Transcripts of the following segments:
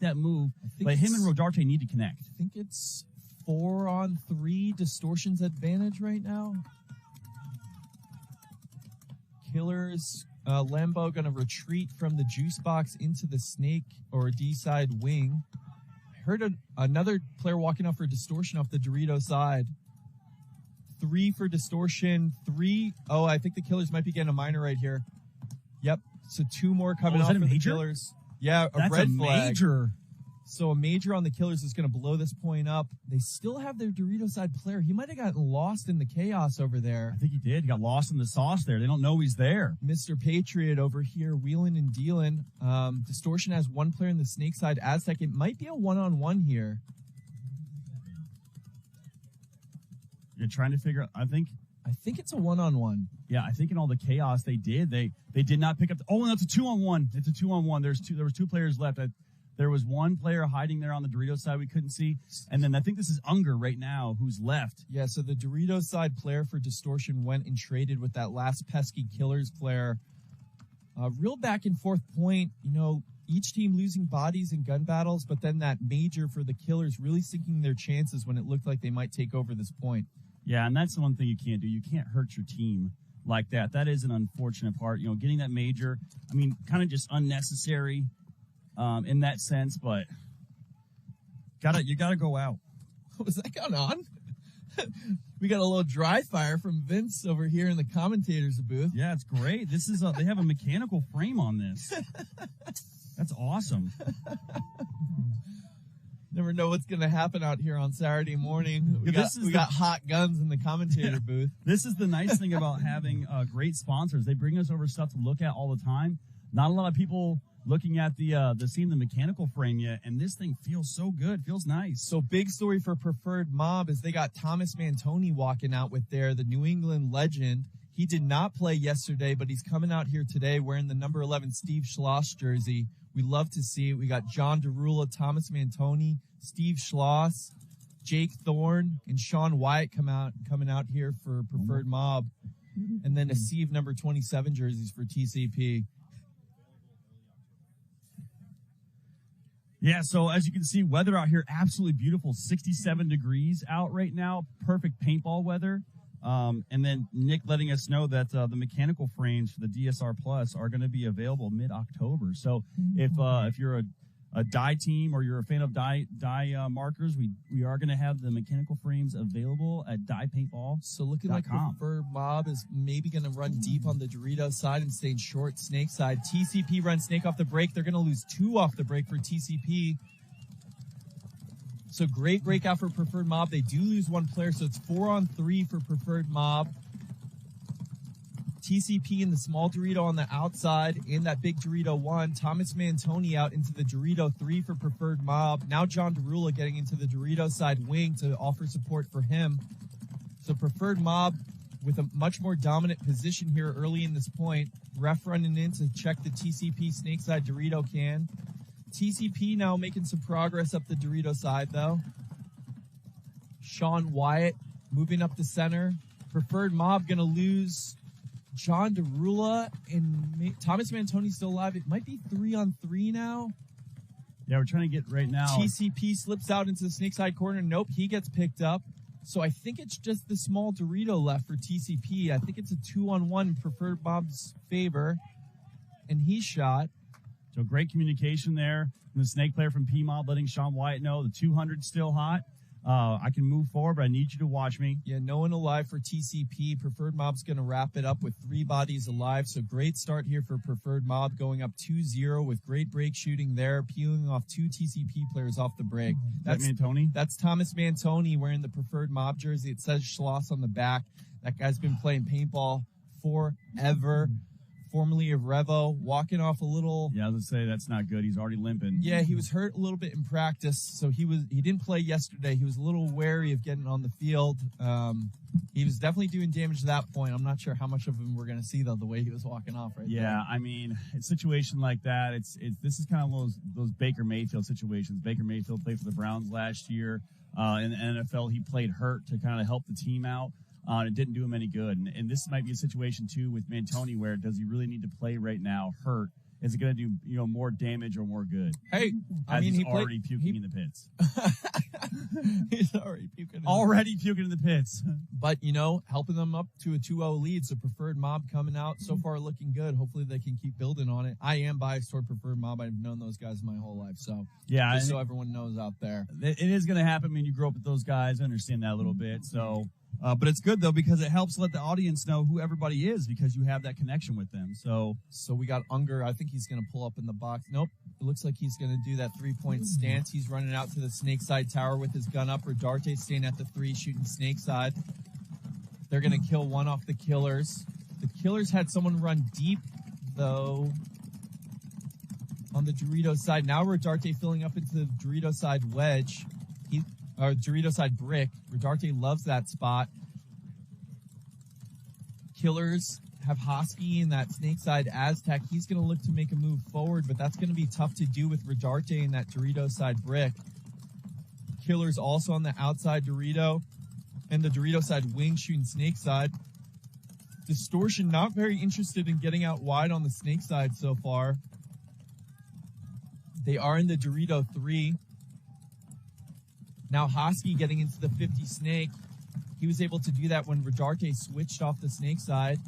that move, but him and Rodarte need to connect. I think it's 4-on-3 Distortion's advantage right now. Killers, Lambo going to retreat from the juice box into the snake or D-side wing. I heard another player walking off for Distortion off the Dorito side. 3 for Distortion, 3. Oh, I think the Killers might be getting a minor right here. Yep. So 2 more coming off for the Killers. Yeah, That's red a flag. major. So a major on the Killers is going to blow this point up. They still have their Dorito side player. He might have gotten lost in the chaos over there. I think he did. He got lost in the sauce there. They don't know he's there. Mr. Patriot over here wheeling and dealing. Distortion has 1 player in the snake side. Aztec, it might be a 1-on-1 here. You're trying to figure out, I think it's a 1-on-1. Yeah, I think in all the chaos they did not pick up. And that's a 2-on-1. It's a 2-on-1. There was 2 players left. There was 1 player hiding there on the Dorito side we couldn't see. And then I think this is Unger right now who's left. Yeah, so the Dorito side player for Distortion went and traded with that last pesky Killers player. Real back and forth point, each team losing bodies in gun battles, but then that major for the Killers really sinking their chances when it looked like they might take over this point. Yeah, and that's the one thing you can't do. You can't hurt your team like that. That is an unfortunate part. Getting that major, kind of just unnecessary in that sense, but you gotta go out. Was that going on? We got a little dry fire from Vince over here in the commentators booth. Yeah, it's great. This is they have a mechanical frame on this. That's awesome. Never know what's going to happen out here on Saturday morning. We got hot guns in the commentator booth. This is the nice thing about having great sponsors. They bring us over stuff to look at all the time. Not a lot of people looking at seeing the mechanical frame yet, and this thing feels so good, feels nice. So big story for Preferred Mob is they got Thomas Mantoni walking out with the New England legend. He did not play yesterday, but he's coming out here today wearing the number 11 Steve Schloss jersey. We love to see it. We got John Derula, Thomas Mantoni, Steve Schloss, Jake Thorne, and Sean Wyatt coming out here for Preferred Mob. And then a sea of number 27 jerseys for TCP. Yeah, so as you can see, weather out here, absolutely beautiful. 67 degrees out right now. Perfect paintball weather. And then Nick letting us know that the mechanical frames for the DSR Plus are going to be available mid-October. So if you're a die team or you're a fan of die markers, we are going to have the mechanical frames available at diepaintball.com. So looking like Preferred Mob is maybe going to run deep on the Dorito side and stay short snake side. TCP runs snake off the break. They're going to lose 2 off the break for TCP. So great breakout for Preferred Mob. They do lose 1 player, so it's 4-on-3 for Preferred Mob. TCP in the small Dorito on the outside, and that big Dorito 1. Thomas Mantoni out into the Dorito 3 for Preferred Mob. Now John Derula getting into the Dorito side wing to offer support for him. So Preferred Mob with a much more dominant position here early in this point. Ref running in to check the TCP snake side Dorito can. TCP now making some progress up the Dorito side, though. Sean Wyatt moving up the center. Preferred Mob going to lose John Derula, and Thomas Mantoni still alive. It might be 3-on-3 now. Yeah, we're trying to get right now. TCP slips out into the snake side corner. Nope, he gets picked up. So I think it's just the small Dorito left for TCP. I think it's a 2-on-1 in Preferred Mob's favor, and he's shot. So great communication there from the snake player from P-Mob letting Sean Wyatt know the 200's still hot. I can move forward, but I need you to watch me. Yeah, no one alive for TCP. Preferred Mob's going to wrap it up with 3 bodies alive. So great start here for Preferred Mob, going up 2-0 with great break shooting there, peeling off 2 TCP players off the break. That's Mantoni? That's Thomas Mantoni wearing the Preferred Mob jersey. It says Schloss on the back. That guy's been playing paintball forever. Formerly of Revo, walking off a little. Yeah, let's say that's not good. He's already limping. Yeah, he was hurt a little bit in practice, so he didn't play yesterday. He was a little wary of getting on the field. He was definitely doing damage to that point. I'm not sure how much of him we're going to see, though, the way he was walking off right there. Yeah, I mean, a situation like that, this is kind of those Baker Mayfield situations. Baker Mayfield played for the Browns last year. In the NFL, he played hurt to kind of help the team out. It didn't do him any good. And this might be a situation, too, with Mantoni where does he really need to play right now hurt is it going to do more damage or more good? Hey, As he's already puking in the pits. He's already puking. Puking in the pits. But helping them up to a 2-0 lead. So Preferred Mob coming out so far looking good. Hopefully they can keep building on it. I am biased toward Preferred Mob. I've known those guys my whole life. So yeah, just so everyone knows out there, it is going to happen. I mean, you grow up with those guys. I understand that a little bit. So. But it's good, though, because it helps let the audience know who everybody is because you have that connection with them. So we got Unger. I think he's going to pull up in the box. Nope. It looks like he's going to do that 3-point stance. He's running out to the snake side tower with his gun up. Rodarte staying at the 3, shooting snake side. They're going to kill one off the Killers. The Killers had someone run deep, though, on the Dorito side. Now Rodarte filling up into the Dorito side wedge. Or Dorito side brick. Rodarte loves that spot. Killers have Hosky in that snake side Aztec. He's going to look to make a move forward, but that's going to be tough to do with Rodarte in that Dorito side brick. Killers also on the outside Dorito and the Dorito side wing shooting snake side. Distortion not very interested in getting out wide on the snake side so far. They are in the Dorito 3. Now Hosky getting into the 50 snake. He was able to do that when Rodarte switched off the snake side.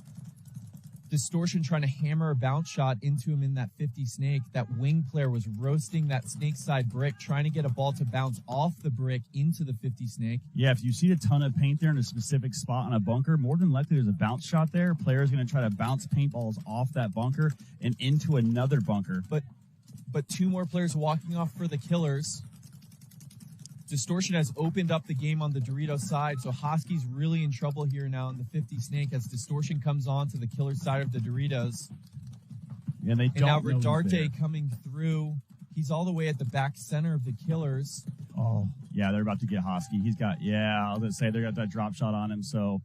Distortion trying to hammer a bounce shot into him in that 50 snake. That wing player was roasting that snake side brick, trying to get a ball to bounce off the brick into the 50 snake. Yeah, if you see a ton of paint there in a specific spot on a bunker, more than likely there's a bounce shot there. Player's going to try to bounce paintballs off that bunker and into another bunker. But 2 more players walking off for the Killers. Distortion has opened up the game on the Dorito side, so Hosky's really in trouble here now in the 50 snake as Distortion comes on to the Killer side of the Doritos. Yeah, they don't. And now Rodarte coming through. He's all the way at the back center of the Killers. Oh, yeah, they're about to get Hosky. He's got, I was going to say, they got that drop shot on him, so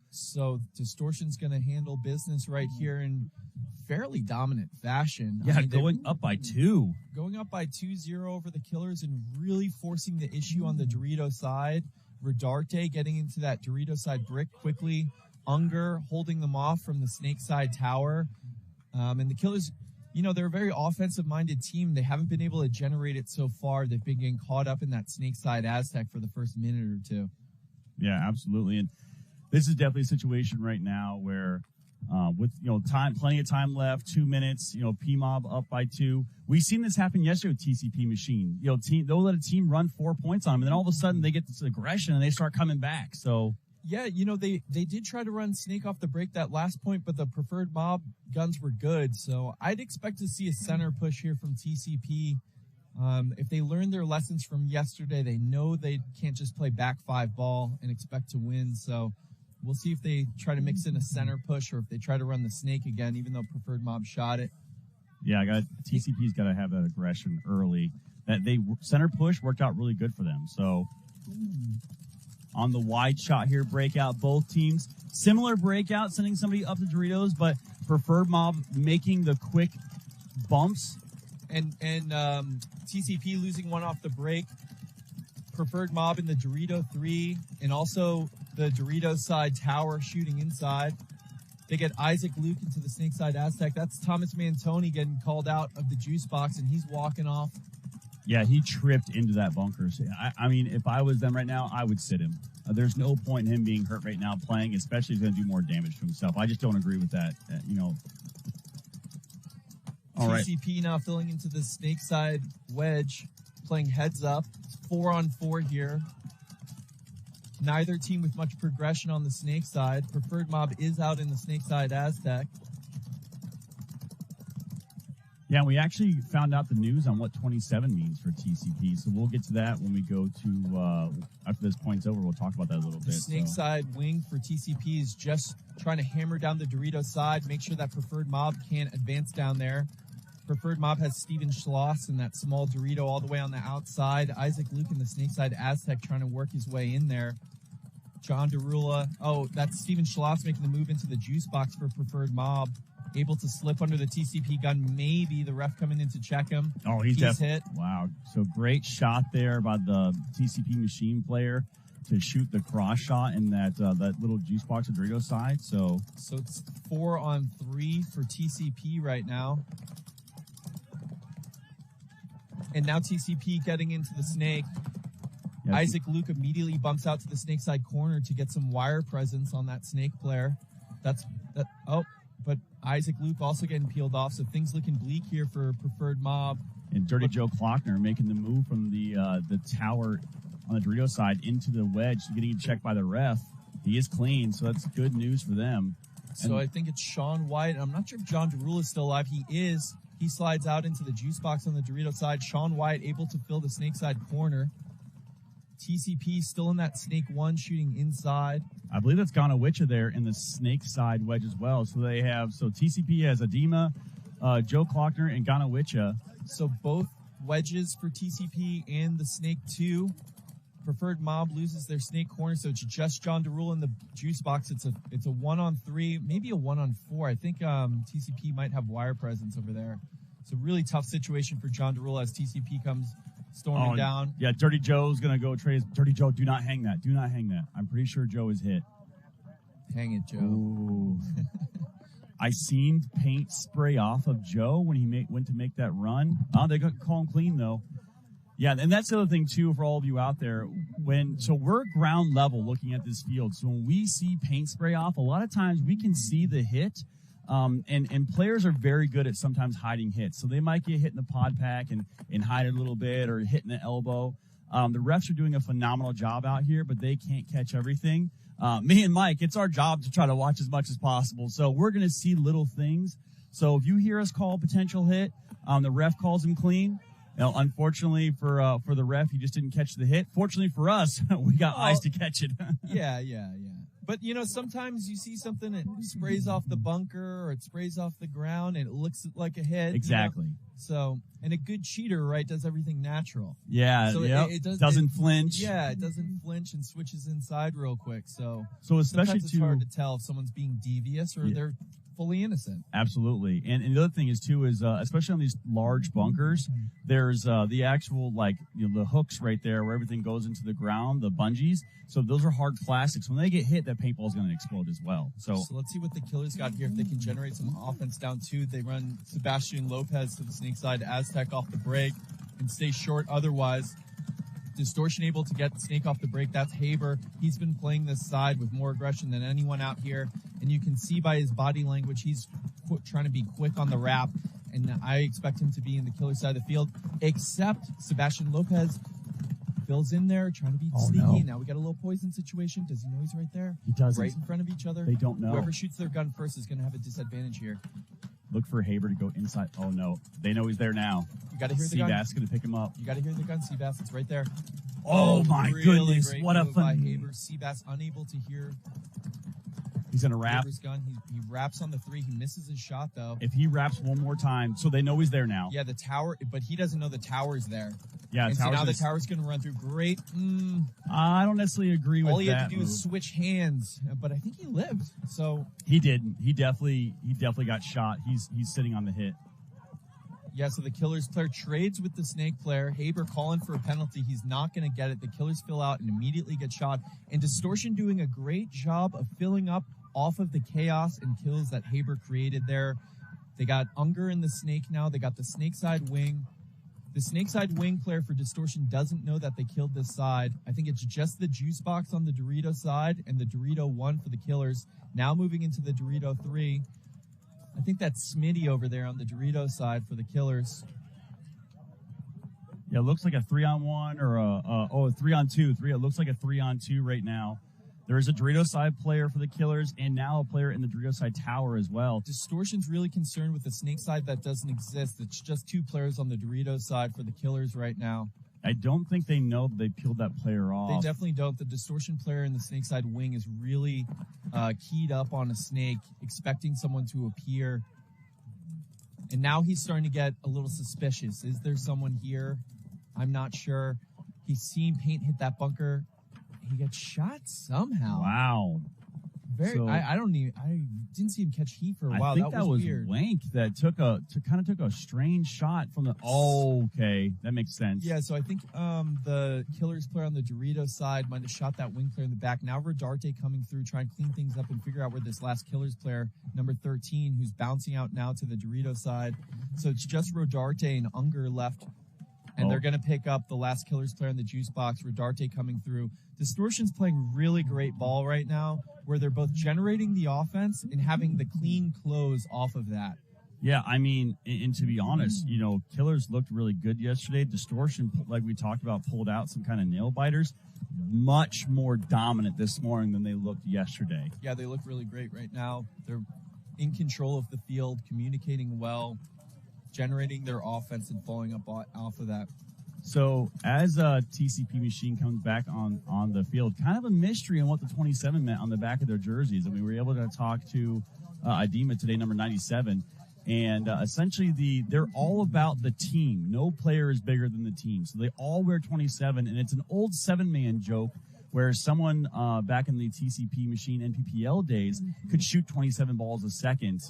Distortion's going to handle business right here in fairly dominant fashion. Yeah, going up by 2. Going up by 2-0 over the Killers and really forcing the issue on the Dorito side. Rodarte getting into that Dorito side brick quickly. Unger holding them off from the snake side tower. And the Killers, they're a very offensive-minded team. They haven't been able to generate it so far. They've been getting caught up in that snake side Aztec for the first minute or 2. Yeah, absolutely. And this is definitely a situation right now where with plenty of time left, 2 minutes, P-Mob up by 2. We've seen this happen yesterday with TCP Machine. They'll let a team run 4 points on them, and then all of a sudden they get this aggression and they start coming back. So yeah, they did try to run snake off the break that last point, but the Preferred Mob guns were good. So I'd expect to see a center push here from TCP. If they learned their lessons from yesterday, they know they can't just play back 5 ball and expect to win. So we'll see if they try to mix in a center push or if they try to run the snake again, even though Preferred Mob shot it. Yeah, TCP's got to have that aggression early. That center push worked out really good for them. So on the wide shot here, breakout, both teams. Similar breakout, sending somebody up the Doritos, but Preferred Mob making the quick bumps. And TCP losing one off the break. Preferred Mob in the Dorito 3, and also the Dorito side tower shooting inside. They get Isaac Luke into the snake side Aztec. That's Thomas Mantoni getting called out of the juice box, and he's walking off. Yeah, he tripped into that bunker. So, I mean, if I was them right now, I would sit him. There's no point in him being hurt right now playing, especially if he's going to do more damage to himself. I just don't agree with that, All right. TCP now filling into the snake side wedge, playing heads up. It's 4-on-4 here. Neither team with much progression on the snake side. Preferred Mob is out in the snake side Aztec. Yeah, we actually found out the news on what 27 means for TCP, so we'll get to that when we go to, after this point's over, we'll talk about that a little bit. The snake side wing for TCP is just trying to hammer down the Dorito side, make sure that Preferred Mob can't advance down there. Preferred Mob has Steven Schloss and that small Dorito all the way on the outside. Isaac Luke in the snake side Aztec trying to work his way in there. John Derula. Oh, that's Steven Schloss making the move into the juice box for Preferred Mob. Able to slip under the TCP gun. Maybe the ref coming in to check him. Oh, he's hit. Wow. So great shot there by the TCP Machine player to shoot the cross shot in that little juice box of Dorito side. So it's 4-on-3 for TCP right now. And now TCP getting into the snake. Yeah, Isaac Luke immediately bumps out to the snake side corner to get some wire presence on that snake player. But Isaac Luke also getting peeled off, so things looking bleak here for Preferred Mob. And Dirty Joe Klockner making the move from the tower on the Dorito side into the wedge, getting checked by the ref. He is clean, so that's good news for them. So I think it's Sean White. I'm not sure if John DeRule is still alive. He is. He slides out into the juice box on the Dorito side. Sean White able to fill the snake side corner. TCP still in that snake one, shooting inside. I believe that's Ganawicha there in the snake side wedge as well. So TCP has Adema, Joe Klockner, and Ganawicha. So both wedges for TCP and the snake two. Preferred Mob loses their snake corner, so it's just John DeRule in the juice box. It's a 1-on-3, maybe a 1-on-4. I think TCP might have wire presence over there. It's a really tough situation for John DeRule as TCP comes storming down. Yeah, Dirty Joe's going to go trade. Dirty Joe, do not hang that. Do not hang that. I'm pretty sure Joe is hit. Hang it, Joe. Ooh. I seen paint spray off of Joe when he went to make that run. Oh, they got call him clean, though. Yeah, and that's the other thing, too, for all of you out there. So we're ground level looking at this field. So when we see paint spray off, a lot of times we can see the hit. And players are very good at sometimes hiding hits. So they might get hit in the pod pack and hide it a little bit or hit in the elbow. The refs are doing a phenomenal job out here, but they can't catch everything. Me and Mike, it's our job to try to watch as much as possible. So we're going to see little things. So if you hear us call a potential hit, the ref calls him clean. Now, unfortunately for the ref, he just didn't catch the hit. Fortunately for us, we got eyes to catch it. Yeah. But, sometimes you see something that sprays off the bunker or it sprays off the ground and it looks like a hit. Exactly. So, and a good cheater, right, does everything natural. Yeah, so it doesn't flinch. Yeah, it doesn't flinch and switches inside real quick. So especially it's hard to tell if someone's being devious or they're fully innocent. Absolutely. And the other thing is, too, is especially on these large bunkers, there's the actual, the hooks right there where everything goes into the ground, the bungees. So those are hard plastics. When they get hit, that paintball is going to explode as well. So let's see what the Killers got here. If they can generate some offense down two, they run Sebastian Lopez to the snake side, Aztec off the break, and stay short otherwise. Distortion able to get the snake off the break. That's Haber. He's been playing this side with more aggression than anyone out here. And you can see by his body language, he's trying to be quick on the wrap. And I expect him to be in the killer side of the field, except Sebastian Lopez fills in there, trying to be sneaky. No. Now we got a little poison situation. Does he know he's right there? He doesn't. Right in front of each other. They don't know. Whoever shoots their gun first is going to have a disadvantage here. Look for Haber to go inside. Oh, no. They know he's there now. You got to hear the gun. Seabass going to pick him up. You got to hear the gun, Seabass. It's right there. Oh, my goodness. What a fun. Haber. Seabass unable to hear. He's going to wrap. Haber's gun. He wraps on the three. He misses his shot, though. If he wraps one more time, so they know he's there now. Yeah, the tower, but he doesn't know the tower's there. Yeah, and so now the tower's going to run through. Great. I don't necessarily agree with that. All he had to do is switch hands, but I think he lived. So he didn't. He definitely got shot. He's sitting on the hit. Yeah, so the Killers player trades with the Snake player. Haber calling for a penalty. He's not going to get it. The Killers fill out and immediately get shot. And Distortion doing a great job of filling up off of the chaos and kills that Haber created there. They got Unger in the Snake now. They got the Snake side wing. The Snake side wing player for Distortion doesn't know that they killed this side. I think it's just the juice box on the Dorito side and the Dorito 1 for the Killers. Now moving into the Dorito 3. I think that's Smitty over there on the Dorito side for the Killers. Yeah, it looks like a 3-on-1 or a 3-on-2. It looks like a 3-on-2 right now. There is a Dorito side player for the Killers and now a player in the Dorito side tower as well. Distortion's really concerned with the Snake side that doesn't exist. It's just two players on the Dorito side for the Killers right now. I don't think they know they peeled that player off. They definitely don't. The Distortion player in the Snake side wing is really keyed up on a Snake, expecting someone to appear. And now he's starting to get a little suspicious. Is there someone here? I'm not sure. He's seen paint hit that bunker. He gets shot somehow. Wow. I didn't see him catch heat for a while. I think that was weird. Wank that took a strange shot from the. Oh, okay, that makes sense. Yeah, so I think the Killers player on the Dorito side might have shot that wing player in the back. Now Rodarte coming through, trying to clean things up and figure out where this last Killers player, number 13, who's bouncing out now to the Dorito side. So it's just Rodarte and Unger left And they're going to pick up the last Killers player in the juice box, Rodarte coming through. Distortion's playing really great ball right now, where they're both generating the offense and having the clean close off of that. Yeah, I mean, and to be honest, you know, Killers looked really good yesterday. Distortion, like we talked about, pulled out some kind of nail biters. Much more dominant this morning than they looked yesterday. Yeah, they look really great right now. They're in control of the field, communicating well, generating their offense and following up off of that. So as TCP Machine comes back on the field, kind of a mystery on what the 27 meant on the back of their jerseys. And we were able to talk to Idema today, number 97. And essentially, they're all about the team. No player is bigger than the team. So they all wear 27, and it's an old 7-man joke where someone back in the TCP Machine NPPL days could shoot 27 balls a second,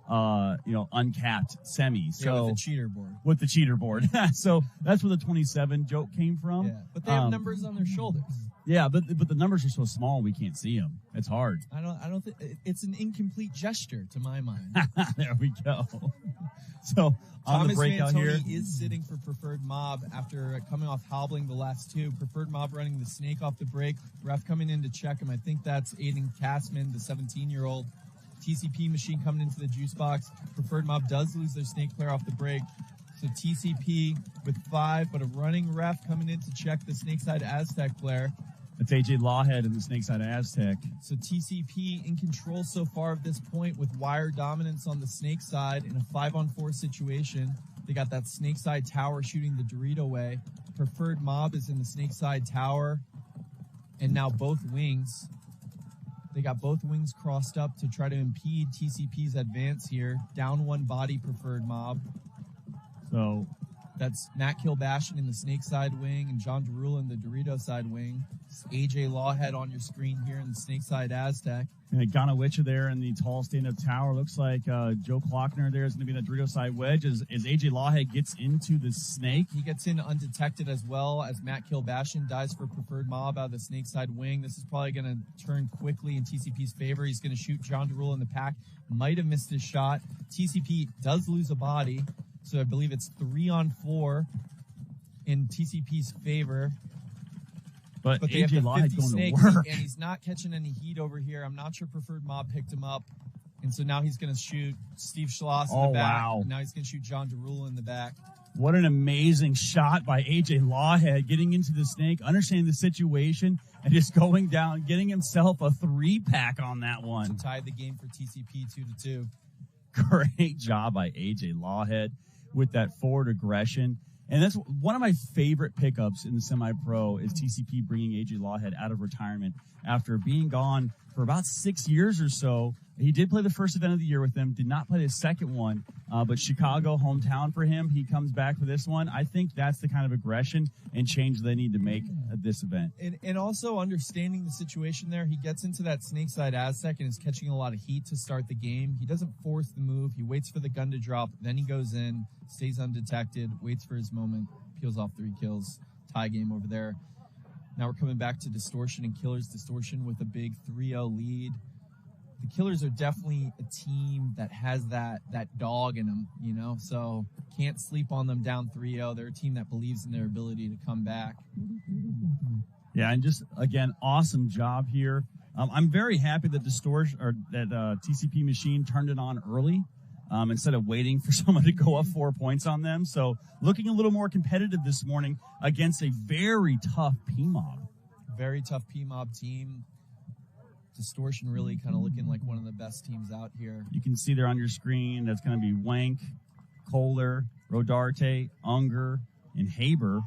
uncapped semi. So with the cheater board. With the cheater board. So that's where the 27 joke came from. Yeah, but they have numbers on their shoulders. Yeah, but the numbers are so small we can't see them. It's hard. I don't think it's an incomplete gesture to my mind. There we go. So on Thomas the breakout here is sitting for Preferred Mob after coming off hobbling the last two. Preferred Mob running the snake off the break. Ref coming in to check him. I think that's Aiden Castman, the 17-year-old. TCP Machine coming into the juice box. Preferred Mob does lose their snake player off the break. So TCP with 5, but a running ref coming in to check the Snakeside Aztec player. That's AJ Lawhead in the Snakeside Aztec. So TCP in control so far at this point with wire dominance on the snake side in a 5-on-4 situation. They got that Snakeside tower shooting the Dorito way. Preferred Mob is in the Snakeside tower. And now both wings. They got both wings crossed up to try to impede TCP's advance here. Down one body, Preferred Mob. So that's Matt Kilbashian in the snake side wing and John Derula in the Dorito side wing. It's AJ Lawhead on your screen here in the snake side Aztec. And Ganawicha there in the tall stand-up tower. Looks like Joe Klockner there is going to be in the Dorito side wedge as AJ Lawhead gets into the snake. He gets in undetected as well as Matt Kilbashian dies for Preferred Mob out of the snake side wing. This is probably going to turn quickly in TCP's favor. He's going to shoot John Derula in the pack. Might have missed his shot. TCP does lose a body. So I believe it's 3-on-4 in TCP's favor. But they have AJ the Lawhead 50 going snake, to work. and he's not catching any heat over here. I'm not sure Preferred Mob picked him up. And so now he's going to shoot Steve Schloss in the back. Wow. And now he's going to shoot John Derula in the back. What an amazing shot by AJ Lawhead, getting into the snake, understanding the situation, and just going down, getting himself a 3-pack on that one. Tied the game for TCP 2-2. Great job by AJ Lawhead with that forward aggression. And that's one of my favorite pickups in the semi-pro is TCP bringing AJ Lawhead out of retirement after being gone for about 6 years or so. He did play the first event of the year with them, did not play the second one, but Chicago, hometown for him. He comes back for this one. I think that's the kind of aggression and change they need to make at this event. And also understanding the situation there, he gets into that Snakeside Aztec and is catching a lot of heat to start the game. He doesn't force the move. He waits for the gun to drop. Then he goes in, stays undetected, waits for his moment, peels off 3 kills. Tie game over there. Now we're coming back to Distortion and Killers. Distortion with a big 3-0 lead. The Killers are definitely a team that has that dog in them, you know, so can't sleep on them down 3-0. They're a team that believes in their ability to come back. Yeah, and just, again, awesome job here. I'm very happy that TCP Machine turned it on early instead of waiting for someone to go up 4 points on them. So looking a little more competitive this morning against a very tough P-Mob. Very tough P-Mob team. Distortion really kind of looking like one of the best teams out here. You can see there on your screen that's going to be Wank, Kohler, Rodarte, Unger, and Haber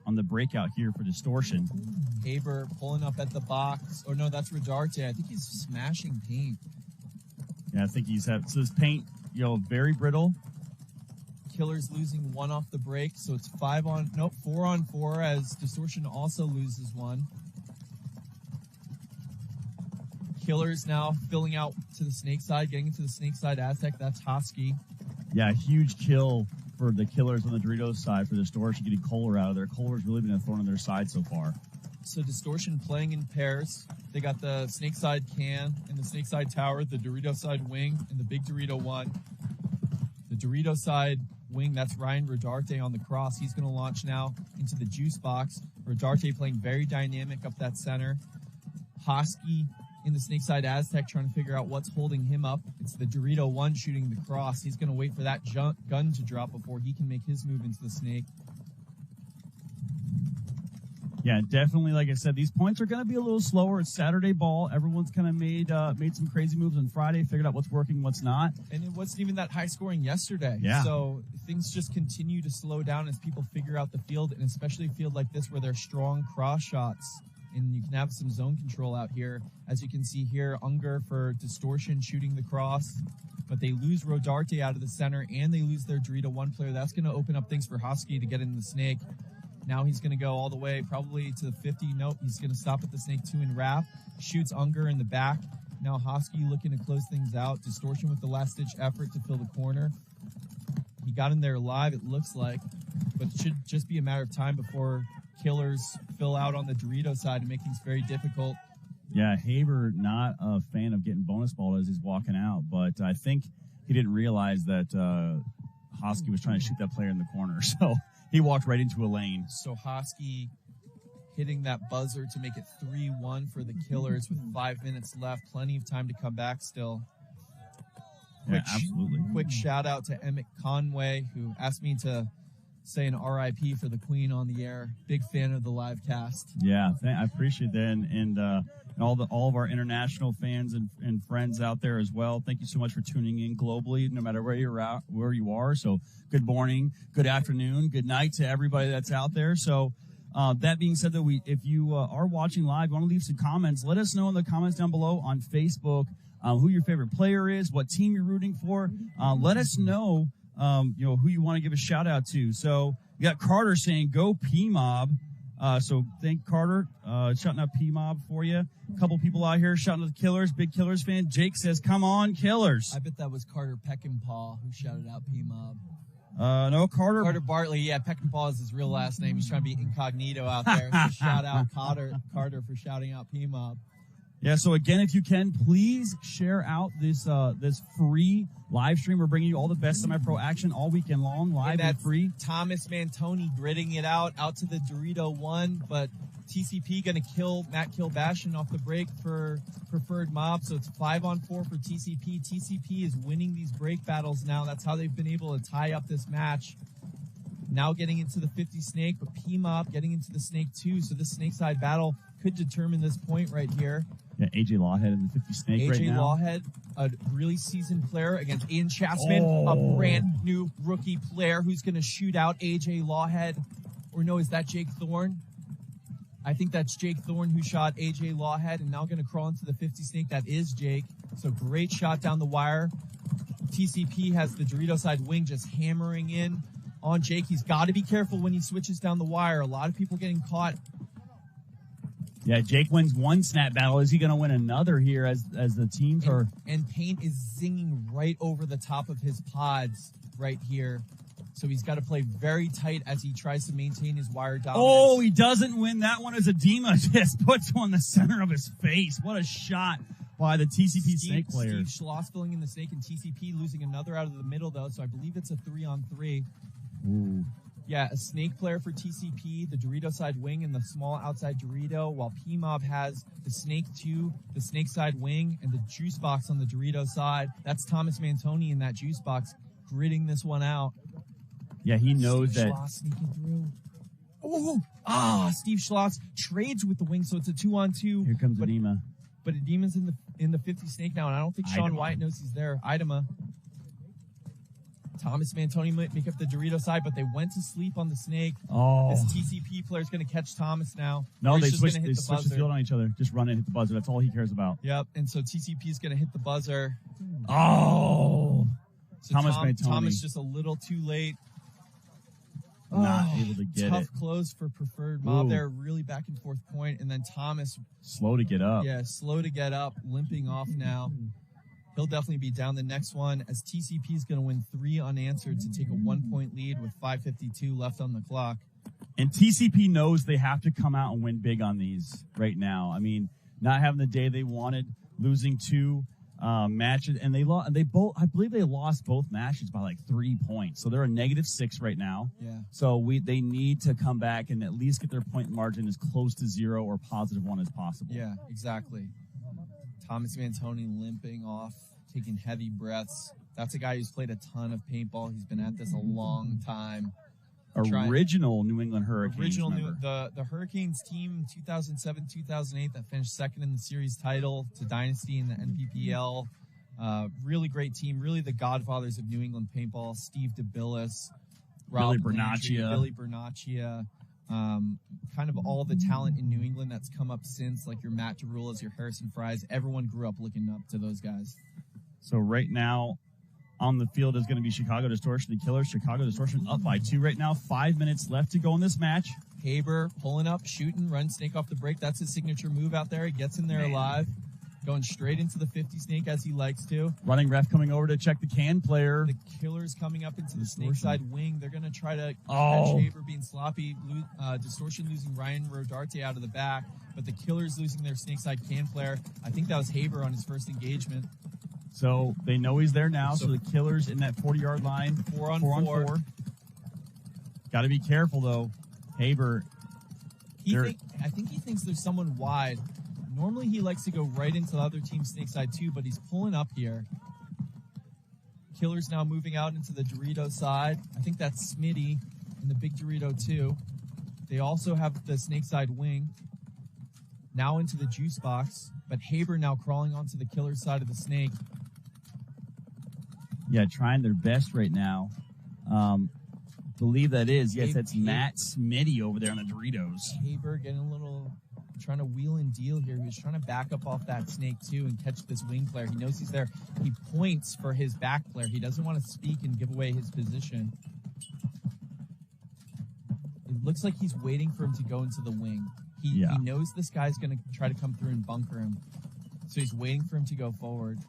on the breakout here for Distortion. Haber pulling up at the box. Oh, no, that's Rodarte. I think he's smashing paint. Yeah, I think so his paint, very brittle. Killers losing 1 off the break, so it's 4-on-4 as Distortion also loses 1. Killers now filling out to the snake side, getting into the snake side Aztec. That's Hosky. Yeah, huge kill for the Killers on the Doritos side for Distortion, getting Kohler out of there. Kohler's really been a thorn on their side so far. So Distortion playing in pairs. They got the snake side can and the snake side tower, the Dorito side wing, and the big Dorito one. The Dorito side wing. That's Ryan Rodarte on the cross. He's going to launch now into the juice box. Rodarte playing very dynamic up that center. Hosky in the snake side Aztec trying to figure out what's holding him up. It's the Dorito 1 shooting the cross. He's going to wait for that gun to drop before he can make his move into the snake. Yeah, definitely. Like I said, these points are going to be a little slower. It's Saturday ball. Everyone's kind of made some crazy moves on Friday, figured out what's working, what's not. And it wasn't even that high scoring yesterday. Yeah. So things just continue to slow down as people figure out the field, and especially a field like this where there's strong cross shots. And you can have some zone control out here. As you can see here, Unger for Distortion shooting the cross. But they lose Rodarte out of the center, and they lose their Dorito 1 player. That's going to open up things for Hosky to get in the snake. Now he's going to go all the way probably to the 50. Nope, he's going to stop at the snake 2 and wrap. Shoots Unger in the back. Now Hosky looking to close things out. Distortion with the last-ditch effort to fill the corner. He got in there alive, it looks like. But it should just be a matter of time before killers fill out on the Dorito side and make things very difficult. Yeah, Haber not a fan of getting bonus ball as he's walking out. But I think he didn't realize that Hosky was trying to shoot that player in the corner. So he walked right into a lane. So Hosky hitting that buzzer to make it 3-1 for the Killers with 5 minutes left. Plenty of time to come back still. Yeah, absolutely. Quick shout out to Emmett Conway, who asked me to say an RIP for the Queen on the air. Big fan of the live cast. Yeah, I appreciate that. And all of our international fans and friends out there as well. Thank you so much for tuning in globally, no matter where you are. So good morning, good afternoon, good night to everybody that's out there. So that being said, if you are watching live, want to leave some comments, let us know in the comments down below on Facebook who your favorite player is, what team you're rooting for. Let us know, who you want to give a shout out to. So you got Carter saying, go P-Mob. So thank Carter, shouting out P-Mob for you. A couple people out here shouting out the Killers, big Killers fan. Jake says, come on, Killers. I bet that was Carter Peckinpah who shouted out P-Mob. No, Carter Bartley. Yeah, Peckinpah is his real last name. He's trying to be incognito out there. So shout out Carter for shouting out P-Mob. Yeah, so again, if you can, please share out this free live stream. We're bringing you all the best semi-pro action all weekend long, live and free. Thomas Mantoni gritting it out to the Dorito 1, but TCP going to kill Matt Kilbashian off the break for preferred mob, so it's 5-on-4 for TCP. TCP is winning these break battles now. That's how they've been able to tie up this match. Now getting into the 50 snake, but P-Mob getting into the snake too, so this snake side battle could determine this point right here. Yeah, AJ Lawhead in the 50 snake right now. AJ Lawhead, a really seasoned player against Ian Chasman, a brand new rookie player who's going to shoot out AJ Lawhead. Or no, is that Jake Thorne? I think that's Jake Thorne who shot AJ Lawhead and now going to crawl into the 50 snake. That is Jake. So great shot down the wire. TCP has the Dorito side wing just hammering in on Jake. He's got to be careful when he switches down the wire. A lot of people getting caught. Yeah, Jake wins one snap battle. Is he going to win another here as the teams are? And paint is zinging right over the top of his pods right here. So he's got to play very tight as he tries to maintain his wire dominance. Oh, he doesn't win that one as Adema just puts one in the center of his face. What a shot by the TCP snake player. Steve Schloss filling in the snake, and TCP losing another out of the middle, though. So I believe it's a 3-on-3. Ooh. Yeah, a snake player for TCP, the Dorito side wing, and the small outside Dorito, while P-Mob has the snake 2, the snake side wing, and the juice box on the Dorito side. That's Thomas Mantoni in that juice box, gritting this one out. Yeah, he knows Steve that. Schloss sneaking through. Steve Schloss trades with the wing, so it's a 2-on-2. Here comes Adema. But Adema's in the 50 snake now, and I don't think Sean White knows he's there. Idema. Thomas Mantoni might make up the Dorito side, but they went to sleep on the snake. Oh. This TCP player is going to catch Thomas now. No, they switched the field on each other. Just run and hit the buzzer. That's all he cares about. Yep, and so TCP is going to hit the buzzer. Oh. So Thomas Mantoni. Thomas just a little too late. Not able to get tough it. Close for preferred mob there. Really back and forth point. And then Thomas. Slow to get up. Yeah, slow to get up. Limping off now. He'll definitely be down the next one as TCP is going to win 3 unanswered to take a 1-point lead with 5:52 left on the clock. And TCP knows they have to come out and win big on these right now. I mean, not having the day they wanted, losing 2 matches, and they lost. They both, I believe, they lost both matches by like 3 points. So they're a -6 right now. Yeah. So they need to come back and at least get their point margin as close to 0 or +1 as possible. Yeah, exactly. Thomas Mantoni limping off, taking heavy breaths. That's a guy who's played a ton of paintball. He's been at this a long time. Original New England Hurricanes. The Hurricanes team 2007, 2008 that finished second in the series title to Dynasty in the NPPL. Really great team. Really the godfathers of New England paintball. Steve DeBillis, Billy Bernaccia. Kind of all the talent in New England that's come up since, like your Matt Derulas, your Harrison Fries. Everyone grew up looking up to those guys. So right now, on the field is going to be Chicago Distortion, the Killers. Chicago Distortion up by 2 right now. 5 minutes left to go in this match. Haber pulling up, shooting, run snake off the break. That's his signature move out there. He gets in there alive, going straight into the 50 snake as he likes to. Running ref coming over to check the can player. The Killers coming up into the snake side wing. They're going to try to catch Haber being sloppy. Distortion losing Ryan Rodarte out of the back, but the Killers losing their snake side can player. I think that was Haber on his first engagement. So they know he's there now. So the Killers in that 40-yard line. 4 on 4. Got to be careful, though. Haber. I think he thinks there's someone wide. Normally he likes to go right into the other team's snake side, too, but he's pulling up here. Killers now moving out into the Dorito side. I think that's Smitty in the big Dorito, too. They also have the snake side wing. Now into the juice box, but Haber now crawling onto the Killer side of the snake. Yeah, trying their best right now. Believe that is. Yes, that's Matt Smitty over there on the Doritos. Haber getting a little, trying to wheel and deal here. He was trying to back up off that snake, too, and catch this wing player. He knows he's there. He points for his back player. He doesn't want to speak and give away his position. It looks like he's waiting for him to go into the wing. He knows this guy's going to try to come through and bunker him. So he's waiting for him to go forward.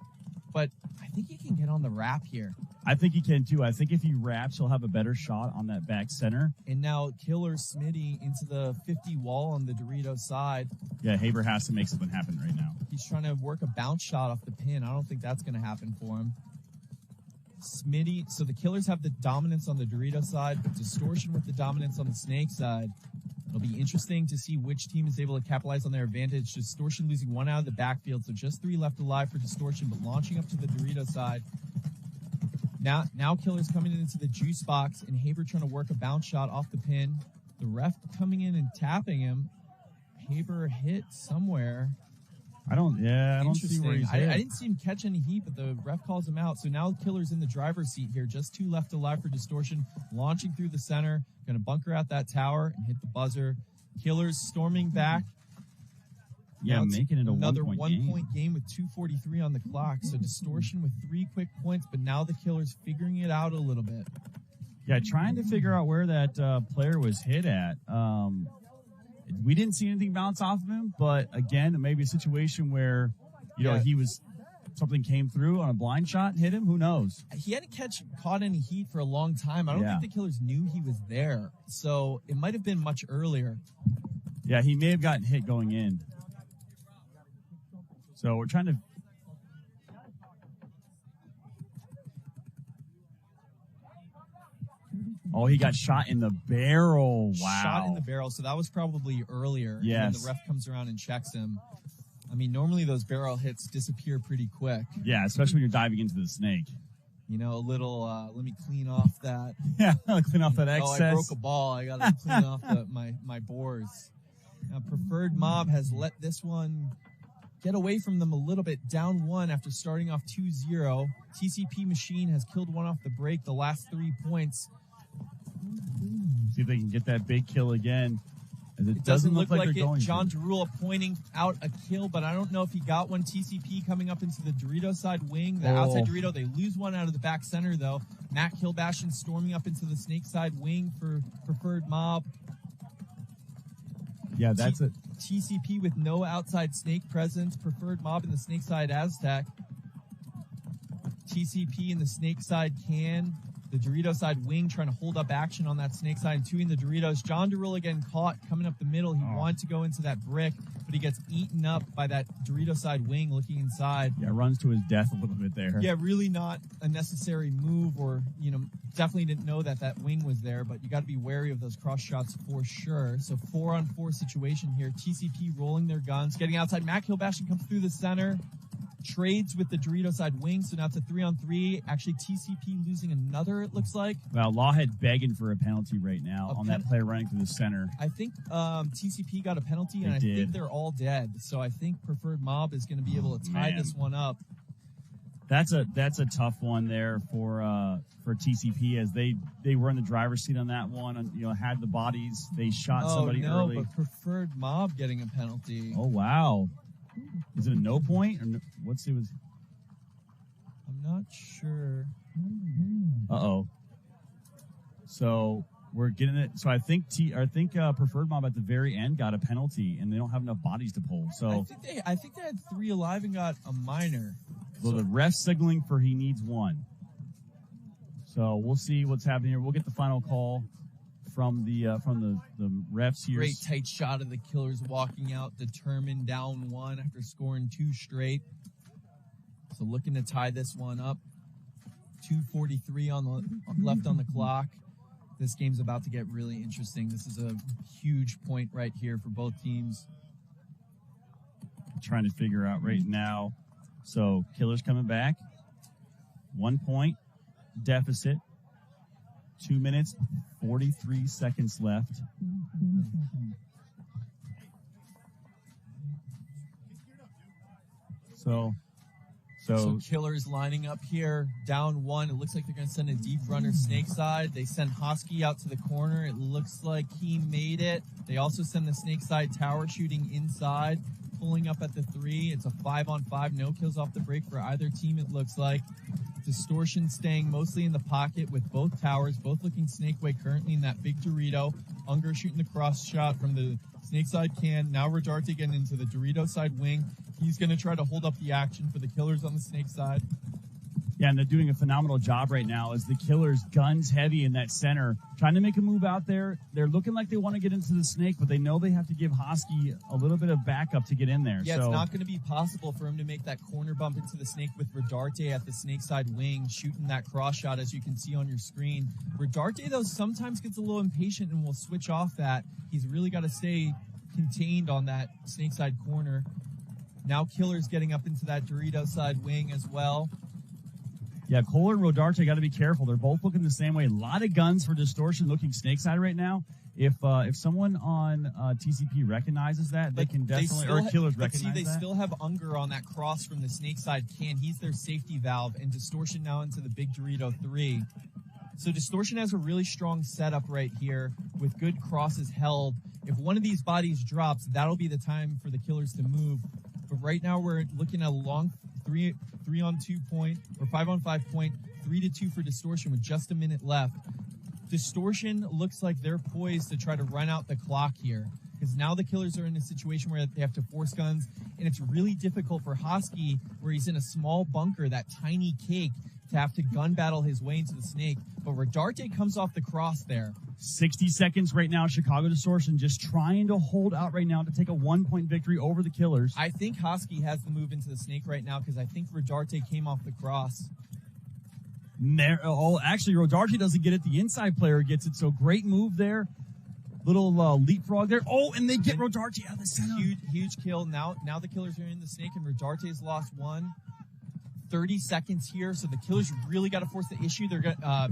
But I think he can get on the wrap here. I think he can, too. I think if he wraps, he'll have a better shot on that back center. And now Killer Smitty into the 50 wall on the Dorito side. Yeah, Haber has to make something happen right now. He's trying to work a bounce shot off the pin. I don't think that's going to happen for him. Smitty, so the Killers have the dominance on the Dorito side, but Distortion with the dominance on the Snake side. It'll be interesting to see which team is able to capitalize on their advantage. Distortion losing 1 out of the backfield, so just 3 left alive for Distortion, but launching up to the Dorito side. Now Killer's coming into the juice box, and Haber trying to work a bounce shot off the pin. The ref coming in and tapping him. Haber hit somewhere. I don't see where he's hit. I didn't see him catch any heat, but the ref calls him out. So now Killer's in the driver's seat here. Just 2 left alive for Distortion. Launching through the center. Going to bunker out that tower and hit the buzzer. Killer's storming back. Yeah, making it another 1 point game with 2:43 on the clock. So Distortion with 3 quick points, but now the Killer's figuring it out a little bit. Yeah, trying to figure out where that player was hit at. We didn't see anything bounce off of him, but again, it may be a situation where, something came through on a blind shot and hit him. Who knows? He hadn't caught any heat for a long time. I don't think the Killers knew he was there, so it might have been much earlier. Yeah, he may have gotten hit going in. So we're trying to. Oh, he got shot in the barrel. Wow. Shot in the barrel. So that was probably earlier. Yes. When the ref comes around and checks him. I mean, normally those barrel hits disappear pretty quick. Yeah, especially when you're diving into the snake. You know, a little, let me clean off that. Yeah, clean off that excess. Oh, I broke a ball. I got to clean off my bores. Now, Preferred Mob has let this one get away from them a little bit, down 1 after starting off 2-0. TCP Machine has killed 1 off the break, the last 3 points. See if they can get that big kill again. As it doesn't look like they're it. going John to. Derula pointing out a kill, but I don't know if he got one. TCP coming up into the Dorito side wing. The outside Dorito, they lose 1 out of the back center, though. Matt Kilbashin storming up into the snake side wing for Preferred Mob. Yeah, that's it. TCP with no outside snake presence. Preferred Mob in the snake side Aztec. TCP in the snake side can. The Dorito side wing trying to hold up action on that snake side and twoing the Doritos. John Derulla getting caught coming up the middle. He wanted to go into that brick, but he gets eaten up by that Dorito side wing looking inside. Yeah, runs to his death a little bit there. Yeah, really not a necessary move, or, definitely didn't know that wing was there, but you got to be wary of those cross shots for sure. So 4-on-4 situation here. TCP rolling their guns, getting outside. Mac Hillbashing comes through the center. Trades with the Dorito side wing, so now it's a 3-on-3. Actually, TCP losing another, it looks like. Well, Lawhead begging for a penalty right now on that player running through the center. I think TCP got a penalty, and I think they're all dead. So I think Preferred Mob is going to be able to tie this one up. That's a tough one there for TCP, as they were in the driver's seat on that one, and had the bodies. They shot somebody early. But Preferred Mob getting a penalty. Oh wow. Is it a no point? Or no, I'm not sure. Uh-oh. So we're getting it. So I think Preferred Mob at the very end got a penalty, and they don't have enough bodies to pull. So I think they had 3 alive and got a minor. So the ref signaling for he needs 1. So we'll see what's happening here. We'll get the final call from the refs here. Great tight shot of the Killers walking out determined, down 1 after scoring 2 straight. So looking to tie this one up. 2:43 left on the clock. This game's about to get really interesting. This is a huge point right here for both teams. Trying to figure out right now. So Killers coming back. 1 point deficit. 2 minutes, 43 seconds left. So Killers lining up here, down 1. It looks like they're going to send a deep runner snake side. They send Hosky out to the corner. It looks like he made it. They also send the snake side tower shooting inside, pulling up at the 3. It's a 5-on-5, no kills off the break for either team, it looks like. Distortion staying mostly in the pocket with both towers, both looking snake way currently in that big Dorito. Unger shooting the cross shot from the snake side can. Now Rodarte getting into the Dorito side wing. He's going to try to hold up the action for the Killers on the snake side. Yeah, and they're doing a phenomenal job right now as the Killers guns heavy in that center, trying to make a move out there. They're looking like they want to get into the snake, but they know they have to give Hosky a little bit of backup to get in there. Yeah, it's not going to be possible for him to make that corner bump into the snake with Rodarte at the snake side wing, shooting that cross shot as you can see on your screen. Rodarte, though, sometimes gets a little impatient and will switch off that. He's really got to stay contained on that snake side corner. Now Killers getting up into that Dorito side wing as well. Yeah, Kohler and Rodarte got to be careful. They're both looking the same way. A lot of guns for Distortion looking snake side right now. If someone on TCP recognizes that, they can definitely, or Killers recognize that. They still have Unger on that cross from the snake side can. He's their safety valve, and Distortion now into the big Dorito 3. So Distortion has a really strong setup right here with good crosses held. If one of these bodies drops, that'll be the time for the Killers to move. But right now we're looking at a long 3-on-2 point, or 5-on-5 point, 3-2 for Distortion with just a minute left. Distortion looks like they're poised to try to run out the clock here, because now the Killers are in a situation where they have to force guns, and it's really difficult for Hosky, where he's in a small bunker, that tiny cake, to have to gun battle his way into the snake. But Rodarte comes off the cross there. 60 seconds right now. Chicago Distortion just trying to hold out right now to take a 1-point victory over the Killers. I think Hosky has the move into the snake right now, because I think Rodarte came off the cross. Actually, Rodarte doesn't get it. The inside player gets it. So great move there. Little leapfrog there. Oh, and they get Rodarte out of the center. Huge kill. Now the Killers are in the snake, and Rodarte's lost 1. 30 seconds here, so the Killers really got to force the issue.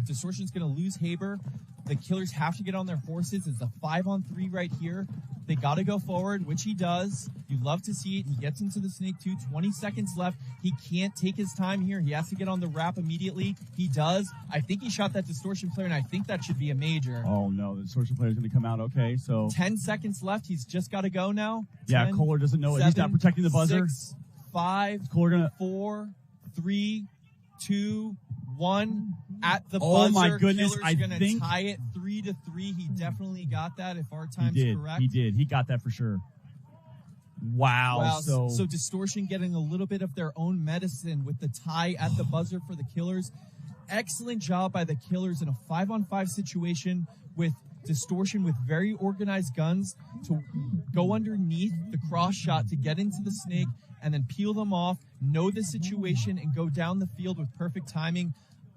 Distortion's going to lose Haber. The Killers have to get on their horses. It's a 5-on-3 right here. They got to go forward, which he does. You love to see it. He gets into the snake too. 20 seconds left. He can't take his time here. He has to get on the wrap immediately. He does. I think he shot that Distortion player, and I think that should be a major. Oh, no. The Distortion player is going to come out. Okay, so 10 seconds left. He's just got to go now. Yeah, 10, Kohler doesn't know it. He's not protecting the buzzer. 6, 5, 4, 3, 2, 1. At the buzzer. Oh my goodness! Killer's gonna tie it 3-3. He definitely got that. If our time's correct, he did. He got that for sure. Wow. So Distortion getting a little bit of their own medicine with the tie at the buzzer for the Killers. excellent job by the killers in a 5-on-5 situation with Distortion with very organized guns to go underneath the cross shot to get into the snake and then peel them off, know the situation, and go down the field with perfect timing.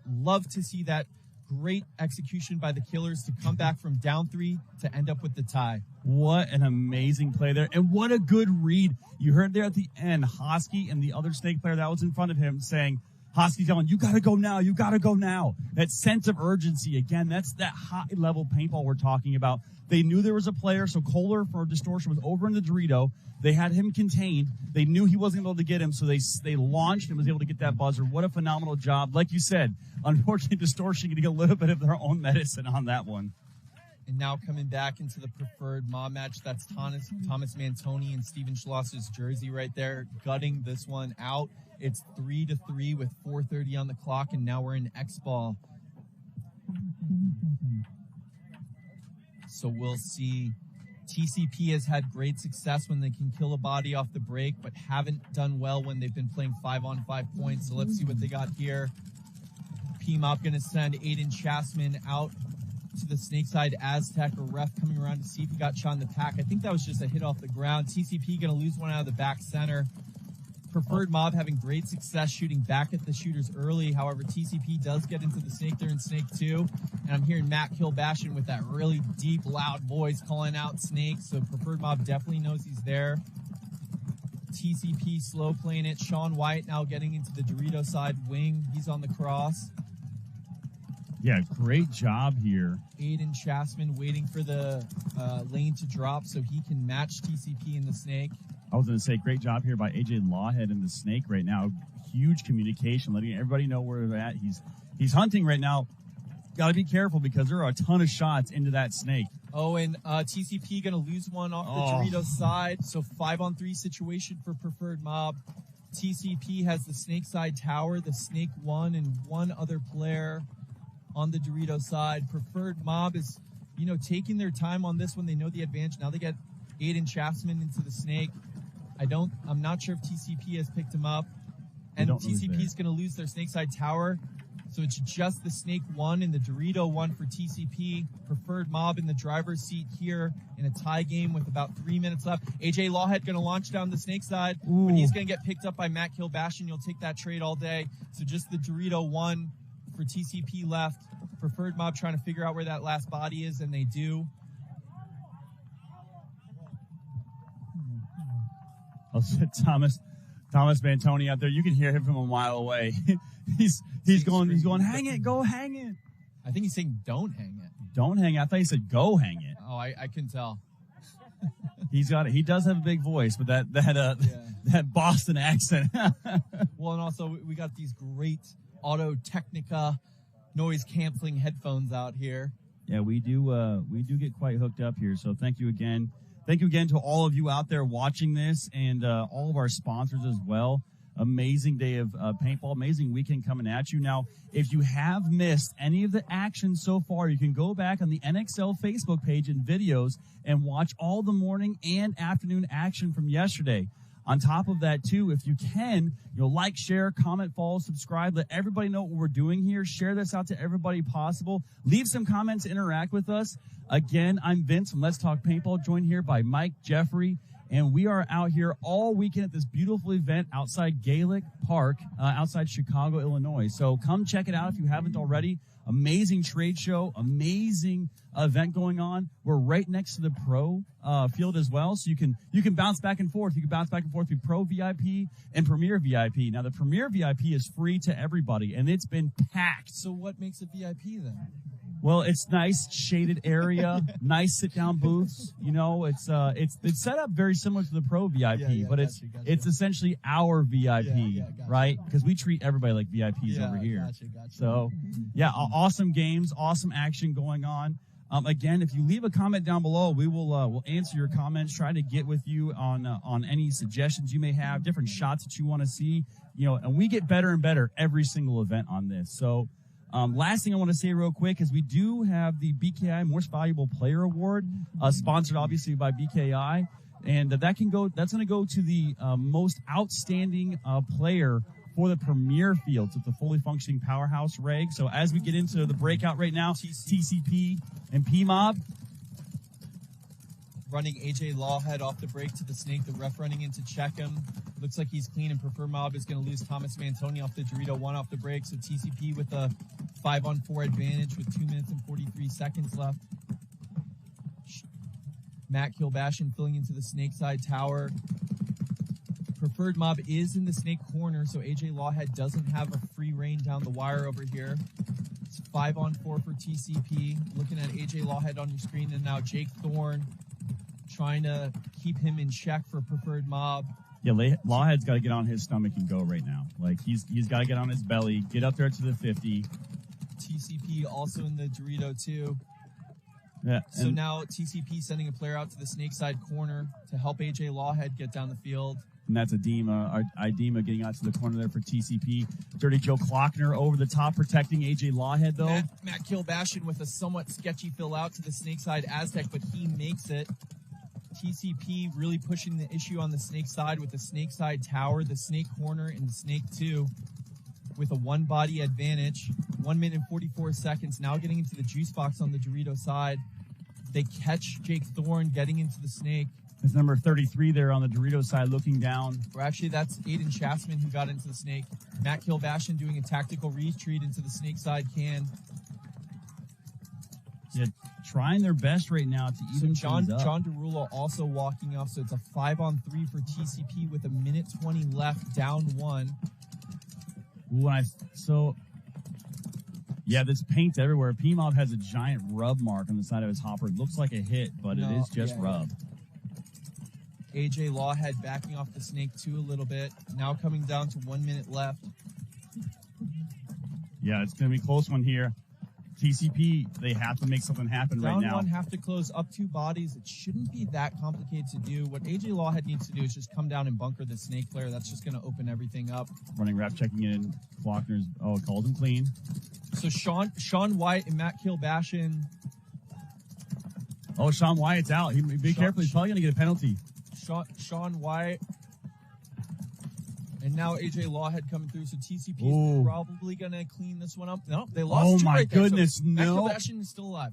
Love to see that great execution by the killers to come back from down 3 to end up with the tie. What an amazing play there. And what a good read. You heard there at the end, Hosky and the other snake player that was in front of him saying, Hosky's yelling, you got to go now. You got to go now. That sense of urgency. Again, that's that high level paintball we're talking about. They knew there was a player. So Kohler for Distortion was over in the Dorito. They had him contained. They knew he wasn't able to get him. So they launched and was able to get that buzzer. What a phenomenal job. Like you said, unfortunately, Distortion going to get a little bit of their own medicine on that one. And now coming back into the preferred mob match, that's Thomas Mantoni and Steven Schlosser's jersey right there, gutting this one out. It's 3-3 with 4:30 on the clock, and now we're in X-Ball. So we'll see. TCP has had great success when they can kill a body off the break, but haven't done well when they've been playing 5-on-5 points. So let's see what they got here. PMOP going to send Aiden Chasman out to the Snakeside Aztec, or ref coming around to see if he got shot in the pack. I think that was just a hit off the ground. TCP going to lose one out of the back center. Preferred Mob having great success shooting back at the shooters early. However, TCP does get into the snake there in Snake 2. And I'm hearing Matt Kilbashian with that really deep, loud voice calling out Snake. So Preferred Mob definitely knows he's there. TCP slow playing it. Sean White now getting into the Dorito side wing. He's on the cross. Yeah, great job here. Aiden Chasman waiting for the lane to drop so he can match TCP in the snake. I was going to say, great job here by AJ Lawhead in the snake right now. Huge communication, letting everybody know where they're at. He's hunting right now. Got to be careful because there are a ton of shots into that snake. Oh, and TCP going to lose one off the Dorito side. So 5-on-3 situation for Preferred Mob. TCP has the snake side tower, the snake 1, and one other player on the Dorito side. Preferred Mob is, taking their time on this one. They know the advantage. Now they get Aiden Chasman into the snake. I'm not sure if TCP has picked him up. And TCP is going to lose their snake side tower. So it's just the snake 1 and the Dorito 1 for TCP. Preferred Mob in the driver's seat here in a tie game with about 3 minutes left. AJ Lawhead going to launch down the snake side, but he's going to get picked up by Matt Kilbashian. You'll take that trade all day. So just the Dorito 1 for TCP left. Preferred Mob trying to figure out where that last body is, and they do. Thomas Mantoni out there. You can hear him from a mile away. he's going, hang it, go hang it. I think he's saying don't hang it. Don't hang it. I thought he said go hang it. Oh, I can tell. He's got it. He does have a big voice, but that Boston accent. Well, and also we got these great Audio Technica noise canceling headphones out here. Yeah, we do get quite hooked up here. So thank you again. Thank you again to all of you out there watching this, and all of our sponsors as well. Amazing day of paintball, amazing weekend coming at you. Now, if you have missed any of the action so far, you can go back on the NXL Facebook page and videos and watch all the morning and afternoon action from yesterday. On top of that, too, if you can, like, share, comment, follow, subscribe. Let everybody know what we're doing here. Share this out to everybody possible. Leave some comments, interact with us. Again, I'm Vince from Let's Talk Paintball, joined here by Mike, Jeffrey, and we are out here all weekend at this beautiful event outside Gaelic Park, outside Chicago, Illinois. So come check it out if you haven't already. Amazing trade show, amazing event going on. We're right next to the pro field as well, so you can bounce back and forth. You can bounce back and forth through Pro VIP and Premier VIP. Now, the Premier VIP is free to everybody, and it's been packed. So what makes it VIP then? Well, it's nice shaded area, nice sit down booths. It's set up very similar to the Pro VIP, but it's essentially our VIP, right? Because we treat everybody like VIPs over here. Gotcha. So, yeah, awesome games, awesome action going on. Again, if you leave a comment down below, we will we'll answer your comments. Try to get with you on any suggestions you may have, different shots that you want to see. And we get better and better every single event on this. So. Last thing I want to say real quick is we do have the BKI Most Valuable Player Award, sponsored obviously by BKI, and that's going to go to the most outstanding player for the premier fields. It's a fully functioning powerhouse reg. So as we get into the breakout right now, TCP and PMob. Running AJ Lawhead off the break to the snake. The ref running in to check him. Looks like he's clean, and Preferred Mob is going to lose Thomas Mantoni off the Dorito 1 off the break. So TCP with a 5-on-4 advantage with 2 minutes and 43 seconds left. Matt Kilbashian filling into the snake side tower. Preferred Mob is in the snake corner, so AJ Lawhead doesn't have a free reign down the wire over here. It's 5-on-4 for TCP. Looking at AJ Lawhead on your screen, and now Jake Thorne trying to keep him in check for Preferred Mob. Yeah, Lawhead's got to get on his stomach and go right now. Like, he's got to get on his belly, get up there to the 50. TCP also in the Dorito too. Yeah. So now TCP sending a player out to the snake side corner to help AJ Lawhead get down the field. And that's Idema getting out to the corner there for TCP. Dirty Joe Klockner over the top protecting AJ Lawhead, though. Matt Kilbashian with a somewhat sketchy fill out to the snake side Aztec, but he makes it. TCP really pushing the issue on the snake side with the snake side tower, the snake corner, and the snake 2 with a one-body advantage. 1 minute and 44 seconds. Now getting into the juice box on the Dorito side. They catch Jake Thorne getting into the snake. It's number 33 there on the Dorito side looking down. Or actually, that's Aiden Schatzman who got into the snake. Matt Kilbashian doing a tactical retreat into the snake side can. Yeah, trying their best right now to even John things up. John Derulo also walking off, so it's a 5-on-3 for TCP with a minute 20 left, down 1. Yeah, there's paint everywhere. PMob has a giant rub mark on the side of his hopper. It looks like a hit, but it is just rub. AJ Lawhead backing off the snake 2 a little bit. Now coming down to 1 minute left. Yeah, it's going to be a close one here. TCP, they have to make something happen right now. Down 1, have to close up 2 bodies. It shouldn't be that complicated to do. What AJ Lawhead needs to do is just come down and bunker the snake player. That's just going to open everything up. Running ref checking in. Klockner's, called him clean. So Sean White and Matt Kilbashian. Oh, Sean Wyatt's out. Be careful. He's probably going to get a penalty. Sean White. And now AJ Lawhead coming through, so TCP is probably going to clean this one up. No, they lost 2 right there. Goodness, so no. Matt Kilbashian is still alive.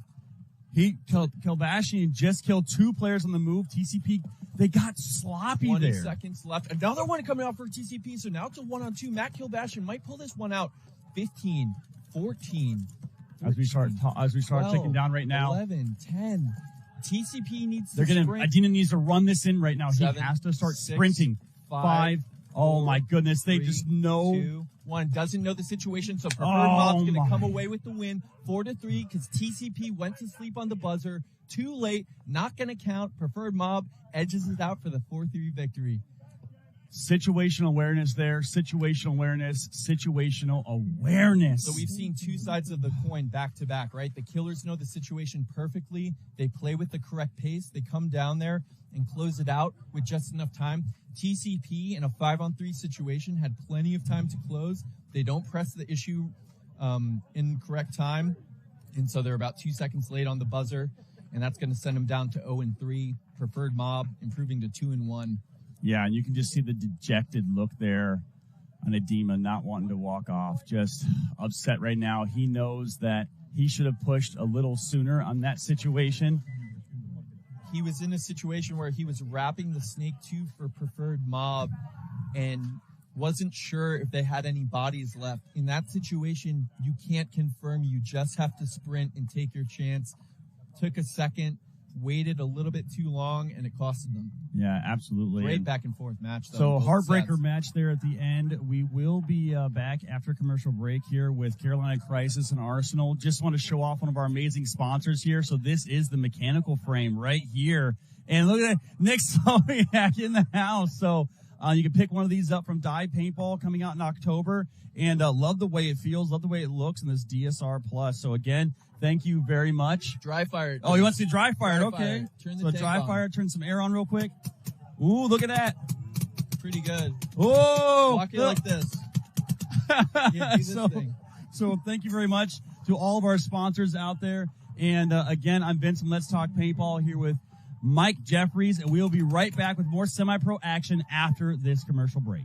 Kilbashian just killed 2 players on the move. TCP, they got sloppy 20 there. seconds left. Another one coming out for TCP, so now it's a 1-on-2. Matt Kilbashian might pull this one out. 15, 14. 13, as we start 12, ticking down right now. 11, 10. TCP needs to sprint. Idina needs to run this in right now. 7, he has to start 6, sprinting. 5. Oh my goodness, they 3, just know. 2, 1. Doesn't know the situation, so Preferred Mob's going to come away with the win. 4-3 because TCP went to sleep on the buzzer. Too late, not going to count. Preferred Mob edges it out for the 4-3 victory. Situational awareness there. Situational awareness. Situational awareness. So we've seen 2 sides of the coin back to back, right? The killers know the situation perfectly. They play with the correct pace. They come down there and close it out with just enough time. TCP in a 5-on-3 situation had plenty of time to close. They don't press the issue in correct time. And so they're about 2 seconds late on the buzzer. And that's going to send them down to 0-3. Preferred Mob improving to 2-1. Yeah, and you can just see the dejected look there on Idema not wanting to walk off. Just upset right now. He knows that he should have pushed a little sooner on that situation. He was in a situation where he was wrapping the snake 2 for Preferred Mob and wasn't sure if they had any bodies left. In that situation, you can't confirm. You just have to sprint and take your chance. Took a second, waited a little bit too long, and it costed them. Yeah, absolutely. Great back and forth match, though. So heartbreaker match there at the end. We will be back after commercial break here with Carolina Crisis and Arsenal. Just want to show off one of our amazing sponsors here. So this is the mechanical frame right here. And look at that, Nick Slowiak in the house. So you can pick one of these up from Dye Paintball coming out in October. And love the way it feels, love the way it looks in this DSR Plus. So again, thank you very much. Dry fired. Oh, you want to see dry fired? Okay. So dry fire, turn some air on real quick. Ooh, look at that. Pretty good. Whoa. Walk it like this. Yeah, do this thing. So thank you very much to all of our sponsors out there. And again, I'm Vince from Let's Talk Paintball here with Mike Jeffries, and we'll be right back with more semi-pro action after this commercial break.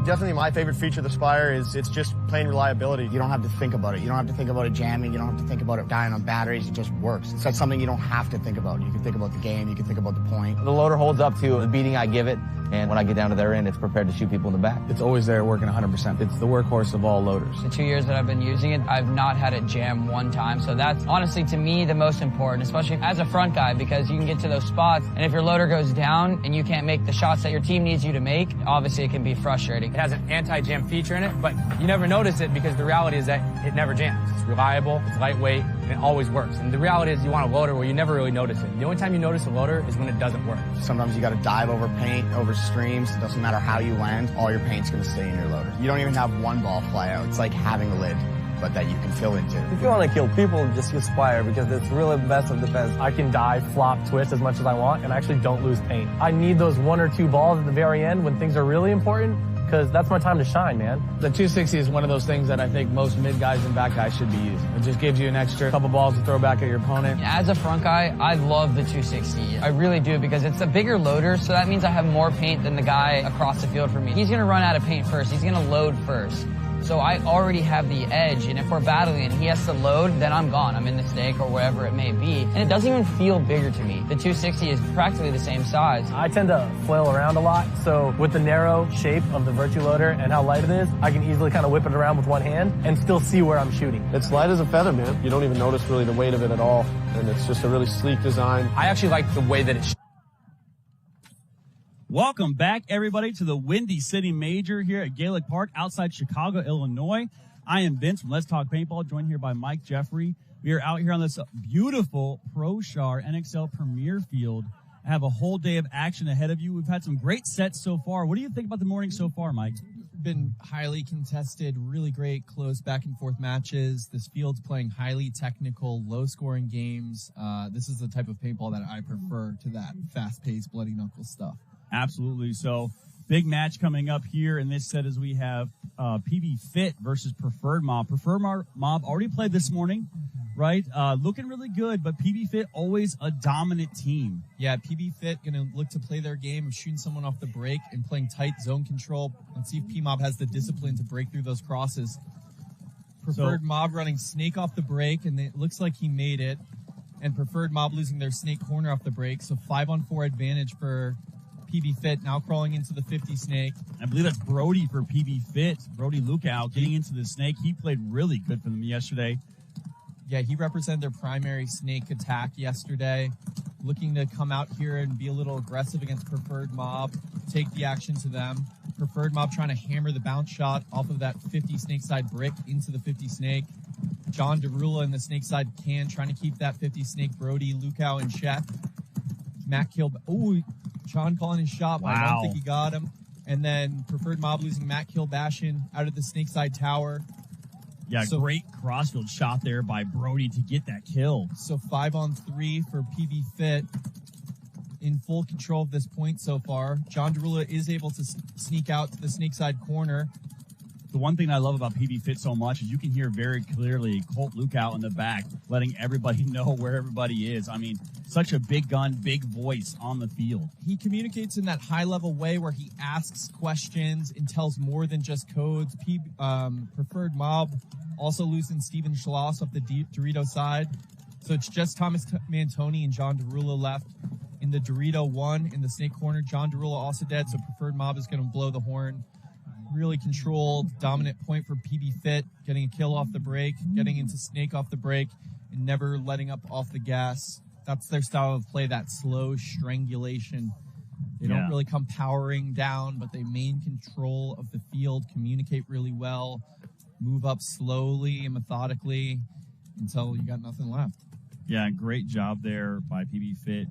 Definitely my favorite feature of the Spire is it's just plain reliability. You don't have to think about it. You don't have to think about it jamming. You don't have to think about it dying on batteries. It just works. It's like something you don't have to think about. You can think about the game. You can think about the point. The loader holds up to the beating I give it, and when I get down to their end, it's prepared to shoot people in the back. It's always there working 100%. It's the workhorse of all loaders. The 2 years that I've been using it, I've not had it jam one time, so that's honestly to me the most important, especially as a front guy, because you can get to those spots, and if your loader goes down and you can't make the shots that your team needs you to make, obviously it can be frustrating. It has an anti-jam feature in it, but you never notice it because the reality is that it never jams. It's reliable, it's lightweight, and it always works. And the reality is you want a loader where you never really notice it. The only time you notice a loader is when it doesn't work. Sometimes you got to dive over paint, over streams. It doesn't matter how you land. All your paint's going to stay in your loader. You don't even have one ball fly out. It's like having a lid, but that you can fill into. If you want to kill people, just use Spire because it's really the best of the best. I can dive, flop, twist as much as I want and actually don't lose paint. I need those 1 or 2 balls at the very end when things are really important because that's my time to shine, man. The 260 is one of those things that I think most mid guys and back guys should be using. It just gives you an extra couple balls to throw back at your opponent. As a front guy, I love the 260. I really do because it's a bigger loader, so that means I have more paint than the guy across the field from me. He's going to run out of paint first. He's going to load first. So I already have the edge, and if we're battling and he has to load, then I'm gone. I'm in the snake or whatever it may be. And it doesn't even feel bigger to me. The 260 is practically the same size. I tend to flail around a lot, so with the narrow shape of the Virtue loader and how light it is, I can easily kind of whip it around with one hand and still see where I'm shooting. It's light as a feather, man. You don't even notice really the weight of it at all, and it's just a really sleek design. I actually like the way that it Welcome back, everybody, to the Windy City Major here at Gaelic Park outside Chicago, Illinois. I am Vince from Let's Talk Paintball, joined here by Mike Jeffrey. We are out here on this beautiful ProShar NXL Premier Field. I have a whole day of action ahead of you. We've had some great sets so far. What do you think about the morning so far, Mike? Been highly contested, really great close back and forth matches. This field's playing highly technical, low scoring games. This is the type of paintball that I prefer to that fast paced, bloody knuckle stuff. Absolutely. So big match coming up here in this set as we have PB Fit versus Preferred Mob. Preferred Mob already played this morning, right? Looking really good, but PB Fit always a dominant team. Yeah, PB Fit going to look to play their game of shooting someone off the break and playing tight zone control. Let's see if P-Mob has the discipline to break through those crosses. Preferred Mob running snake off the break, and it looks like he made it. And Preferred Mob losing their snake corner off the break, so 5-on-4 advantage for PB Fit, now crawling into the 50 snake. I believe that's Brody for PB Fit. Brody Lukau getting into the snake. He played really good for them yesterday. Yeah, he represented their primary snake attack yesterday. Looking to come out here and be a little aggressive against Preferred Mob, take the action to them. Preferred Mob trying to hammer the bounce shot off of that 50 snake side brick into the 50 snake. John Derula in the snake side can, trying to keep that 50 snake. Brody Lukau in check. Matt Kill. Ooh, John calling his shot, but I don't think he got him. And then Preferred Mob losing Matt Kilbashian out of the snakeside tower. Yeah, so, great crossfield shot there by Brody to get that kill. So 5-on-3 for PB Fit. In full control of this point so far. John Derula is able to sneak out to the snakeside corner. The one thing I love about PB Fit so much is you can hear very clearly Colt Lukau in the back, letting everybody know where everybody is. I mean, such a big gun, big voice on the field. He communicates in that high-level way where he asks questions and tells more than just codes. Preferred Mob also losing Steven Schloss off the Dorito side. So it's just Thomas Mantoni and John Derula left in the Dorito 1 in the snake corner. John Derula also dead, so Preferred Mob is going to blow the horn. Really controlled, dominant point for PB Fit, getting a kill off the break, getting into snake off the break, and never letting up off the gas. That's their style of play, that slow strangulation. They don't really come powering down, but they maintain control of the field, communicate really well, move up slowly and methodically until you got nothing left. Yeah, great job there by PB Fit,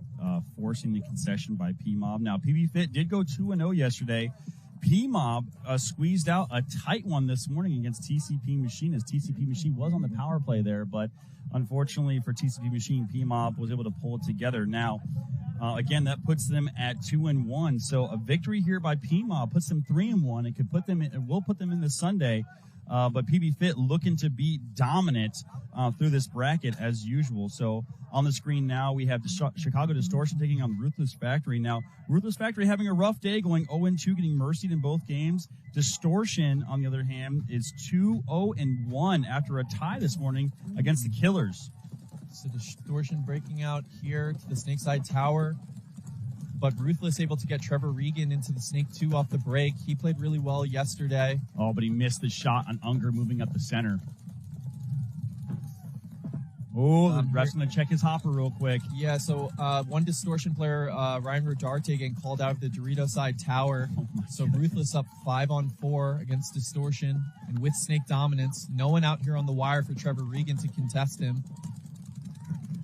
forcing the concession by P-Mob. Now, PB Fit did go 2-0 yesterday. P-Mob squeezed out a tight one this morning against TCP Machine, as TCP Machine was on the power play there, but unfortunately for TCP Machine, P-Mob was able to pull it together. Now, again, that puts them at 2-1, so a victory here by P-Mob puts them 3-1. It could put them in, it will put them in this Sunday But PB Fit looking to be dominant through this bracket as usual. So on the screen now we have the Chicago Distortion taking on Ruthless Factory. Now, Ruthless Factory having a rough day, going 0-2, getting mercied in both games. Distortion, on the other hand, is 2-0-1 after a tie this morning against the Killers. So Distortion breaking out here to the Snakeside Tower. But Ruthless able to get Trevor Regan into the Snake 2 off the break. He played really well yesterday. Oh, but he missed the shot on Unger moving up the center. Oh, the ref's going to check his hopper real quick. Yeah, so one Distortion player, Ryan Rodarte, getting called out of the Dorito side tower. So Ruthless up 5-on-4 against Distortion. And with Snake dominance, no one out here on the wire for Trevor Regan to contest him.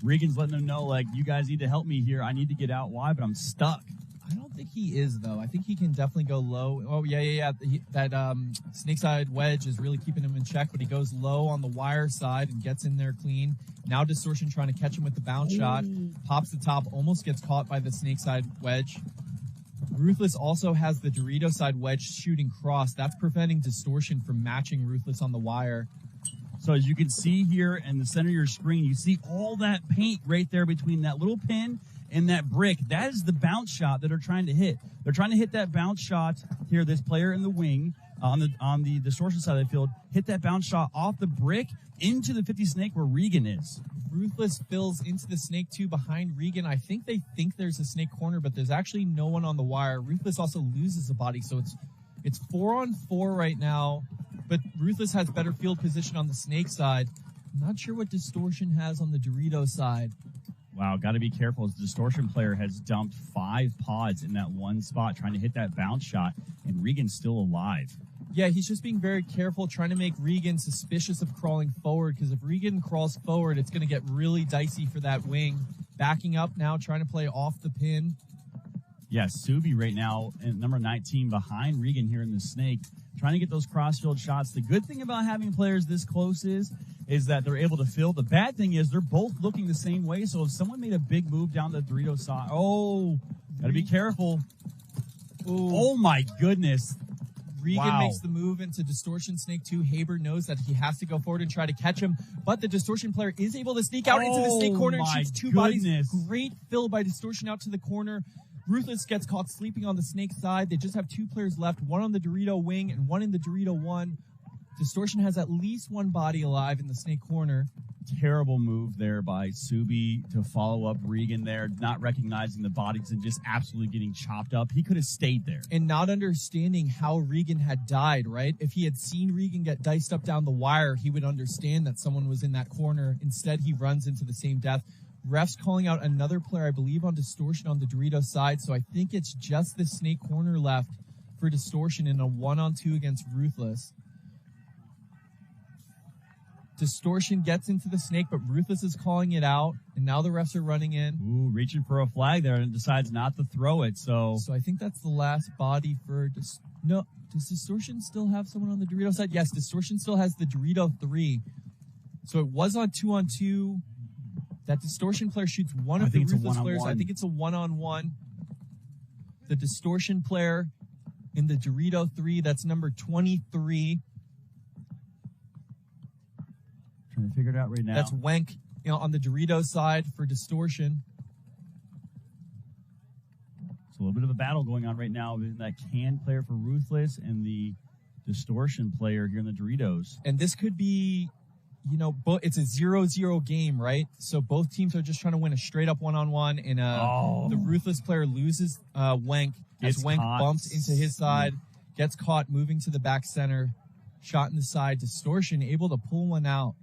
Regan's letting them know, like, you guys need to help me here. I need to get out wide, but I'm stuck. I don't think he is, though. I think he can definitely go low. Oh, yeah. That Snakeside wedge is really keeping him in check, but he goes low on the wire side and gets in there clean. Now Distortion trying to catch him with the bounce shot. Pops the top, almost gets caught by the Snakeside wedge. Ruthless also has the Dorito side wedge shooting cross. That's preventing Distortion from matching Ruthless on the wire. So as you can see here in the center of your screen, you see all that paint right there between that little pin and that brick. That is the bounce shot that they're trying to hit. They're trying to hit that bounce shot here. This player in the wing on the Distortion side of the field hit that bounce shot off the brick into the 50 Snake where Regan is. Ruthless fills into the Snake 2 behind Regan. I think they think there's a Snake corner, but there's actually no one on the wire. Ruthless also loses a body, so it's 4-on-4 right now. But Ruthless has better field position on the Snake side. I'm not sure what Distortion has on the Dorito side. Wow, got to be careful as the Distortion player has dumped 5 pods in that one spot trying to hit that bounce shot, and Regan's still alive. Yeah, he's just being very careful, trying to make Regan suspicious of crawling forward, because if Regan crawls forward, it's going to get really dicey for that wing. Backing up now, trying to play off the pin. Yeah, Subi right now at number 19 behind Regan here in the Snake, trying to get those crossfield shots. The good thing about having players this close is that they're able to fill. The bad thing is they're both looking the same way. So if someone made a big move down the Dorito side, gotta be careful. Ooh. Oh my goodness. Regan makes the move into Distortion Snake 2. Haber knows that he has to go forward and try to catch him, but the Distortion player is able to sneak out into the Snake corner and shoots 2 bodies. Great fill by Distortion out to the corner. Ruthless gets caught sleeping on the Snake side. They just have 2 players left, one on the Dorito wing and one in the Dorito 1. Distortion has at least 1 body alive in the Snake corner. Terrible move there by Subi to follow up Regan there, not recognizing the bodies and just absolutely getting chopped up. He could have stayed there. And not understanding how Regan had died, right? If he had seen Regan get diced up down the wire, he would understand that someone was in that corner. Instead, he runs into the same death. Refs calling out another player, I believe, on Distortion on the Dorito side. So I think it's just the Snake corner left for Distortion in a 1-on-2 against Ruthless. Distortion gets into the Snake, but Ruthless is calling it out, and now the refs are running in. Ooh, reaching for a flag there and decides not to throw it. So I think that's the last body for no. Does Distortion still have someone on the Dorito side? Yes, Distortion still has the Dorito 3. So it was on 2-on-2. That Distortion player shoots one of the Ruthless players. I think it's a 1-on-1. The Distortion player in the Dorito 3, that's number 23. Trying to figure it out right now. That's Wenk, on the Dorito side for Distortion. It's a little bit of a battle going on right now with that can player for Ruthless and the Distortion player here in the Doritos. And this could be, it's a 0-0 game, right? So both teams are just trying to win a straight up 1-on-1, and the Ruthless player loses Wenk as Wenk bumps into his side, gets caught moving to the back center, shot in the side. Distortion able to pull one out.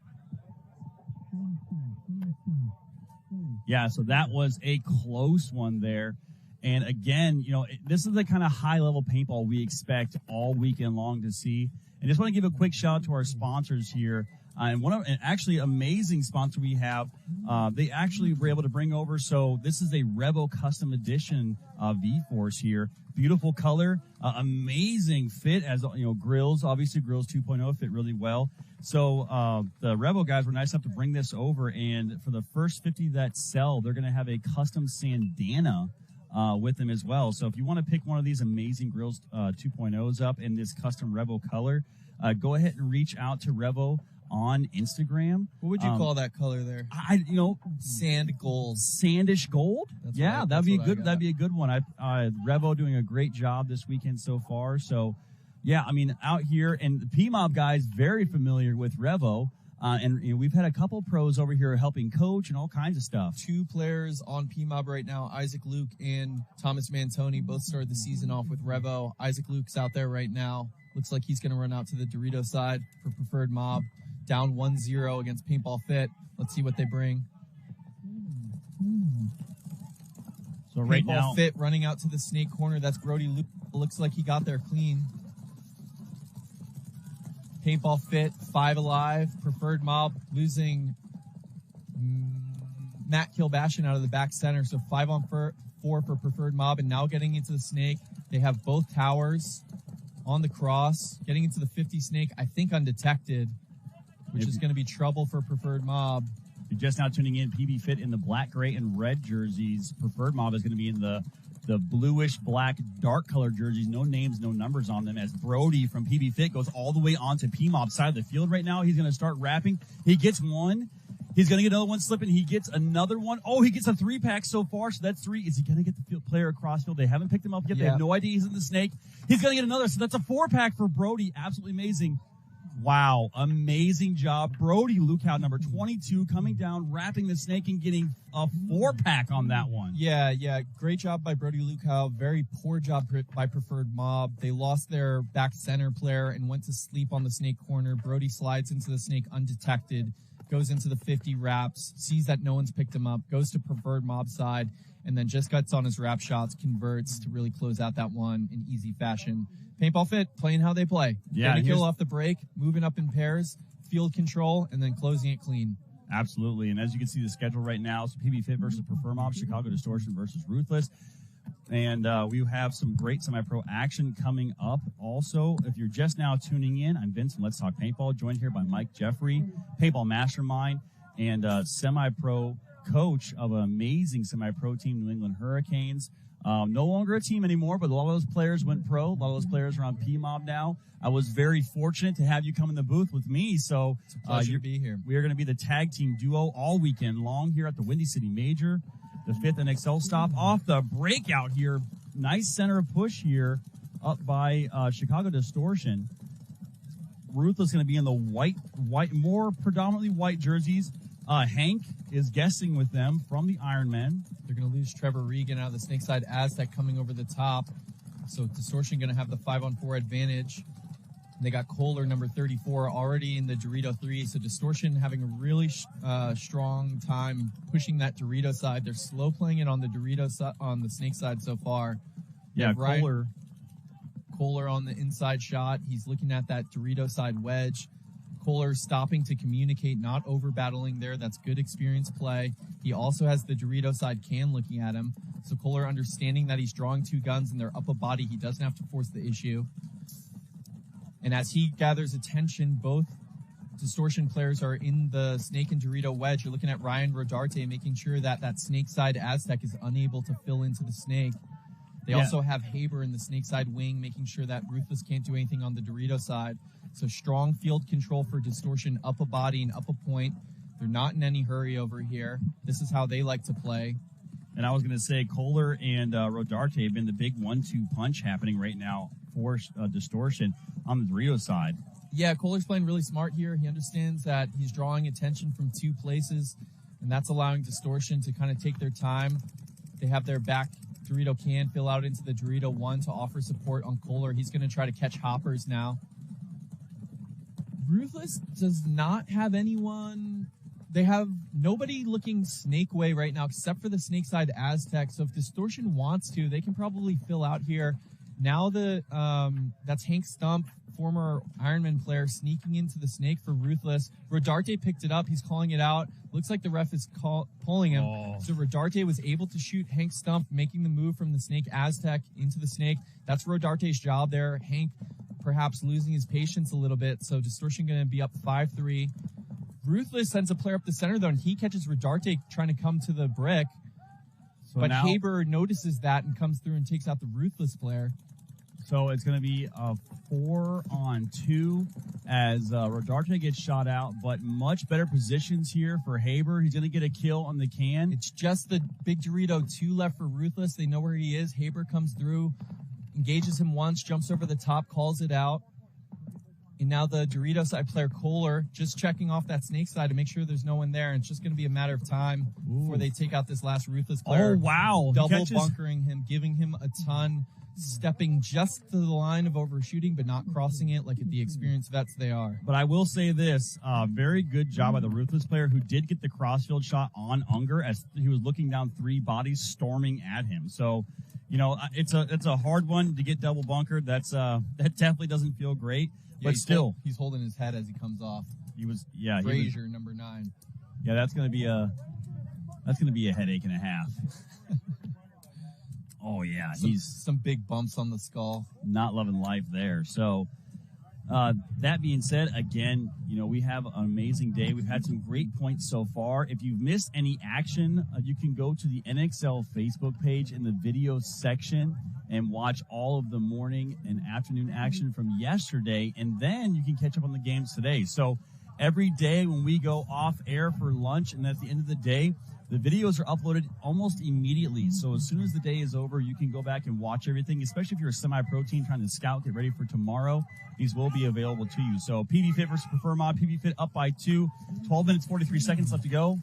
Yeah, so that was a close one there. And again, this is the kind of high-level paintball we expect all weekend long to see. And just want to give a quick shout out to our sponsors here. And an actually amazing sponsor we have, they actually were able to bring over. So this is a Revo Custom Edition V-Force here. Beautiful color, amazing fit as grills. Obviously, grills 2.0 fit really well. So the Revo guys were nice enough to bring this over, and for the first 50 that sell, they're going to have a custom Sandana with them as well. So if you want to pick one of these amazing grills 2.0s up in this custom Revo color, go ahead and reach out to Revo on Instagram. What would you call that color there? Sand gold. Sandish gold. That'd be good. That'd be a good one. Revo doing a great job this weekend so far. So, yeah, I mean, out here, and the PMOB guys very familiar with Revo. And we've had a couple pros over here helping coach and all kinds of stuff. 2 players on PMOB right now, Isaac Luke and Thomas Mantoni, both started the season off with Revo. Isaac Luke's out there right now. Looks like he's going to run out to the Dorito side for Preferred Mob. Down 1-0 against Paintball Fit. Let's see what they bring. So right Paintball now, Fit running out to the snake corner. That's Brody Luke. Looks like he got there clean. Paintball Fit, 5 alive. Preferred Mob losing Matt Kilbashian out of the back center. So 5 on 4 for Preferred Mob. And now getting into the snake. They have both towers on the cross. Getting into the 50 snake, I think undetected, which is going to be trouble for Preferred Mob. If you're just now tuning in, PB Fit in the black, gray, and red jerseys. Preferred Mob is going to be in the bluish, black, dark colored jerseys. No names, no numbers on them, as Brody from PB Fit goes all the way onto PMOB side of the field right now. He's going to start wrapping. He gets one. He's going to get another one slipping. He gets another one. Oh, he gets a 3-pack so far, so that's 3. Is he going to get the field player across field? They haven't picked him up yet. They have no idea he's in the snake. He's going to get another, so that's a 4-pack for Brody. Absolutely amazing. Wow, amazing job. Brody Lukow, number 22, coming down, wrapping the snake and getting a 4-pack on that one. Yeah. Great job by Brody Lukow. Very poor job by Preferred Mob. They lost their back center player and went to sleep on the snake corner. Brody slides into the snake undetected, goes into the 50 wraps, sees that no one's picked him up, goes to Preferred Mob side, and then just gets on his wrap shots, converts to really close out that one in easy fashion. Paintball Fit, playing how they play. Yeah, getting a kill off the break, moving up in pairs, field control, and then closing it clean. Absolutely. And as you can see the schedule right now, so PB Fit versus Prefer Mob, Chicago Distortion versus Ruthless. And we have some great semi-pro action coming up also. If you're just now tuning in, I'm Vince from Let's Talk Paintball, joined here by Mike Jeffrey, Paintball Mastermind, and semi-pro coach of an amazing semi-pro team, New England Hurricanes. No longer a team anymore, but a lot of those players went pro. A lot of those players are on PMOB now. I was very fortunate to have you come in the booth with me. So it's a pleasure to be here. We are going to be the tag team duo all weekend long here at the Windy City Major, the 5th NXL stop. Off the breakout here, nice center push here up by Chicago Distortion. Ruthless going to be in the white, more predominantly white jerseys. Hank is guessing with them from the Ironmen. They're going to lose Trevor Regan out of the Snakeside Aztec coming over the top. So Distortion going to have the 5-on-4 advantage. They got Kohler, number 34, already in the Dorito 3. So Distortion having a really strong time pushing that Dorito side. They're slow playing it on the Dorito on the Snake side so far. Yeah, Kohler on the inside shot. He's looking at that Dorito side wedge. Kohler stopping to communicate, not over battling there. That's good experience play. He also has the Dorito side can looking at him. So Kohler understanding that he's drawing 2 guns and they're up a body, he doesn't have to force the issue. And as he gathers attention, both Distortion players are in the Snake and Dorito wedge. You're looking at Ryan Rodarte making sure that that Snake side Aztec is unable to fill into the Snake. They also have Haber in the Snake side wing, making sure that Ruthless can't do anything on the Dorito side. So strong field control for Distortion, up a body and up a point. They're not in any hurry over here. This is how they like to play. And I was going to say, Kohler and Rodarte have been the big 1-2 punch happening right now for Distortion on the Dorito side. Yeah, Kohler's playing really smart here. He understands that he's drawing attention from 2 places, and that's allowing Distortion to kind of take their time. They have their back Dorito can fill out into the Dorito 1 to offer support on Kohler. He's going to try to catch hoppers now. Ruthless does not have anyone. They have nobody looking snake way right now except for the snake side Aztec. So if Distortion wants to, they can probably fill out here. Now that's Hank Stump, former Ironman player, sneaking into the snake for Ruthless. Rodarte picked it up. He's calling it out. Looks like the ref is pulling him. So Rodarte was able to shoot Hank Stump, making the move from the snake Aztec into the snake. That's Rodarte's job there. Hank perhaps losing his patience a little bit. So Distortion going to be up 5-3. Ruthless sends a player up the center, though, and he catches Rodarte trying to come to the brick. So but Haber notices that and comes through and takes out the Ruthless player. So it's going to be a 4-on-2 as Rodarte gets shot out, but much better positions here for Haber. He's going to get a kill on the can. It's just the Big Dorito 2 left for Ruthless. They know where he is. Haber comes through, engages him once, jumps over the top, calls it out. And now the Dorito side player, Kohler, just checking off that snake side to make sure there's no one there. And it's just going to be a matter of time before they take out this last Ruthless player. Oh, wow. Double bunkering him, giving him a ton, stepping just to the line of overshooting, but not crossing it like the experienced vets they are. But I will say this, very good job by the Ruthless player who did get the crossfield shot on Unger as he was looking down 3 bodies storming at him. So, you know, it's a hard one to get double bunkered. That definitely doesn't feel great. Yeah, but still, he's holding his head as he comes off. Frazier, number 9. Yeah, that's gonna be a headache and a half. Oh yeah, he's some big bumps on the skull. Not loving life there. So that being said, again, you know, we have an amazing day. We've had some great points so far. If you've missed any action, you can go to the NXL Facebook page in the video section and watch all of the morning and afternoon action from yesterday, and then you can catch up on the games today. So every day when we go off air for lunch and at the end of the day, the videos are uploaded almost immediately. So as soon as the day is over, you can go back and watch everything, especially if you're a semi-pro team trying to scout, get ready for tomorrow. These will be available to you. So PB Fit versus Prefer Mob. PB Fit up by 2. 12 minutes, 43 seconds left to go.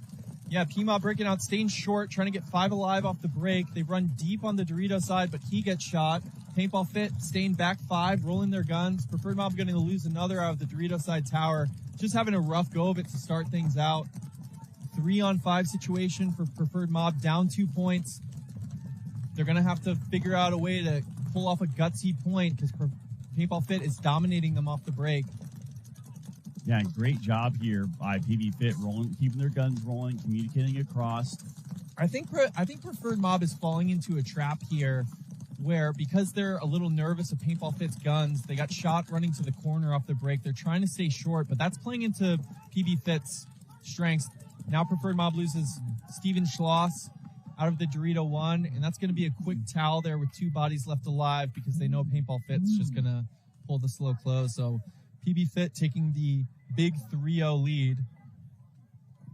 Yeah, P-Mob breaking out, staying short, trying to get 5 alive off the break. They run deep on the Dorito side, but he gets shot. Paintball Fit staying back 5, rolling their guns. Preferred Mob going to lose another out of the Dorito side tower. Just having a rough go of it to start things out. 3-on-5 situation for Preferred Mob, down 2 points. They're going to have to figure out a way to pull off a gutsy point because Paintball Fit is dominating them off the break. Yeah, great job here by PB Fit, rolling, keeping their guns rolling, communicating across. I think Preferred Mob is falling into a trap here where because they're a little nervous of Paintball Fit's guns, they got shot running to the corner off the break. They're trying to stay short, but that's playing into PB Fit's strengths. Now Preferred Mob loses Steven Schloss out of the Dorito 1, and that's going to be a quick towel there with 2 bodies left alive because they know Paintball Fit's just going to pull the slow close. So PB Fit taking the big 3-0 lead.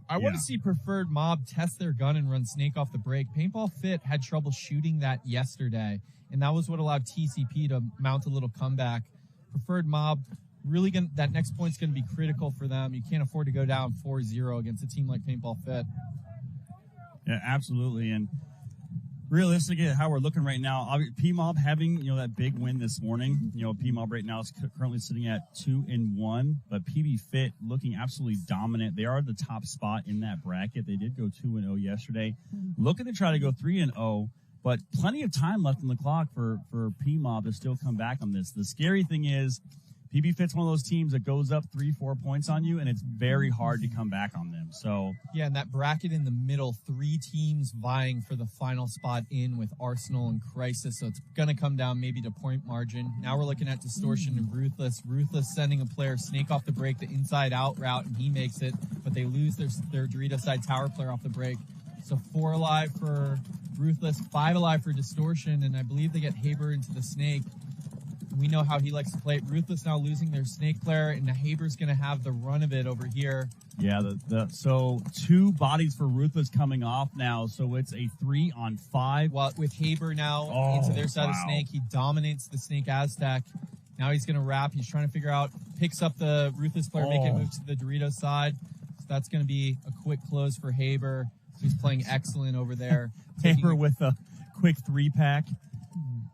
I want to see Preferred Mob test their gun and run snake off the break. Paintball Fit had trouble shooting that yesterday, and that was what allowed TCP to mount a little comeback. Preferred Mob really that next point's going to be critical for them. You can't afford to go down 4-0 against a team like Paintball Fit. Yeah, absolutely. And realistically, how we're looking right now, P-Mob having, you know, that big win this morning. You know, P-Mob right now is currently sitting at 2-1, but PB Fit looking absolutely dominant. They are the top spot in that bracket. They did go 2-0 yesterday. Looking to try to go 3-0, but plenty of time left on the clock for P-Mob to still come back on this. The scary thing is, PB Fit's one of those teams that goes up 3-4 points on you, and it's very hard to come back on them. So yeah, and that bracket in the middle, 3 teams vying for the final spot in with Arsenal and Crisis. So it's going to come down maybe to point margin. Now we're looking at Distortion and Ruthless. Ruthless sending a player snake off the break, the inside out route, and he makes it, but they lose their Dorito side tower player off the break. So 4 alive for Ruthless, 5 alive for Distortion, and I believe they get Haber into the snake. We know how he likes to play it. Ruthless now losing their snake player, and Haber's going to have the run of it over here. Yeah, so 2 bodies for Ruthless coming off now, so it's a 3-on-5. Well, with Haber now into their side of snake, he dominates the snake Aztec. Now he's going to wrap. He's trying to figure out, picks up the Ruthless player, make it move to the Dorito side. So that's going to be a quick close for Haber. He's playing excellent over there. Haber with a quick 3-pack.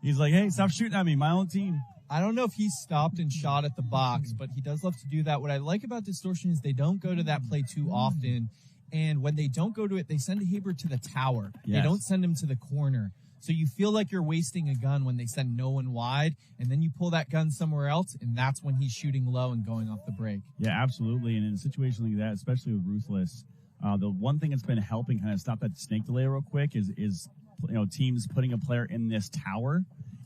He's like, hey, stop shooting at me, my own team. I don't know if he stopped and shot at the box, but he does love to do that. What I like about Distortion is they don't go to that play too often. And when they don't go to it, they send Haber to the tower. Yes. They don't send him to the corner. So you feel like you're wasting a gun when they send no one wide, and then you pull that gun somewhere else, and that's when he's shooting low and going off the break. Yeah, absolutely. And in a situation like that, especially with Ruthless, the one thing that's been helping kind of stop that snake delay real quick is you know, teams putting a player in this tower,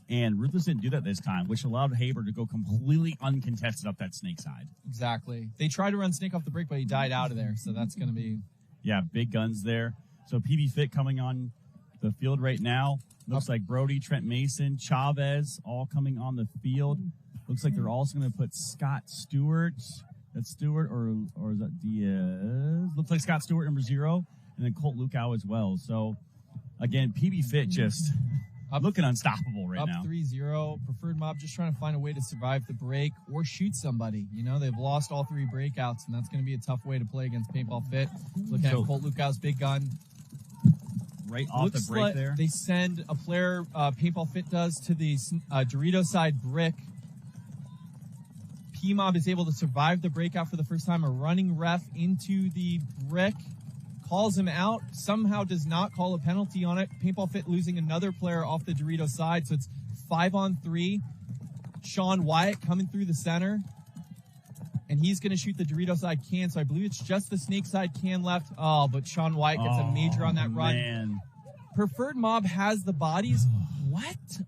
and Ruthless didn't do that this time, which allowed Haber to go completely uncontested up that snake side. Exactly. They tried to run snake off the break, but he died out of there, so that's going to be... Yeah, big guns there. So PB Fit coming on the field right now. Looks like Brody, Trent Mason, Chavez all coming on the field. Looks like they're also going to put Scott Stewart. That's Stewart, or is that Diaz? Looks like Scott Stewart, number 0, and then Colt Lukow as well. So, again, PB Fit just looking unstoppable right now. Up 3-0. Preferred Mob just trying to find a way to survive the break or shoot somebody. You know, they've lost all 3 breakouts, and that's going to be a tough way to play against Paintball Fit. Looking at Colt Lukow's big gun. Right off the break like there. They send a player, Paintball Fit does, to the Dorito side brick. P-Mob is able to survive the breakout for the first time. A running ref into the brick, calls him out, somehow does not call a penalty on it. Paintball Fit losing another player off the Dorito side, so it's 5-on-3. Sean Wyatt coming through the center, and he's going to shoot the Dorito side can, so I believe it's just the Snake side can left. Oh, but Sean Wyatt gets a major on that run. Man. Preferred Mob has the bodies. What?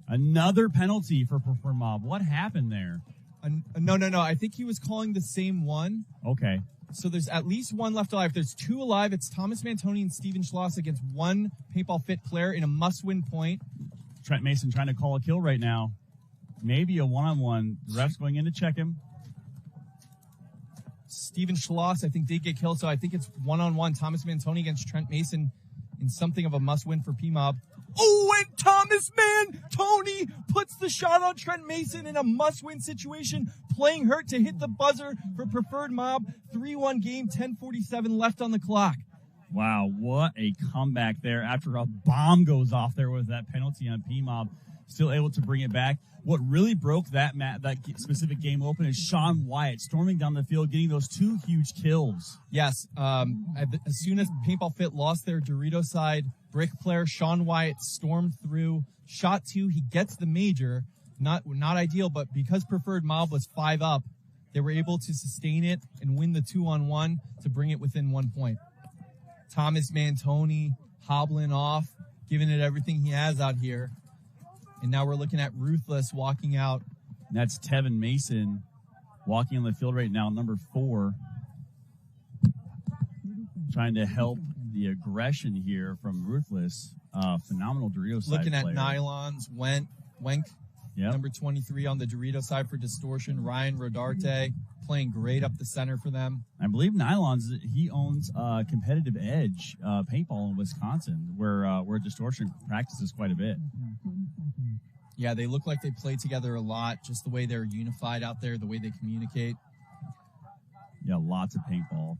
Another penalty for Preferred Mob. What happened there? No. I think he was calling the same one. Okay. So there's at least 1 left alive. There's 2 alive. It's Thomas Mantoni and Steven Schloss against 1 Paintball Fit player in a must-win point. Trent Mason trying to call a kill right now. Maybe a one-on-one. The ref's going in to check him. Steven Schloss, I think, did get killed, so I think it's 1-on-1. Thomas Mantoni against Trent Mason in something of a must-win for P-Mob. Oh, and Thomas Mantoni puts the shot on Trent Mason in a must-win situation, playing hurt to hit the buzzer for Preferred Mob. 3-1 game, 10:47 left on the clock. Wow, what a comeback there after a bomb goes off there with that penalty on P-Mob. Still able to bring it back. What really broke that specific game open is Sean Wyatt storming down the field, getting those 2 huge kills. Yes, as soon as Paintball Fit lost their Dorito side brick player, Sean Wyatt stormed through, shot 2, he gets the major. Not ideal, but because Preferred Mob was 5 up, they were able to sustain it and win the 2-on-1 to bring it within 1 point. Thomas Mantoni hobbling off, giving it everything he has out here. And now we're looking at Ruthless walking out. And that's Tevin Mason walking on the field right now, number 4. Trying to help the aggression here from Ruthless. Phenomenal Dorito side Looking at player. Nylons, Wenk, Yep. number 23 on the Dorito side for Distortion. Ryan Rodarte playing great up the center for them. I believe Nylons, he owns Competitive Edge Paintball in Wisconsin, where Distortion practices quite a bit. Yeah, they look like they play together a lot, just the way they're unified out there, the way they communicate. Yeah, lots of paintball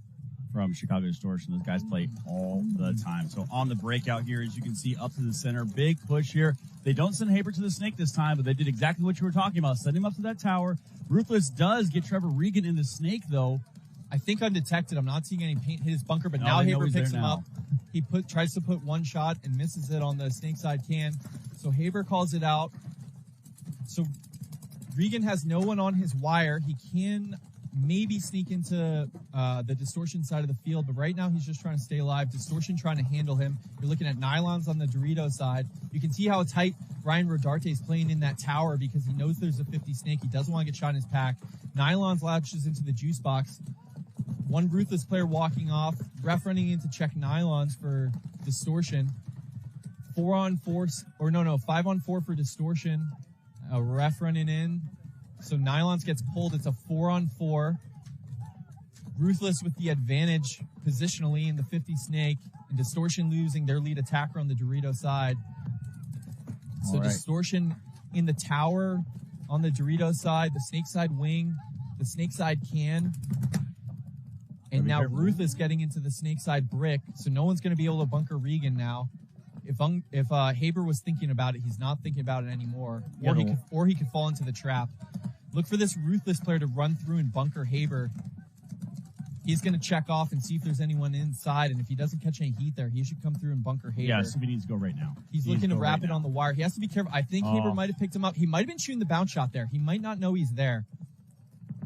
from Chicago Distortion. Those guys play all the time. So on the breakout here, as you can see, up to the center, big push here. They don't send Haber to the Snake this time, but they did exactly what you were talking about. Send him up to that tower. Ruthless does get Trevor Regan in the Snake, though. I think undetected. I'm not seeing any paint hit his bunker, but now Haber picks him up. He tries to put 1 shot and misses it on the Snake side can. So Haber calls it out. So Regan has no one on his wire. He can maybe sneak into the Distortion side of the field, but right now he's just trying to stay alive. Distortion trying to handle him. You're looking at Nylons on the Dorito side. You can see how tight Ryan Rodarte is playing in that tower because he knows there's a 50 Snake. He doesn't want to get shot in his pack. Nylons latches into the juice box. 1 Ruthless player walking off. Ref running in to check Nylons for Distortion. 5-on-4 for Distortion. A ref running in. So Nylons gets pulled. It's a 4-on-4. Ruthless with the advantage positionally in the 50 Snake. And Distortion losing their lead attacker on the Dorito side. So Distortion in the tower on the Dorito side, the Snake side wing, the Snake side can. And now Ruthless getting into the Snake side brick. So no one's going to be able to bunker Regan now. If Haber was thinking about it, he's not thinking about it anymore. Or he could fall into the trap. Look for this Ruthless player to run through and bunker Haber. He's going to check off and see if there's anyone inside, and if he doesn't catch any heat there, he should come through and bunker Haber. Yeah, so he needs to go right now. He's looking to wrap it on the wire. He has to be careful. I think Haber might have picked him up. He might have been shooting the bounce shot there. He might not know he's there.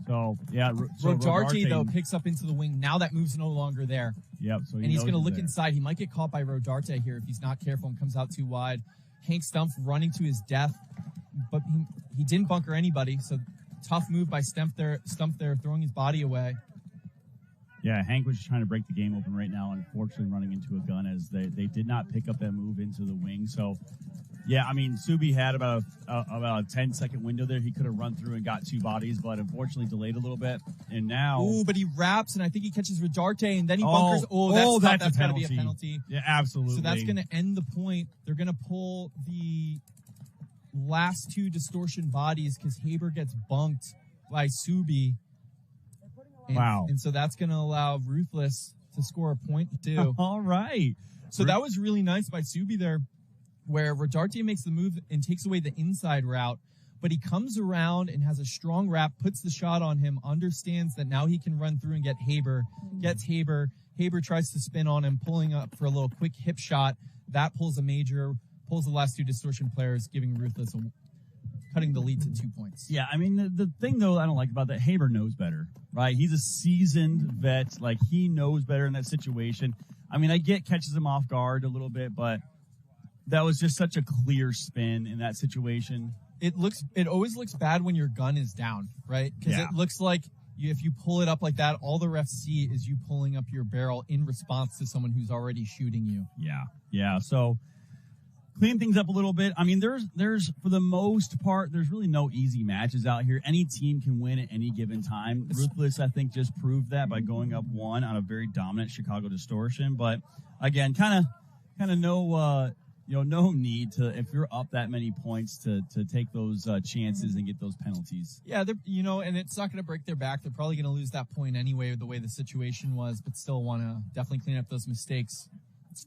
So, yeah. Rodarte, though, picks up into the wing. Now that move's no longer there. Yep. So and he's going to look inside. He might get caught by Rodarte here if he's not careful and comes out too wide. Hank Stumpf running to his death, but he didn't bunker anybody, so tough move by Stumpf there, throwing his body away. Yeah, Hank was trying to break the game open right now, unfortunately running into a gun as they did not pick up that move into the wing. So, yeah, I mean, Subi had about a 10-second window there. He could have run through and got 2 bodies, but unfortunately delayed a little bit. And now... Ooh, but he wraps, and I think he catches Rodarte, and then he bunkers. That's got to be a penalty. Yeah, absolutely. So that's going to end the point. They're going to pull the last 2 Distortion bodies because Haber gets bunked by Subi. Wow. And so that's going to allow Ruthless to score a point too. All right. So that was really nice by Subi there, where Rodarte makes the move and takes away the inside route, but he comes around and has a strong wrap, puts the shot on him, understands that now he can run through and get Haber, gets Haber. Haber tries to spin on him, pulling up for a little quick hip shot. That pulls the last 2 Distortion players, giving Ruthless cutting the lead to 2 points. Yeah, I mean, the thing, though, I don't like about that, Haber knows better, right? He's a seasoned vet. Like, he knows better in that situation. I mean, I get catches him off guard a little bit, but that was just such a clear spin in that situation. It always looks bad when your gun is down, right? Because it looks like if you pull it up like that, all the refs see is you pulling up your barrel in response to someone who's already shooting you. Yeah. So clean things up a little bit. I mean, there's for the most part, there's really no easy matches out here. Any team can win at any given time. Ruthless, I think, just proved that by going up 1 on a very dominant Chicago Distortion. But again, kind of no need to, if you're up that many points, to take those chances and get those penalties. Yeah, and it's not going to break their back. They're probably going to lose that point anyway, the way the situation was, but still want to definitely clean up those mistakes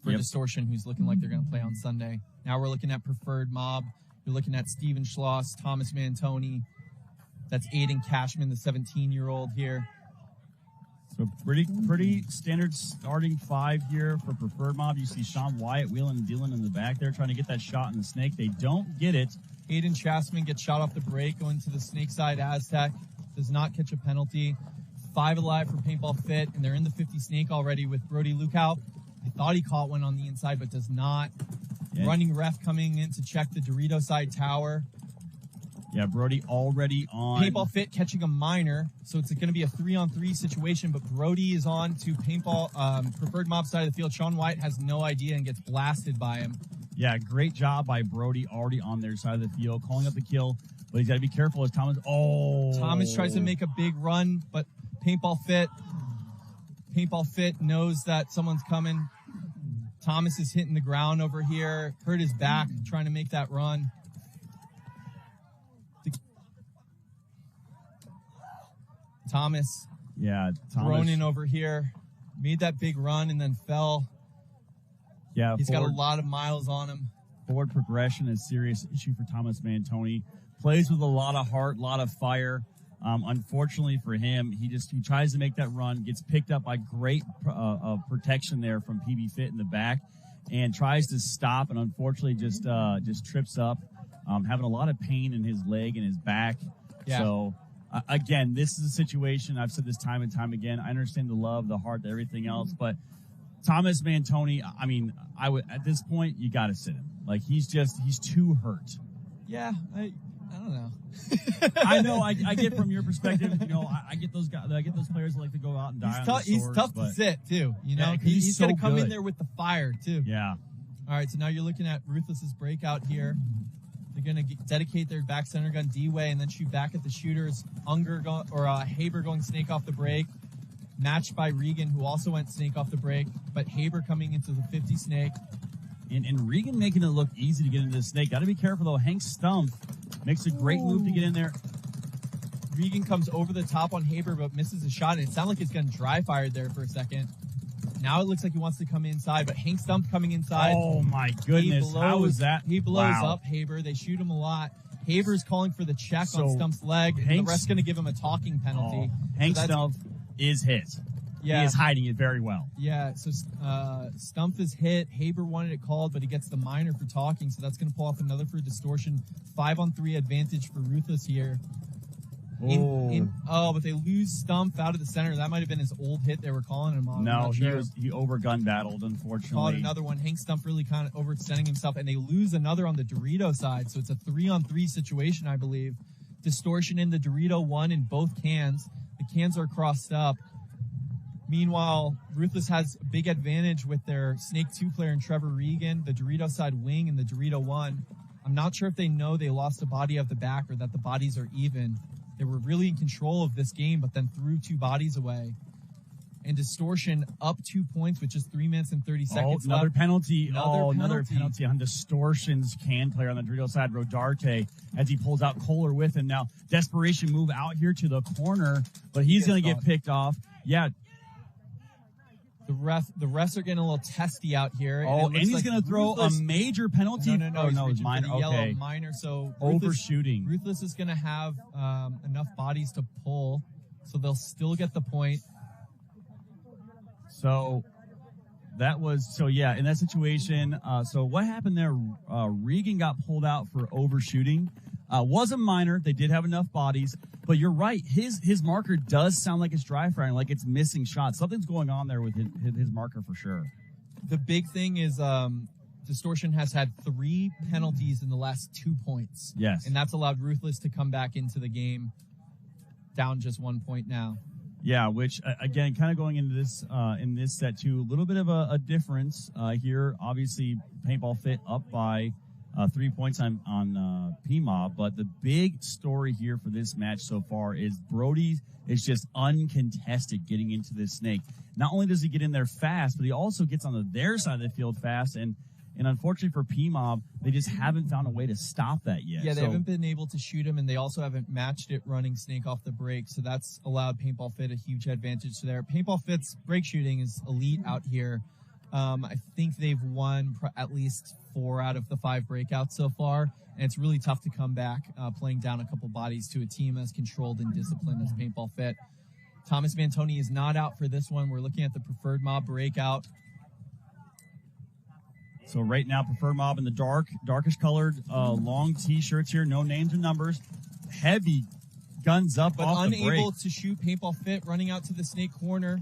for Distortion, who's looking like they're going to play on Sunday. Now we're looking at Preferred Mob. You're looking at Steven Schloss, Thomas Mantoni. That's Aiden Cashman, the 17-year-old here. So pretty standard starting 5 here for Preferred Mob. You see Sean Wyatt wheeling and dealing in the back there, trying to get that shot in the snake. They don't get it. Aiden Chasman gets shot off the break, going to the snake side Aztec. Does not catch a penalty. 5 alive for Paintball Fit, and they're in the 50 snake already with Brody Lukow. I thought he caught one on the inside, but does not. Yeah. Running ref coming in to check the Dorito side tower. Yeah, Brody already on. Paintball Fit catching a minor, so it's going to be a 3-on-3 situation, but Brody is on to Paintball, Preferred Mob side of the field. Sean White has no idea and gets blasted by him. Yeah, great job by Brody already on their side of the field, calling up the kill, but he's got to be careful as Thomas. Thomas tries to make a big run, but Paintball Fit knows that someone's coming. Thomas is hitting the ground over here, hurt his back trying to make that run. Thomas thrown in over here, made that big run and then fell. Yeah, he's got a lot of miles on him. Forward progression is a serious issue for Thomas Mantoni. Plays with a lot of heart, a lot of fire. Unfortunately for him, he tries to make that run, gets picked up by great protection there from PB Fit in the back, and tries to stop, and unfortunately just trips up, having a lot of pain in his leg and his back. Yeah. So again, this is a situation, I've said this time and time again, I understand the love, the heart, everything else, but Thomas Mantoni, I mean, at this point, you got to sit him. Like, he's too hurt. Yeah, I don't know. I know. I get from your perspective. I get those guys. I get those players that like to go out and die. He's tough to sit too. Yeah, he's so going to come good in there with the fire too. Yeah. All right. So now you're looking at Ruthless's breakout here. They're going to dedicate their back center gun D-way and then shoot back at the shooters. Haber going snake off the break, matched by Regan, who also went snake off the break. But Haber coming into the 50 snake. And Regan making it look easy to get into the snake. Got to be careful though. Hank Stumpf makes a great move to get in there. Regan comes over the top on Haber, but misses a shot. And it sounded like it's getting dry fired there for a second. Now it looks like he wants to come inside, but Hank Stumpf coming inside. Oh my goodness. How was that? He blows up Haber. They shoot him a lot. Haber's calling for the check on Stumpf's leg. And the ref's going to give him a talking penalty. Hank Stumpf is hit. Yeah. He is hiding it very well. Yeah, so Stumpf is hit. Haber wanted it called, but he gets the minor for talking, so that's going to pull off another for Distortion. 5-on-3 advantage for Ruthless here. But they lose Stumpf out of the center. That might have been his old hit they were calling him on. No, he overgun battled, unfortunately. Caught another one. Hank Stumpf really kind of overextending himself, and they lose another on the Dorito side, so it's a 3-on-3 situation, I believe. Distortion in the Dorito one in both cans. The cans are crossed up. Meanwhile, Ruthless has a big advantage with their Snake 2 player in Trevor Regan, the Dorito side wing, and the Dorito 1. I'm not sure if they know they lost a body at the back or that the bodies are even. They were really in control of this game, but then threw 2 bodies away. And Distortion up 2 points with just 3 minutes and 30 seconds another left. penalty. Another penalty on Distortion's can player on the Dorito side, Rodarte, as he pulls out Kohler with him. Now, desperation move out here to the corner, but he's going to get picked off. Yeah. The refs are getting a little testy out here. And he's going to throw a major penalty. No, it's minor. Yellow, minor. So overshooting. Ruthless is going to have enough bodies to pull, so they'll still get the point. So in that situation, so what happened there? Regan got pulled out for overshooting. Was a minor. They did have enough bodies, but you're right. His marker does sound like it's dry firing, like it's missing shots. Something's going on there with his marker for sure. The big thing is Distortion has had 3 penalties in the last 2 points. Yes. And that's allowed Ruthless to come back into the game down just 1 point now. Yeah, which again, kind of going into this in this set too, a little bit of a difference here. Obviously, Paintball Fit up by 3 points on PMOB, but the big story here for this match so far is Brody is just uncontested getting into this snake. Not only does he get in there fast, but he also gets on their side of the field fast, and unfortunately for PMOB, they just haven't found a way to stop that yet. Yeah, they haven't been able to shoot him, and they also haven't matched it running snake off the break, so that's allowed Paintball Fit a huge advantage there. Paintball Fit's break shooting is elite out here. I think they've won at least 4 out of the 5 breakouts so far, and it's really tough to come back playing down a couple bodies to a team as controlled and disciplined as Paintball Fit. Thomas Mantoni is not out for this one. We're looking at the Preferred Mob breakout. So right now, Preferred Mob in the darkish colored, long t-shirts here, no names or numbers. Heavy guns up but off the break. Unable to shoot. Paintball Fit running out to the snake corner.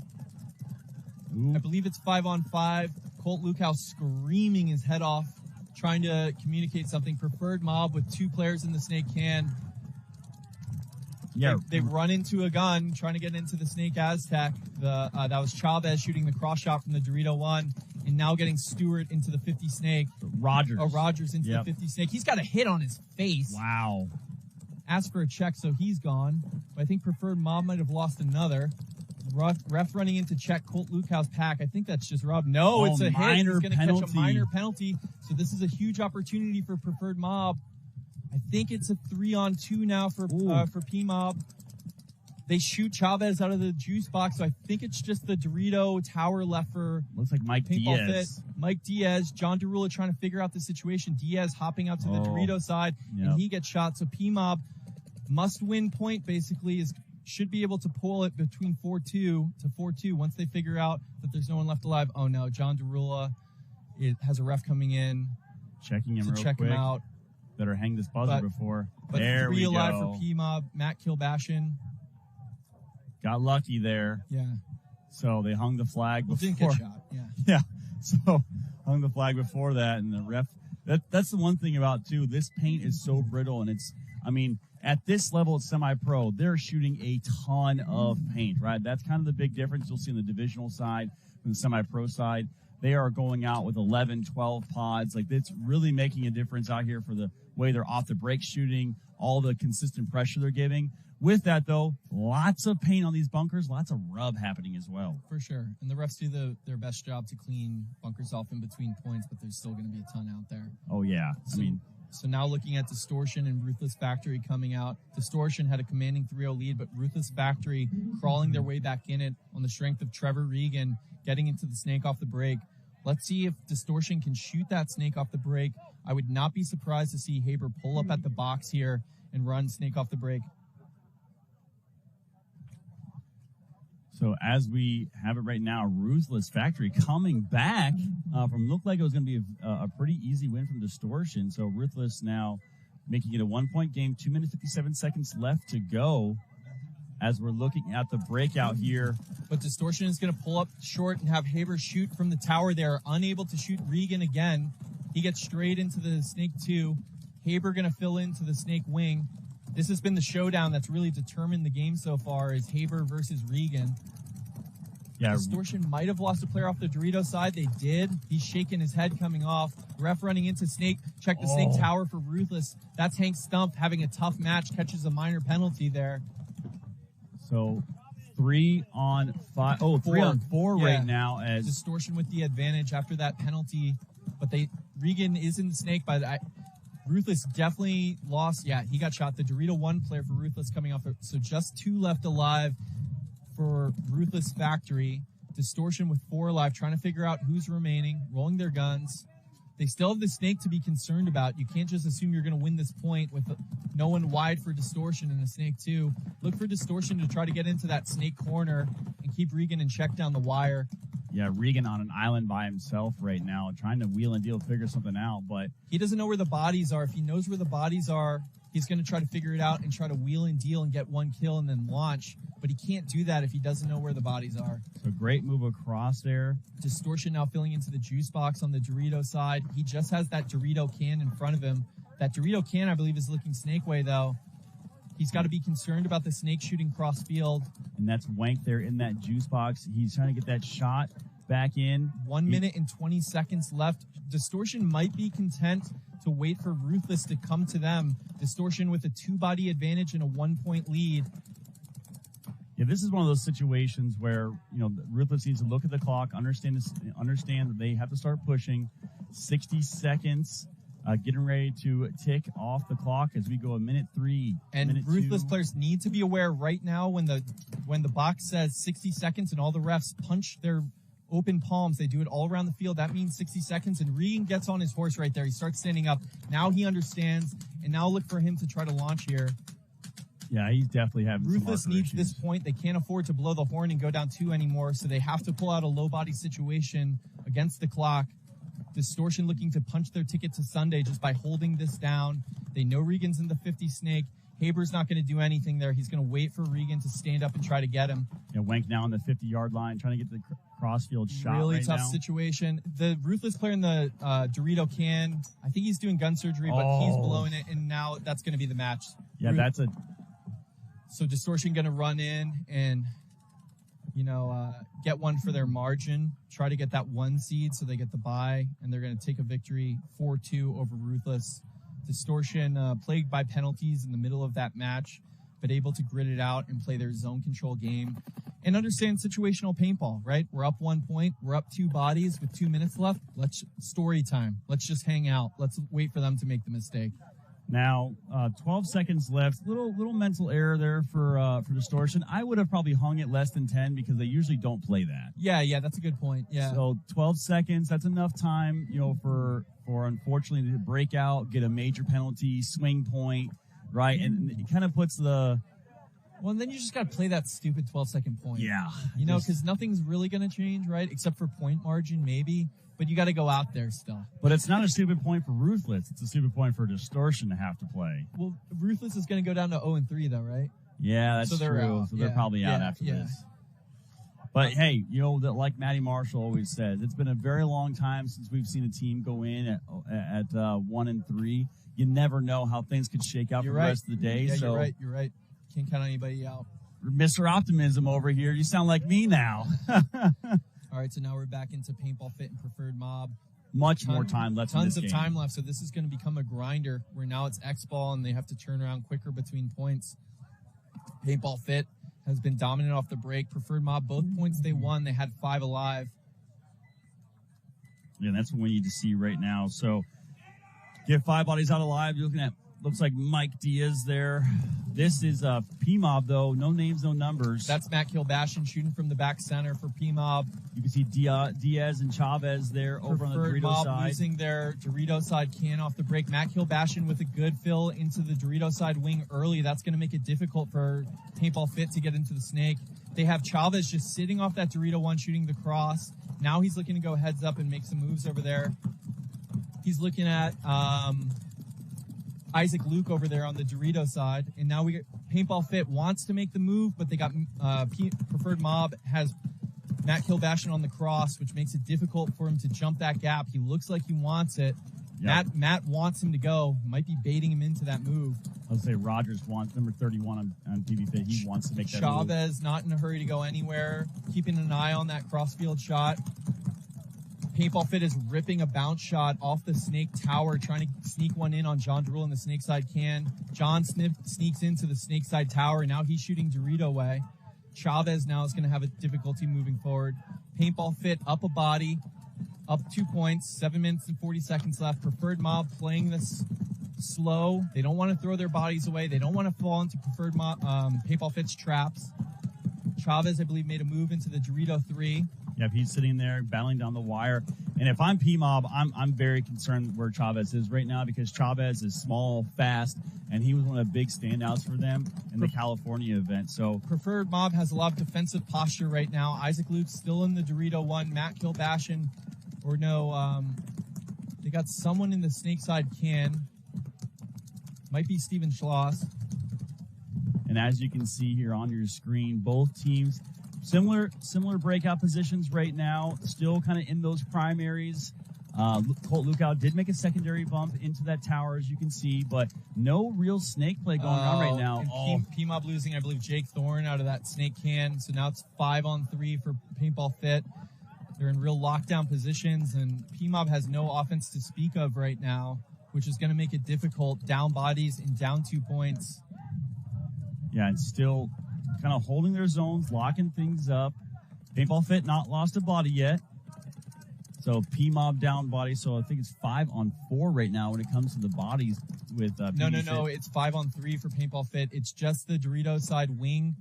Ooh. I believe it's 5-on-5. Colt Lukow screaming his head off, trying to communicate something. Preferred Mob with 2 players in the snake can. Yeah, they've run into a gun, trying to get into the Snake Aztec. That was Chavez shooting the cross shot from the Dorito 1, and now getting Stewart into the 50 Snake. Rogers into the 50 Snake. He's got a hit on his face. Wow. Asked for a check, so he's gone. But I think Preferred Mob might have lost another. Ref running into check Colt Lukow's pack. I think that's just Rob. No, it's a hit. He's going to catch a minor penalty. So this is a huge opportunity for Preferred Mob. I think it's a 3-on-2 now for PMOB. They shoot Chavez out of the juice box, so I think it's just the Dorito tower left for looks like Mike Paintball Diaz. Fit. Mike Diaz, John Derula trying to figure out the situation. Diaz hopping out to the Dorito side, and he gets shot. So PMOB must win point, basically, should be able to pull it between 4-2 to 4-2 once they figure out that there's no one left alive. Oh no, John Derula has a ref coming in. Checking him real check quick. Him out. Better hang this buzzer before. But there 3 we alive go. for PMOB. Matt Kilbashin. Got lucky there. Yeah. So they hung the flag before. Didn't get shot. Yeah. Yeah. So hung the flag before that, and the ref. That's the one thing about too. This paint is so brittle, and at this level, it's semi-pro. They're shooting a ton of paint, right? That's kind of the big difference you'll see on the divisional side from the semi-pro side. They are going out with 11, 12 pods. Like, it's really making a difference out here for the way they're off the break shooting, all the consistent pressure they're giving. With that, though, lots of paint on these bunkers, lots of rub happening as well. For sure. And the refs do their best job to clean bunkers off in between points, but there's still going to be a ton out there. Oh, yeah. So now looking at Distortion and Ruthless Factory coming out. Distortion had a commanding 3-0 lead, but Ruthless Factory crawling their way back in it on the strength of Trevor Regan getting into the snake off the break. Let's see if Distortion can shoot that snake off the break. I would not be surprised to see Haber pull up at the box here and run snake off the break. So as we have it right now, Ruthless Factory coming back from looked like it was going to be a pretty easy win from Distortion. So Ruthless now making it a 1-point game, 2 minutes, 57 seconds left to go as we're looking at the breakout here. But Distortion is going to pull up short and have Haber shoot from the tower. They are unable to shoot Regan again. He gets straight into the Snake 2. Haber going to fill into the Snake wing. This has been the showdown that's really determined the game so far, is Haber versus Regan. Yeah. Distortion might have lost a player off the Dorito side. They did. He's shaking his head coming off. Ref running into Snake. Check the Snake tower for Ruthless. That's Hank Stump having a tough match. Catches a minor penalty there. So 3 on 5. Oh, 3 on 4 right now. As Distortion with the advantage after that penalty. But Regan is in the Snake. Ruthless definitely lost. Yeah, he got shot. The Dorito 1 player for Ruthless coming off. So just 2 left alive for Ruthless Factory. Distortion with 4 alive, trying to figure out who's remaining, rolling their guns. They still have the Snake to be concerned about. You can't just assume you're going to win this point with no one wide for Distortion and the Snake too. Look for Distortion to try to get into that Snake corner and keep Regan in check down the wire. Yeah, Regan on an island by himself right now, trying to wheel and deal, figure something out, but he doesn't know where the bodies are. If he knows where the bodies are, he's going to try to figure it out and try to wheel and deal and get 1 kill and then launch. But he can't do that if he doesn't know where the bodies are. So great move across there. Distortion now filling into the juice box on the Dorito side. He just has that Dorito can in front of him. That Dorito can, I believe, is looking Snake way, though. He's got to be concerned about the Snake shooting cross field. And that's Wank there in that juice box. He's trying to get that shot back in. 1 minute and 20 seconds left. Distortion might be content to wait for Ruthless to come to them. Distortion with a 2-body advantage and a 1-point lead. Yeah, this is one of those situations where, Ruthless needs to look at the clock, understand that they have to start pushing. 60 seconds, getting ready to tick off the clock as we go a minute 3. And Ruthless players need to be aware right now when the box says 60 seconds and all the refs punch their open palms. They do it all around the field. That means 60 seconds. And Regan gets on his horse right there. He starts standing up. Now he understands. And now look for him to try to launch here. Yeah, he's definitely having Ruthless some needs issues. this point. They can't afford to blow the horn and go down 2 anymore. So they have to pull out a low body situation against the clock. Distortion looking to punch their ticket to Sunday just by holding this down. They know Regan's in the 50 Snake. Haber's not going to do anything there. He's going to wait for Regan to stand up and try to get him. Yeah, Wank now on the 50-yard line, trying to get the crossfield shot. Really right tough now. situation. The Ruthless player in the Dorito can, I think he's doing gun surgery, but he's blowing it, and now that's going to be the match. Yeah, So Distortion going to run in and, get one for their margin, try to get that 1 seed so they get the bye, and they're going to take a victory 4-2 over Ruthless. Distortion plagued by penalties in the middle of that match, but able to grit it out and play their zone control game and understand situational paintball, right? We're up 1 point. We're up 2 bodies with 2 minutes left. Story time. Let's just hang out. Let's wait for them to make the mistake. Now, 12 seconds left. Little mental error there for Distortion. I would have probably hung it less than 10 because they usually don't play that. Yeah, that's a good point. Yeah. So 12 seconds, that's enough time, for unfortunately to break out, get a major penalty, swing point, right? And it kind of puts the... Well, and then you just got to play that stupid 12-second point. Yeah. Because nothing's really going to change, right? Except for point margin, maybe. But you got to go out there still. But it's not a stupid point for Ruthless. It's a stupid point for Distortion to have to play. Well, Ruthless is going to go down to 0-3, though, right? Yeah, that's true. Out. So they're probably out after this. But hey, like Matty Marshall always says, it's been a very long time since we've seen a team go in at 1-3. You never know how things could shake out for the rest of the day. Yeah, so you're right. Can't count anybody out. Mr. Optimism over here. You sound like me now. All right, so now we're back into Paintball Fit and Preferred Mob. Much more time left in this game. Tons of time left, so this is going to become a grinder where now it's X-Ball and they have to turn around quicker between points. Paintball Fit has been dominant off the break. Preferred Mob, both points they won, they had 5 alive. Yeah, that's what we need to see right now. So get 5 bodies out alive. You're looking at, looks like Mike Diaz there. This is P-Mob, though. No names, no numbers. That's Matt Kilbashin shooting from the back center for P-Mob. You can see Diaz and Chavez there over on the Dorito Mob side. Using their Dorito side can off the break. Matt Kilbashin with a good fill into the Dorito side wing early. That's going to make it difficult for Paintball Fit to get into the Snake. They have Chavez just sitting off that Dorito one shooting the cross. Now he's looking to go heads up and make some moves over there. He's looking at Isaac Luke over there on the Dorito side. And now Paintball Fit wants to make the move, but they got Preferred Mob has Matt Kilbashin on the cross, which makes it difficult for him to jump that gap. He looks like he wants it. Yep. Matt wants him to go. Might be baiting him into that move. I'll say Rogers wants number 31 on PvP. He wants to make that move. Chavez not in a hurry to go anywhere. Keeping an eye on that crossfield shot. Paintball Fit is ripping a bounce shot off the Snake Tower, trying to sneak one in on John Derul in the Snake Side can. John sneaks into the Snake Side Tower, and now he's shooting Dorito away. Chavez now is going to have a difficulty moving forward. Paintball Fit up a body, up 2 points, 7 minutes and 40 seconds left. Preferred Mob playing this slow. They don't want to throw their bodies away. They don't want to fall into Preferred Mob, Paintball Fit's traps. Chavez, I believe, made a move into the Dorito 3. Yep, he's sitting there battling down the wire. And if I'm P-Mob, I'm very concerned where Chavez is right now because Chavez is small, fast, and he was one of the big standouts for them in the California event. So Preferred Mob has a lot of defensive posture right now. Isaac Luke's still in the Dorito 1. Matt Kilbashin, they got someone in the Snake Side can. Might be Steven Schloss. And as you can see here on your screen, both teams similar breakout positions right now, still kind of in those primaries. Colt Lookout did make a secondary bump into that tower, as you can see, but no real snake play going on right now. P-Mob losing, I believe, Jake Thorne out of that snake can, so now it's 5-on-3 for Paintball Fit. They're in real lockdown positions, and P-Mob has no offense to speak of right now, which is going to make it difficult. Down bodies and down 2 points. Yeah, and still kind of holding their zones, locking things up. Paintball Fit not lost a body yet. So P-Mob down body. So I think it's 5-on-4 right now when it comes to the bodies with No. It's 5-on-3 for Paintball Fit. It's just the Dorito side wing,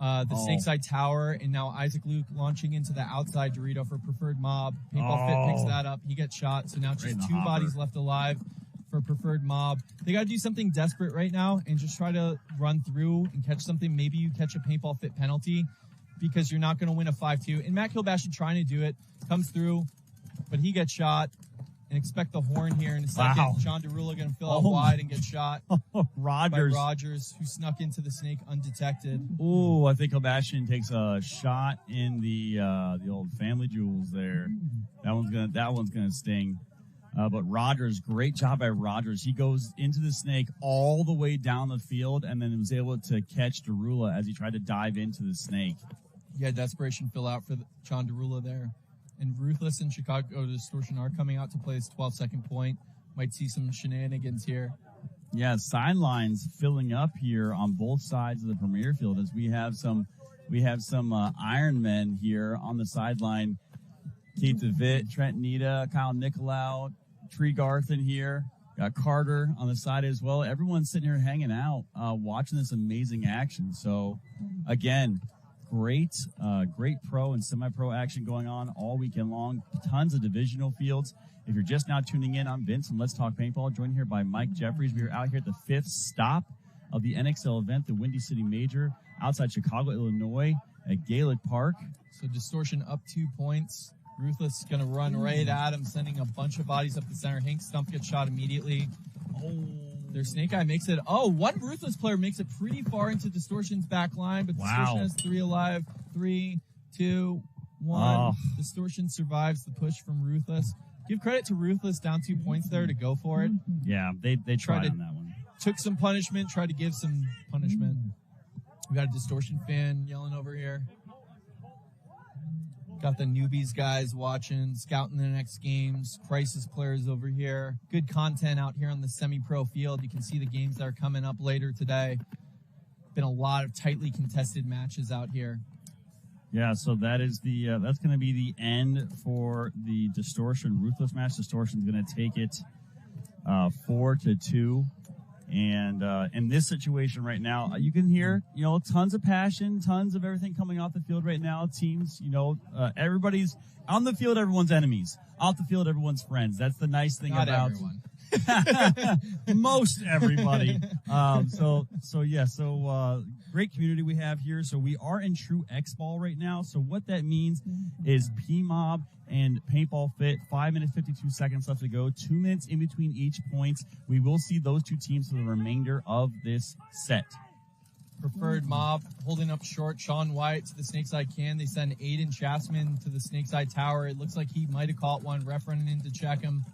the Snake Side Tower, and now Isaac Luke launching into the outside Dorito for Preferred Mob. Paintball Fit picks that up. He gets shot. So now just 2 bodies left alive for Preferred Mob. They got to do something desperate right now and just try to run through and catch something. Maybe you catch a Paintball Fit penalty because you're not going to win a 5-2. And Matt Kilbashin trying to do it, comes through, but he gets shot. And expect the horn here in a second. Wow. John Derula going to fill out wide and get shot Rogers. by Rogers, who snuck into the snake undetected. Ooh, I think Kilbashin takes a shot in the old family jewels there. That one's gonna sting. But Rogers, great job by Rogers. He goes into the snake all the way down the field and then was able to catch Derula as he tried to dive into the snake. Yeah, desperation fill out for John Derula there. And Ruthless and Chicago Distortion are coming out to play his 12-second point. Might see some shenanigans here. Yeah, sidelines filling up here on both sides of the premier field as we have some Iron Men here on the sideline. Keith DeVitt, Trent Nita, Kyle Nicolau, Tree Garth in here. Got Carter on the side as well. Everyone's sitting here hanging out, watching this amazing action. So, again, great pro and semi-pro action going on all weekend long. Tons of divisional fields. If you're just now tuning in, I'm Vince from Let's Talk Paintball, joined here by Mike Jeffries. We are out here at the 5th stop of the NXL event, the Windy City Major, outside Chicago, Illinois, at Gaelic Park. So Distortion up 2 points. Ruthless is going to run right at him, sending a bunch of bodies up the center. Hank Stump gets shot immediately. Their Snake Eye makes it. One Ruthless player makes it pretty far into Distortion's back line, but Distortion has 3 alive. 3, 2, 1. Distortion survives the push from Ruthless. Give credit to Ruthless, down 2 points there to go for it. Yeah, they tried on that one. Took some punishment, tried to give some punishment. We got a Distortion fan yelling over here. Got the Noobies guys watching, scouting the next games. Crisis players over here. Good content out here on the semi-pro field. You can see the games that are coming up later today. Been a lot of tightly contested matches out here. Yeah, so that is that's going to be the end for the Distortion Ruthless match. Distortion's going to take it 4-2. And in this situation right now, you can hear, tons of passion, tons of everything coming off the field right now. Teams, everybody's on the field, everyone's enemies. Off the field, everyone's friends. That's the nice thing Not about everyone. most everybody. Great community we have here. So we are in true X-Ball right now. So what that means is P-Mob and Paintball Fit, 5 minutes, 52 seconds left to go, 2 minutes in between each point. We will see those two teams for the remainder of this set. Preferred Mob holding up short. Sean White to the Snakeside can. They send Aiden Chasman to the Snakeside Tower. It looks like he might have caught one. Ref running in to check him.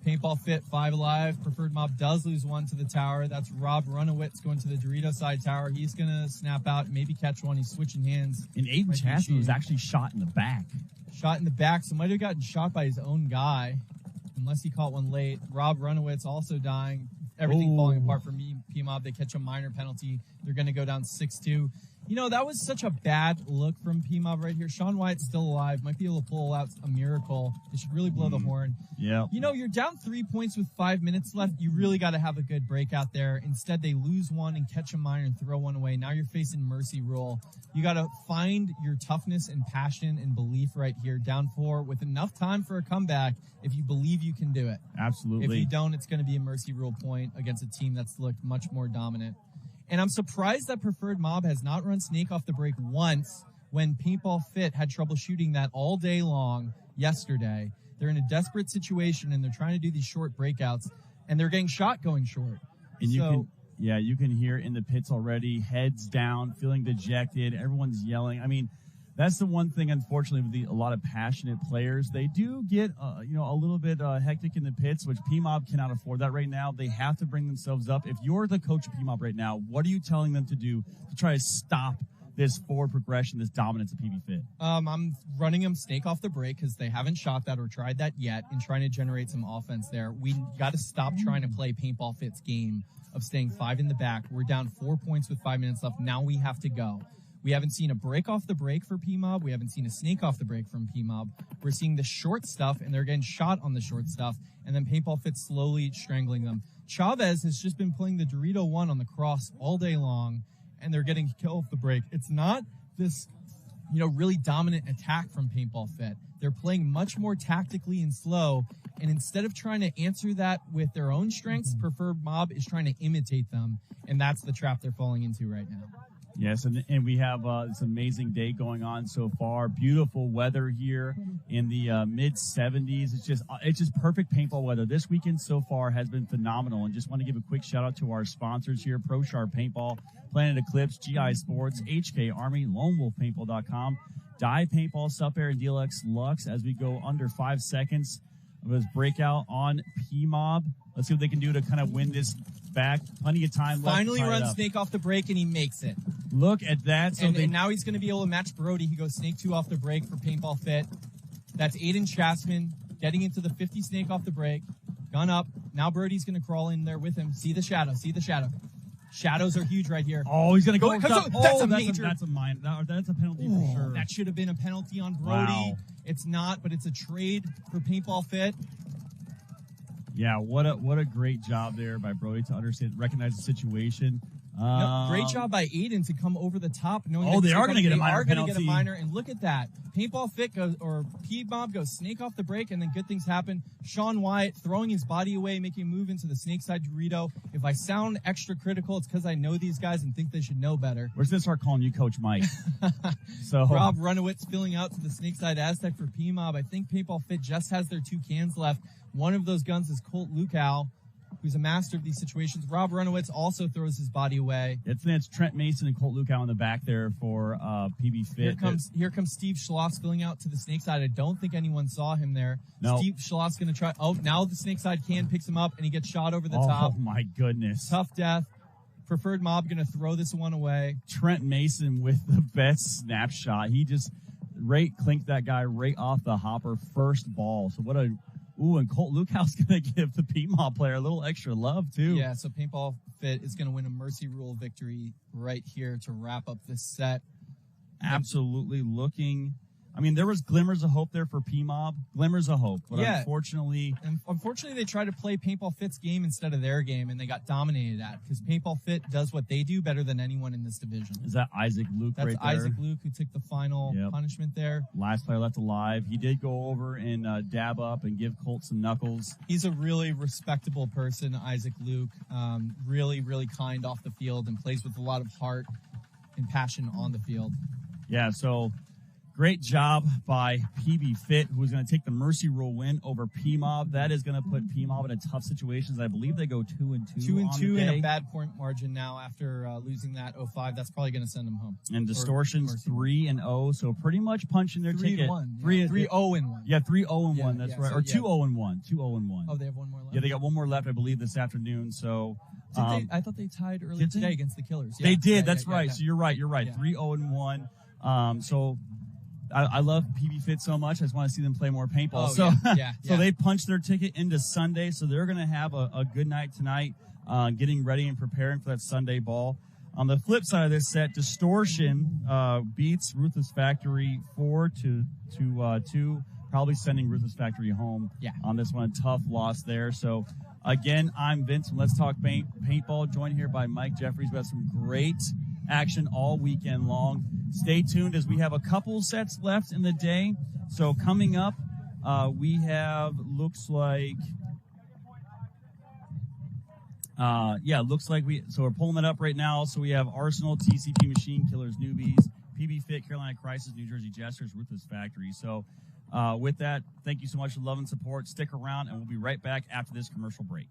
Paintball Fit 5 alive. Preferred Mob does lose one to the tower. That's Rob Runowitz going to the Dorito side tower. He's going to snap out and maybe catch one. He's switching hands. And Aiden Chaston was actually shot in the back. Shot in the back, so might have gotten shot by his own guy, unless he caught one late. Rob Runowitz also dying. Everything falling apart for me. P-Mob, they catch a minor penalty. They're going to go down 6-2. You know, that was such a bad look from P-Mob right here. Sean Wyatt's still alive. Might be able to pull out a miracle. They should really blow the horn. Yeah. You know, you're down 3 points with 5 minutes left. You really got to have a good break out there. Instead, they lose one and catch a minor and throw one away. Now you're facing mercy rule. You got to find your toughness and passion and belief right here. Down 4 with enough time for a comeback if you believe you can do it. Absolutely. If you don't, it's going to be a mercy rule point against a team that's looked much more dominant. And I'm surprised that Preferred Mob has not run Snake off the break once when Paintball Fit had trouble shooting that all day long yesterday. They're in a desperate situation, and they're trying to do these short breakouts, and they're getting shot going short. And you can hear in the pits already, heads down, feeling dejected. Everyone's yelling. I mean, that's the one thing, unfortunately, with a lot of passionate players. They do get, a little bit hectic in the pits, which P-Mob cannot afford that right now. They have to bring themselves up. If you're the coach of P-Mob right now, what are you telling them to do to try to stop this forward progression, this dominance of PB Fit? I'm running them Snake off the break because they haven't shot that or tried that yet, and trying to generate some offense there. We got to stop trying to play Paintball Fit's game of staying 5 in the back. We're down 4 points with 5 minutes left. Now we have to go. We haven't seen a break off the break for P-Mob. We haven't seen a snake off the break from P-Mob. We're seeing the short stuff, and they're getting shot on the short stuff, and then Paintball Fit slowly strangling them. Chavez has just been playing the Dorito 1 on the cross all day long, and they're getting killed off the break. It's not this, really dominant attack from Paintball Fit. They're playing much more tactically and slow, and instead of trying to answer that with their own strengths, Preferred Mob is trying to imitate them, and that's the trap they're falling into right now. Yes, and we have this amazing day going on so far. Beautiful weather here in the mid-70s. It's just perfect paintball weather. This weekend so far has been phenomenal, and just want to give a quick shout-out to our sponsors here, Pro Sharp Paintball, Planet Eclipse, GI Sports, HK Army, LoneWolfPaintball.com, Die Paintball, Sup Air, and DLX Lux as we go under 5 seconds of this breakout on P-Mob. Let's see what they can do to kind of win this back. Plenty of time left. Finally runs Snake off the break, and he makes it. Look at that. And now he's going to be able to match Brody. He goes Snake 2 off the break for Paintball Fit. That's Aiden Chasman getting into the 50 Snake off the break. Gun up. Now Brody's going to crawl in there with him. See the shadow. Shadows are huge right here. Oh, he's going to go. That's a major. That's a penalty for sure. That should have been a penalty on Brody. Wow. It's not, but it's a trade for Paintball Fit. Yeah, what a great job there by Brody to recognize the situation. Great job by Aiden to come over the top. Knowing they are going to get a minor penalty. Get a minor, and look at that. Paintball Fit goes, or P-Mob goes Snake off the break, and then good things happen. Sean Wyatt throwing his body away, making a move into the Snake side Dorito. If I sound extra critical, it's because I know these guys and think they should know better. We're going to start calling you Coach Mike. So Rob Runowitz filling out to the Snake side Aztec for P-Mob. I think Paintball Fit just has their 2 cans left. One of those guns is Colt Lukow, who's a master of these situations. Rob Runowitz also throws his body away. It's Trent Mason and Colt Lukow in the back there for PB Fit. Here comes Steve Schloss filling out to the Snake side. I don't think anyone saw him there. No. Steve Schloss going to try. Oh, now the Snake side can picks him up, and he gets shot over the top. Oh, my goodness. Tough death. Preferred Mob going to throw this one away. Trent Mason with the best snapshot. He just clinked that guy right off the hopper first ball. So and Colt Lukow's going to give the P-Mob player a little extra love, too. Yeah, so Paintball Fit is going to win a mercy rule victory right here to wrap up this set. Absolutely looking. I mean, there was glimmers of hope there for P-Mob. Glimmers of hope. But unfortunately, they tried to play Paintball Fit's game instead of their game, and they got dominated at because Paintball Fit does what they do better than anyone in this division. Is that Isaac Luke right there? That's Isaac Luke who took the final punishment there. Last player left alive. He did go over and dab up and give Colt some knuckles. He's a really respectable person, Isaac Luke. Really, really kind off the field and plays with a lot of heart and passion on the field. Yeah, so Great job by PB Fit, who is going to take the Mercy Rule win over PMOB. That is going to put PMOB in a tough situation. I believe they go 2-2. 2-2 in a bad point margin now after losing that 0-5. That's probably going to send them home. And Distortion's 3-0, so pretty much punching their ticket. 3-0-1. Yeah, 3-0-1. Yeah, that's yeah, right. So, Or yeah. 2-0-1. 2-0-1. Oh, they have one more left? Yeah, they got one more left, I believe, this afternoon. So I thought they tied earlier today against the Killers. Yeah, they did. yeah, That's yeah, right. yeah. So you're right. Yeah. 3-0-1. So I love PB Fit so much. I just want to see them play more paintball. Oh, so yeah. so they punched their ticket into Sunday. So they're going to have a good night tonight, getting ready and preparing for that Sunday ball. On the flip side of this set, Distortion beats Ruthless Factory 4-2, probably sending Ruthless Factory home on this one. A tough loss there. So, again, I'm Vince from Let's Talk Paintball, joined here by Mike Jeffries. We have some great action all weekend long. Stay tuned as we have a couple sets left in the day. So, coming up, we have, looks like we're pulling it up right now. So we have Arsenal, TCP Machine, Killers, Noobies, PB Fit, Carolina Crisis, New Jersey Jesters, Ruthless Factory. So with that, thank you so much for love and support. Stick around, and we'll be right back after this commercial break.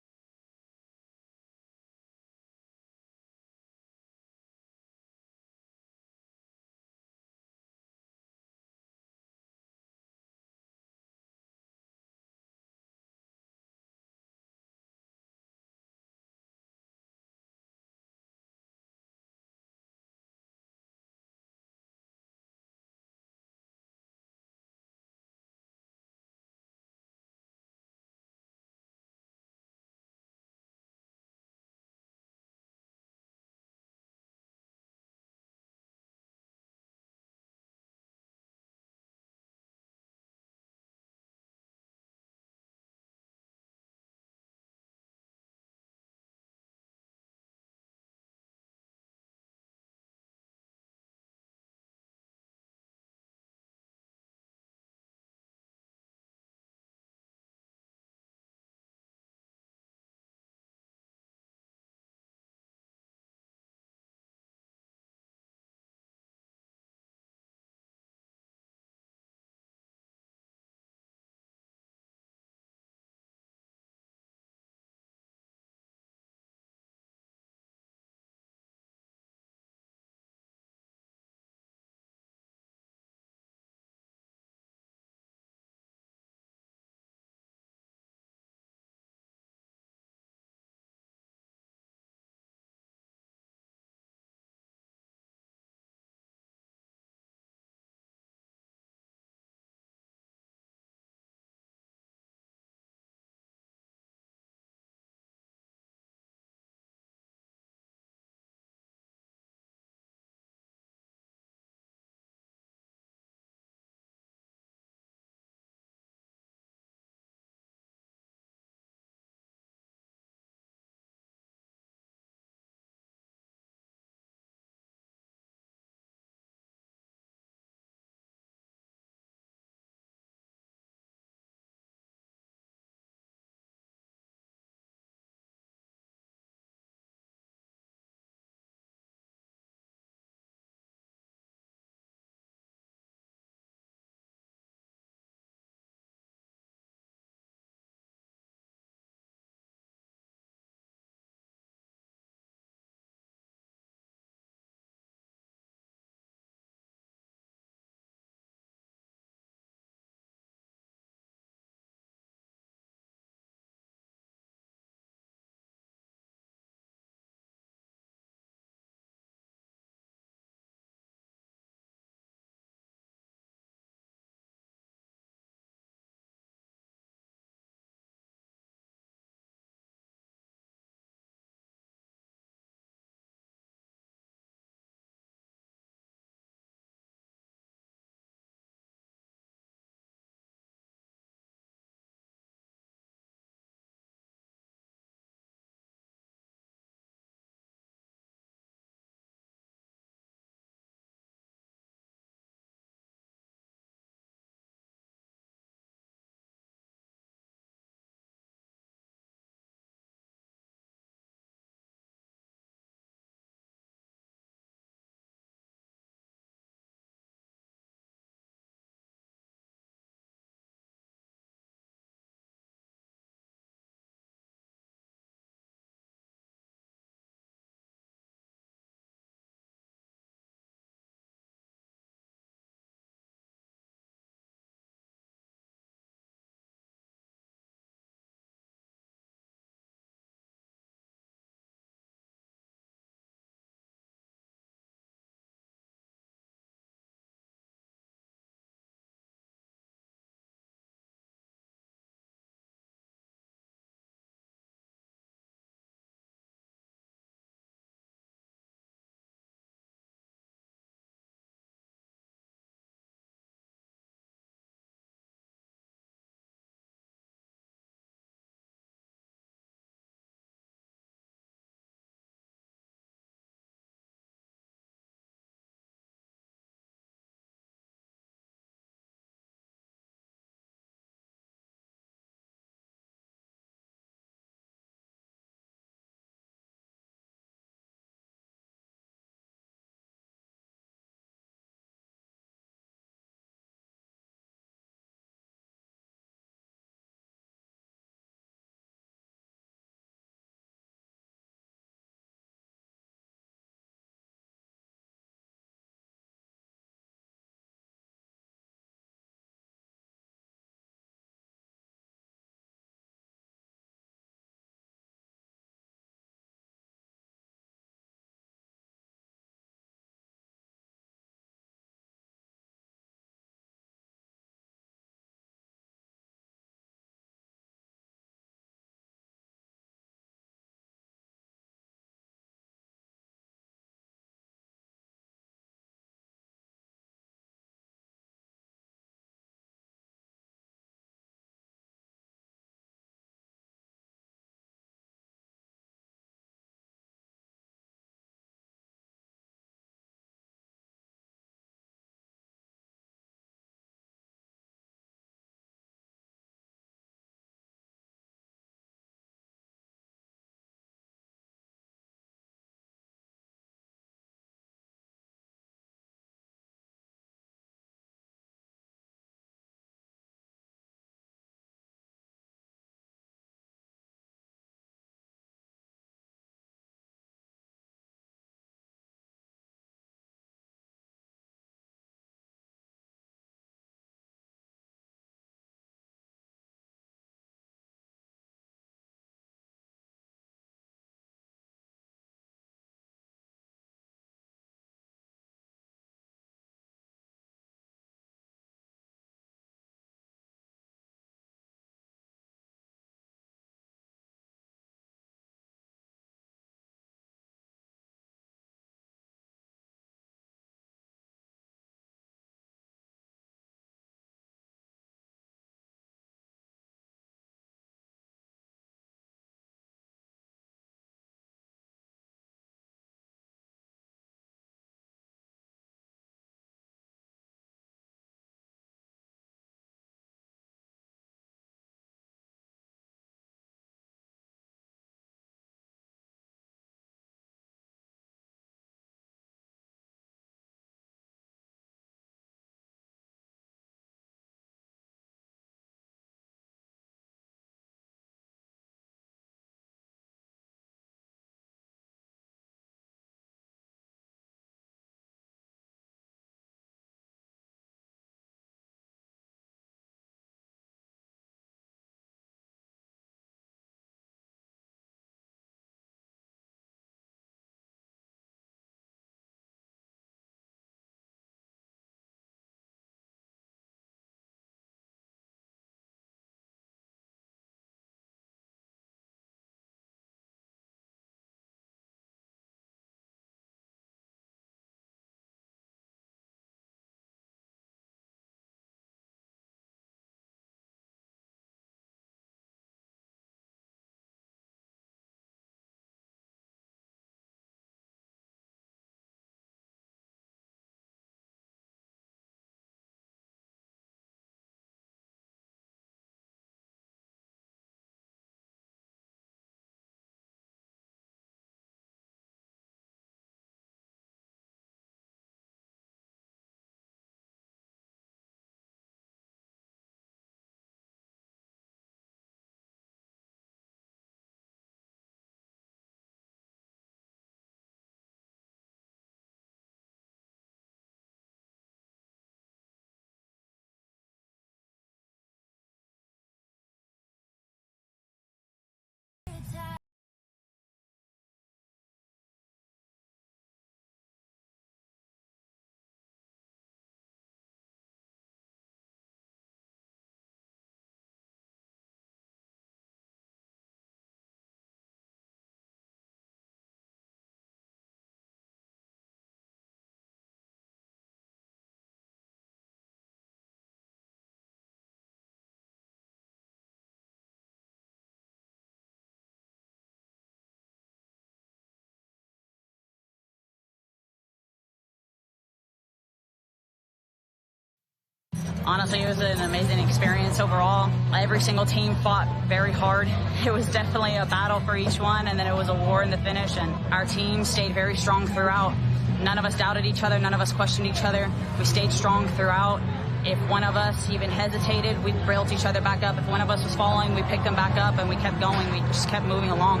Honestly, it was an amazing experience overall. Every single team fought very hard. It was definitely a battle for each one, and then it was a war in the finish, and our team stayed very strong throughout. None of us doubted each other. None of us questioned each other. We stayed strong throughout. If one of us even hesitated, we built each other back up. If one of us was falling, we picked them back up, and we kept going. We just kept moving along.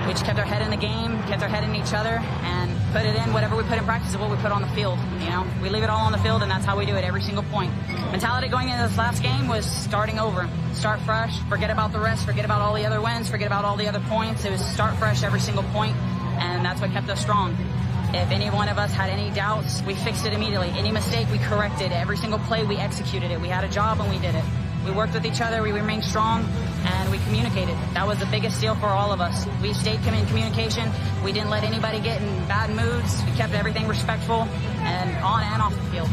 We just kept our head in the game, kept our head in each other, and put it in. Whatever we put in practice is what we put on the field. You know, we leave it all on the field, and that's how we do it every single point. Mentality going into this last game was starting over. Start fresh, forget about the rest, forget about all the other wins, forget about all the other points. It was start fresh every single point, and that's what kept us strong. If any one of us had any doubts, we fixed it immediately. Any mistake, we corrected. Every single play, we executed it. We had a job, and we did it. We worked with each other, we remained strong, and we communicated. That was the biggest deal for all of us. We stayed in communication. We didn't let anybody get in bad moods. We kept everything respectful and on and off the field.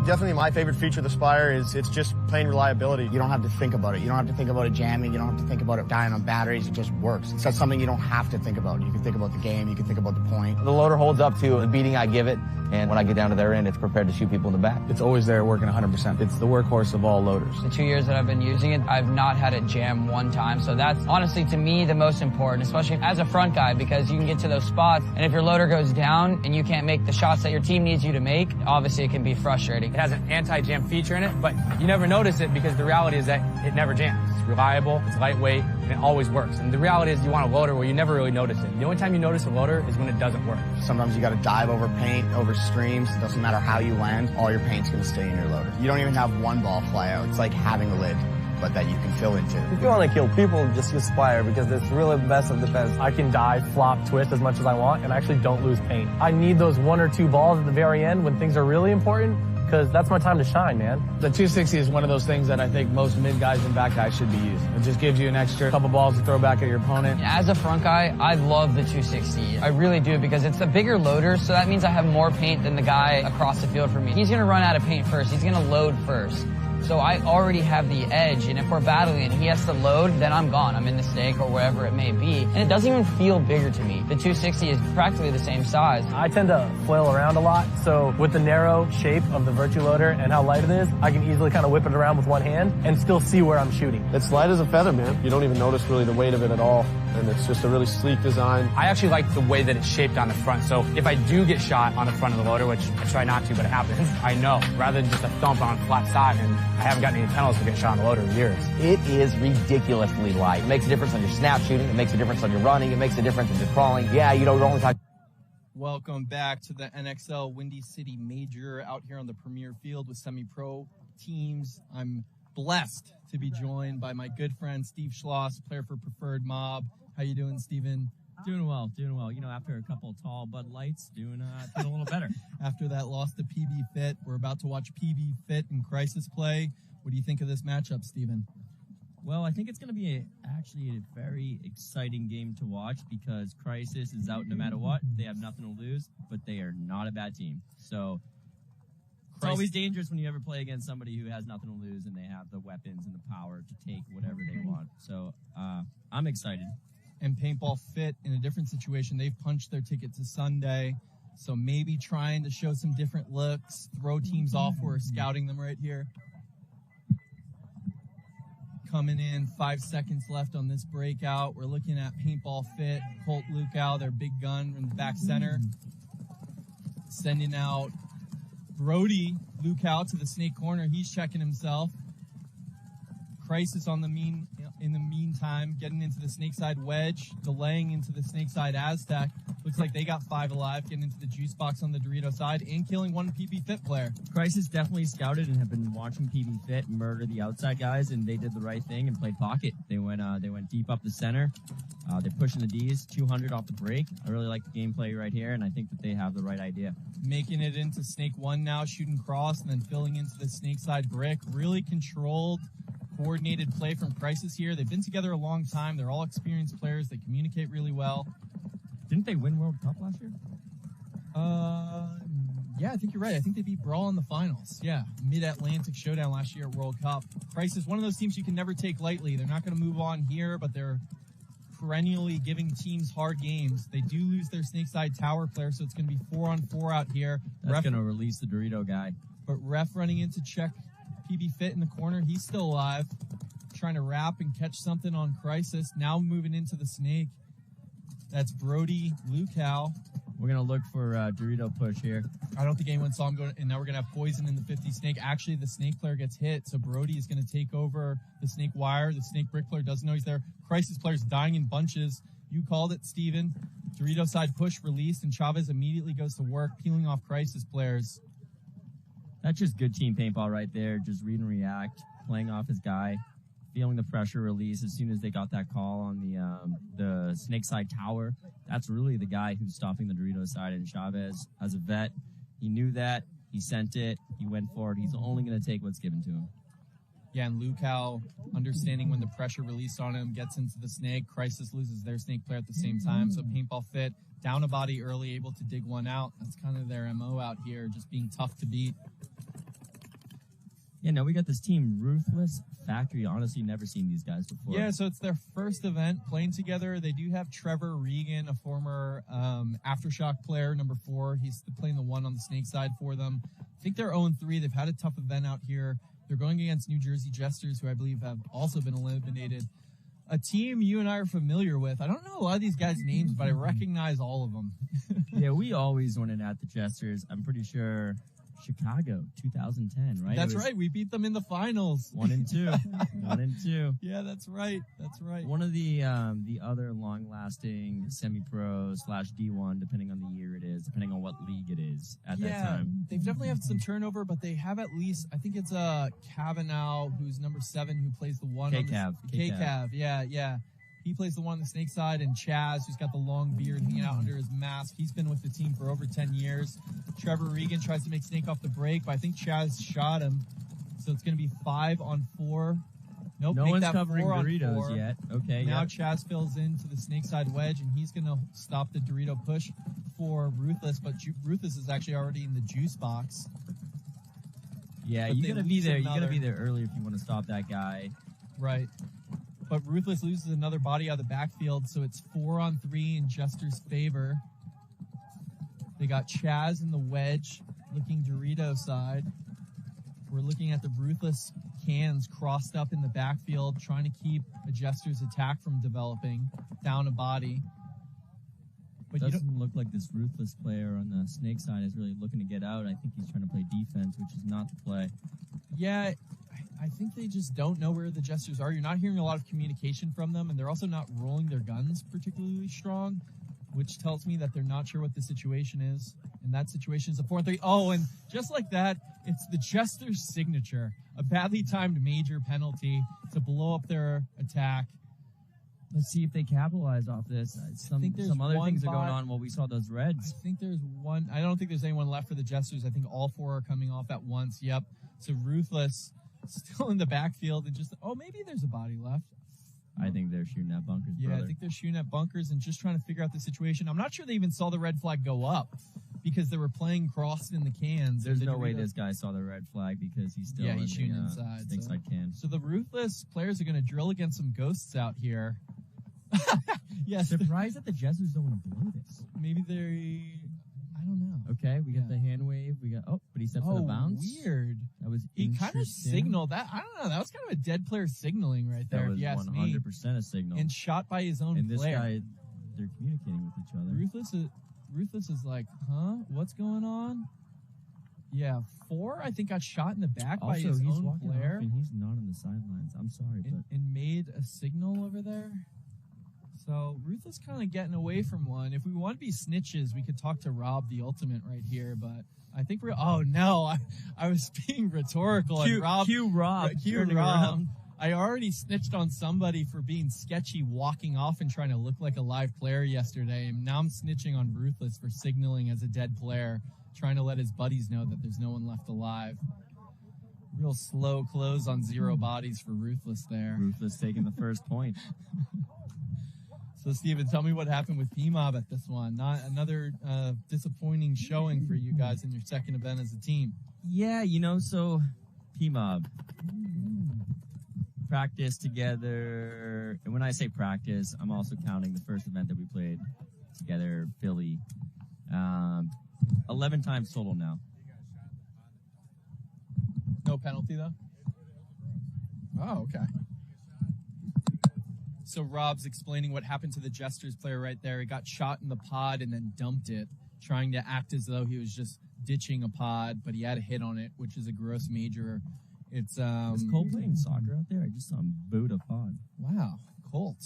Definitely my favorite feature of the Spire is it's just plain reliability. You don't have to think about it. You don't have to think about it jamming. You don't have to think about it dying on batteries. It just works. It's something you don't have to think about. You can think about the game. You can think about the point. The loader holds up to the beating I give it, and when I get down to their end, it's prepared to shoot people in the back. It's always there working 100%. It's the workhorse of all loaders. The 2 years that I've been using it, I've not had it jam one time. So that's honestly, to me, the most important, especially as a front guy, because you can get to those spots, and if your loader goes down and you can't make the shots that your team needs you to make, obviously it can be frustrating. It has an anti-jam feature in it, but you never notice it because the reality is that it never jams. It's reliable, it's lightweight, and it always works. And the reality is you want a loader where you never really notice it. The only time you notice a loader is when it doesn't work. Sometimes you got to dive over paint, over streams. It doesn't matter how you land. All your paint's going to stay in your loader. You don't even have one ball fly out. It's like having a lid, but that you can fill into. If you want to kill people, just use Spire because it's really the best of the best. I can dive, flop, twist as much as I want and actually don't lose paint. I need those 1 or 2 balls at the very end when things are really important because that's my time to shine, man. The 260 is one of those things that I think most mid guys and back guys should be using. It just gives you an extra couple balls to throw back at your opponent. As a front guy, I love the 260. I really do because it's a bigger loader, so that means I have more paint than the guy across the field from me. He's going to run out of paint first. He's going to load first. So I already have the edge, and if we're battling and he has to load, then I'm gone. I'm in the snake or wherever it may be. And it doesn't even feel bigger to me. The 260 is practically the same size. I tend to flail around a lot, so with the narrow shape of the Virtue Loader and how light it is, I can easily kind of whip it around with one hand and still see where I'm shooting. It's light as a feather, man. You don't even notice really the weight of it at all, and it's just a really sleek design. I actually like the way that it's shaped on the front, so if I do get shot on the front of the loader, which I try not to, but it happens, I know, rather than just a thump on a flat side, and I haven't gotten any penalties for getting shot on the loader in years. It is ridiculously light. It makes a difference on your snap shooting. It makes a difference on your running. It makes a difference in your crawling. Yeah, you know, you're only talking. Welcome back to the NXL Windy City Major out here on the Premier Field with semi-pro teams. I'm blessed to be joined by my good friend Steve Schloss, player for Preferred Mob. How you doing, Steven? Doing well. You know, after a couple of tall Bud Lights, doing a little better. After that loss to PB Fit, we're about to watch PB Fit and Crisis play. What do you think of this matchup, Steven? Well, I think it's going to be actually a very exciting game to watch because Crisis is out no matter what. They have nothing to lose, but they are not a bad team. So it's always dangerous when you ever play against somebody who has nothing to lose and they have the weapons and the power to take whatever they want. So I'm excited. And Paintball Fit, in a different situation, they've punched their ticket to Sunday. So maybe trying to show some different looks, throw teams off. We're scouting them right here. Coming in, 5 seconds left on this breakout. We're looking at Paintball Fit, Colt Lukow, their big gun in the back center. Sending out Brody Lukow to the snake corner. He's checking himself. Crisis on in the meantime, getting into the snake side wedge, delaying into the snake side Aztec. Looks like they got 5 alive, getting into the juice box on the Dorito side and killing one PB Fit player. Crisis definitely scouted and have been watching PB Fit murder the outside guys, and they did the right thing and played pocket. They went deep up the center. They're pushing the Ds, 200 off the break. I really like the gameplay right here, and I think that they have the right idea. Making it into snake 1 now, shooting cross, and then filling into the snake side brick. Really controlled, coordinated play from Crisis here. They've been together a long time. They're all experienced players. They communicate really well. Didn't they win World Cup last year? Yeah, I think you're right. I think they beat Brawl in the finals. Yeah, Mid-Atlantic Showdown last year at World Cup. Crisis, one of those teams you can never take lightly. They're not going to move on here, but they're perennially giving teams hard games. They do lose their snake side tower player, so it's going to be 4-on-4 out here. That's going to release the Dorito guy. But ref running in to check PB Fit in the corner. He's still alive. Trying to wrap and catch something on Crisis. Now moving into the snake. That's Brody Lukow. We're going to look for Dorito push here. I don't think anyone saw him go, and now we're going to have poison in the 50 snake. Actually, the snake player gets hit, so Brody is going to take over the snake wire. The snake brick player doesn't know he's there. Crisis player's dying in bunches. You called it, Steven. Dorito side push released, and Chavez immediately goes to work, peeling off Crisis players. That's just good team paintball right there. Just read and react, playing off his guy, feeling the pressure release as soon as they got that call on the snake side tower. That's really the guy who's stopping the Dorito side. And Chavez, as a vet, he knew that. He sent it. He went for it. He's only going to take what's given to him. Yeah, and Lukow, understanding when the pressure released on him, gets into the snake. Crisis loses their snake player at the same time. So Paintball Fit, down a body early, able to dig one out. That's kind of their MO out here, just being tough to beat. Yeah, no, we got this team, Ruthless Factory. Honestly, never seen these guys before. Yeah, so it's their first event playing together. They do have Trevor Regan, a former Aftershock player, number 4. He's playing the 1 on the snake side for them. I think they're 0-3. They've had a tough event out here. They're going against New Jersey Jesters, who I believe have also been eliminated. A team you and I are familiar with. I don't know a lot of these guys' names, but I recognize all of them. Yeah, we always won it at the Jesters. I'm pretty sure Chicago, 2010, right? That's right. We beat them in the finals. 1-2. 1-2. Yeah, that's right. That's right. One of the other long-lasting semi-pro / D1, depending on the year it is, depending on what league it is at that time. They've definitely had some turnover, but they have at least, I think it's Kavanaugh, who's number 7, who plays the 1 on the K-Cav. Yeah. He plays the 1 on the snake side, and Chaz, who's got the long beard hanging out under his mask. He's been with the team for over 10 years. Trevor Regan tries to make snake off the break, but I think Chaz shot him. So it's going to be 5-on-4. Nope, no make one's that covering 4-on-4. Doritos yet. Okay. Now Chaz fills into the snake side wedge, and he's going to stop the Dorito push for Ruthless, but Ruthless is actually already in the juice box. Yeah, But you they got to be there. You got to another- be there early if you want to stop that guy. Right. But Ruthless loses another body out of the backfield, so it's 4-on-3 in Jester's favor. They got Chaz in the wedge, looking Dorito side. We're looking at the Ruthless cans crossed up in the backfield, trying to keep a Jester's attack from developing down a body. But Doesn't look like this Ruthless player on the snake side is really looking to get out. I think he's trying to play defense, which is not the play. Yeah, I think they just don't know where the Jesters are. You're not hearing a lot of communication from them, and they're also not rolling their guns particularly strong, which tells me that they're not sure what the situation is. And that situation is a 4-3. Oh, and just like that, it's the Jester's signature. A badly timed major penalty to blow up their attack. Let's see if they capitalize off this. Some other things are going on while we saw those reds. I think there's one. I don't think there's anyone left for the Jesters. I think all 4 are coming off at once. Yep. So Ruthless still in the backfield and just, maybe there's a body left. I think they're shooting at bunkers, Yeah, brother. I think they're shooting at bunkers and just trying to figure out the situation. I'm not sure they even saw the red flag go up because they were playing crossed in the cans. There's no way this guy saw the red flag because he's still he's shooting inside. Snake side can. So the Ruthless players are going to drill against some ghosts out here. Yes. Surprised that the Jesters don't want to blow this. Maybe I don't know. Okay, we got the hand wave. But he steps out of bounds. Weird. That was He kind of signaled that. I don't know. That was kind of a dead player signaling right there. That was if you ask me. 100% a signal. And shot by his own and this player. guy, they're communicating with each other. Ruthless is like, what's going on? Yeah, 4, I think, got shot in the back by his he's own walking player. off and he's not on the sidelines. I'm sorry, and made a signal over there. So Ruthless kind of getting away from one. If we want to be snitches, we could talk to Rob the Ultimate right here, but I think we're. Oh no, I was being rhetorical. Cue Rob. Cue Rob. Around. I already snitched on somebody for being sketchy, walking off and trying to look like a live player yesterday, and now I'm snitching on Ruthless for signaling as a dead player, trying to let his buddies know that there's no one left alive. Real slow close on 0 bodies for Ruthless there. Ruthless taking the first point. So, Steven, tell me what happened with P-Mob at this one. Not another disappointing showing for you guys in your second event as a team. Yeah, so P-Mob practice together. And when I say practice, I'm also counting the first event that we played together, Philly. 11 times total now. No penalty, though? Oh, okay. So Rob's explaining what happened to the Jesters player right there. He got shot in the pod and then dumped it, trying to act as though he was just ditching a pod, but he had a hit on it, which is a gross major. Is Cole playing soccer out there? I just saw him boot a pod. Wow, Colt.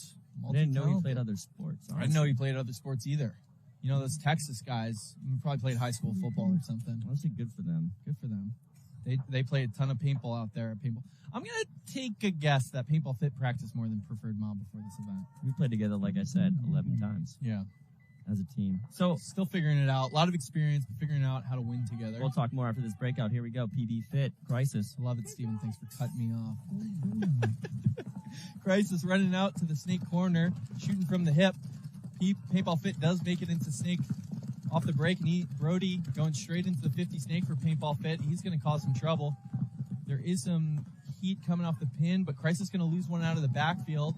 I didn't know he played other sports. I didn't know he played other sports either. Those Texas guys probably played high school football or something. Honestly, good for them. Good for them. They play a ton of paintball out there at paintball. I'm going to take a guess that Paintball Fit practiced more than Preferred Mob before this event. We played together, like I said, 11 times. Yeah. As a team. So still figuring it out. A lot of experience, but figuring out how to win together. We'll talk more after this breakout. Here we go. PB Fit. Crisis. Love it, Steven. Thanks for cutting me off. Crisis running out to the snake corner, shooting from the hip. Paintball Fit does make it into snake off the break, and Brody going straight into the 50 snake for Paintball Fit. He's going to cause some trouble. There is some heat coming off the pin, but Crisis going to lose one out of the backfield.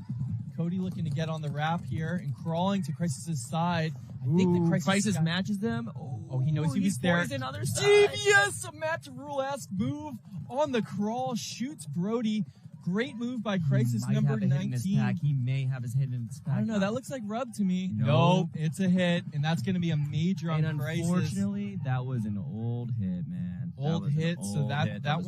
Cody looking to get on the wrap here and crawling to Crisis's side. I think the Crisis matches them. Oh, he knows he was there. Another side. Devious, a match rule-esque move on the crawl, shoots Brody. Great move by Crisis number 19. He may have his hit in his pack. I don't know. That looks like rub to me. Nope. It's a hit, and that's going to be a major on Crisis. Unfortunately, that was an old hit, man. Old hit. So that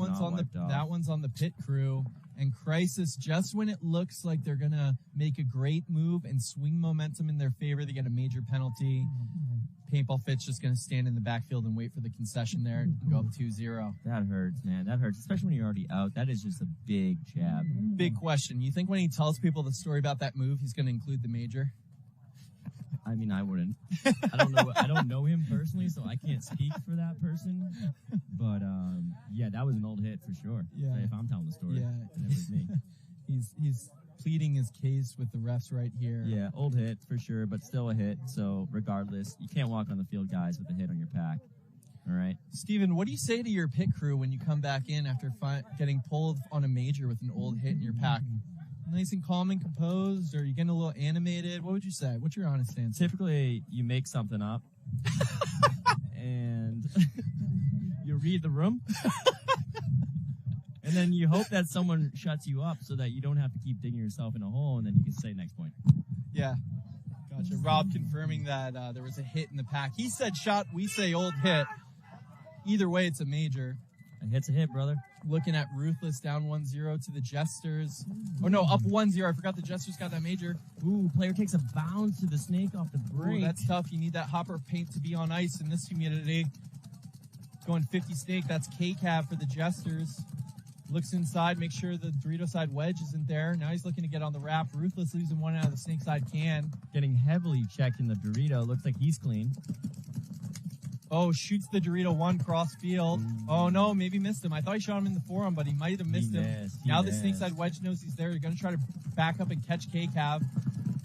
one's on the pit crew. And Crisis, just when it looks like they're going to make a great move and swing momentum in their favor, they get a major penalty. Paintball Fit's just going to stand in the backfield and wait for the concession there and go up 2-0. That hurts, man. That hurts, especially when you're already out. That is just a big jab. Big question. You think when he tells people the story about that move, he's going to include the major? I mean, I wouldn't. I don't know him personally, so I can't speak for that person. But yeah, that was an old hit for sure. Yeah. If I'm telling the story, yeah, it was me. He's pleading his case with the refs right here. Yeah, old hit for sure, but still a hit. So regardless, you can't walk on the field, guys, with a hit on your pack. All right, Steven, what do you say to your pit crew when you come back in after getting pulled on a major with an old hit in your pack? Nice and calm and composed, or are you getting a little animated? What would you say? What's your honest answer? Typically, you make something up and you read the room. And then you hope that someone shuts you up so that you don't have to keep digging yourself in a hole, and then you can say next point. Yeah. Gotcha. Rob confirming that there was a hit in the pack. He said shot, we say old hit. Either way, it's a major. A hit's a hit, brother. Looking at Ruthless down 1-0 to the Jesters. Oh, no, up 1-0. I forgot the Jesters got that major. Ooh, player takes a bounce to the snake off the break. Ooh, that's tough. You need that hopper paint to be on ice in this humidity. Going 50 snake. That's K-Cab for the Jesters. Looks inside, makes sure the Dorito side wedge isn't there. Now he's looking to get on the wrap. Ruthless losing one out of the snake side can. Getting heavily checked in the Dorito. Looks like he's clean. Oh, shoots the Dorito one cross field. Oh, no, maybe missed him. I thought he shot him in the forearm, but he might have missed him. Now the snake side wedge knows he's there. You're going to try to back up and catch K-Cab.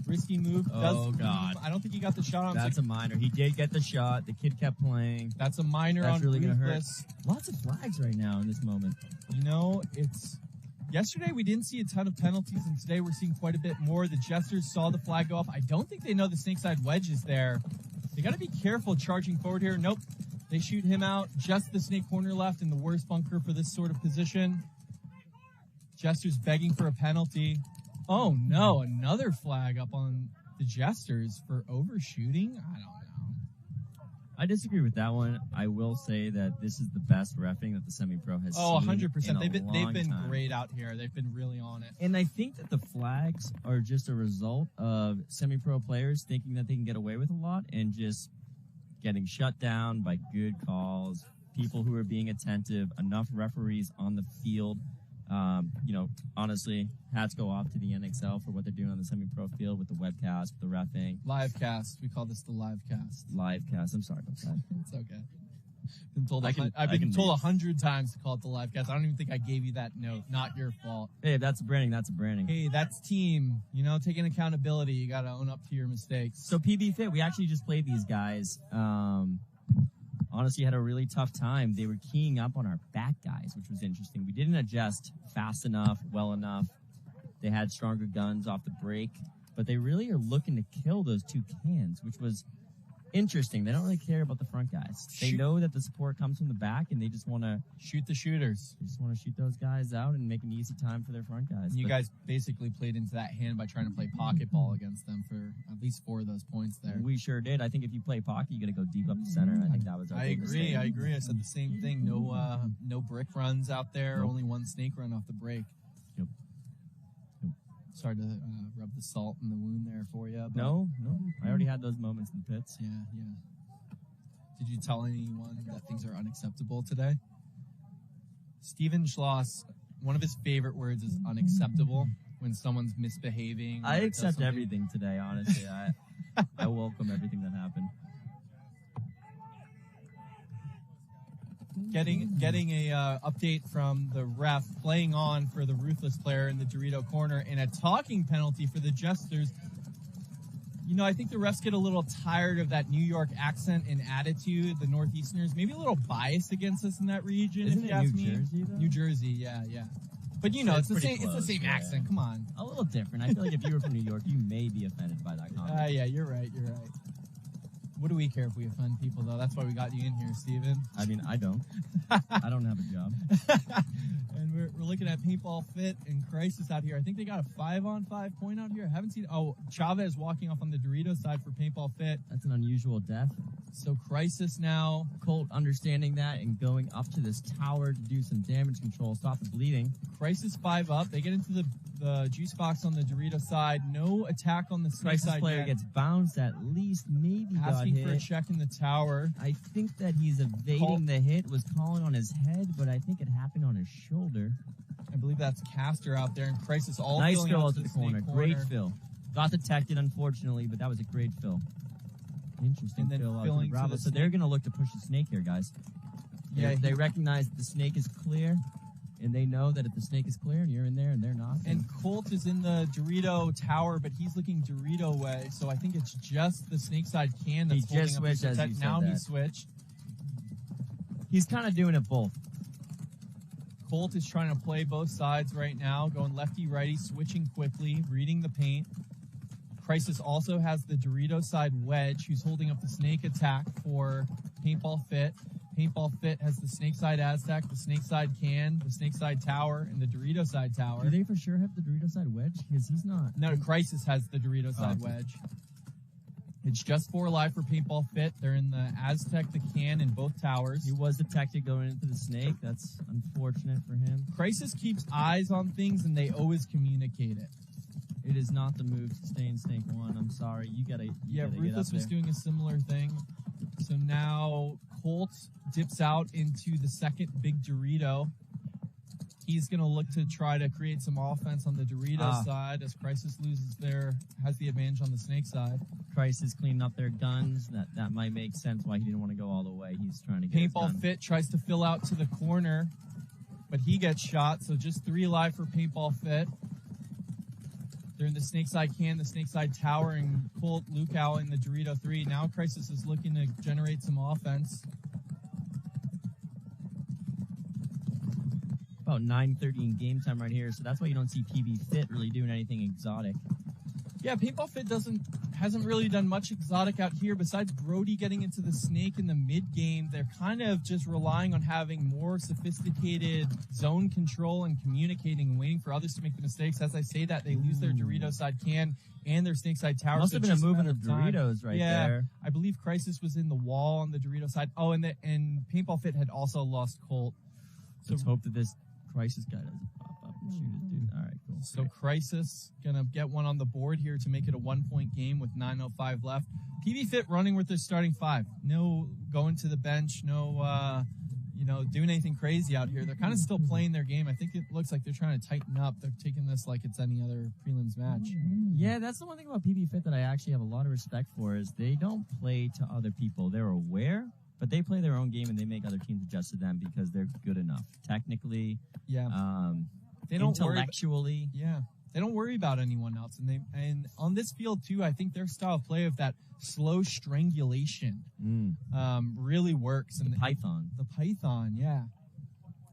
Risky move. Oh, God. I don't think he got the shot on. That's a minor. He did get the shot. The kid kept playing. That's a minor. That's on really going to hurt. Ruthless. Lots of flags right now in this moment. You know, yesterday we didn't see a ton of penalties, and today we're seeing quite a bit more. The Jesters saw the flag go off. I don't think they know the snake side wedge is there. They got to be careful charging forward here. Nope. They shoot him out. Just the snake corner left in the worst bunker for this sort of position. Jesters begging for a penalty. Oh, no. Another flag up on the Jesters for overshooting? I don't know. I disagree with that one. I will say that this is the best reffing that the semi-pro has seen. 100%. They've been time. Great out here. They've been really on it. And I think that the flags are just a result of semi-pro players thinking that they can get away with a lot and just getting shut down by good calls, people who are being attentive, enough referees on the field. Honestly, hats go off to the NXL for what they're doing on the semi-pro field with the webcast, with the reffing. Livecast. We call this the livecast. Livecast. I'm sorry about that. It's okay. I've been told 100 times to call it the livecast. I don't even think I gave you that note. Not your fault. Hey, that's branding. That's branding. Hey, that's team. Taking accountability. You got to own up to your mistakes. So PB Fit, we actually just played these guys. Honestly, had a really tough time. They were keying up on our back guys, which was interesting. We didn't adjust fast enough, well enough. They had stronger guns off the break, but they really are looking to kill those two cans, which was interesting. They don't really care about the front guys. They know that the support comes from the back, and they just want to shoot the shooters. They just want to shoot those guys out and make an easy time for their front guys. You guys basically played into that hand by trying to play pocket ball against them for at least 4 of those points there. We sure did. I think if you play pocket, you got to go deep up the center. I think that was our I agree. I said the same thing. No brick runs out there. Nope. Only one snake run off the break. Yep. Sorry to rub the salt in the wound there for you. No. I already had those moments in the pits. Yeah. Did you tell anyone that things are unacceptable today? Steven Schloss, one of his favorite words is unacceptable when someone's misbehaving. I accept everything today, honestly. I welcome everything that happened. Getting a update from the ref playing on for the Ruthless player in the Dorito corner and a talking penalty for the Jesters. You know, I think the refs get a little tired of that New York accent and attitude, the Northeasterners. Maybe a little biased against us in that region, Isn't if it you ask New me. Jersey, though? New Jersey, yeah. But you know, it's the pretty same. close, It's the same yeah. accent. Come on. A little different. I feel like if you were from New York, you may be offended by that comment. Yeah, you're right. What do we care if we offend people, though? That's why we got you in here, Steven. I mean, I don't. I don't have a job. And we're looking at Paintball Fit and Crisis out here. I think they got a 5-on-5 point out here. I haven't seen. Oh, Chavez walking off on the Dorito side for Paintball Fit. That's an unusual death. So Crisis now. Colt understanding that and going up to this tower to do some damage control, stop the bleeding. Crisis 5 up. They get into the juice box on the Dorito side. No attack on the Snake Crisis side player yet. gets bounced at least, maybe Asking got for a hit. check in the tower. I think that he's evading the hit, was calling on his head, but I think it happened on his shoulder. I believe that's Caster out there, and Crisis all Nice filling fill out out to to the Snake corner. Great fill. Got detected, unfortunately, but that was a great fill. Interesting And then fill out to filling the to Bravo. the So they're Snake. going to look to push the Snake here, guys. Yeah, They recognize that the Snake is clear, and they know that if the Snake is clear and you're in there and they're not. And Colt is in the Dorito tower, but he's looking Dorito way, so I think it's just the Snake side can that's He just holding up his switched as attack. you said Now he that. switched. He's kind of doing it both. Colt is trying to play both sides right now, going lefty-righty, switching quickly, reading the paint. Crisis also has the Dorito side wedge, who's holding up the Snake attack for Paintball Fit. Paintball Fit has the Snake side Aztec, the Snake side can, the Snake side tower, and the Dorito side tower. Do they for sure have the Dorito side wedge? Because he's not. No, Crisis has the Dorito side okay. wedge. It's just 4 alive for Paintball Fit. They're in the Aztec, the can, in both towers. He was detected going into the Snake. That's unfortunate for him. Crisis keeps eyes on things, and they always communicate it. It is not the move to stay in Snake 1. I'm sorry. You gotta Yeah, get Ruthless up was there. doing a similar thing. So now Colt dips out into the second big Dorito. He's going to look to try to create some offense on the Dorito side as Crisis has the advantage on the Snake side. Crisis cleaning up their guns. That might make sense why he didn't want to go all the way. He's trying to get his Paintball gun. Fit tries to fill out to the corner, but he gets shot, so just 3 alive for Paintball Fit. They're in the Snake side can, the Snake side tower, and Colt Lukow in the Dorito 3. Now Crisis is looking to generate some offense. About 9:30 in game time right here, so that's why you don't see PB Fit really doing anything exotic. Yeah, Paintball Fit hasn't really done much exotic out here. Besides Brody getting into the Snake in the mid-game, they're kind of just relying on having more sophisticated zone control and communicating and waiting for others to make the mistakes. As I say that, they lose their Dorito side can and their Snake side tower. Must so have it's been a just move in matter the of time. Doritos right yeah, there. I believe Crisis was in the wall on the Dorito side. Oh, and Paintball Fit had also lost Colt. Let's hope that this Crisis guy doesn't pop up and shoot his dude. All right, cool. So Great. Crisis gonna get one on the board here to make it a 1-point game with 9:05 left. PB Fit running with their starting 5. No going to the bench. No, doing anything crazy out here. They're kind of still playing their game. I think it looks like they're trying to tighten up. They're taking this like it's any other prelims match. Yeah, that's the one thing about PB Fit that I actually have a lot of respect for is they don't play to other people. They're aware, but they play their own game and they make other teams adjust to them because they're good enough technically. Yeah. They don't intellectually. They don't worry about anyone else, and on this field too. I think their style of play of that slow strangulation really works. And the Python, yeah.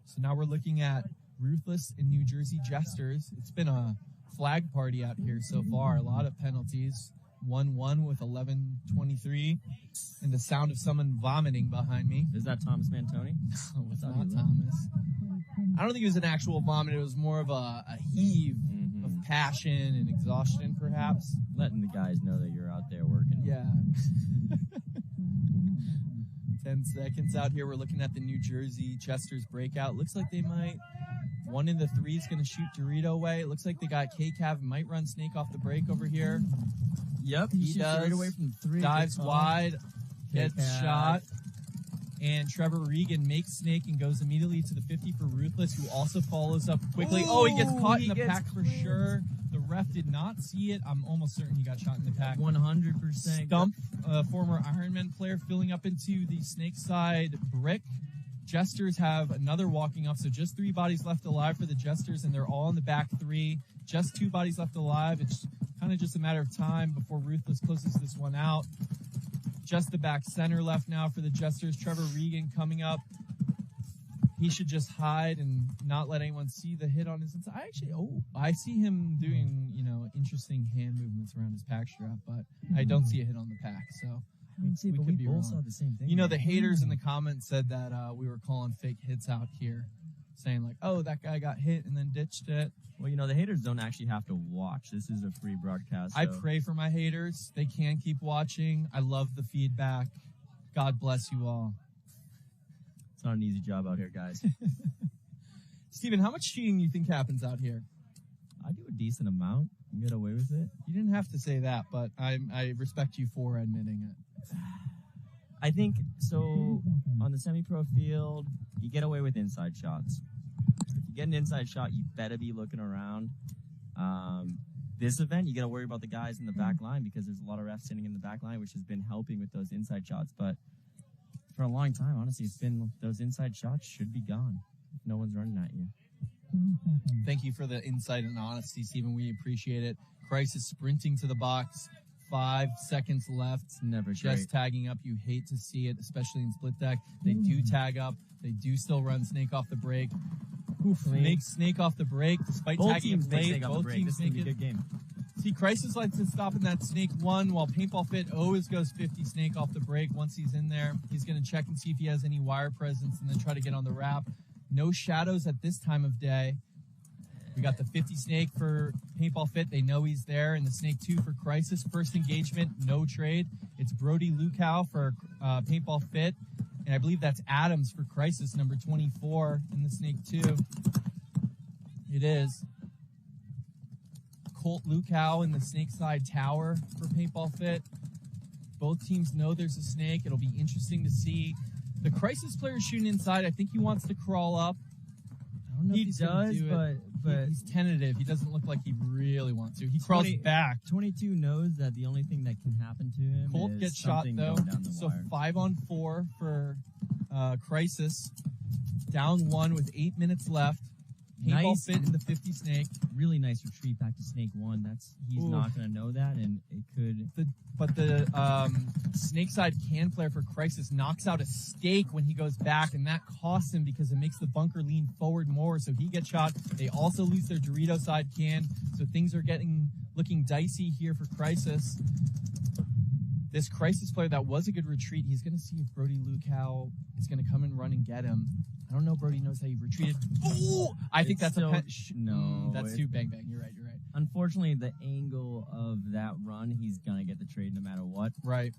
So now we're looking at Ruthless and New Jersey Jesters. It's been a flag party out here so far. A lot of penalties. 1-1 with 11:23, and the sound of someone vomiting behind me. Is that Thomas Mantoni? No, it's not Thomas. I don't think it was an actual vomit. It was more of a heave of passion and exhaustion, perhaps. Letting the guys know that you're out there working. Yeah. 10 seconds out here. We're looking at the New Jersey Jesters breakout. Looks like they might. 1 in the 3 is going to shoot Dorito away. It looks like they got K-Cav. Might run Snake off the break over here. Yep, he does. Right away from 3. Dives wide. Gets K-Cav. shot. And Trevor Regan makes Snake and goes immediately to the 50 for Ruthless, who also follows up quickly. Ooh, he gets caught in the he pack gets for sure. The ref did not see it. I'm almost certain he got shot in the pack. 100%. Stump, former Ironman player, filling up into the Snake side brick. Jesters have another walking off, so just 3 bodies left alive for the Jesters, and they're all in the back 3. Just 2 bodies left alive. It's kind of just a matter of time before Ruthless closes this one out. Just the back center left now for the Jesters. Trevor Regan coming up. He should just hide and not let anyone see the hit on his inside. I see him doing, interesting hand movements around his pack strap, but I don't see a hit on the pack, so we could be wrong. Saw the same thing. The haters in the comments said that we were calling fake hits out here, saying like, oh, that guy got hit and then ditched it. Well, the haters don't actually have to watch. This is a free broadcast. I pray for my haters. They can keep watching. I love the feedback. God bless you all. It's not an easy job out here, guys. Steven, how much cheating do you think happens out here? I do a decent amount. You get away with it. You didn't have to say that, but I respect you for admitting it. I think, so on the semi-pro field, you get away with inside shots. If you get an inside shot, you better be looking around. This event, you got to worry about the guys in the back line because there's a lot of refs sitting in the back line, which has been helping with those inside shots. But for a long time, honestly, it's been those inside shots should be gone if no one's running at you. Thank you for the insight and honesty, Steven. We appreciate it. Christ is sprinting to the box. 5 seconds left. Never just great. Tagging up. You hate to see it, especially in split deck. They do tag up. They do still run snake off the break. Snake off the break despite both tagging teams late. Both teams make it. Good game. See, Crisis likes to stop in that snake one, while Paintball Fit always goes 50 snake off the break. Once he's in there, he's going to check and see if he has any wire presence and then try to get on the wrap. No shadows at this time of day. We got the 50 snake for Paintball Fit. They know he's there. And the snake 2 for Crisis. First engagement, no trade. It's Brody Lukow for Paintball Fit. And I believe that's Adams for Crisis, number 24 in the snake 2. It is. Colt Lukow in the snake side tower for Paintball Fit. Both teams know there's a snake. It'll be interesting to see. The Crisis player shooting inside. I think he wants to crawl up. I don't know if he does, but he's tentative. He doesn't look like he really wants to. He crawls back. 22 knows that the only thing that can happen to him Colt is gets shot, though. So wire. 5-on-4 for Crisis. Down 1 with 8 minutes left. Paintball Fit in the 50 snake. Really nice retreat back to snake 1. He's not going to know that, and it could. But the snake side can player for Crisis knocks out a stake when he goes back, and that costs him because it makes the bunker lean forward more. So he gets shot. They also lose their Dorito side can. So things are looking dicey here for Crisis. This Crisis player, that was a good retreat. He's going to see if Brody Lukow is going to come and run and get him. I don't know if Brody knows how he retreated. Ooh! I think that's no. That's too bang. You're right. Unfortunately, the angle of that run, he's going to get the trade no matter what. Right.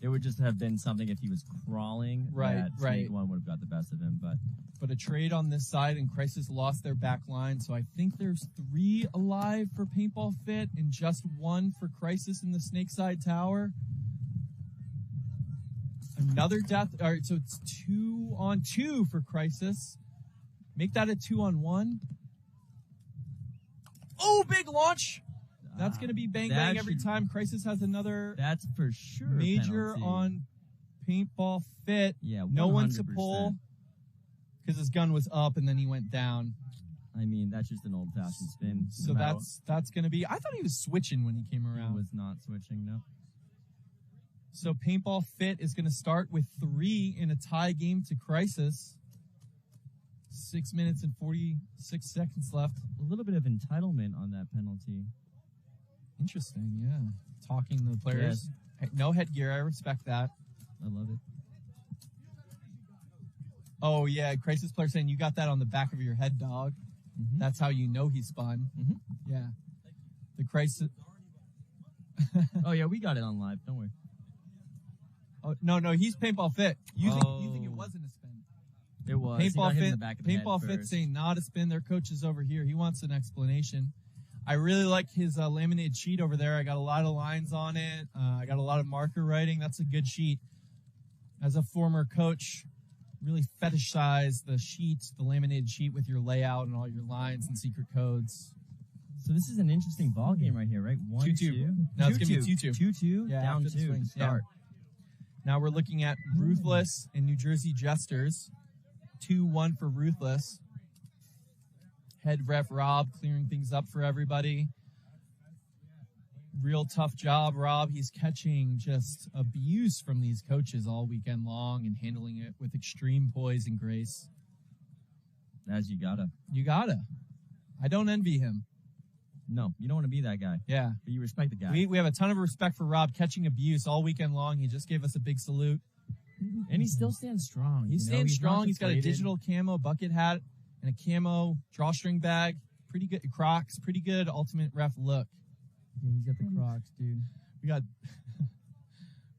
It would just have been something if he was crawling. Right. Snake 1 would have got the best of him. But a trade on this side, and Crisis lost their back line. So I think there's 3 alive for Paintball Fit and just 1 for Crisis in the snake side tower. Another death. All right, so it's 2-on-2 for Crisis. Make that a 2-on-1. Oh, big launch. That's going to be bang every time. Crisis has another. That's for sure. Major penalty. On Paintball Fit. Yeah, 100%. No one to pull because his gun was up and then he went down. I mean, that's just an old-fashioned spin. So that's going to be. I thought he was switching when he came around. He was not switching, no. So Paintball Fit is going to start with 3 in a tie game to Crisis. 6 minutes and 46 seconds left. A little bit of entitlement on that penalty. Interesting, yeah. Talking to the players. Yes. No headgear, I respect that. I love it. Oh, yeah, Crisis player saying, you got that on the back of your head, dog. Mm-hmm. That's how you know he spun. Mm-hmm. Yeah. The Crisis... Oh, yeah, we got it on live. Don't worry. Oh, no, he's Paintball Fit. You think it wasn't a spin? It was. Paintball Fit saying not a spin. Their coach is over here. He wants an explanation. I really like his laminated sheet over there. I got a lot of lines on it. I got a lot of marker writing. That's a good sheet. As a former coach, really fetishize the sheet, the laminated sheet with your layout and all your lines and secret codes. So this is an interesting ball game right here, right? 1-2. No, it's going to be 2-2. 2-2, yeah, down 2 to start. Yeah. Now we're looking at Ruthless and New Jersey Jesters. 2-1 for Ruthless. Head ref Rob clearing things up for everybody. Real tough job, Rob. He's catching just abuse from these coaches all weekend long and handling it with extreme poise and grace. As you gotta. You gotta. I don't envy him. No, you don't want to be that guy. Yeah. But you respect the guy. We have a ton of respect for Rob catching abuse all weekend long. He just gave us a big salute. And he still stands strong. He's staying strong. He's got a digital camo bucket hat and a camo drawstring bag. Pretty good Crocs. Pretty good ultimate ref look. Yeah, he's got the Crocs, dude.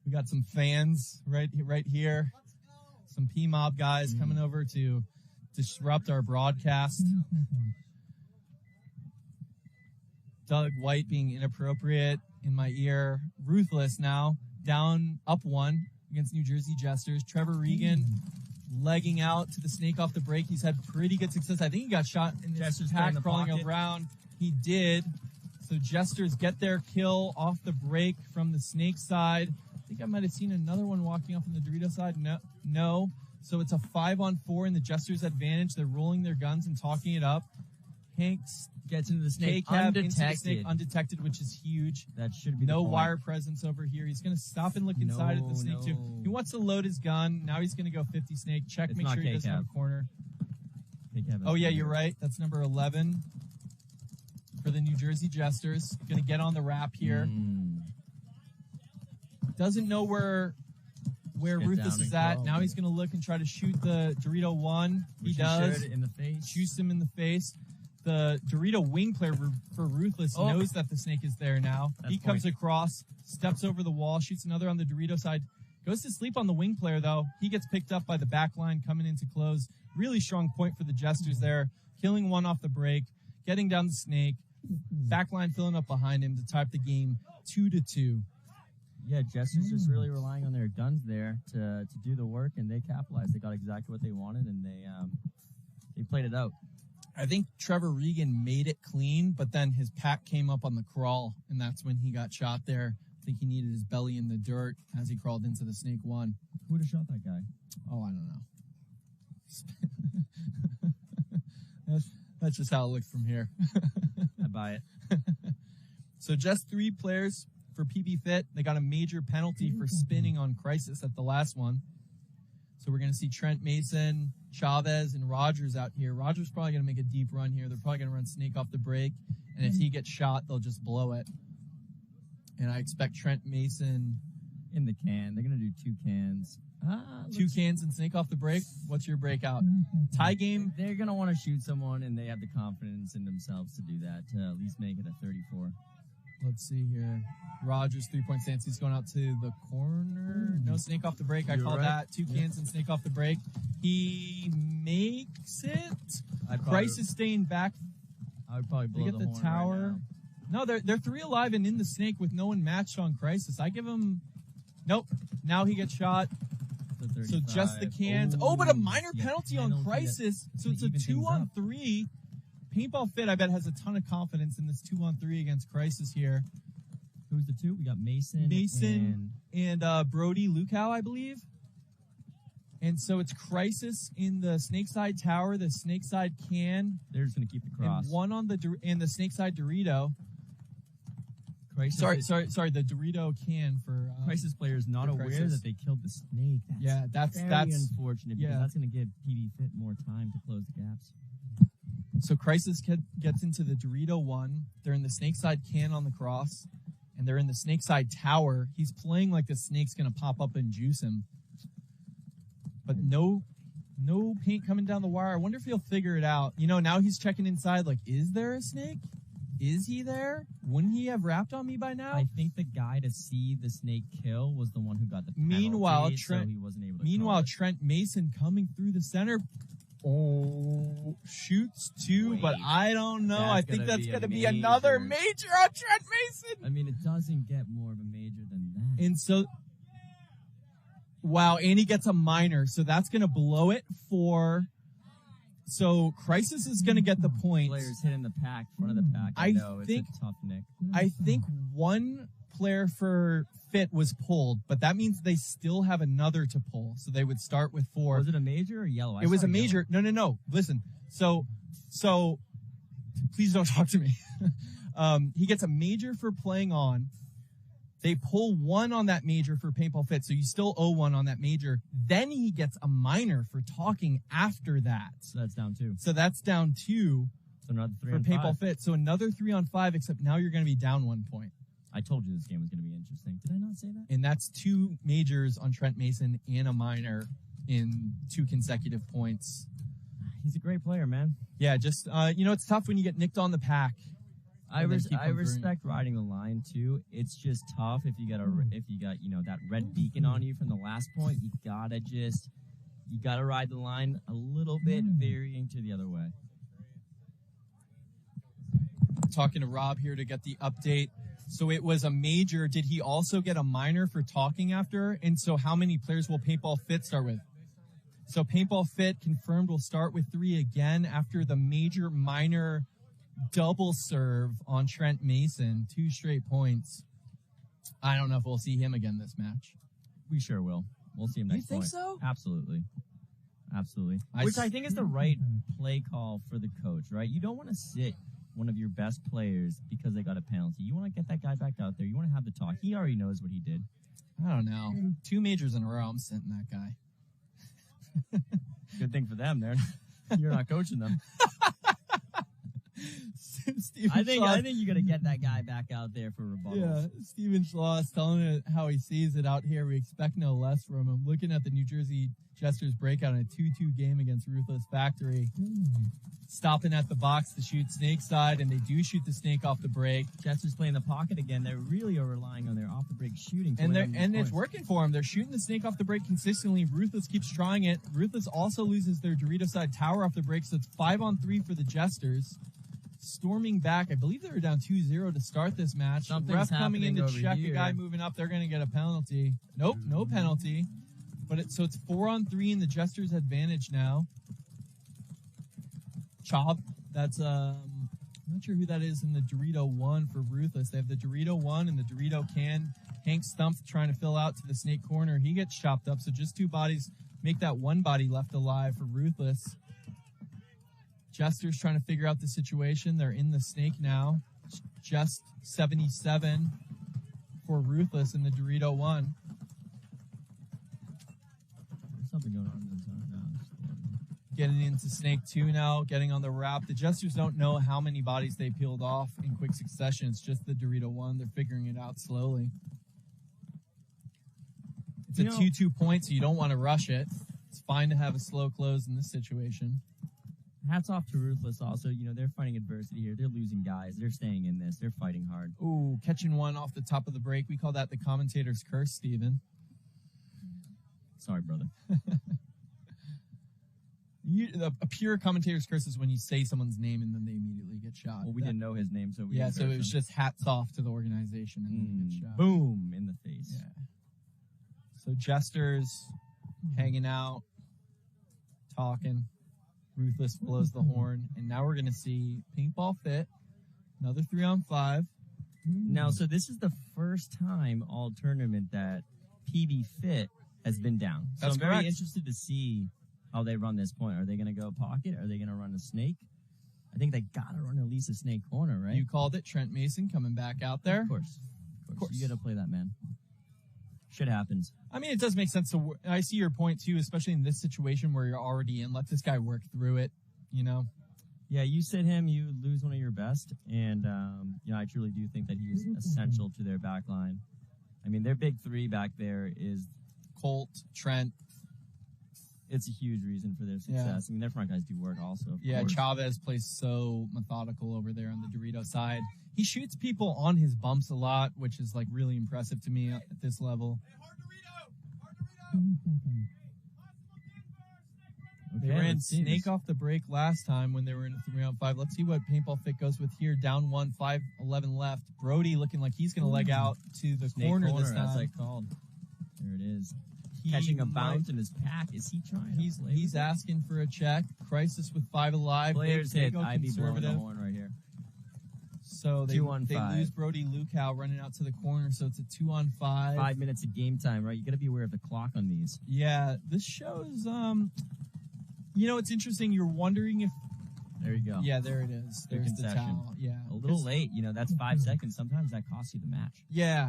We got some fans right here. Some P-Mob guys coming over to disrupt our broadcast. Doug White being inappropriate in my ear. Ruthless now up 1 against New Jersey Jesters. Trevor Regan legging out to the snake off the break. He's had pretty good success. I think he got shot in this pack crawling around. He did. So Jesters get their kill off the break from the snake side. I think I might have seen another one walking off on the Dorito side. No. So it's a 5-on-4 in the Jesters' advantage. They're rolling their guns and talking it up. Hanks gets into the snake undetected, which is huge. That should be no wire presence over here. He's going to stop and look inside at the snake too. He wants to load his gun. Now he's going to go 50 snake. Check, make sure he doesn't have a corner. Oh yeah, you're right. That's number 11 for the New Jersey Jesters. Going to get on the wrap here. Doesn't know where Ruthless is at. Now he's going to look and try to shoot the Dorito 1. He does. In the face. Shoots him in the face. The Dorito wing player for Ruthless knows that the snake is there now. He comes across, steps over the wall, shoots another on the Dorito side. Goes to sleep on the wing player, though. He gets picked up by the back line coming into close. Really strong point for the Jesters there. Killing one off the break. Getting down the snake. Back line filling up behind him to tie up the game 2-2. Yeah, Jesters just really relying on their guns there to do the work, and they capitalized. They got exactly what they wanted, and they played it out. I think Trevor Regan made it clean, but then his pack came up on the crawl, and that's when he got shot there. I think he needed his belly in the dirt as he crawled into the snake 1. Who would have shot that guy? Oh, I don't know. That's just how it looked from here. I buy it. So just 3 players for PB Fit. They got a major penalty for spinning on Crisis at the last one. So we're going to see Trent Mason, Chavez, and Rogers out here. Rogers probably going to make a deep run here. They're probably going to run snake off the break. And if he gets shot, they'll just blow it. And I expect Trent Mason in the can. They're going to do 2 cans. 2 cans and snake off the break. What's your breakout? Tie game? They're going to want to shoot someone, and they have the confidence in themselves to do that, to at least make it a 34. Let's see here. Rogers 3-point stance. He's going out to the corner. No snake off the break. I call that 2 cans and snake off the break. He makes it. Crisis staying back. I would probably blow they get the horn tower. Right now. No, they're 3 alive and in the snake with no one matched on Crisis. I give him. Nope. Now he gets shot. So just the cans. Oh, but a minor penalty on Crisis. So it's a 2-on-3. Paintball Fit, I bet, has a ton of confidence in this 2-on-3 against Crisis here. Who's the 2? We got Mason and Brody Lukow, I believe. And so it's Crisis in the Snakeside Tower, the Snakeside can. They're just going to keep the cross. And one on the Snakeside Dorito. Crisis sorry, the Dorito can for Crisis players not aware that they killed the snake. That's very unfortunate because that's going to give PB Fit more time to close the gaps. So Crisis gets into the Dorito 1. They're in the Snakeside can on the cross, and they're in the Snakeside Tower. He's playing like the snake's going to pop up and juice him. But no paint coming down the wire. I wonder if he'll figure it out. You know, now he's checking inside like, is there a snake? Is he there? Wouldn't he have wrapped on me by now? I think the guy to see the snake kill was the one who got the penalty. Meanwhile, so he wasn't able to Trent Mason coming through the center. Oh, shoots 2, but I don't know. I think that's going to be another major on Trent Mason. I mean, it doesn't get more of a major than that. And so, wow, and he gets a minor. So that's going to blow it for... So Crisis is going to get the point. Players hitting the pack, front of the pack. I know, it's a tough nick. I think one player for Fit was pulled, but that means they still have another to pull. So they would start with 4. Was it a major or yellow? It was a major. No. Listen. So please don't talk to me. He gets a major for playing on. They pull 1 on that major for Paintball Fit, so you still owe 1 on that major. Then he gets a minor for talking after that. So that's down 2. So that's down 2 So another 3 for on Paintball 5. Fit. So another 3 on 5, except now you're going to be down 1 point. I told you this game was going to be interesting. Did I not say that? And that's 2 majors on Trent Mason and a minor in 2 consecutive points. He's a great player, man. Yeah, just, it's tough when you get nicked on the pack. I respect riding the line too. It's just tough if you got that red beacon on you from the last point. You gotta ride the line a little bit, varying to the other way. Talking to Rob here to get the update. So it was a major. Did he also get a minor for talking after? And so how many players will Paintball Fit start with? So Paintball Fit confirmed will start with 3 again after the major minor double serve on Trent Mason. 2 straight points. I don't know if we'll see him again this match. We sure will. We'll see him next point. You think so? Absolutely. Which I think is the right play call for the coach, right? You don't want to sit one of your best players because they got a penalty. You want to get that guy back out there. You want to have the talk. He already knows what he did. I don't know. 2 majors in a row, I'm sitting that guy. Good thing for them, you're not coaching them. I think you got to get that guy back out there for rebuttals. Yeah, Steven Schloss telling it how he sees it out here. We expect no less from him. Looking at the New Jersey Jesters breakout in a 2-2 game against Ruthless Factory. Stopping at the box to shoot snake side, and they do shoot the snake off the break. Jesters playing the pocket again. They really are relying on their off the break shooting. And it's working for them. They're shooting the snake off the break consistently. Ruthless keeps trying it. Ruthless also loses their Dorito side tower off the break, so it's 5-on-3 for the Jesters. Storming back, I believe they were down 2-0 to start this match. Something's Ref coming in to check here. a guy moving up. They're going to get a penalty. Nope, no penalty. So it's 4-on-3 and the Jesters' advantage now. Chop, that's I'm not sure who that is in the Dorito 1 for Ruthless. They have the Dorito 1 and the Dorito can. Hank Stumpf trying to fill out to the snake corner. He gets chopped up, so just 2 bodies make that 1 body left alive for Ruthless. Jesters trying to figure out the situation. They're in the snake now. Just 77 for Ruthless in the Dorito 1. There's something going on inside now. Getting into snake 2 now, getting on the wrap. The Jesters don't know how many bodies they peeled off in quick succession. It's just the Dorito 1. They're figuring it out slowly. It's a 2-2 point, so you don't want to rush it. It's fine to have a slow close in this situation. Hats off to Ruthless also. They're fighting adversity here. They're losing guys. They're staying in this. They're fighting hard. Ooh, catching 1 off the top of the break. We call that the commentator's curse, Steven. Sorry, brother. A pure commentator's curse is when you say someone's name and then they immediately get shot. Well, we didn't know his name, so so it was just hats off to the organization and then they get shot. Boom, in the face. Yeah. So Jesters hanging out, talking. Ruthless blows the horn, and now we're going to see Paintball Fit, another 3-on-5. Now, so this is the first time all tournament that PB Fit has been down. So That's I'm very correct. interested to see how they run this point. Are they going to go pocket? Are they going to run a snake? I think they got to run at least a snake corner, right? You called it. Trent Mason coming back out there. Of course. You got to play that, man. Shit happens. I mean, it does make sense. So I see your point, too, especially in this situation where you're already in. Let this guy work through it, Yeah, you sit him, you lose one of your best. And, I truly do think that he is essential to their back line. I mean, their big 3 back there is Colt, Trent. It's a huge reason for their success. Yeah. I mean, their front guys do work also. Yeah, course. Chavez plays so methodical over there on the Dorito side. He shoots people on his bumps a lot, which is really impressive to me at this level. They ran snake off the break last time when they were in a 3-on-5. Let's see what Paintball Fit goes with here. Down 1, 5-11 left. Brody looking like he's going to leg out to the corner this time. That's called. There it is. Catching a bounce in his pack. Is he trying? He's asking for a check. Crisis with 5 alive. Players hit. I'd be blowing the horn right here. So they lose Brody Lukow running out to the corner, so it's a 2-on-5. 5 minutes of game time, right? You got to be aware of the clock on these. Yeah, this shows. It's interesting. You're wondering if There you go. Yeah, there it is. Good There's the concession. towel. Yeah. A little late. That's 5 seconds. Sometimes that costs you the match. Yeah.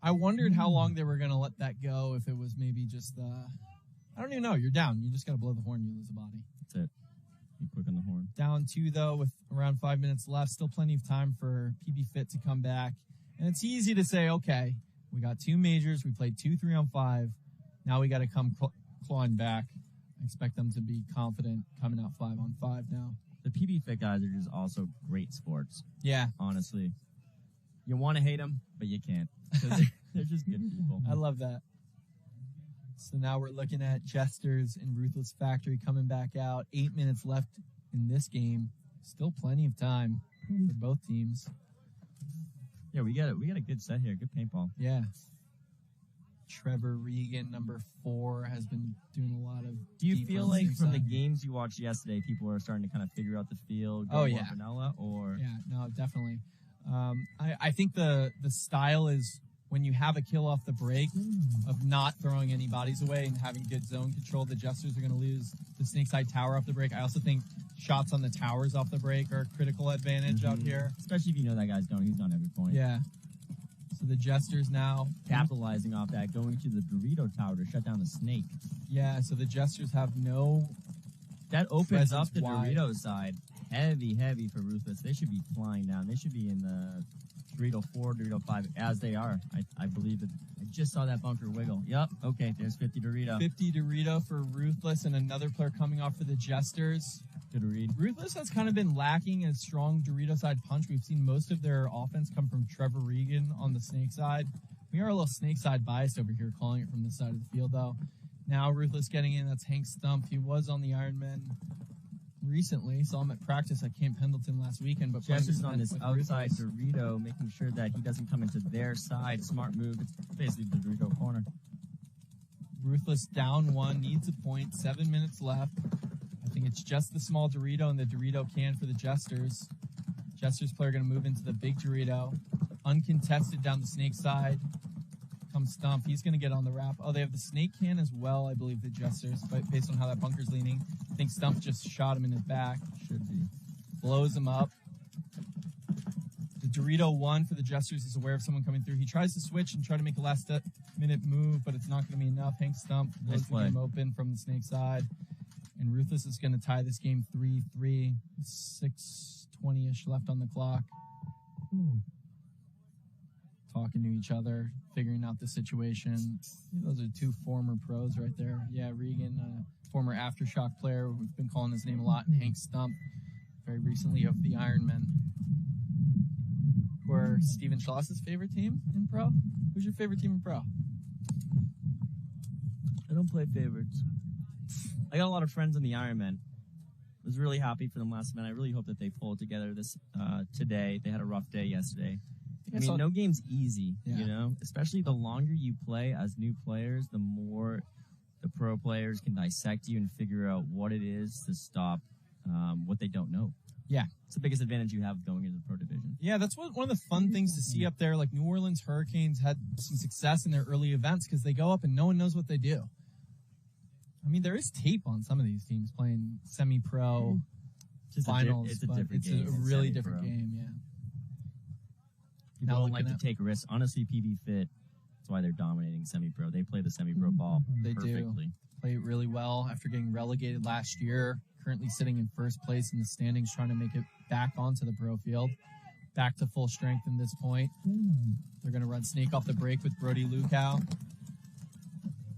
I wondered how long they were going to let that go, if it was maybe just I don't even know. You're down. You just got to blow the horn. You lose a body. That's it. Be quick on the horn. Down 2, though, with around 5 minutes left. Still plenty of time for PB Fit to come back. And it's easy to say, okay, we got 2 majors. We played 2 3-on-5. Now we got to come clawing back. I expect them to be confident coming out 5-on-5 now. The PB Fit guys are just also great sports. Yeah. Honestly. You want to hate them, but you can't. They're just good people. I love that. So now we're looking at Jesters and Ruthless Factory coming back out. 8 minutes left in this game. Still plenty of time for both teams. Yeah, we got a good set here. Good paintball. Yeah. Trevor Regan, number 4, has been doing a lot of. Do you feel like from the games you watched yesterday, people are starting to kind of figure out the field? Oh, yeah. Vanilla, or yeah, no, definitely. I think the style is when you have a kill off the break of not throwing any bodies away and having good zone control. The Jesters are going to lose the Snakeside Tower off the break. I also think shots on the towers off the break are a critical advantage out here, especially if you know that guy's going. He's on every point. Yeah. So the Jesters now capitalizing off that, going to the Dorito Tower to shut down the Snake. Yeah, so the Jesters have no. That opens up the wide. Dorito side. Heavy for Ruthless. They should be flying down. They should be in the Dorito 4, Dorito 5, as they are. I believe it. I just saw that bunker wiggle. Yep. Okay, there's 50 Dorito. 50 Dorito for Ruthless, and another player coming off for the Jesters. Good read. Ruthless has kind of been lacking a strong Dorito side punch. We've seen most of their offense come from Trevor Regan on the Snake side. We are a little Snake side biased over here, calling it from this side of the field, though. Now Ruthless getting in. That's Hank Stump. He was on the Ironman recently. Saw him at practice at Camp Pendleton last weekend. But Jester's on this outside Dorito, making sure that he doesn't come into their side. Smart move. It's basically the Dorito corner. Ruthless down 1, needs a point. 7 minutes left. I think it's just the small Dorito and the Dorito can for the Jesters. Jesters player going to move into the big Dorito. Uncontested down the Snake side. Comes Stump. He's going to get on the wrap. Oh, they have the Snake can as well, I believe, the Jesters, but based on how that bunker's leaning. I think Stump just shot him in his back. Should be. Blows him up. The Dorito 1 for the Jesters is aware of someone coming through. He tries to switch and try to make a last-minute move, but it's not going to be enough. Hank Stump blows the game open from the Snake side. And Ruthless is going to tie this game 3-3. 6:20-ish left on the clock. Talking to each other, figuring out the situation. Those are 2 former pros right there. Yeah, Regan, former Aftershock player. We've been calling his name a lot. And Hank Stump, very recently of the Ironman. Who are Steven Schloss's favorite team in pro? Who's your favorite team in pro? I don't play favorites. I got a lot of friends in the Ironman. I was really happy for them last event. I really hope that they pull it together this today. They had a rough day yesterday. I mean, no game's easy, you know? Especially the longer you play as new players, the more the pro players can dissect you and figure out what it is to stop what they don't know. Yeah. It's the biggest advantage you have going into the pro division. Yeah, that's one of the fun things to see up there. Like New Orleans Hurricanes had some success in their early events because they go up and no one knows what they do. I mean, there is tape on some of these teams playing semi-pro finals, it's a but different it's game. a really different game, yeah. People don't like to take risks. Honestly, PB Fit, that's why they're dominating semi-pro. They play the semi-pro ball perfectly. Do. Play it really well after getting relegated last year. Currently sitting in first place in the standings, trying to make it back onto the pro field. Back to full strength in this point. They're going to run Snake off the break with Brody Lukow.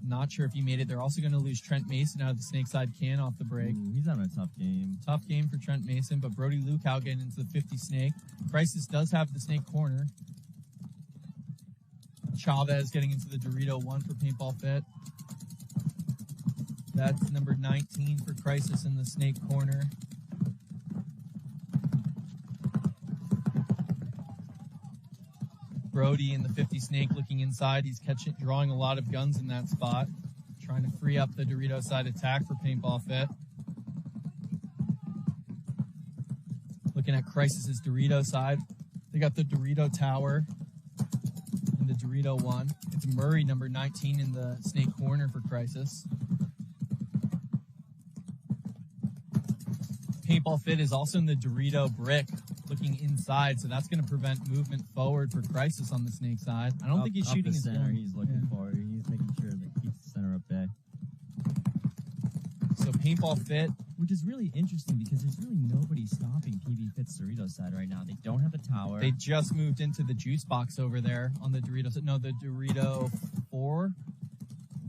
Not sure if he made it. They're also going to lose Trent Mason out of the Snake side can off the break. Ooh, he's having a tough game. Tough game for Trent Mason, but Brody Lukow getting into the 50 Snake. Crisis does have the Snake corner. Chavez getting into the Dorito 1 for Paintball Fit. That's number 19 for Crisis in the Snake corner. Brody in the 50 Snake looking inside. He's drawing a lot of guns in that spot. Trying to free up the Dorito side attack for Paintball Fit. Looking at Crisis's Dorito side. They got the Dorito Tower and the Dorito 1. It's Murray, number 19 in the Snake corner for Crisis. Paintball Fit is also in the Dorito brick, looking inside, so that's going to prevent movement forward for Crisis on the snake side. I don't think he's shooting the his center. gun. He's looking for it. He's making sure that he keeps the center up there. So Paintball Fit, which is really interesting because there's really nobody stopping PB Fit's Dorito side right now. They don't have the tower. They just moved into the juice box over there on the Dorito side. No, the Dorito 4.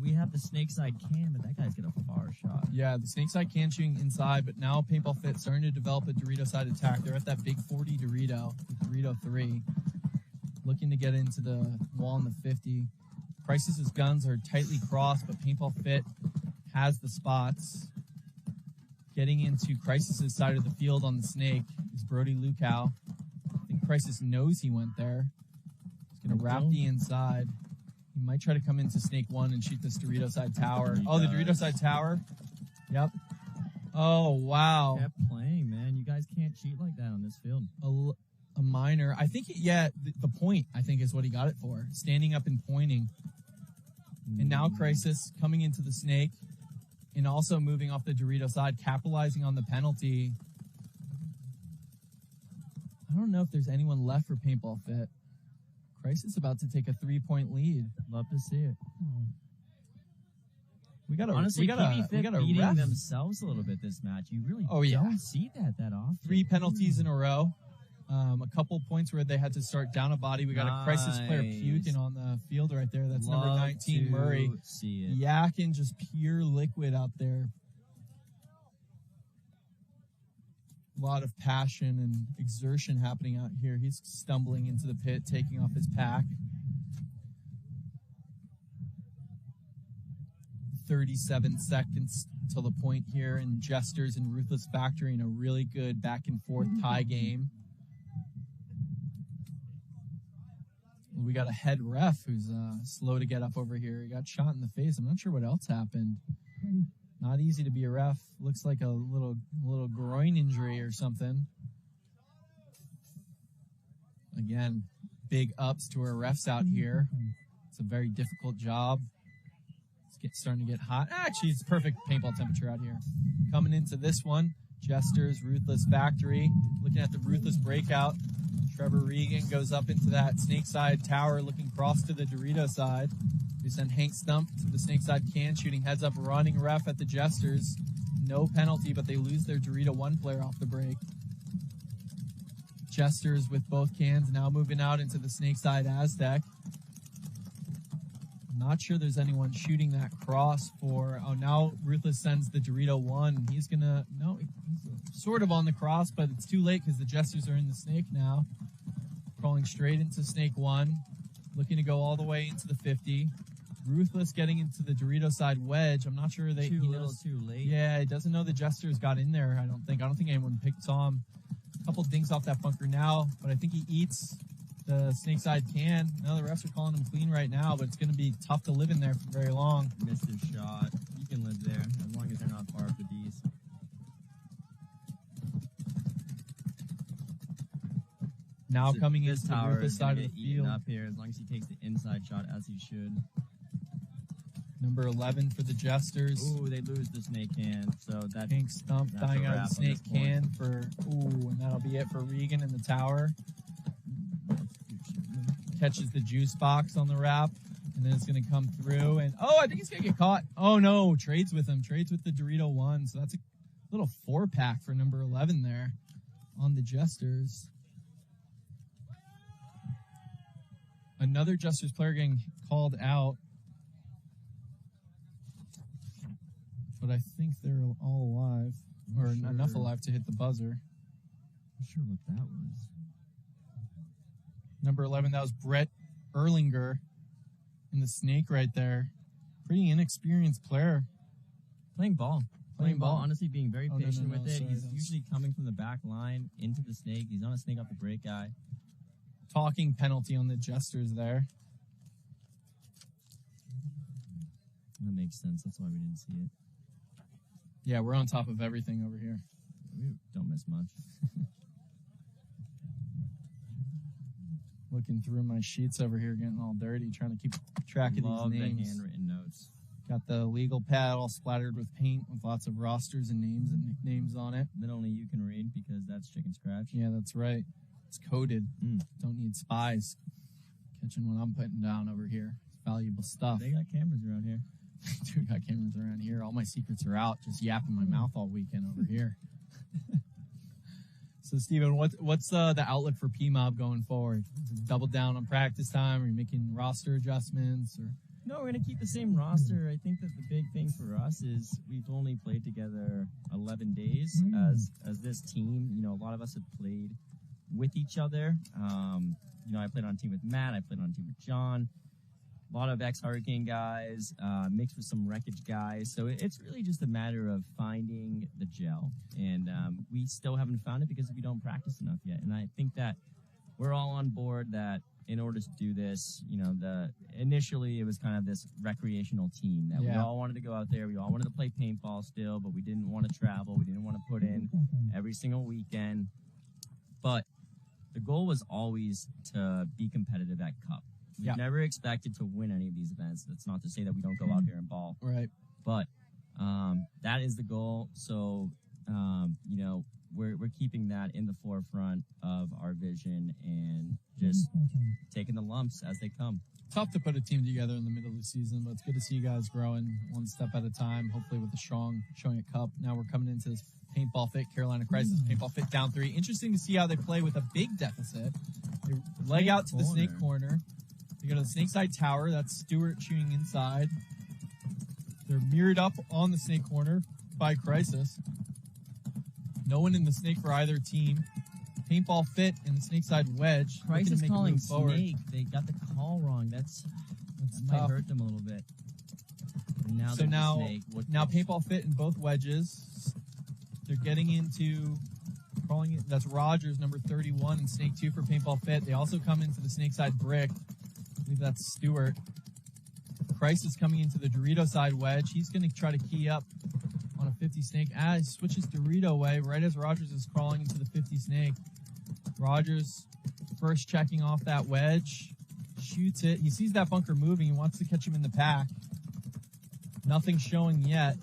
We have the snake side can, but that guy's got a far shot. Yeah, the snake side can shooting inside, but now Paintball Fit starting to develop a Dorito side attack. They're at that big 40 Dorito, the Dorito 3, looking to get into the wall in the 50. Crisis's guns are tightly crossed, but Paintball Fit has the spots. Getting into Crisis's side of the field on the snake is Brody Lukow. I think Crisis knows he went there. He's going to wrap the inside. He might try to come into snake 1 and shoot this Dorito side tower. Oh, the Dorito side tower. Yep. Oh, wow. Kept playing, man. You guys can't cheat like that on this field. A minor. I think, the point, I think, is what he got it for. Standing up and pointing. And now Crisis coming into the snake and also moving off the Dorito side, capitalizing on the penalty. I don't know if there's anyone left for Paintball Fit. Crisis about to take a 3-point lead. Love to see it. We got Honestly, PB Fit beating ref themselves a little bit this match. You really don't see that often. 3 penalties in a row. A couple points where they had to start down a body. We got a Crisis player puking on the field right there. That's number 19, Murray. See it. Yakking just pure liquid out there. A lot of passion and exertion happening out here. He's stumbling into the pit, taking off his pack. 37 seconds till the point here, and Jesters and Ruthless Factory in a really good back and forth tie game. We got a head ref who's slow to get up over here. He got shot in the face. I'm not sure what else happened. Not easy to be a ref. Looks like a little groin injury or something. Again, big ups to our refs out here. It's a very difficult job. It's starting to get hot. Actually, it's perfect paintball temperature out here. Coming into this one, Jesters, Ruthless Factory. Looking at the Ruthless breakout. Trevor Regan goes up into that snake side tower, looking cross to the Dorito side. We send Hank Stump to the snake side can, shooting heads up, running ref at the Jesters. No penalty, but they lose their Dorito 1 player off the break. Jesters with both cans now moving out into the snake side Aztec. Not sure there's anyone shooting that cross for... Oh, now Ruthless sends the Dorito 1. He's gonna... No, he's sort of on the cross, but it's too late because the Jesters are in the snake now. Crawling straight into snake 1. Looking to go all the way into the 50. Ruthless getting into the Dorito side wedge. I'm not sure they... Too late. Yeah, he doesn't know the Jesters got in there, I don't think. I don't think anyone saw him. A couple dings off that bunker now, but I think he eats the snake side can. Now the refs are calling him clean right now, but it's going to be tough to live in there for very long. Missed his shot. You can live there as long as they're not far up the D's. Now coming into the Ruthless side of the field. Up here, as long as he takes the inside shot as he should. Number 11 for the Jesters. Ooh, they lose the snake can. So that Pink Stump dying out of the snake can for... Ooh, and that'll be it for Regan in the tower. Catches the juice box on the wrap, and then it's going to come through, and oh, I think he's going to get caught. Oh no, trades with him, trades with the Dorito 1, so that's a little 4-pack for number 11 there on the Jesters. Another Jesters player getting called out, but I think they're all alive, or enough alive to hit the buzzer. Not sure what that was. Number 11, that was Brett Erlinger in the snake right there. Pretty inexperienced player. Playing ball, honestly being very patient with it. Sorry, he's usually coming from the back line into the snake. He's not a snake off the break guy. Talking penalty on the Jesters there. That makes sense. That's why we didn't see it. Yeah, we're on top of everything over here. We don't miss much. Looking through my sheets over here, getting all dirty, trying to keep track of these names. The handwritten notes. Got the legal pad all splattered with paint with lots of rosters and names and nicknames on it. That only you can read because that's chicken scratch. Yeah, that's right. It's coded. Don't need spies catching what I'm putting down over here. It's valuable stuff. They got cameras around here. Dude, got cameras around here. All my secrets are out. Just yapping my mouth all weekend over here. So, Steven, what's the outlook for PMOB going forward? Double down on practice time? Are you making roster adjustments? Or No, we're going to keep the same roster. I think that the big thing for us is we've only played together 11 days as this team. You know, a lot of us have played with each other. You know, I played on a team with Matt. I played on a team with John. A lot of ex-Hurricane guys, mixed with some Wreckage guys. So it's really just a matter of finding the gel. And we still haven't found it because we don't practice enough yet. And I think that we're all on board that in order to do this, you know, initially it was kind of this recreational team that we all wanted to go out there. We all wanted to play paintball still, but we didn't want to travel. We didn't want to put in every single weekend. But the goal was always to be competitive at Cup. We've never expected to win any of these events. That's not to say that we don't go out here and ball. Right. But that is the goal. So, you know, we're keeping that in the forefront of our vision and just taking the lumps as they come. Tough to put a team together in the middle of the season, but it's good to see you guys growing one step at a time, hopefully with a strong showing at Cup. Now we're coming into this Paintball Fit, Carolina Crisis, Paintball Fit down 3. Interesting to see how they play with a big deficit. They leg out to the snake corner. They go to the snake side tower. That's Stewart shooting inside. They're mirrored up on the snake corner by Crisis. No one in the snake for either team. Paintball Fit and the snake side wedge. Crisis calling snake. They got the call wrong. That might hurt them a little bit. And now so now Paintball Fit in both wedges. They're getting into crawling it. That's Rogers, number 31, and Snake 2 for Paintball Fit. They also come into the snake side brick. I believe that's Stewart. Crisis coming into the Dorito side wedge. He's going to try to key up on a 50 snake. He switches Dorito way right as Rogers is crawling into the 50 snake. Rogers first checking off that wedge. Shoots it. He sees that bunker moving. He wants to catch him in the pack. Nothing showing yet.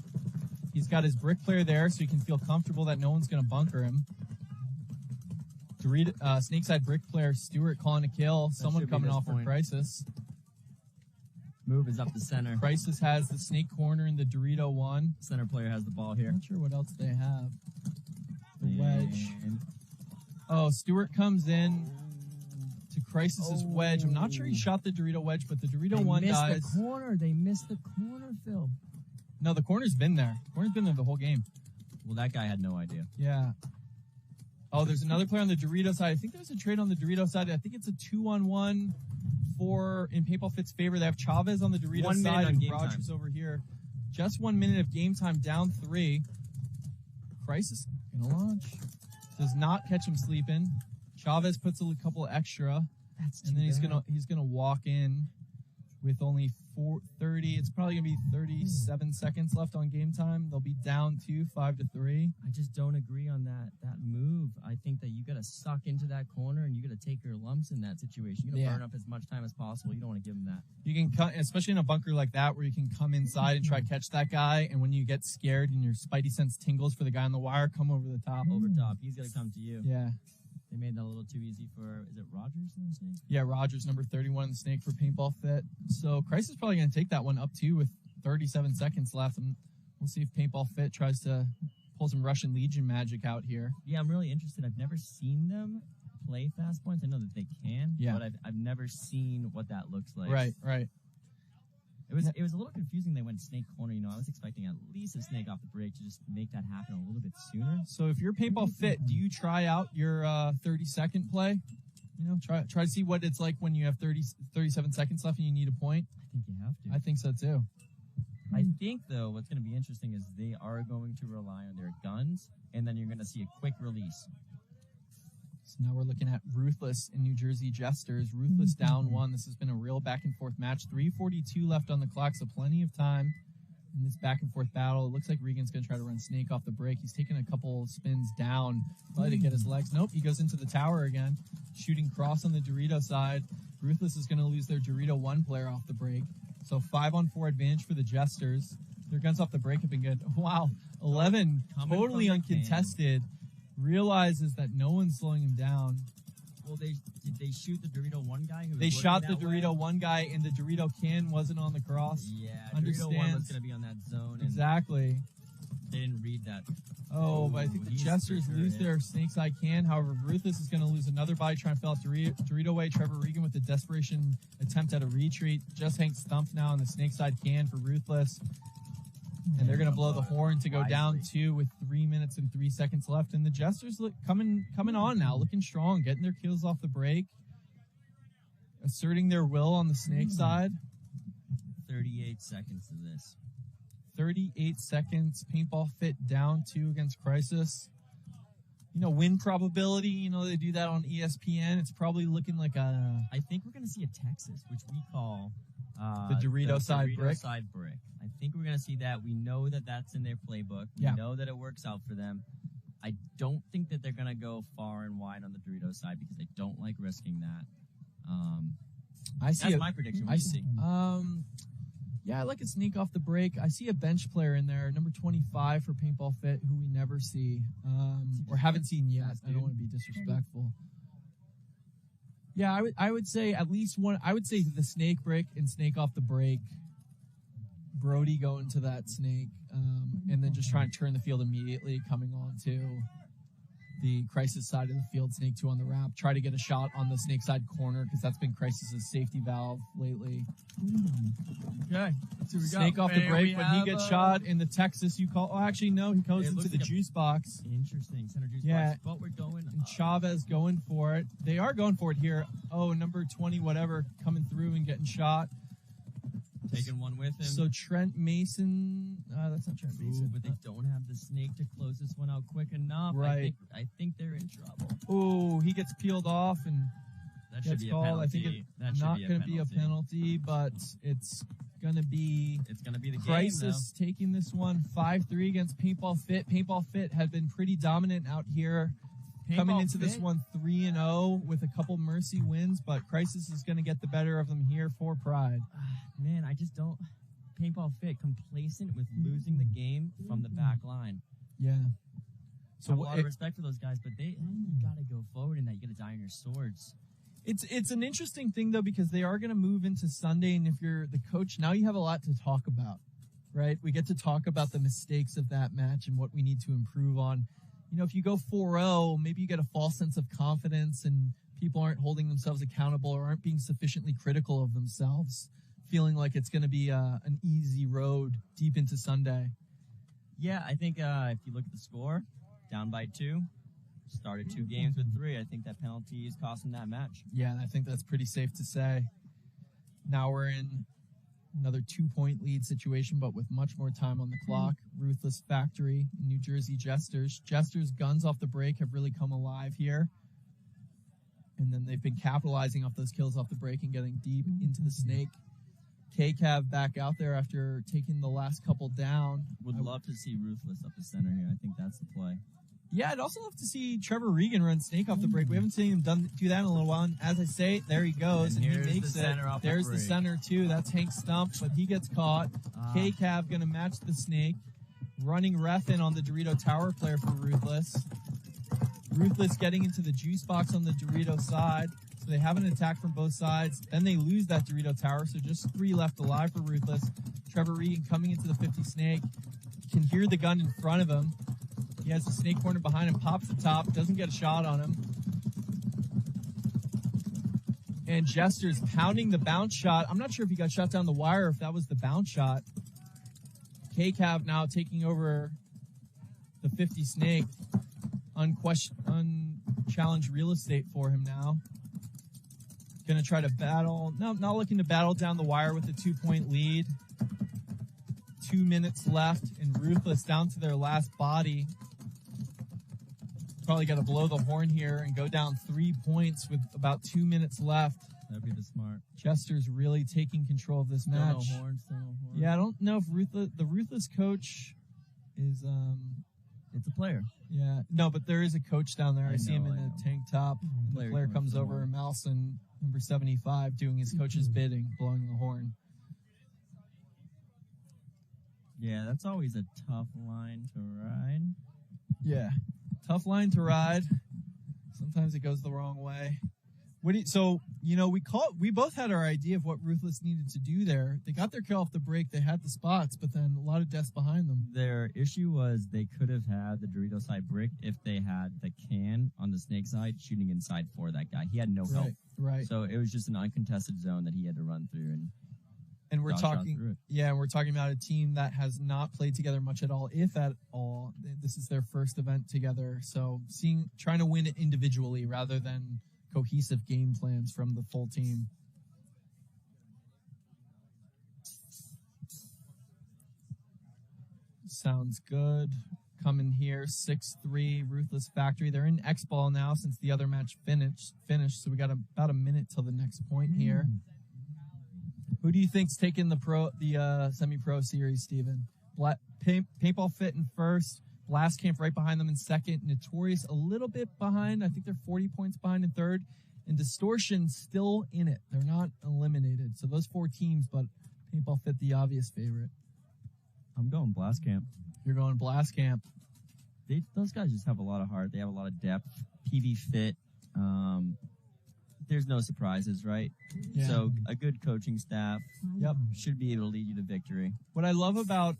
He's got his brick player there so he can feel comfortable that no one's going to bunker him. Snakeside brick player Stewart calling a kill. Someone coming off for Crisis. Move is up the center. Crisis has the snake corner in the Dorito 1. Center player has the ball here. Not sure what else they have. The wedge. Oh, Stewart comes in to Crisis's wedge. I'm not sure he shot the Dorito wedge, but the Dorito 1 dies. They missed the corner, Phil. No, the corner's been there. The corner's been there the whole game. Well, that guy had no idea. Yeah. Oh, there's another player on the Dorito side. I think there's a trade on the Dorito side. I think it's a 2-on-1 in Paintball Fit's favor. They have Chavez on the Dorito side and Rogers over here. Just 1 minute of game time, down 3. Crisis gonna launch. Does not catch him sleeping. Chavez puts a couple extra. And then he's gonna walk in with only 4:30. It's probably gonna be 37 seconds left on game time. They'll be down 5-3. I just don't agree on that move. I think that you gotta suck into that corner and you gotta take your lumps in that situation. You gotta burn up as much time as possible. You don't want to give them that. You can cut, especially in a bunker like that, where you can come inside and try to catch that guy. And when you get scared and your spidey sense tingles for the guy on the wire, come over the top. Over top. He's gonna come to you. Yeah. They made that a little too easy for, is it Rogers in the snake? Yeah, Rogers, number 31 in the snake for Paintball Fit. So Crisis is probably going to take that one up too with 37 seconds left. And we'll see if Paintball Fit tries to pull some Russian Legion magic out here. Yeah, I'm really interested. I've never seen them play fast points. I know that they can, but I've never seen what that looks like. Right. It was a little confusing. They went snake corner. You know, I was expecting at least a snake off the break to just make that happen a little bit sooner. So if you're Paintball Fit, do you try out your 30-second play? You know, try to see what it's like when you have 37 seconds left and you need a point. I think you have to. I think so too. I think though, what's going to be interesting is they are going to rely on their guns, and then you're going to see a quick release. So now we're looking at Ruthless and New Jersey Jesters. Ruthless down 1. This has been a real back-and-forth match. 3:42 left on the clock, so plenty of time in this back-and-forth battle. It looks like Regan's going to try to run Snake off the break. He's taking a couple spins down, probably to get his legs. Nope, he goes into the tower again, shooting cross on the Dorito side. Ruthless is going to lose their Dorito 1 player off the break. So 5-on-4 advantage for the Jesters. Their guns off the break have been good. Wow, 11, totally uncontested. Realizes that no one's slowing him down. Well, did they shoot the Dorito 1 guy? They shot the Dorito 1 guy, and the Dorito can wasn't on the cross. Yeah, Dorito 1 was going to be on that zone. And exactly. They didn't read that. Oh, but I think the Jesters lose their Snake's Eye can. However, Ruthless is going to lose another body trying to fill out Dorito away. Trevor Regan with the desperation attempt at a retreat. Just Hank stumped now on the Snake's Eye can for Ruthless. And they're going to blow the horn to go down 2 with 3 minutes and 3 seconds left. And the Jesters look coming on now, looking strong, getting their kills off the break, asserting their will on the Snake side. 38 seconds of this. 38 seconds. Paintball Fit down 2 against Crisis. Win probability, they do that on ESPN. It's probably looking like I think we're going to see a Texas, which we call the Dorito side brick. I think we're going to see that. We know that that's in their playbook. We know that it works out for them. I don't think that they're going to go far and wide on the Dorito side because they don't like risking that. That's my prediction. What do you see? Yeah, I like a sneak off the break. I see a bench player in there, number 25 for Paintball Fit, who we never see or haven't seen yet. I don't want to be disrespectful. Yeah, I would say at least one. I would say the snake break and snake off the break. Brody going to that snake, and then just trying to turn the field immediately, coming on to the Crisis side of the field, snake 2 on the wrap. Try to get a shot on the snake side corner because that's been Crisis's safety valve lately. Okay, let's see what we got. Snake off the break, but he gets shot in the Texas. You call? Oh, actually, no, he goes into the juice box. Interesting, center juice box. But we're going. And Chavez going for it. They are going for it here. Oh, number 20, whatever, coming through and getting shot. Taking one with him. So Trent Mason, that's not Trent Mason. But they don't have the snake to close this one out quick enough. Right. I think they're in trouble. Oh, he gets peeled off and that should be called. A penalty. I think it's not going to be a penalty, but it's going to be. It's going to be the Crisis game, taking this one 5-3 against Paintball Fit. Paintball Fit had been pretty dominant out here. Coming into this one 3-0 with a couple mercy wins, but Crisis is going to get the better of them here for Pride. Man, I just don't. Paintball Fit complacent with losing the game from the back line. Yeah. So a lot of respect for those guys, but you got to go forward in that. You got to die on your swords. It's an interesting thing though because they are going to move into Sunday, and if you're the coach, now you have a lot to talk about, right? We get to talk about the mistakes of that match and what we need to improve on. If you go 4-0, maybe you get a false sense of confidence and people aren't holding themselves accountable or aren't being sufficiently critical of themselves, feeling like it's going to be an easy road deep into Sunday. Yeah, I think if you look at the score, down by 2, started 2 games with 3. I think that penalty is costing that match. Yeah, I think that's pretty safe to say. Now we're in another 2-point lead situation, but with much more time on the clock. Ruthless Factory, New Jersey Jesters. Jesters' guns off the break have really come alive here. And then they've been capitalizing off those kills off the break and getting deep into the snake. K-Cav back out there after taking the last couple down. Would love to see Ruthless up the center here. I think that's the play. Yeah, I'd also love to see Trevor Regan run snake off the break. We haven't seen him do that in a little while. And as I say, there he goes, and he makes it. There's the center, too. That's Hank Stump, but he gets caught. K-Cav going to match the snake. Running ref in on the Dorito Tower player for Ruthless. Ruthless getting into the juice box on the Dorito side. So they have an attack from both sides. Then they lose that Dorito Tower, so just 3 left alive for Ruthless. Trevor Regan coming into the 50 snake. Can hear the gun in front of him. He has the snake corner behind him, pops the top, doesn't get a shot on him. And Jesters pounding the bounce shot. I'm not sure if he got shot down the wire or if that was the bounce shot. K-Cav now taking over the 50 snake. Unchallenged real estate for him now. Gonna try to battle. No, not looking to battle down the wire with a 2-point lead. 2 minutes left, and Ruthless down to their last body. Probably got to blow the horn here and go down 3 points with about 2 minutes left. That'd be the smart. Jester's really taking control of this match. Still no horn. Yeah, I don't know if the Ruthless coach is It's a player. Yeah, no, but there is a coach down there. I see him in a tank top. And the player comes over, Malson, number 75, doing his coach's bidding, blowing the horn. Yeah, that's always a tough line to ride. Yeah, tough line to ride. Sometimes it goes the wrong way. We both had our idea of what Ruthless needed to do there. They got their kill off the break. They had the spots, but then a lot of deaths behind them. Their issue was they could have had the Dorito side brick if they had the can on the snake side shooting inside for that guy. He had no help. Right. So it was just an uncontested zone that he had to run through. And we're talking about a team that has not played together much at all, if at all. This is their first event together. So trying to win it individually rather than cohesive game plans from the full team. Sounds good. Coming here, 6-3, Ruthless Factory. They're in X-Ball now since the other match finished. So we got about a minute till the next point here. Who do you think's taking the semi-pro series, Steven? Paintball Fit in first. Blastcamp right behind them in second. Notorious a little bit behind. I think they're 40 points behind in third. And Distortion still in it. They're not eliminated. So those 4 teams, but Paintball Fit the obvious favorite. I'm going Blastcamp. You're going Blastcamp. Those guys just have a lot of heart. They have a lot of depth. PB Fit. There's no surprises, right? Yeah. So a good coaching staff. Yep. Should be able to lead you to victory. What I love about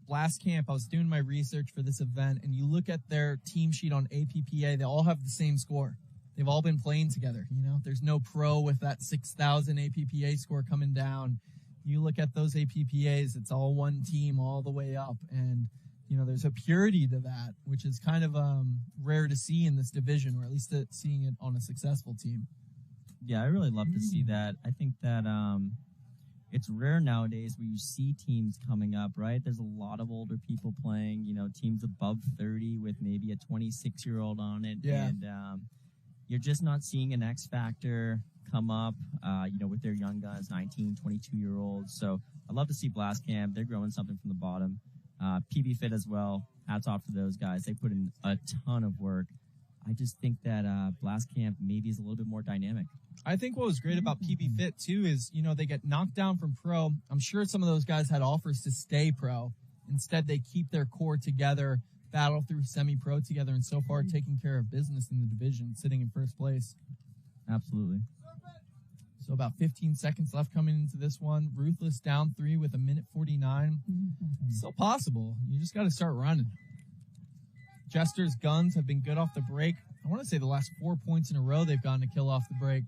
Blastcamp, I was doing my research for this event, and you look at their team sheet on APPA, they all have the same score. They've all been playing together, There's no pro with that 6,000 APPA score coming down. You look at those APPAs, it's all one team all the way up, and there's a purity to that, which is kind of rare to see in this division, or at least seeing it on a successful team. Yeah, I really love to see that. I think that it's rare nowadays where you see teams coming up, right? There's a lot of older people playing, teams above 30 with maybe a 26-year-old on it. Yeah. And you're just not seeing an X factor come up, with their young guys, 19, 22-year-olds. So I love to see Blastcamp. They're growing something from the bottom. PB Fit as well. Hats off to those guys. They put in a ton of work. I just think that Blastcamp maybe is a little bit more dynamic. I think what was great about PB Fit, too, is, they get knocked down from pro. I'm sure some of those guys had offers to stay pro. Instead, they keep their core together, battle through semi-pro together, and so far taking care of business in the division, sitting in first place. Absolutely. So about 15 seconds left coming into this one. Ruthless down 3 with 1:49. Still possible. You just got to start running. Jesters' guns have been good off the break. I want to say the last 4 points in a row they've gotten a kill off the break.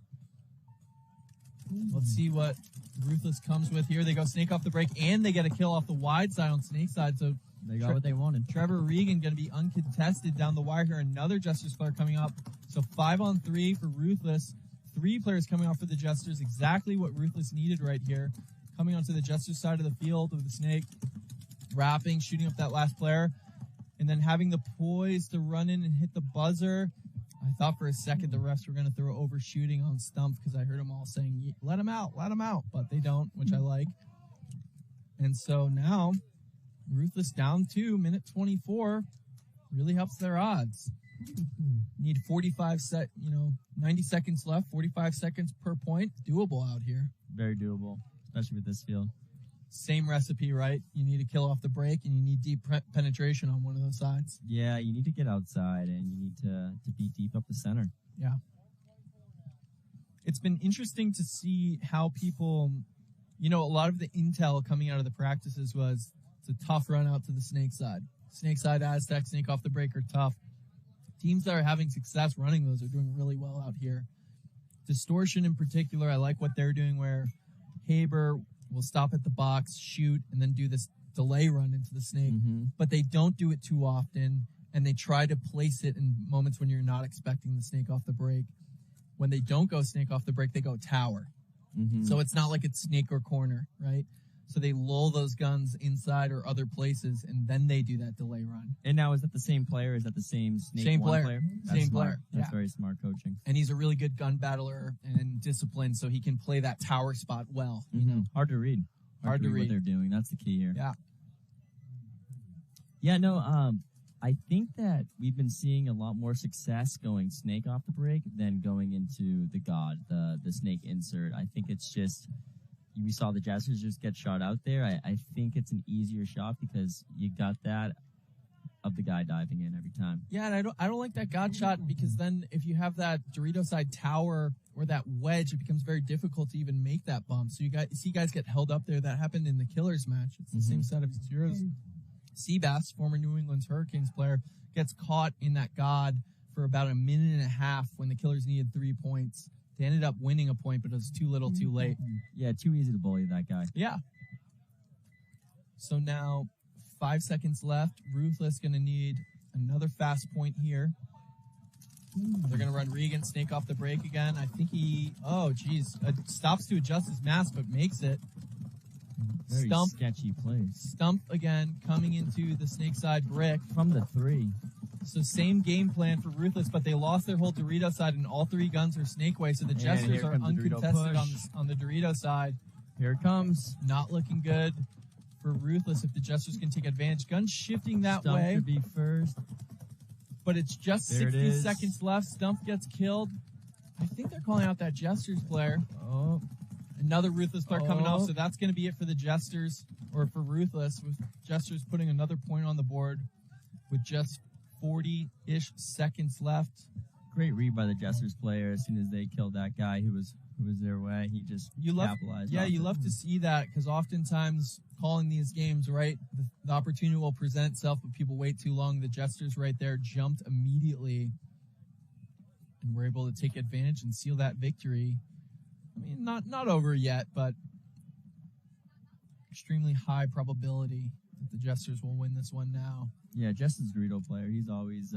Let's see what Ruthless comes with here. They go snake off the break, and they get a kill off the wide side on snake side. So they got what they wanted. Trevor Regan going to be uncontested down the wire here. Another Jesters player coming up. So 5-on-3 for Ruthless. 3 players coming off for the Jesters. Exactly what Ruthless needed right here. Coming onto the Jesters side of the field with the snake. Wrapping, shooting up that last player. And then having the poise to run in and hit the buzzer. I thought for a second the refs were going to throw overshooting on Stump because I heard them all saying, let him out. But they don't, which I like. And so now, Ruthless down 2, 1:24. Really helps their odds. Need 90 seconds left, 45 seconds per point. Doable out here. Very doable, especially with this field. Same recipe, right? You need to kill off the break, and you need deep penetration on one of those sides. Yeah, you need to get outside, and you need to be deep up the center. Yeah. It's been interesting to see how people, a lot of the intel coming out of the practices was it's a tough run out to the snake side. Snake side Aztec, snake off the break are tough. Teams that are having success running those are doing really well out here. Distortion in particular, I like what they're doing where Haber will stop at the box, shoot, and then do this delay run into the snake. Mm-hmm. But they don't do it too often, and they try to place it in moments when you're not expecting the snake off the break. When they don't go snake off the break, they go tower. Mm-hmm. So it's not like it's snake or corner, right? So they lull those guns inside or other places, and then they do that delay run. And now, is that the same player? Is that the same snake same one player? That's Same smart. player. That's very smart coaching. And he's a really good gun battler and disciplined, so he can play that tower spot well. Mm-hmm. Hard to read. Hard to read what they're doing. That's the key here. Yeah. Yeah, no, I think that we've been seeing a lot more success going snake off the break than going into the god, the snake insert. I think it's just, we saw the Jesters just get shot out there. I think it's an easier shot because you got that of the guy diving in every time. Yeah, and I don't like that God shot because then if you have that Dorito side tower or that wedge, it becomes very difficult to even make that bump. So you see guys get held up there. That happened in the Killers match. It's the same set of zeros. Seabass, former New England's Hurricanes player, gets caught in that God for about a minute and a half when the Killers needed 3 points. They ended up winning a point, but it was too little too late. Yeah, too easy to bully that guy. Yeah. So now 5 seconds left. Ruthless going to need another fast point here. They're going to run Regan, snake off the break again. I think stops to adjust his mask, but makes it. Very sketchy plays. Stump again, coming into the snake side brick. From the 3. So same game plan for Ruthless, but they lost their whole Dorito side, and all 3 guns are snake way, so the Jesters are uncontested on the Dorito side. Here it comes. Not looking good for Ruthless if the Jesters can take advantage. Gun shifting that Stump way. Stump to be first. But it's just 60 seconds left. Stump gets killed. I think they're calling out that Jesters player. Oh. Another Ruthless player coming off, so that's going to be it for the Jesters, or for Ruthless, with Jesters putting another point on the board with just 40-ish seconds left. Great read by the Jesters player. As soon as they killed that guy who was their way, he just capitalized. Yeah, you love to see that, because oftentimes calling these games, right, the opportunity will present itself, but people wait too long. The Jesters right there jumped immediately and were able to take advantage and seal that victory. I mean, not over yet, but extremely high probability that the Jesters will win this one now. Yeah, Justin's Dorito player. He's always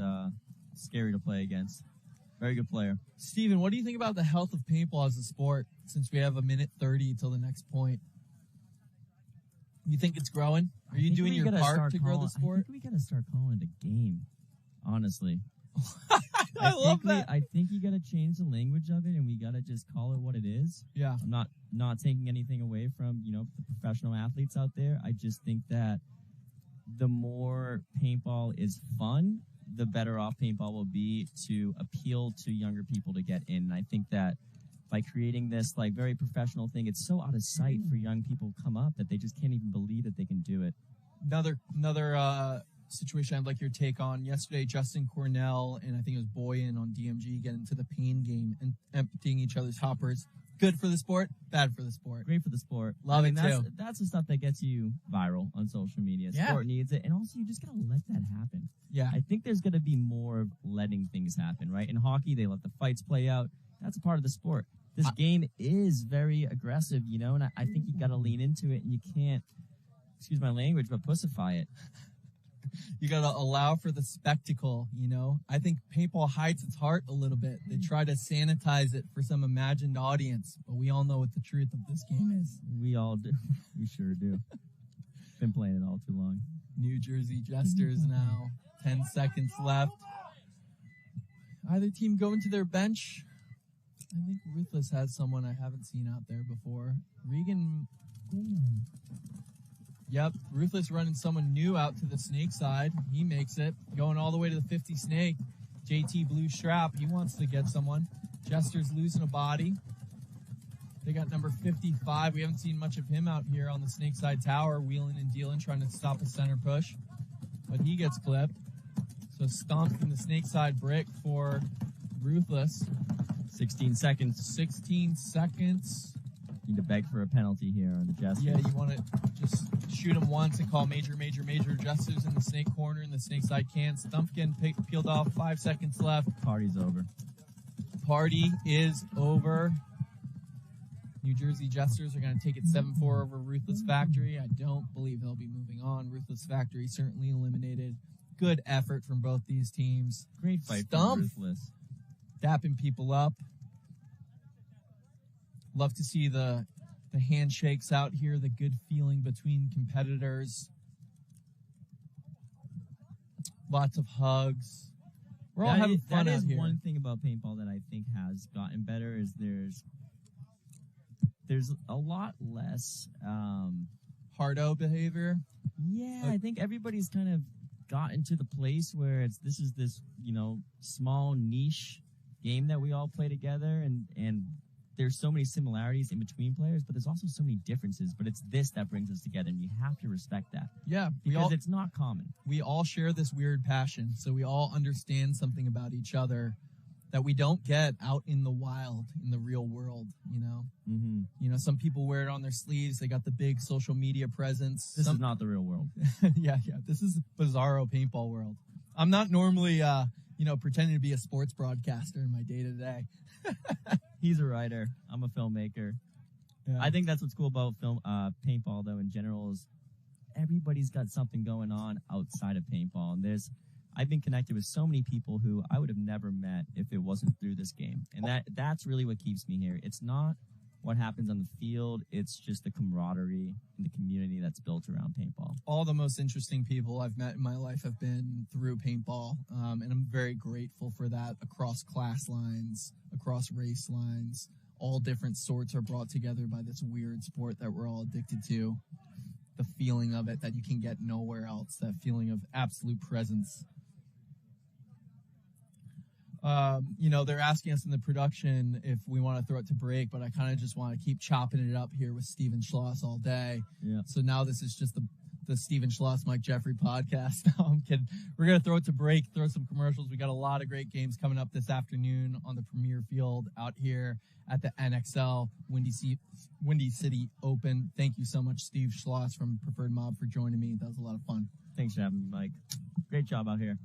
scary to play against. Very good player. Steven, what do you think about the health of paintball as a sport, since we have a minute 30 till the next point? You think it's growing? Are you doing your part to grow the sport? I think we got to start calling it a game, honestly. I love that. I think you got to change the language of it, and we got to just call it what it is. Yeah. I'm not taking anything away from, the professional athletes out there. I just think that the more paintball is fun, the better off paintball will be to appeal to younger people to get in. And I think that by creating this very professional thing, it's so out of sight for young people to come up that they just can't even believe that they can do it. Another situation I'd like your take on. Yesterday, Justin Cornell and I think it was Boyan on DMG get into the pain game and emptying each other's hoppers. Good for the sport, bad for the sport. Great for the sport. Love it too. That's the stuff that gets you viral on social media. Yeah. Sport needs it, and also you just gotta let that happen. Yeah. I think there's gonna be more of letting things happen, right? In hockey, they let the fights play out. That's a part of the sport. This game is very aggressive, and I think you gotta lean into it, and you can't, excuse my language, but pussify it. You got to allow for the spectacle, I think paintball hides its heart a little bit. They try to sanitize it for some imagined audience, but we all know what the truth of this game is. We all do. We sure do. Been playing it all too long. New Jersey Jesters now. 10 seconds left. Either team going to their bench. I think Ruthless has someone I haven't seen out there before. Regan... Yep, Ruthless running someone new out to the snake side. He makes it. Going all the way to the 50 snake. JT Blue Strap, he wants to get someone. Jester's losing a body. They got number 55. We haven't seen much of him out here on the snake side tower, wheeling and dealing, trying to stop a center push. But he gets clipped. So stomped in the snake side brick for Ruthless. 16 seconds. 16 seconds. Need to beg for a penalty here on the Jesters. Yeah, you want to just shoot him once and call major Jesters in the snake corner, and the snake side can. Stump getting peeled off. 5 seconds left. Party's over. Party is over. New Jersey Jesters are going to take it 7-4 over Ruthless Factory. I don't believe they'll be moving on. Ruthless Factory certainly eliminated. Good effort from both these teams. Great fight Stump, from Ruthless. Dapping people up. Love to see the handshakes out here, the good feeling between competitors. Lots of hugs. We're all having fun out here. That is one thing about paintball that I think has gotten better is there's a lot less hardo behavior. Yeah, I think everybody's kind of gotten to the place where this is this small niche game that we all play together, and there's so many similarities in between players, but there's also so many differences. But it's this that brings us together, and you have to respect that. Yeah, because it's not common. We all share this weird passion, so we all understand something about each other that we don't get out in the wild, in the real world, you know? Mm-hmm. You know, some people wear it on their sleeves. They got the big social media presence. This is not the real world. yeah. This is bizarro paintball world. I'm not normally, pretending to be a sports broadcaster in my day-to-day. He's a writer. I'm a filmmaker. Yeah. I think that's what's cool about paintball, though, in general, is everybody's got something going on outside of paintball. And I've been connected with so many people who I would have never met if it wasn't through this game. And that's really what keeps me here. It's not what happens on the field. It's just the camaraderie and the community that's built around paintball. All the most interesting people I've met in my life have been through paintball. And I'm very grateful for that across class lines, across race lines. All different sorts are brought together by this weird sport that we're all addicted to. The feeling of it that you can get nowhere else, that feeling of absolute presence. They're asking us in the production if we want to throw it to break, but I kind of just want to keep chopping it up here with Steven Schloss all day. Yeah. So now this is just the Steven Schloss, Mike Jeffrey podcast. No, I'm kidding. We're going to throw it to break, throw some commercials. We got a lot of great games coming up this afternoon on the premier field out here at the NXL Windy City Open. Thank you so much, Steve Schloss from Preferred Mob, for joining me. That was a lot of fun. Thanks for having me, Mike. Great job out here.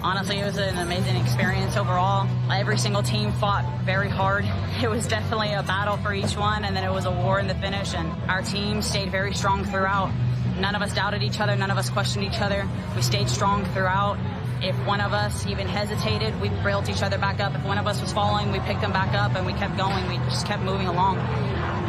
Honestly, it was an amazing experience overall. Every single team fought very hard. It was definitely a battle for each one, and then it was a war in the finish, and our team stayed very strong throughout. None of us doubted each other. None of us questioned each other. We stayed strong throughout. If one of us even hesitated, we built each other back up. If one of us was falling, we picked them back up, and we kept going. We just kept moving along.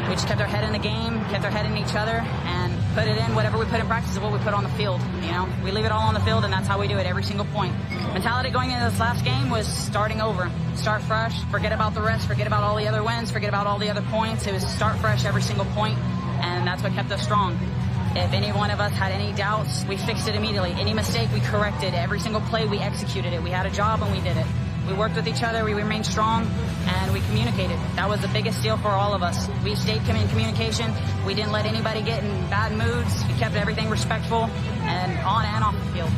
We just kept our head in the game, kept our head in each other, and put it in. Whatever we put in practice is what we put on the field. You know, we leave it all on the field, and that's how we do it every single point. Mentality going into this last game was starting over. Start fresh, forget about the rest, forget about all the other wins, forget about all the other points. It was start fresh every single point, and that's what kept us strong. If any one of us had any doubts, we fixed it immediately. Any mistake, we corrected. Every single play, we executed it. We had a job, and we did it. We worked with each other, we remained strong, and we communicated. That was the biggest deal for all of us. We stayed in communication. We didn't let anybody get in bad moods. We kept everything respectful and on and off the field.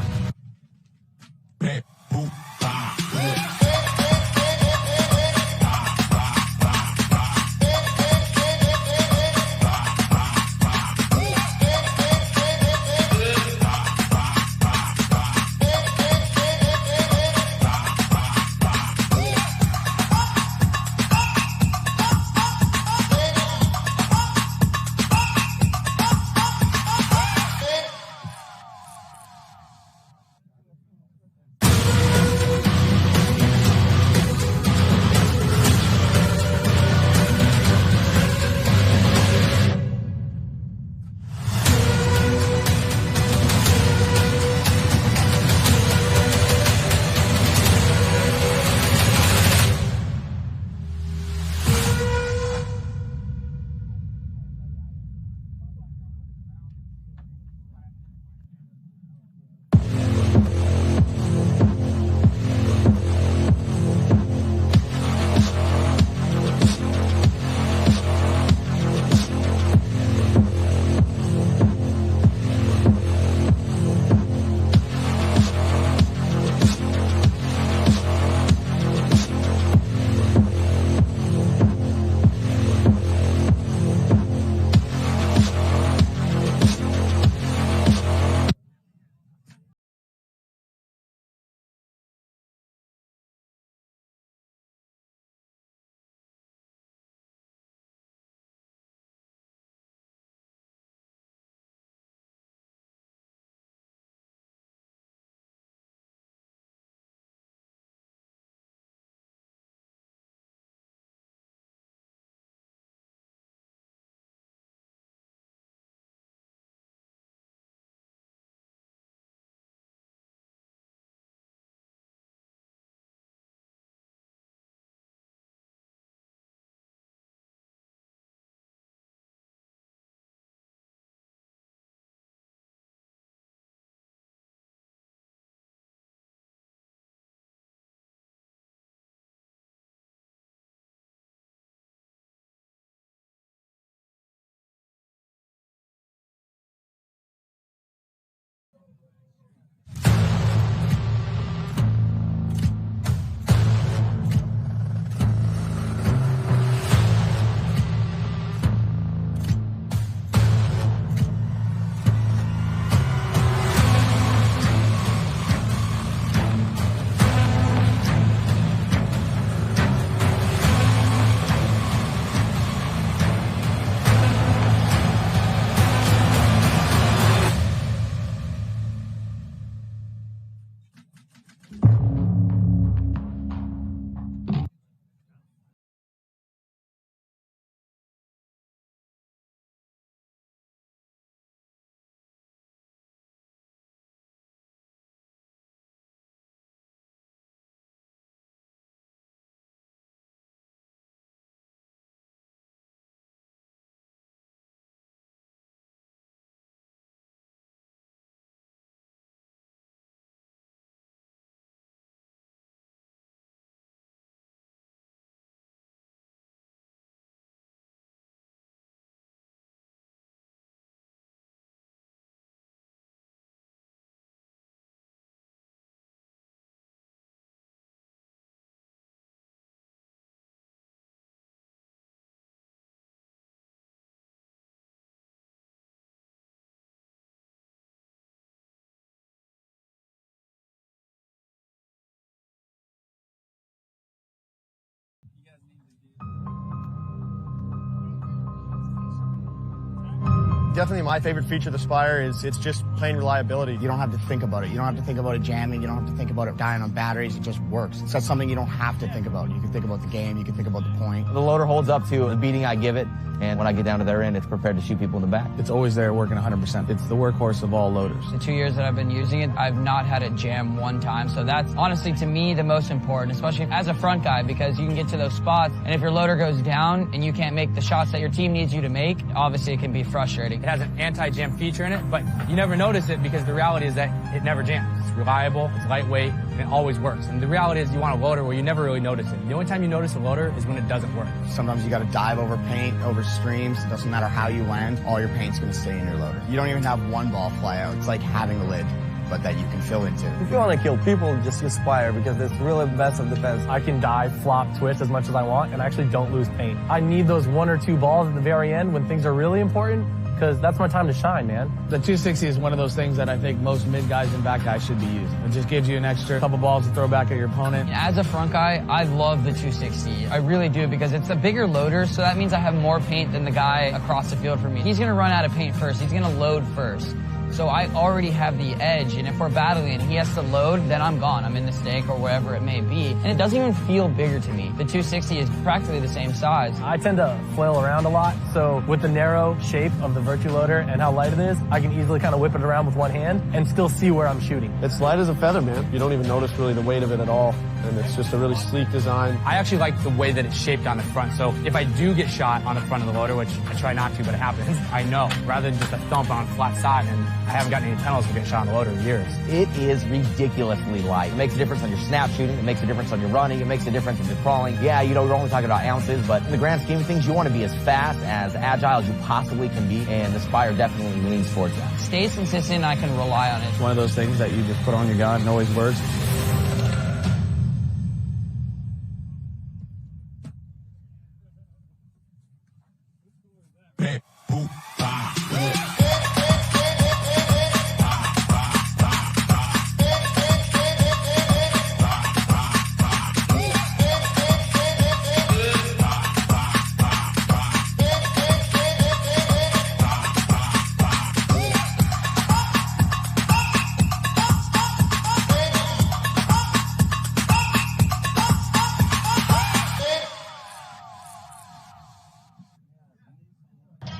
Definitely my favorite feature of the Spire is it's just plain reliability. You don't have to think about it. You don't have to think about it jamming. You don't have to think about it dying on batteries. It just works. It's not something you don't have to think about. You can think about the game. You can think about the point. The loader holds up to the beating I give it, and when I get down to their end, it's prepared to shoot people in the back. It's always there working 100%. It's the workhorse of all loaders. The 2 years that I've been using it, I've not had it jam one time, so that's honestly to me the most important, especially as a front guy, because you can get to those spots, and if your loader goes down and you can't make the shots that your team needs you to make, obviously it can be frustrating. It has an anti-jam feature in it, but you never notice it because the reality is that it never jams. It's reliable, it's lightweight, and it always works. And the reality is you want a loader where you never really notice it. The only time you notice a loader is when it doesn't work. Sometimes you got to dive over paint, over streams. It doesn't matter how you land. All your paint's going to stay in your loader. You don't even have one ball fly out. It's like having a lid, but that you can fill into. If you want to kill people, just use Spire because it's really the best of the best. I can dive, flop, twist as much as I want and actually don't lose paint. I need those 1 or 2 balls at the very end when things are really important, because that's my time to shine, man. The 260 is one of those things that I think most mid guys and back guys should be using. It just gives you an extra couple balls to throw back at your opponent. As a front guy, I love the 260. I really do, because it's a bigger loader, so that means I have more paint than the guy across the field from me. He's gonna run out of paint first. He's gonna load first. So I already have the edge, and if we're battling and he has to load, then I'm gone. I'm in the stake or wherever it may be. And it doesn't even feel bigger to me. The 260 is practically the same size. I tend to flail around a lot, so with the narrow shape of the Virtue loader and how light it is, I can easily kind of whip it around with one hand and still see where I'm shooting. It's light as a feather, man. You don't even notice really the weight of it at all, and it's just a really sleek design. I actually like the way that it's shaped on the front, so if I do get shot on the front of the loader, which I try not to, but it happens, I know, rather than just a thump on a flat side, and I haven't gotten any penalties for getting shot on the loader in years. It is ridiculously light. It makes a difference on your snap shooting. It makes a difference on your running. It makes a difference if you're crawling. Yeah, you know, we're only talking about ounces, but in the grand scheme of things, you want to be as fast, as agile as you possibly can be, and the Spire definitely leans towards that. Stays consistent, and I can rely on it. It's one of those things that you just put on your gun and always works.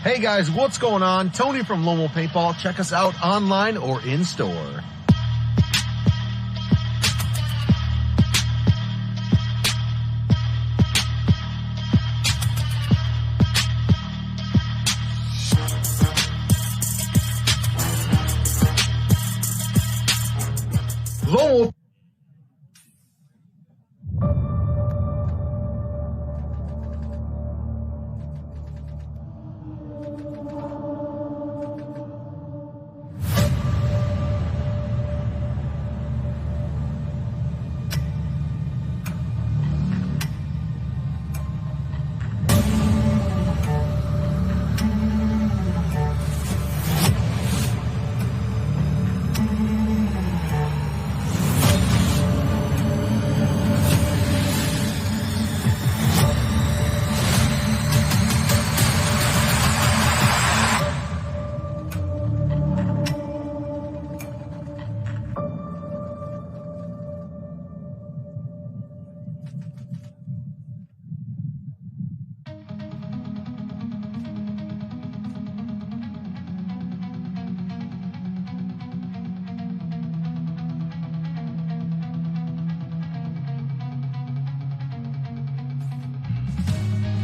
Hey guys, what's going on? Tony from Lomo Paintball. Check us out online or in store. Lomo.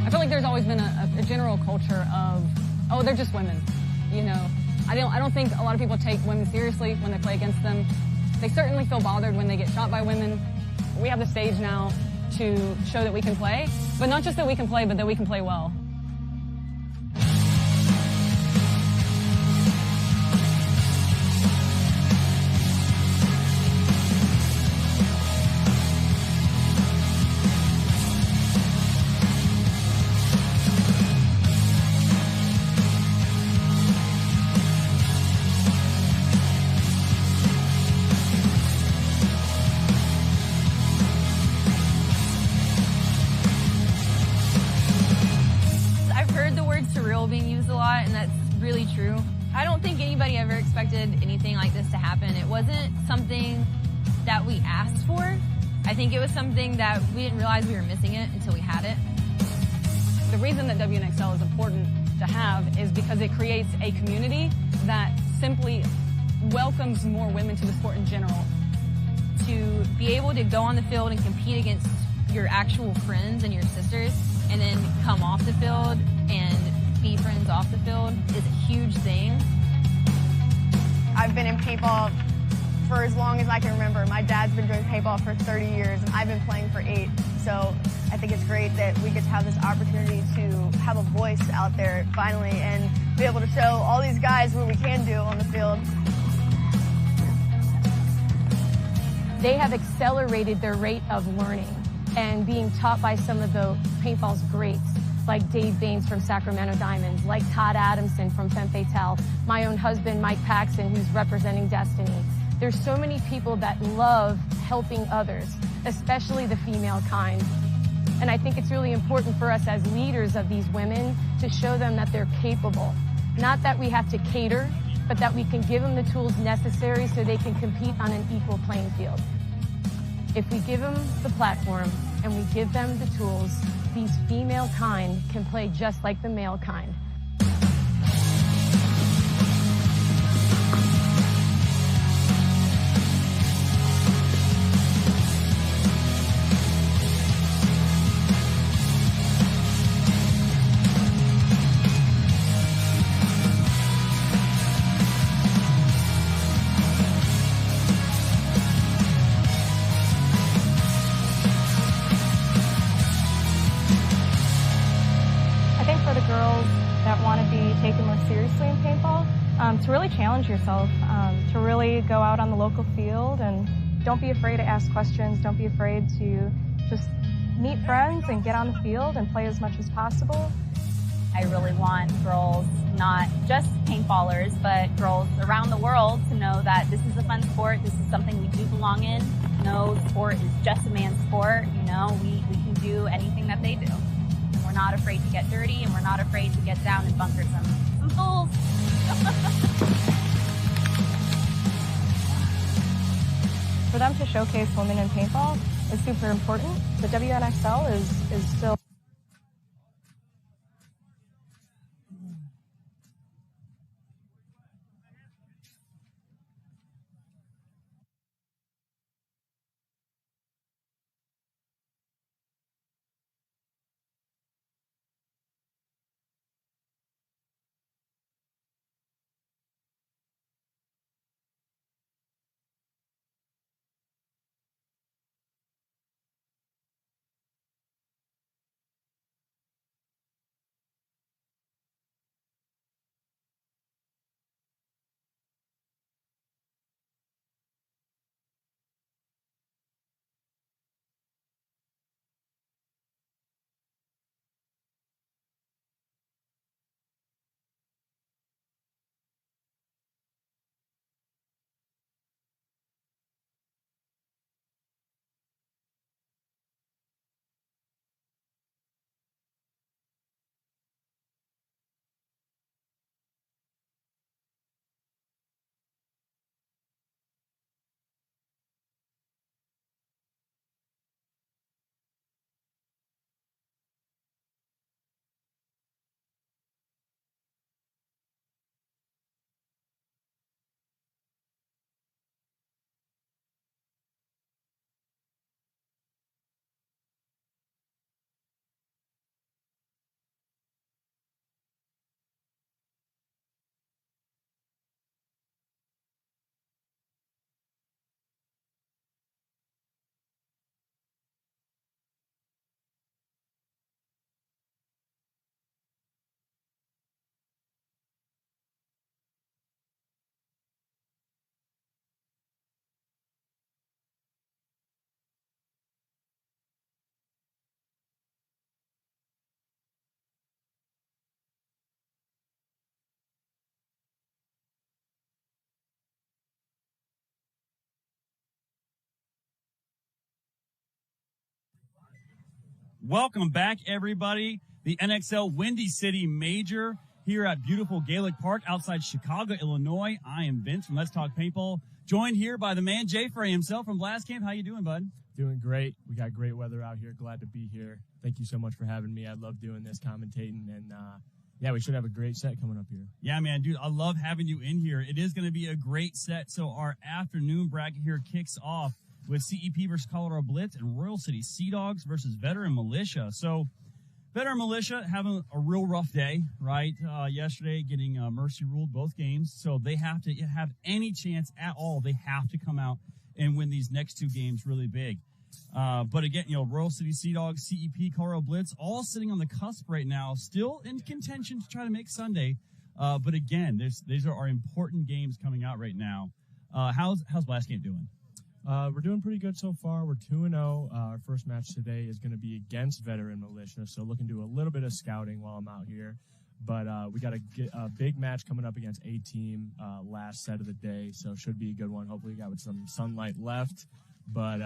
I feel like there's always been a general culture of, oh, they're just women, you know. I don't think a lot of people take women seriously when they play against them. They certainly feel bothered when they get shot by women. We have the stage now to show that we can play, but not just that we can play, but that we can play well. really true. I don't think anybody ever expected anything like this to happen. It wasn't something that we asked for. I think it was something that we didn't realize we were missing it until we had it. The reason that WNXL is important to have is because it creates a community that simply welcomes more women to the sport in general. To be able to go on the field and compete against your actual friends and your sisters, and then come off the field and be friends off the field is a huge thing. I've been in paintball for as long as I can remember. My dad's been doing paintball for 30 years, and I've been playing for 8. So I think it's great that we get to have this opportunity to have a voice out there finally and be able to show all these guys what we can do on the field. They have accelerated their rate of learning and being taught by some of the paintball's greats, like Dave Baines from Sacramento Diamonds, like Todd Adamson from Femme Fatale, my own husband, Mike Paxson, who's representing Destiny. There's so many people that love helping others, especially the female kind. And I think it's really important for us as leaders of these women to show them that they're capable. Not that we have to cater, but that we can give them the tools necessary so they can compete on an equal playing field. If we give them the platform and we give them the tools, these female kind can play just like the male kind. Taken more seriously in paintball, to really challenge yourself, to really go out on the local field and don't be afraid to ask questions, don't be afraid to just meet friends and get on the field and play as much as possible. I really want girls, not just paintballers, but girls around the world to know that this is a fun sport, this is something we do belong in. No sport is just a man's sport, you know, we can do anything that they do. We're not afraid to get dirty, and we're not afraid to get down and bunker some fools. For them to showcase women in paintball is super important. The WNXL is still... Welcome back, everybody. The NXL Windy City Major here at beautiful Gaelic Park outside Chicago, Illinois. I am Vince from Let's Talk Paintball, joined here by the man Jay Frey himself from Blastcamp. How you doing, bud? Doing great. We got great weather out here. Glad to be here. Thank you so much for having me. I love doing this, commentating, and yeah, we should have a great set coming up here. Yeah, man, dude, I love having you in here. It is going to be a great set. So our afternoon bracket here kicks off with CEP versus Colorado Blitz and Royal City Seadogs versus Veteran Militia. So Veteran Militia having a real rough day, right? Yesterday getting mercy ruled both games. So they have to have any chance at all. They have to come out and win these next two games really big. But again, Royal City Seadogs, CEP, Colorado Blitz, all sitting on the cusp right now, still in contention to try to make Sunday. But again, these are our important games coming out right now. How's Blastcamp doing? We're doing pretty good so far. We're 2-0. Our first match today is going to be against Veteran Militia, so looking to do a little bit of scouting while I'm out here. But we got a big match coming up against A-Team last set of the day, so should be a good one. Hopefully we got with some sunlight left. But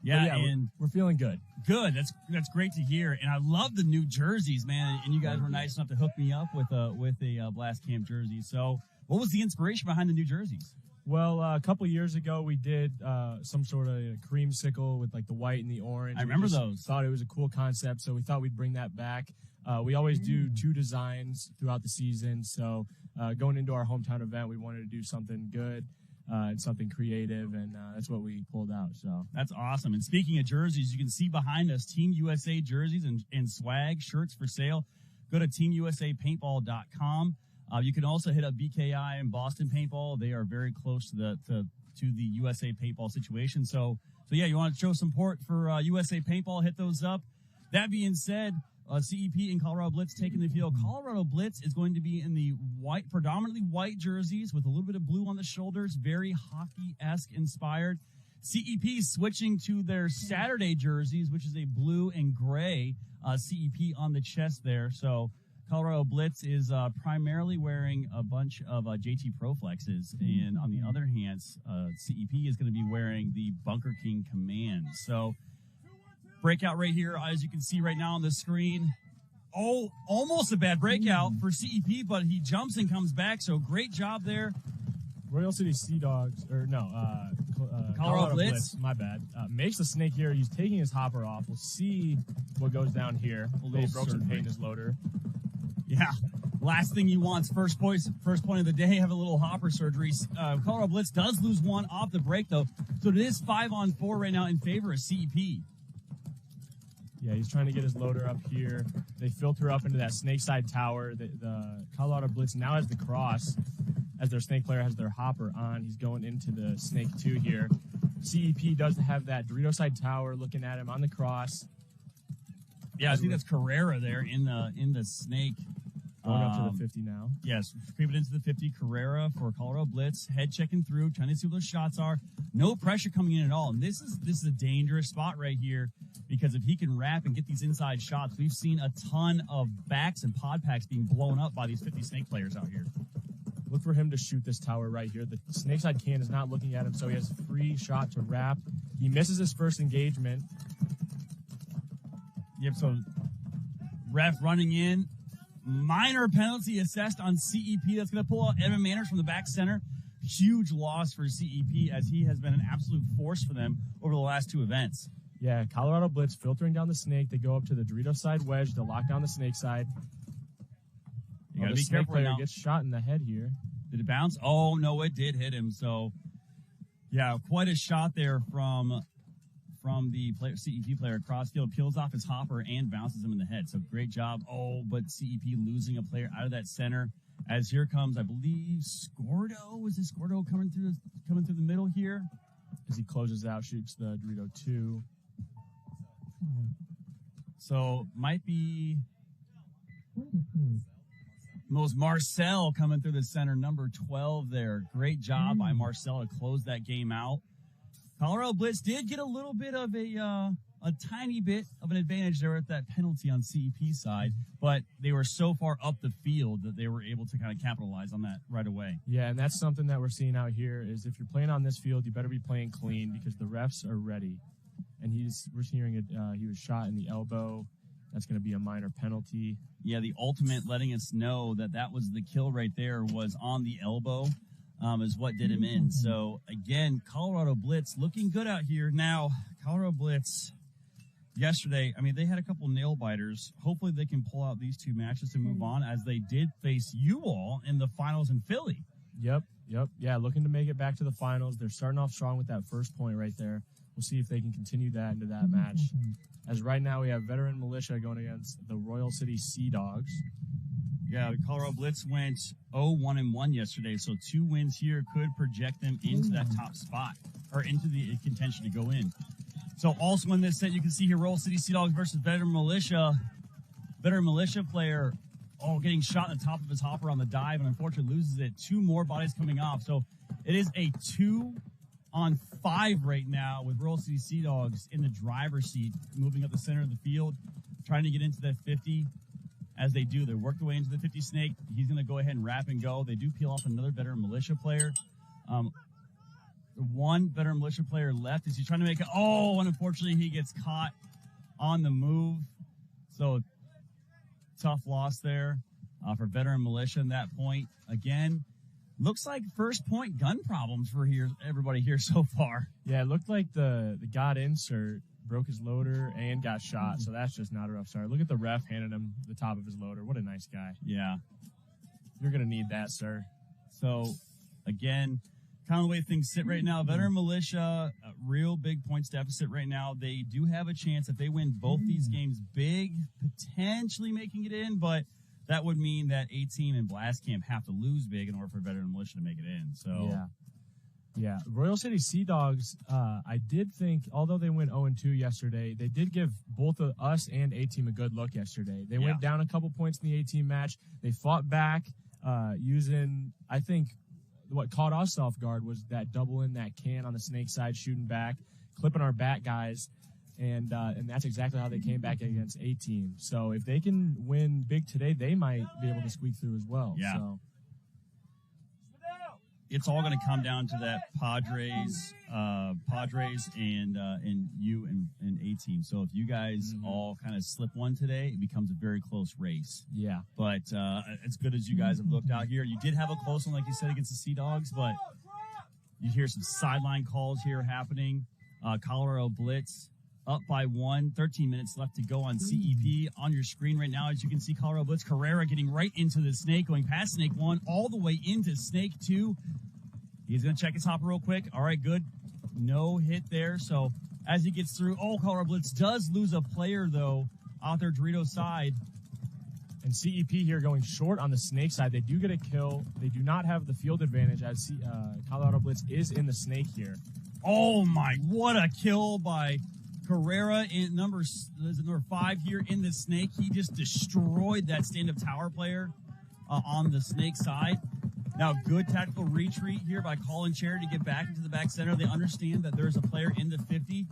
yeah, and we're feeling good. Good. That's great to hear. And I love the new jerseys, man. And you guys were nice enough to hook me up with a Blastcamp jersey. So what was the inspiration behind the new jerseys? Well, a couple years ago, we did some sort of creamsicle with like the white and the orange. I remember those. Thought it was a cool concept, so we thought we'd bring that back. We always do 2 designs throughout the season, so going into our hometown event, we wanted to do something good and something creative, and that's what we pulled out. So that's awesome. And speaking of jerseys, you can see behind us Team USA jerseys and swag shirts for sale. Go to teamusapaintball.com. You can also hit up BKI and Boston Paintball. They are very close to the USA Paintball situation. So yeah, you want to show support for USA Paintball, hit those up. That being said, CEP and Colorado Blitz taking the field. Colorado Blitz is going to be in the predominantly white jerseys with a little bit of blue on the shoulders, very hockey-esque inspired. CEP switching to their Saturday jerseys, which is a blue and gray CEP on the chest there. So Colorado Blitz is primarily wearing a bunch of JT Pro Flexes, and on the other hand, CEP is going to be wearing the Bunker King Command. So breakout right here, as you can see right now on the screen. Oh, almost a bad breakout for CEP, but he jumps and comes back, so great job there. Royal City Seadogs, or no, Colorado Blitz. My bad. Makes the snake here. He's taking his hopper off. We'll see what goes down here. He broke some paint in his loader. Yeah, last thing you want is first point of the day, have a little hopper surgery. Colorado Blitz does lose one off the break, though, so it is 5-on-4 right now in favor of CEP. Yeah, he's trying to get his loader up here. They filter up into that snake side tower. The Colorado Blitz now has the cross, as their snake player has their hopper on. He's going into the snake 2 here. CEP does have that Dorito side tower looking at him on the cross. Yeah, I think that's Carrera there in the snake. Going up to the 50 now. Yes, creeping into the 50. Carrera for Colorado Blitz. Head checking through, trying to see what those shots are. No pressure coming in at all. And this is a dangerous spot right here, because if he can wrap and get these inside shots, we've seen a ton of backs and pod packs being blown up by these 50 snake players out here. Look for him to shoot this tower right here. The snake side can is not looking at him, so he has a free shot to wrap. He misses his first engagement. Yep, so ref running in. Minor penalty assessed on CEP. That's going to pull out Evan Manners from the back center. Huge loss for CEP, as he has been an absolute force for them over the last 2 events. Yeah, Colorado Blitz filtering down the snake. They go up to the Dorito side wedge to lock down the snake side. You got to be be careful player now. Gets shot in the head here. Did it bounce? Oh, no, it did hit him. So, yeah, quite a shot there from the CEP player across field. Peels off his hopper and bounces him in the head. So great job. Oh, but CEP losing a player out of that center. As here comes, I believe, Scordo. Is it Scordo coming through the middle here? As he closes out, shoots the Dorito 2. So might be Marcel coming through the center, number 12 there. Great job by Marcel to close that game out. Colorado Blitz did get a little bit of a tiny bit of an advantage there at that penalty on CEP's side, but they were so far up the field that they were able to kind of capitalize on that right away. Yeah, and that's something that we're seeing out here is if you're playing on this field, you better be playing clean because the refs are ready. And we're hearing he was shot in the elbow. That's going to be a minor penalty. Yeah, the ultimate letting us know that was the kill right there, was on the elbow, is what did him in. So, again, Colorado Blitz looking good out here. Now, Colorado Blitz yesterday, I mean, they had a couple nail biters. Hopefully they can pull out these two matches to move on, as they did face you all in the finals in Philly. Yep. Yeah, looking to make it back to the finals. They're starting off strong with that first point right there. We'll see if they can continue that into that match. As right now, we have veteran Militia going against the Royal City Seadogs. Yeah, the Colorado Blitz went 0-1-1 yesterday, so 2 wins here could project them into that top spot, or into the contention to go in. So also in this set, you can see here, Royal City Seadogs versus veteran Militia. Veteran Militia player, getting shot in the top of his hopper on the dive, and unfortunately loses it. 2 more bodies coming off. So it is a 2-on-5 right now, with Royal City Seadogs in the driver's seat, moving up the center of the field, trying to get into that 50. As they do, they work their way into the 50 snake. He's going to go ahead and wrap and go. They do peel off another veteran Militia player. One veteran Militia player left. Is he trying to make it? Oh, and unfortunately he gets caught on the move. So tough loss there for veteran Militia in that point. Again, looks like first point gun problems for everybody here so far. Yeah, it looked like the God insert broke his loader and got shot, so that's just not a rough start. Look at the ref handing him the top of his loader. What a nice guy. Yeah. You're going to need that, sir. So, again, kind of the way things sit right now. Veteran Militia, a real big points deficit right now. They do have a chance, if they win both these games big, potentially making it in, but that would mean that A-Team and Blastcamp have to lose big in order for veteran Militia to make it in. So, yeah. Royal City Seadogs, I did think, although they went 0-2 yesterday, they did give both of us and A-Team a good look yesterday. They went down a couple points in the A-Team match. They fought back using, I think, what caught us off guard was that double in that can on the snake side, shooting back, clipping our bat guys, and that's exactly how they came back against A-Team. So if they can win big today, they might be able to squeak through as well. Yeah. So. It's all going to come down to that Padres and you and A-Team. So if you guys all kind of slip one today, it becomes a very close race. Yeah. But as good as you guys have looked out here, you did have a close one, like you said, against the Seadogs, but you hear some sideline calls here happening. Colorado Blitz up by 1, 13 minutes left to go on CEP. On your screen right now, as you can see, Colorado Blitz, Carrera getting right into the snake, going past snake 1, all the way into snake 2. He's going to check his hopper real quick. All right, good. No hit there. So as he gets through, Colorado Blitz does lose a player, though, out their Dorito side. And CEP here going short on the snake side. They do get a kill. They do not have the field advantage, as Colorado Blitz is in the snake here. Oh, my, what a kill by Carrera in number 5 here in the snake. He just destroyed that stand-up tower player on the snake side. Now, good tactical retreat here by Colin Cherry to get back into the back center. They understand that there's a player in the 50.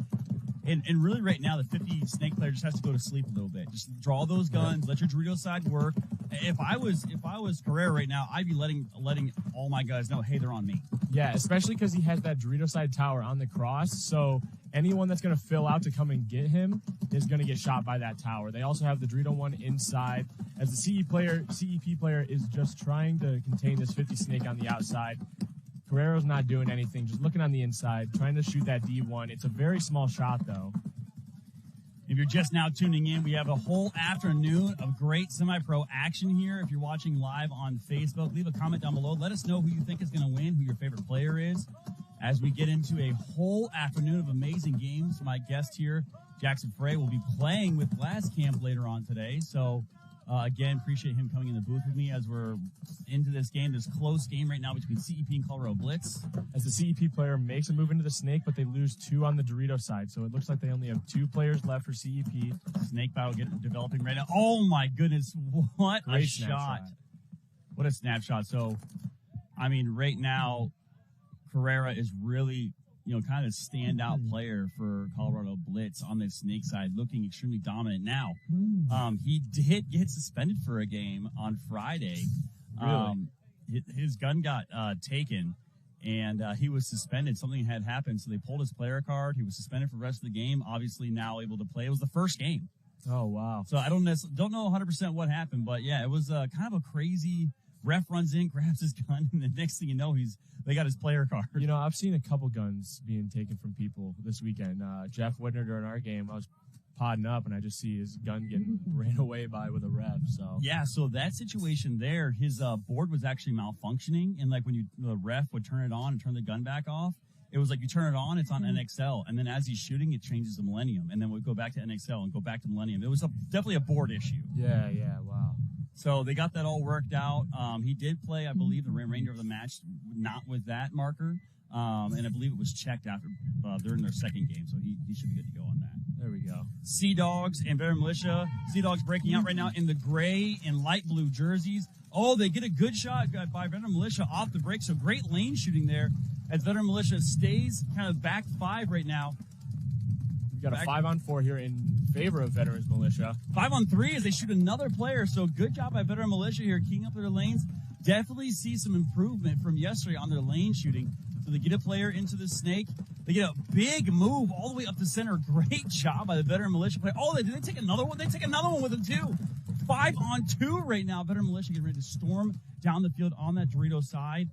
And really right now, the 50 snake player just has to go to sleep a little bit. Just draw those guns, let your Dorito side work. If I was Carrera right now, I'd be letting all my guys know, hey, they're on me. Yeah, especially because he has that Dorito side tower on the cross. So anyone that's going to fill out to come and get him is going to get shot by that tower. They also have the Dorito one inside, as the CEP player is just trying to contain this 50 snake on the outside. Carrero's not doing anything, just looking on the inside, trying to shoot that D1. It's a very small shot, though. If you're just now tuning in, we have a whole afternoon of great semi-pro action here. If you're watching live on Facebook, leave a comment down below. Let us know who you think is going to win, who your favorite player is, as we get into a whole afternoon of amazing games. My guest here, Jackson Frey, will be playing with Blastcamp later on today. So, again, appreciate him coming in the booth with me as we're into this game, this close game right now between CEP and Colorado Blitz. As the CEP player makes a move into the snake, but they lose 2 on the Dorito side. So it looks like they only have 2 players left for CEP. Snake battle developing right now. Oh, my goodness. What Great a shot. What a snapshot. So, I mean, right now, Carrera is really, kind of standout player for Colorado Blitz on the snake side, looking extremely dominant now. He did get suspended for a game on Friday. Really? His gun got taken, and he was suspended. Something had happened, so they pulled his player card. He was suspended for the rest of the game, obviously now able to play. It was the first game. Oh, wow. So I don't know 100% what happened, but yeah, it was kind of a crazy. Ref runs in, grabs his gun, and the next thing you know, they got his player card. You know, I've seen a couple guns being taken from people this weekend. Jeff Whitner during our game, I was podding up, and I just see his gun getting ran away by with a ref. So yeah, so that situation there, his board was actually malfunctioning, and like when the ref would turn it on and turn the gun back off, it was like you turn it on, it's on NXL, and then as he's shooting, it changes to Millennium, and then we'd go back to NXL and go back to Millennium. It was definitely a board issue. Yeah, wow. So they got that all worked out. He did play, I believe, the remainder of the match not with that marker, and I believe it was checked after during their second game, so he should be good to go on that. There we go. Seadogs and Veteran Militia. Seadogs breaking out right now in the gray and light blue jerseys. Oh, they get a good shot by Veteran Militia off the break, so great lane shooting there as Veteran Militia stays kind of back 5 right now. We've got a 5-on-4 here in favor of Veterans Militia. 5-on-3 as they shoot another player. So good job by Veteran Militia here, keying up their lanes. Definitely see some improvement from yesterday on their lane shooting. So they get a player into the snake. They get a big move all the way up the center. Great job by the Veteran Militia player. Oh, did they take another one? They take another one with them too. 5-on-2 right now. Veteran Militia getting ready to storm down the field on that Dorito side.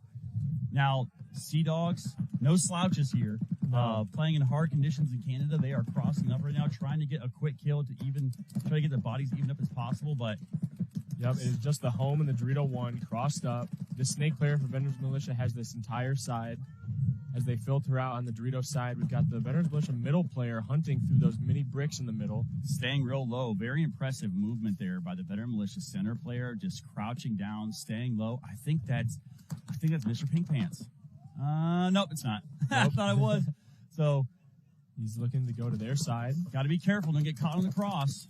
Now, Seadogs, no slouches here. Playing in hard conditions in Canada, they are crossing up right now, trying to get a quick kill to try to get their bodies even up as possible. But yep, it is just the home and the Dorito 1 crossed up. The snake player for Veterans Militia has this entire side. As they filter out on the Dorito side, we've got the Veterans Militia middle player hunting through those mini bricks in the middle. Staying real low. Very impressive movement there by the Veteran Militia center player, just crouching down, staying low. I think that's Mr. Pink Pants. Nope, it's not. I thought it was. So he's looking to go to their side. Got to be careful, don't get caught on the cross.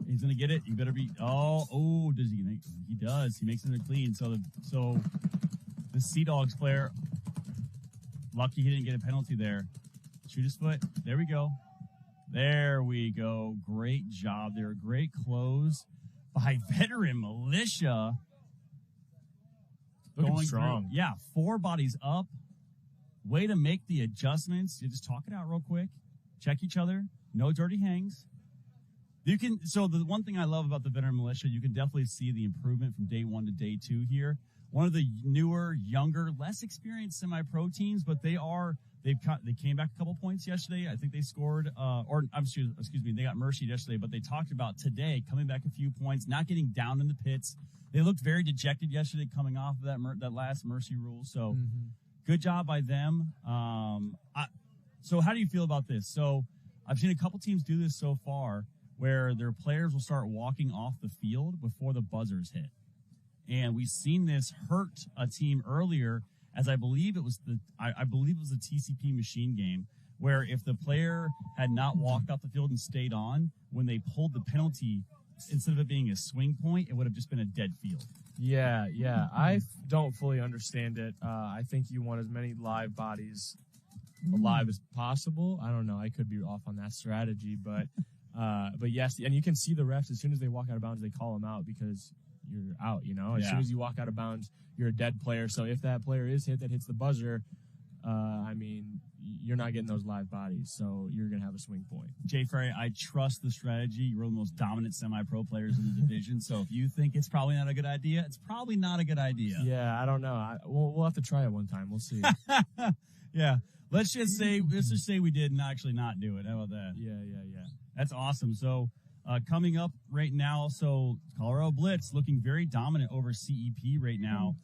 He's going to get it. You better be. Oh, does he make? He does. He makes it clean. So the Seadogs player, lucky he didn't get a penalty there. Shoot his foot. There we go. There we go. Great job there. Great close by Veteran Militia. Looking strong. Yeah, 4 bodies up. Way to make the adjustments. You just talk it out real quick. Check each other. No dirty hangs. So the one thing I love about the Veteran Militia, you can definitely see the improvement from day 1 to day 2 here. One of the newer, younger, less experienced semi-pro teams, but they came back a couple points yesterday. I think they scored, they got mercy yesterday, but they talked about today coming back a few points, not getting down in the pits. They looked very dejected yesterday coming off of that last mercy rule. So good job by them. So how do you feel about this? So I've seen a couple teams do this so far where their players will start walking off the field before the buzzers hit. And we've seen this hurt a team earlier, as I believe it was the TCP Machine game, where if the player had not walked off the field and stayed on, when they pulled the penalty, instead of it being a swing point, it would have just been a dead field. Yeah. I don't fully understand it. I think you want as many live bodies alive as possible. I don't know. I could be off on that strategy, but yes, and you can see the refs as soon as they walk out of bounds, they call them out because you're out, As soon as you walk out of bounds, you're a dead player. So if that player is hit that hits the buzzer, you're not getting those live bodies, so you're going to have a swing point. Jay Ferry, I trust the strategy. You're one of the most dominant semi-pro players in the division, so if you think it's probably not a good idea, it's probably not a good idea. Yeah, I don't know. We'll have to try it one time. We'll see. Yeah. Let's just say we did actually not do it. How about that? Yeah. That's awesome. So coming up right now, so Colorado Blitz looking very dominant over CEP right now.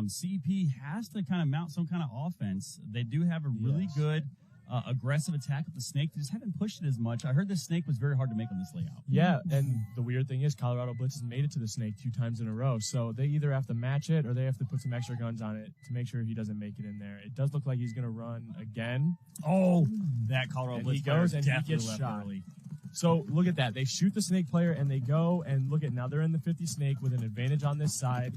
CEP has to kind of mount some kind of offense. They do have a really good aggressive attack with the snake. They just haven't pushed it as much. I heard the snake was very hard to make on this layout. Yeah, and the weird thing is Colorado Blitz has made it to the snake 2 times in a row, so they either have to match it or they have to put some extra guns on it to make sure he doesn't make it in there. It does look like he's going to run again. Oh, that Colorado Blitz he goes and he gets left shot. Early. So look at that. They shoot the snake player and they go and look at now they're in the 50 snake with an advantage on this side.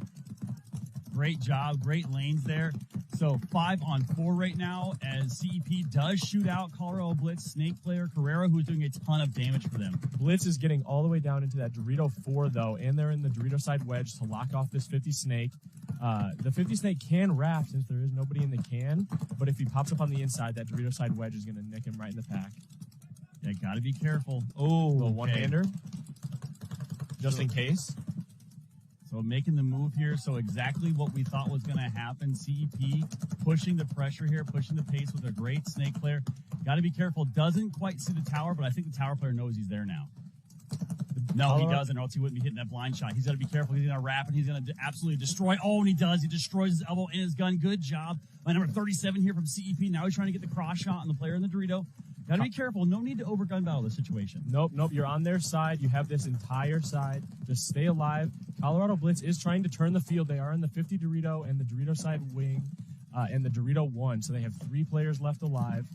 Great job. Great lanes there. So 5-on-4 right now as CEP does shoot out Colorado Blitz snake player Carrera, who's doing a ton of damage for them. Blitz is getting all the way down into that Dorito 4 though, and they're in the Dorito side wedge to lock off this 50 snake. The 50 snake can raft since there is nobody in the can, but if he pops up on the inside, that Dorito side wedge is going to nick him right in the pack. Yeah, got to be careful. Oh, little one-hander, just in case. So making the move here. So exactly what we thought was going to happen. CEP pushing the pressure here, pushing the pace with a great snake player. Got to be careful. Doesn't quite see the tower, but I think the tower player knows he's there now. No, he doesn't, or else he wouldn't be hitting that blind shot. He's got to be careful. He's going to wrap it. He's going to absolutely destroy. Oh, and he does. He destroys his elbow and his gun. Good job. My number 37 here from CEP. Now he's trying to get the cross shot on the player in the Dorito. Got to be careful. No need to over-gun battle this situation. Nope. You're on their side. You have this entire side. Just stay alive. Colorado Blitz is trying to turn the field. They are in the 50 Dorito and the Dorito side wing and the Dorito 1. So they have 3 players left alive.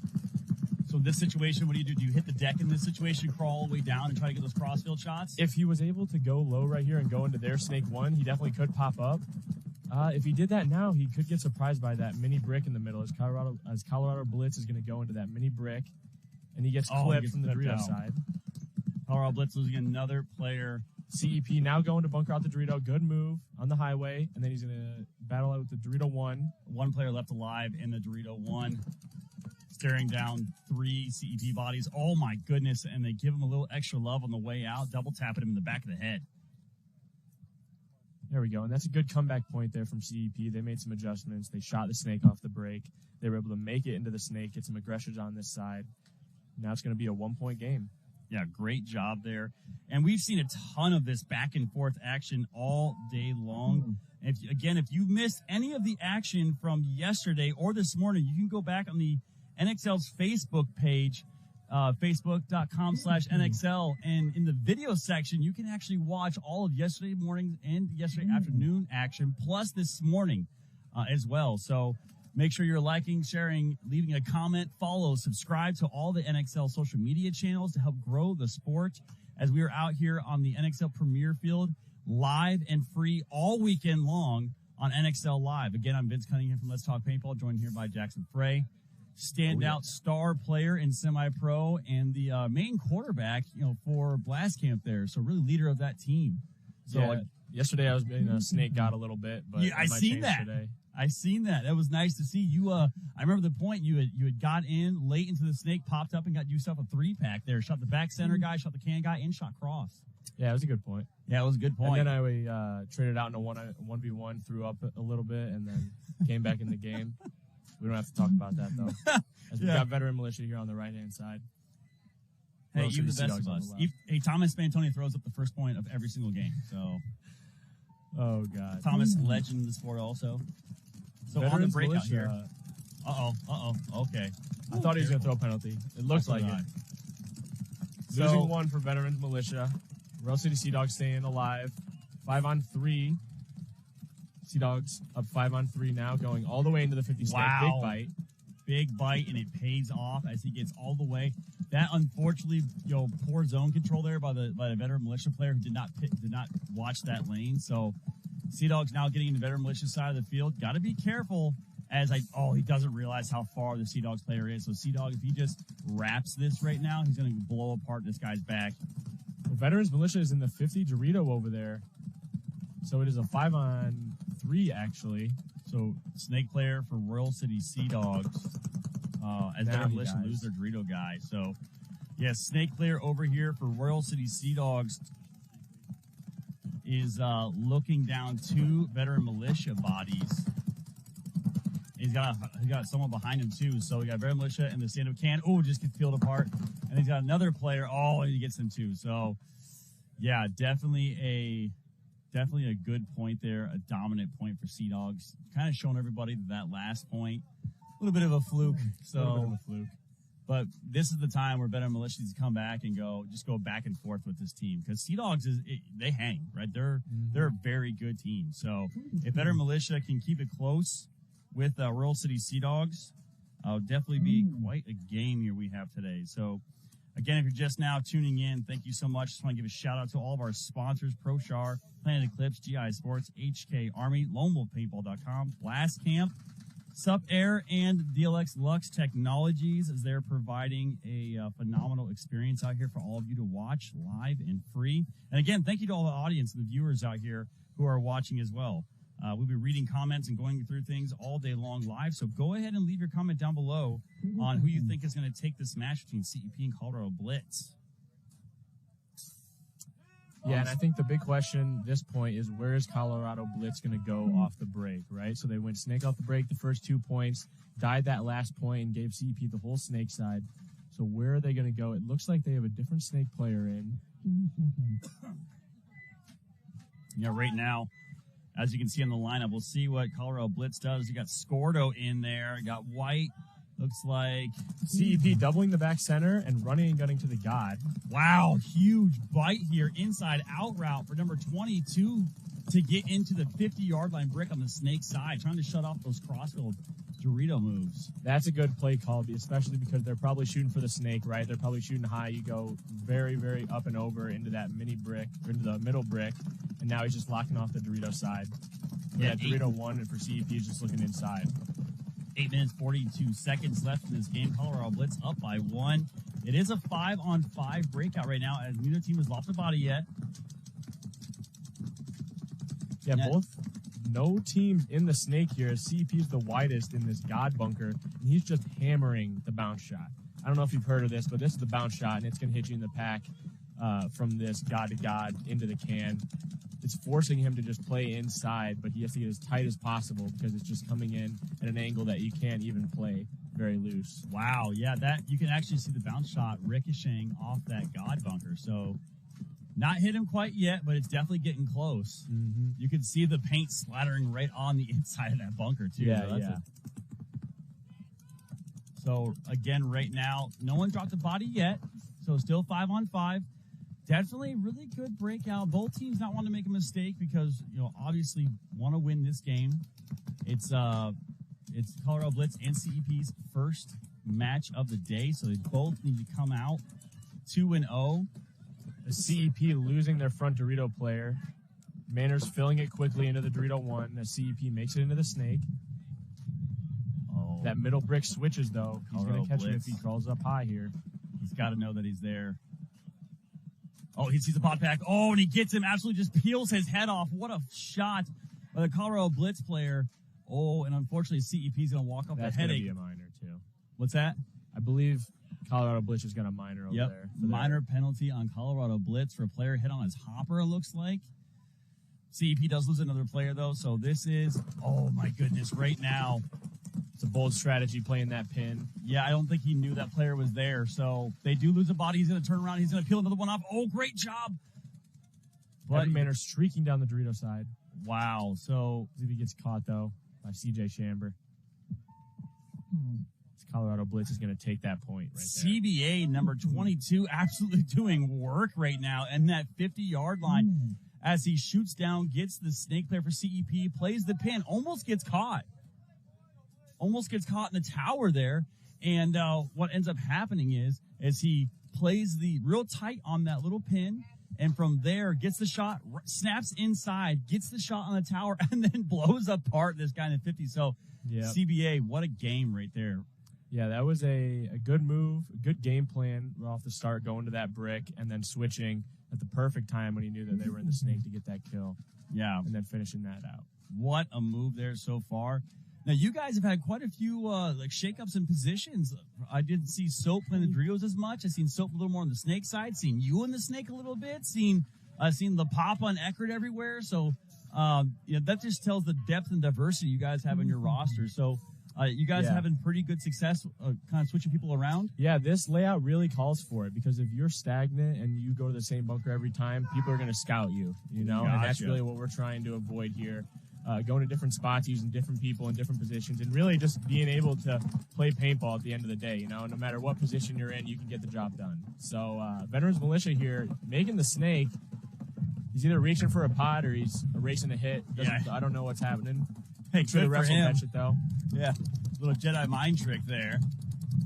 So in this situation, what do you do? Do you hit the deck in this situation, crawl all the way down, and try to get those crossfield shots? If he was able to go low right here and go into their snake 1, he definitely could pop up. If he did that now, he could get surprised by that mini brick in the middle as Colorado Blitz is going to go into that mini brick, and he gets clipped from the Dorito side. Colorado Blitz losing another player. CEP now going to bunker out the Dorito. Good move on the highway, and then he's going to battle out with the Dorito 1. 1 player left alive in the Dorito 1. Staring down 3 CEP bodies. Oh, my goodness. And they give him a little extra love on the way out, double tapping him in the back of the head. There we go. And that's a good comeback point there from CEP. They made some adjustments. They shot the snake off the break. They were able to make it into the snake, get some aggressions on this side. Now it's going to be a 1-point game. Yeah, great job there. And we've seen a ton of this back and forth action all day long. And if you missed any of the action from yesterday or this morning, you can go back on the NXL's Facebook page, facebook.com/NXL. And in the video section, you can actually watch all of yesterday morning and yesterday afternoon action, plus this morning as well. So make sure you're liking, sharing, leaving a comment, follow, subscribe to all the NXL social media channels to help grow the sport as we are out here on the NXL Premier Field, live and free all weekend long on NXL Live. Again, I'm Vince Cunningham from Let's Talk Paintball, joined here by Jackson Frey. Standout star player in semi-pro and the main quarterback, for Blastcamp there. So really leader of that team. So yesterday I was being a snake god a little bit, but I seen that. Today. I seen that. That was nice to see you. I remember the point you had got in late into the snake, popped up and got yourself a 3-pack there. Shot the back center guy, shot the can guy, and shot cross. Yeah, it was a good point. Yeah, it was a good point. And then I traded out in a 1v1, threw up a little bit, and then came back in the game. We don't have to talk about that, though. As we got veteran militia here on the right-hand side. Hey, even the best of us. Hey, Thomas Spantoni throws up the first point of every single game. So, oh, God. Thomas, legend in the sport also. So Veterans on the breakout militia, here. Okay. I thought he was going to throw a penalty. It looks like it. Losing 1 for Veterans Militia. Royal City Seadogs staying alive. 5-on-3. Seadogs up 5-on-3 now, going all the way into the 50 snake. Wow. Big bite. Big bite, and it pays off as he gets all the way. That, unfortunately, poor zone control there by the veteran militia player who did not watch that lane. So Seadogs now getting into veteran militia side of the field. Got to be careful he doesn't realize how far the Seadogs player is. So Seadogs, if he just wraps this right now, he's going to blow apart this guy's back. Well, Veterans Militia is in the 50 Dorito over there. So it is a 5-on-3, actually. So snake player for Royal City Seadogs as veteran militia lose their Dorito guy. So, yes, snake player over here for Royal City Seadogs is looking down 2 veteran militia bodies. He's got someone behind him too. So we got veteran militia and the stand-up can. Oh, just gets peeled apart. And he's got another player. Oh, and he gets him too. So yeah, definitely a good point there. A dominant point for Seadogs. Kind of showing everybody that last point, a little bit of a fluke. But this is the time where veteran militia needs to come back and go back and forth with this team, because Seadogs they hang, right? They're a very good team. So if veteran militia can keep it close with Royal City Seadogs, definitely be quite a game here we have today. So again, if you're just now tuning in, thank you so much. Just want to give a shout out to all of our sponsors: ProShar, Planet Eclipse, GI Sports, HK Army, LoneWolfPaintball.com, Blastcamp, Sup Air, and DLX Lux Technologies, as they're providing a phenomenal experience out here for all of you to watch live and free. And again, thank you to all the audience and the viewers out here who are watching as well. We'll be reading comments and going through things all day long live. So go ahead and leave your comment down below on who you think is going to take this match between CEP and Colorado Blitz. Yeah, and I think the big question at this point is where is Colorado Blitz going to go off the break, right? So they went snake off the break the first 2 points, died that last point, and gave CEP the whole snake side. So where are they going to go? It looks like they have a different snake player in. Yeah, right now, as you can see in the lineup, we'll see what Colorado Blitz does. You got Scordo in there. You got White. Looks like CEP doubling the back center and running and gunning to the God. Wow, huge bite here. Inside out route for number 22 to get into the 50-yard line brick on the snake side, trying to shut off those crossfield Dorito moves. That's a good play call, especially because they're probably shooting for the snake, right? They're probably shooting high. You go very, very up and over into that mini brick, or into the middle brick, and now he's just locking off the Dorito side. Yeah, Dorito 1, and for CEP is just looking inside. 8 minutes, 42 seconds left in this game. Colorado Blitz up by 1. It is a 5-on-5 breakout right now, as neither team has lost a body yet. Yeah, no teams in the snake here. CEP is the widest in this God bunker, and he's just hammering the bounce shot. I don't know if you've heard of this, but this is the bounce shot, and it's going to hit you in the pack from this God to God into the can. It's forcing him to just play inside, but he has to get as tight as possible because it's just coming in at an angle that you can't even play very loose. Wow, yeah, that you can actually see the bounce shot ricocheting off that God bunker. So not hit him quite yet, but it's definitely getting close. Mm-hmm. You can see the paint splattering right on the inside of that bunker, too. Yeah, So, again, right now, no one dropped a body yet, so still 5-on-5. Definitely really good breakout. Both teams not want to make a mistake because, obviously want to win this game. It's Colorado Blitz and CEP's first match of the day, so they both need to come out 2-0. The CEP losing their front Dorito player. Manners filling it quickly into the Dorito 1 as CEP makes it into the snake. Oh, that middle brick switches, though. He's going to catch Blitz. it if he crawls up high here. He's got to know that he's there. Oh, he sees the pot pack. Oh, and he gets him. Absolutely just peels his head off. What a shot by the Colorado Blitz player. Oh, and unfortunately, CEP's going to walk off That's the headache. That's going to be a minor, too. What's that? I believe Colorado Blitz has got a minor over there. Minor penalty on Colorado Blitz for a player hit on his hopper, it looks like. CEP does lose another player, though, so this is, oh, my goodness, right now. It's a bold strategy playing that pin. Yeah, I don't think he knew that player was there, so they do lose a body. He's going to turn around. He's going to peel another one off. Oh, great job. But Manor streaking down the Dorito side. Wow, so if he gets caught, though, by CJ Chamber. Colorado Blitz is going to take that point right there. CBA number 22 absolutely doing work right now in that 50-yard line as he shoots down, gets the snake player for CEP, plays the pin, almost gets caught. Almost gets caught in the tower there. And what ends up happening is he plays the real tight on that little pin, and from there gets the shot, snaps inside, gets the shot on the tower, and then blows apart this guy in the 50. So CBA, what a game right there. Yeah, that was a good move, a good game plan off the start, going to that brick and then switching at the perfect time when he knew that they were in the snake to get that kill. Yeah. And then finishing that out. What a move there so far. Now, you guys have had quite a few shakeups in positions. I didn't see Soap playing the Doritos as much. I've seen Soap a little more on the snake side, seen you in the snake a little bit, seen the Papa and Eckert everywhere. So that just tells the depth and diversity you guys have in your roster. So you guys having pretty good success kind of switching people around? Yeah, this layout really calls for it because if you're stagnant and you go to the same bunker every time, people are going to scout you, Gotcha. And that's really what we're trying to avoid here. Going to different spots, using different people in different positions, and really just being able to play paintball at the end of the day. No matter what position you're in, you can get the job done. So Veterans Militia here making the snake. He's either reaching for a pot or he's erasing a hit. I don't know what's happening. Hey, good the ref will catch it, though. Yeah, little Jedi mind trick there.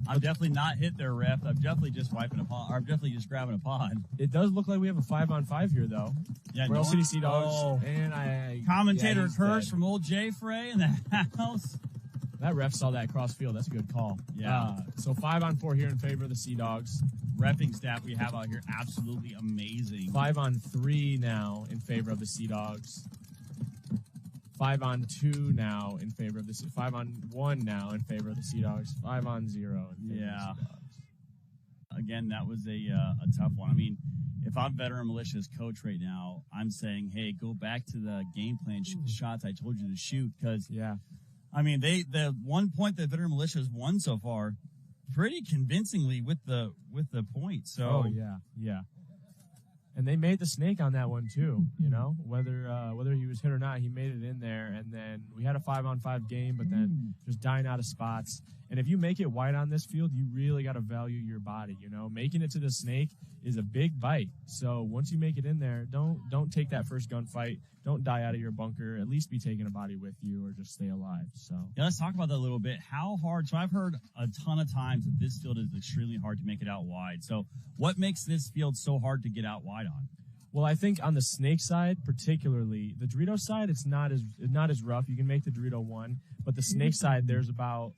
I'm definitely not hit there, ref. I'm definitely just wiping a pod. Or I'm definitely just grabbing a pod. It does look like we have a 5-on-5 here, though. Yeah, Brawl City Seadogs. And commentator curse from old Jay Frey in the house. That ref saw that cross field. That's a good call. Yeah. So 5-on-4 here in favor of the Seadogs. Reffing staff we have out here absolutely amazing. 5-on-3 now in favor of the Seadogs. 5-on-2 now in favor of the 5-on-1 now in favor of the Seadogs. 5-on-0 in favor of the Seadogs. Again, that was a tough one. I mean, if I'm Veteran Militia's coach right now, I'm saying, hey, go back to the game plan, shoot the shots I told you to shoot. Because, I mean, the 1 point that Veteran Militia has won so far, pretty convincingly with the point. So, yeah. And they made the snake on that one too, you know, whether he was hit or not, he made it in there. And then we had a 5-on-5 game, but then just dying out of spots. And if you make it wide on this field, you really got to value your body, you know. Making it to the snake is a big bite. So once you make it in there, don't take that first gunfight. Don't die out of your bunker. At least be taking a body with you or just stay alive. So yeah, let's talk about that a little bit. How hard? So I've heard a ton of times that this field is extremely hard to make it out wide. So what makes this field so hard to get out wide on? Well, I think on the snake side, particularly the Dorito side, it's not as rough. You can make the Dorito one, but the snake side, there's about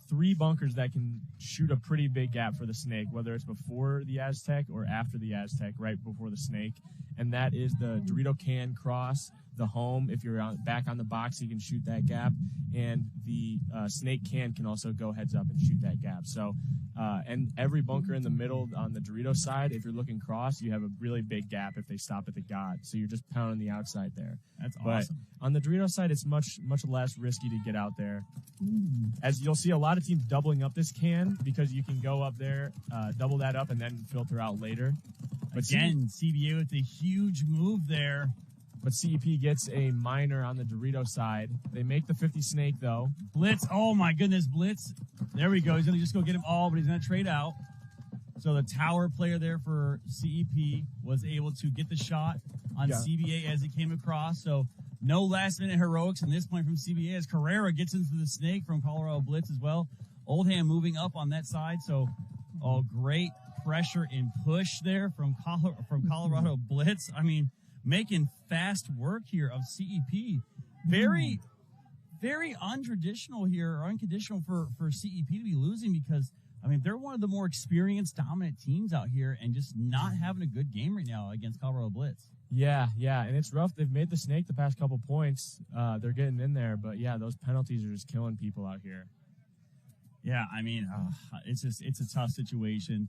3 bunkers that can shoot a pretty big gap for the snake, whether it's before the Aztec or after the Aztec, right before the snake. And that is the Dorito can cross, the home. If you're back on the box, you can shoot that gap. And the snake can also go heads up and shoot that gap. So, and every bunker in the middle on the Dorito side, if you're looking cross, you have a really big gap if they stop at the God. So you're just pounding the outside there. That's awesome. But on the Dorito side, it's much less risky to get out there. As you'll see a lot of teams doubling up this can because you can go up there, double that up, and then filter out later. But again, CBA with a huge move there. But CEP gets a minor on the Dorito side. They make the 50 snake, though. Blitz. Oh, my goodness, Blitz. There we go. He's going to just go get them all, but he's going to trade out. So the tower player there for CEP was able to get the shot on CBA as he came across. So no last-minute heroics in this point from CBA as Carrera gets into the snake from Colorado Blitz as well. Oldham moving up on that side. So, great pressure and push there from Colorado Blitz. I mean, making fast work here of CEP. Very, very untraditional here, or unconditional for CEP to be losing because, I mean, they're one of the more experienced, dominant teams out here and just not having a good game right now against Colorado Blitz. Yeah, and it's rough. They've made the snake the past couple points. They're getting in there, but yeah, those penalties are just killing people out here. Yeah, I mean, it's a tough situation.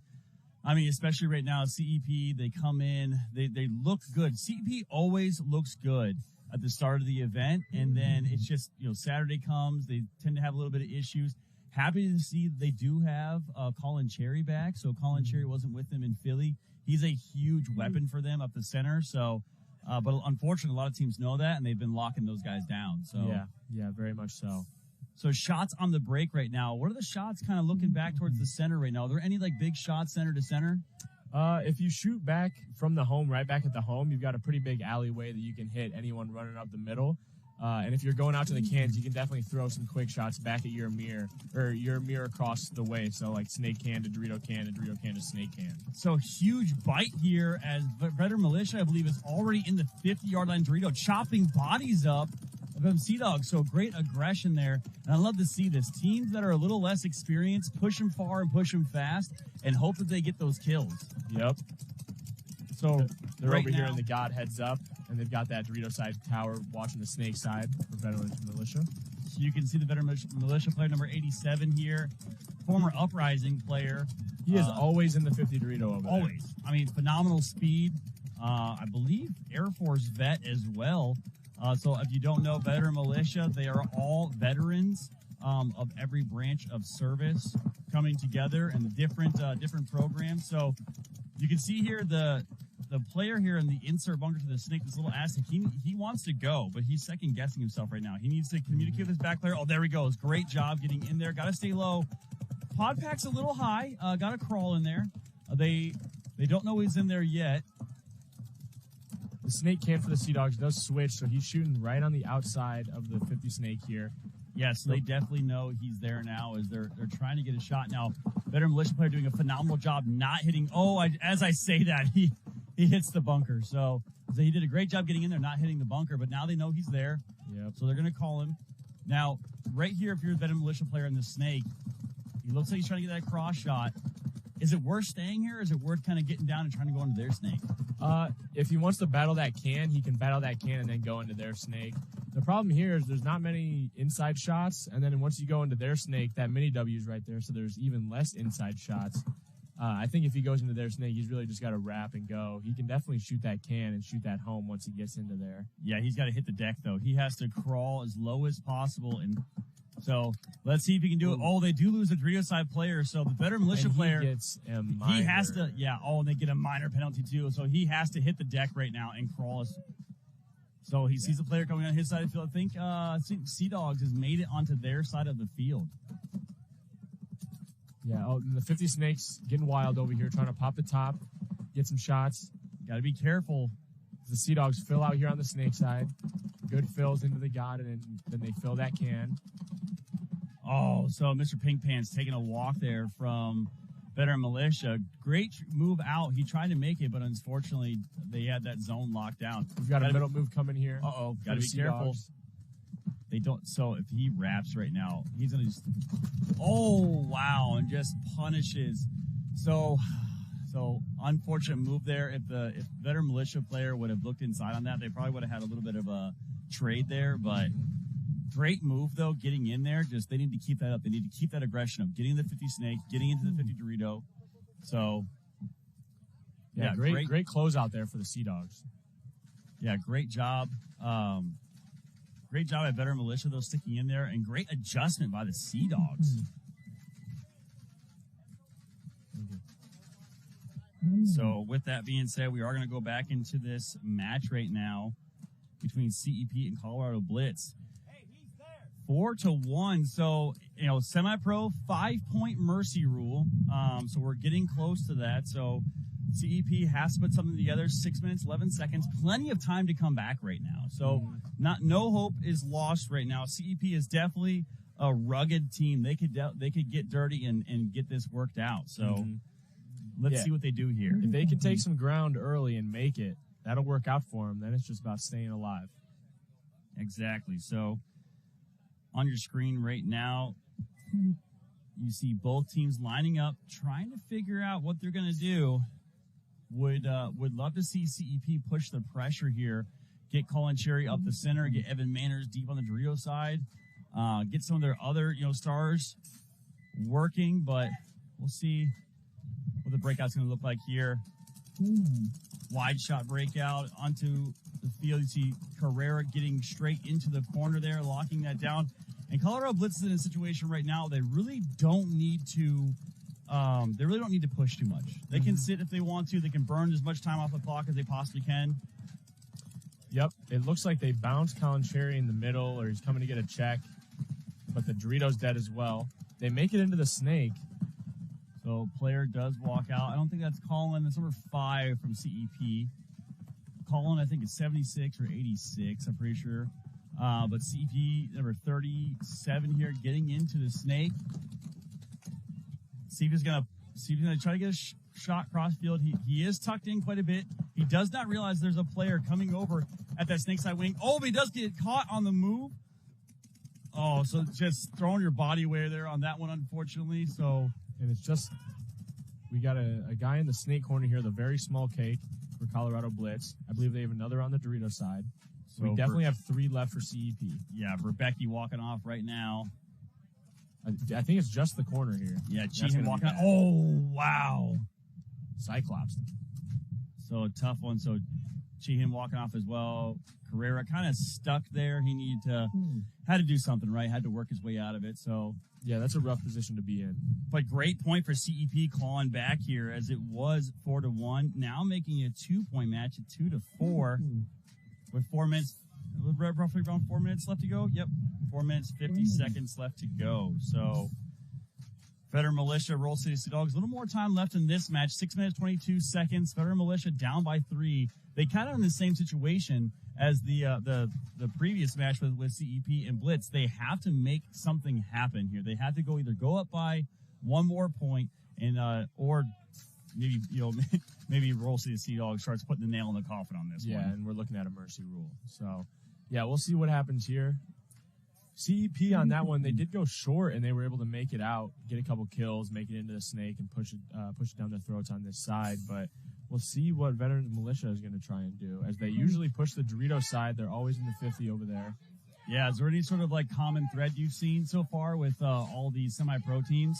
I mean, especially right now, CEP, they come in, they look good. CEP always looks good at the start of the event, and then it's just, Saturday comes, they tend to have a little bit of issues. Happy to see they do have Colin Cherry back, so Colin Cherry wasn't with them in Philly. He's a huge weapon for them up the center, so, but unfortunately, a lot of teams know that, and they've been locking those guys down. So Yeah, very much so. So shots on the break right now. What are the shots kind of looking back towards the center right now? Are there any big shots center to center? If you shoot back from the home, right back at the home, you've got a pretty big alleyway that you can hit anyone running up the middle. And if you're going out to the cans, you can definitely throw some quick shots back at your mirror, or your mirror across the way. So like snake can to Dorito can and Dorito can to snake can. So huge bite here as Veteran Militia, I believe, is already in the 50-yard line. Dorito chopping bodies up of Seadogs. So great aggression there. And I love to see this. Teams that are a little less experienced, push them far and push them fast and hope that they get those kills. Yep. So they're over here in the God heads up, and they've got that Dorito side tower watching the snake side for Veteran Militia. So you can see the Veteran Militia player number 87 here, former Uprising player. He is always in the 50 Dorito over there. Always. I mean, phenomenal speed. I believe Air Force vet as well. So if you don't know Veteran Militia, they are all veterans of every branch of service coming together and the different programs. So you can see here the player here in the insert bunker to the snake, this little Aztec, he wants to go, but he's second guessing himself right now. He needs to communicate with his back player. Oh, there he goes. Great job getting in there. Got to stay low. Pod pack's a little high. Got to crawl in there. They don't know he's in there yet. The snake can for the Seadogs does switch, so he's shooting right on the outside of the 50 snake here. Yes, they definitely know he's there now as they're trying to get a shot. Now, Veteran Militia player doing a phenomenal job not hitting. As I say that, he hits the bunker. So he did a great job getting in there, not hitting the bunker, but now they know he's there. Yep. So they're going to call him. Now, right here, if you're a Veteran Militia player in the snake, he looks like he's trying to get that cross shot. Is it worth staying here, or is it worth kind of getting down and trying to go into their snake? If he wants to battle that can, he can battle that can and then go into their snake. The problem here is there's not many inside shots, and then once you go into their snake, that mini W is right there, so there's even less inside shots. I think if he goes into their snake, he's really just got to wrap and go. He can definitely shoot that can and shoot that home once he gets into there. Yeah, he's got to hit the deck, though. He has to crawl as low as possible. And so let's see if he can do it. Oh, they do lose a Dorito side player. So the better Militia player, gets a minor. He has to, and they get a minor penalty, too. So he has to hit the deck right now and crawl. So he sees a player coming on his side of the field. I think Seadogs has made it onto their side of the field. Yeah, the 50 Snakes getting wild over here, trying to pop the top, get some shots. Got to be careful. The Seadogs fill out here on the snake side. Good fills into the god, and then they fill that can. Oh, so Mr. Pink Pants taking a walk there from Veteran Militia. Great move out. He tried to make it, but unfortunately, they had that zone locked down. We've got a middle move coming here. Uh-oh, got to be careful. They don't. So if he wraps right now, he's gonna just. Oh wow, and just punishes. So unfortunate move there. If Veteran Militia player would have looked inside on that, they probably would have had a little bit of a trade there. But great move though, getting in there. Just they need to keep that up. They need to keep that aggression of getting the 50 snake, getting into the 50 Dorito. So yeah, great close out there for the Seadogs. Yeah, great job. Great job at Veteran Militia, though, sticking in there, and great adjustment by the Seadogs. So, with that being said, we are going to go back into this match right now between CEP and Colorado Blitz. 4-1. So, semi-pro 5-point mercy rule. So we're getting close to that. So CEP has to put something together. 6 minutes, 11 seconds. Plenty of time to come back right now. So no hope is lost right now. CEP is definitely a rugged team. They could get dirty and get this worked out. So let's see what they do here. If they can take some ground early and make it, that'll work out for them. Then it's just about staying alive. Exactly. So on your screen right now, you see both teams lining up, trying to figure out what they're going to do. Would love to see CEP push the pressure here, get Colin Cherry up the center, get Evan Manners deep on the Dorito side, get some of their other stars working, but we'll see what the breakout's going to look like here. Wide shot breakout onto the field. You see Carrera getting straight into the corner there, locking that down. And Colorado Blitz is in a situation right now they really don't need to push too much. They can sit if they want to. They can burn as much time off the clock as they possibly can. Yep. It looks like they bounced Colin Cherry in the middle, or he's coming to get a check. But the Dorito's dead as well. They make it into the snake. So player does walk out. I don't think that's Colin. That's number 5 from CEP. Colin, I think, is 76 or 86. I'm pretty sure. But CEP, number 37 here, getting into the snake. CEP is gonna try to get a shot cross field. He is tucked in quite a bit. He does not realize there's a player coming over at that snake side wing. Oh, but he does get caught on the move. Oh, so just throwing your body away there on that one, unfortunately. So, and it's just, we got a guy in the snake corner here, the very small cake for Colorado Blitz. I believe they have another on the Dorito side. So we definitely have 3 left for CEP. Yeah, Rebecca walking off right now. I think it's just the corner here. Yeah, Cheehan walking out. Oh, wow. Cyclops. So a tough one. So Cheehan walking off as well. Carrera kind of stuck there. He had to do something, right? Had to work his way out of it. So yeah, that's a rough position to be in. But great point for CEP clawing back here as it was 4-1. Now making it a 2-point match at 2-4 with 4 minutes. Roughly around 4 minutes left to go. Yep. 4 minutes, 50 seconds left to go. So, Veteran Militia, Roll City Seadogs. A little more time left in this match. 6 minutes, 22 seconds. Veteran Militia down by 3. They kind of in the same situation as the previous match with CEP and Blitz. They have to make something happen here. They have to either go up by 1 more point and or maybe maybe Roll City Seadogs starts putting the nail in the coffin on this one. Yeah, and we're looking at a mercy rule. So, yeah, we'll see what happens here. CEP on that one, they did go short, and they were able to make it out, get a couple kills, make it into the snake, and push it down their throats on this side. But we'll see what Veteran Militia is going to try and do. As they usually push the Dorito side, they're always in the 50 over there. Yeah, is there any sort of like common thread you've seen so far with all these semi-pro teams?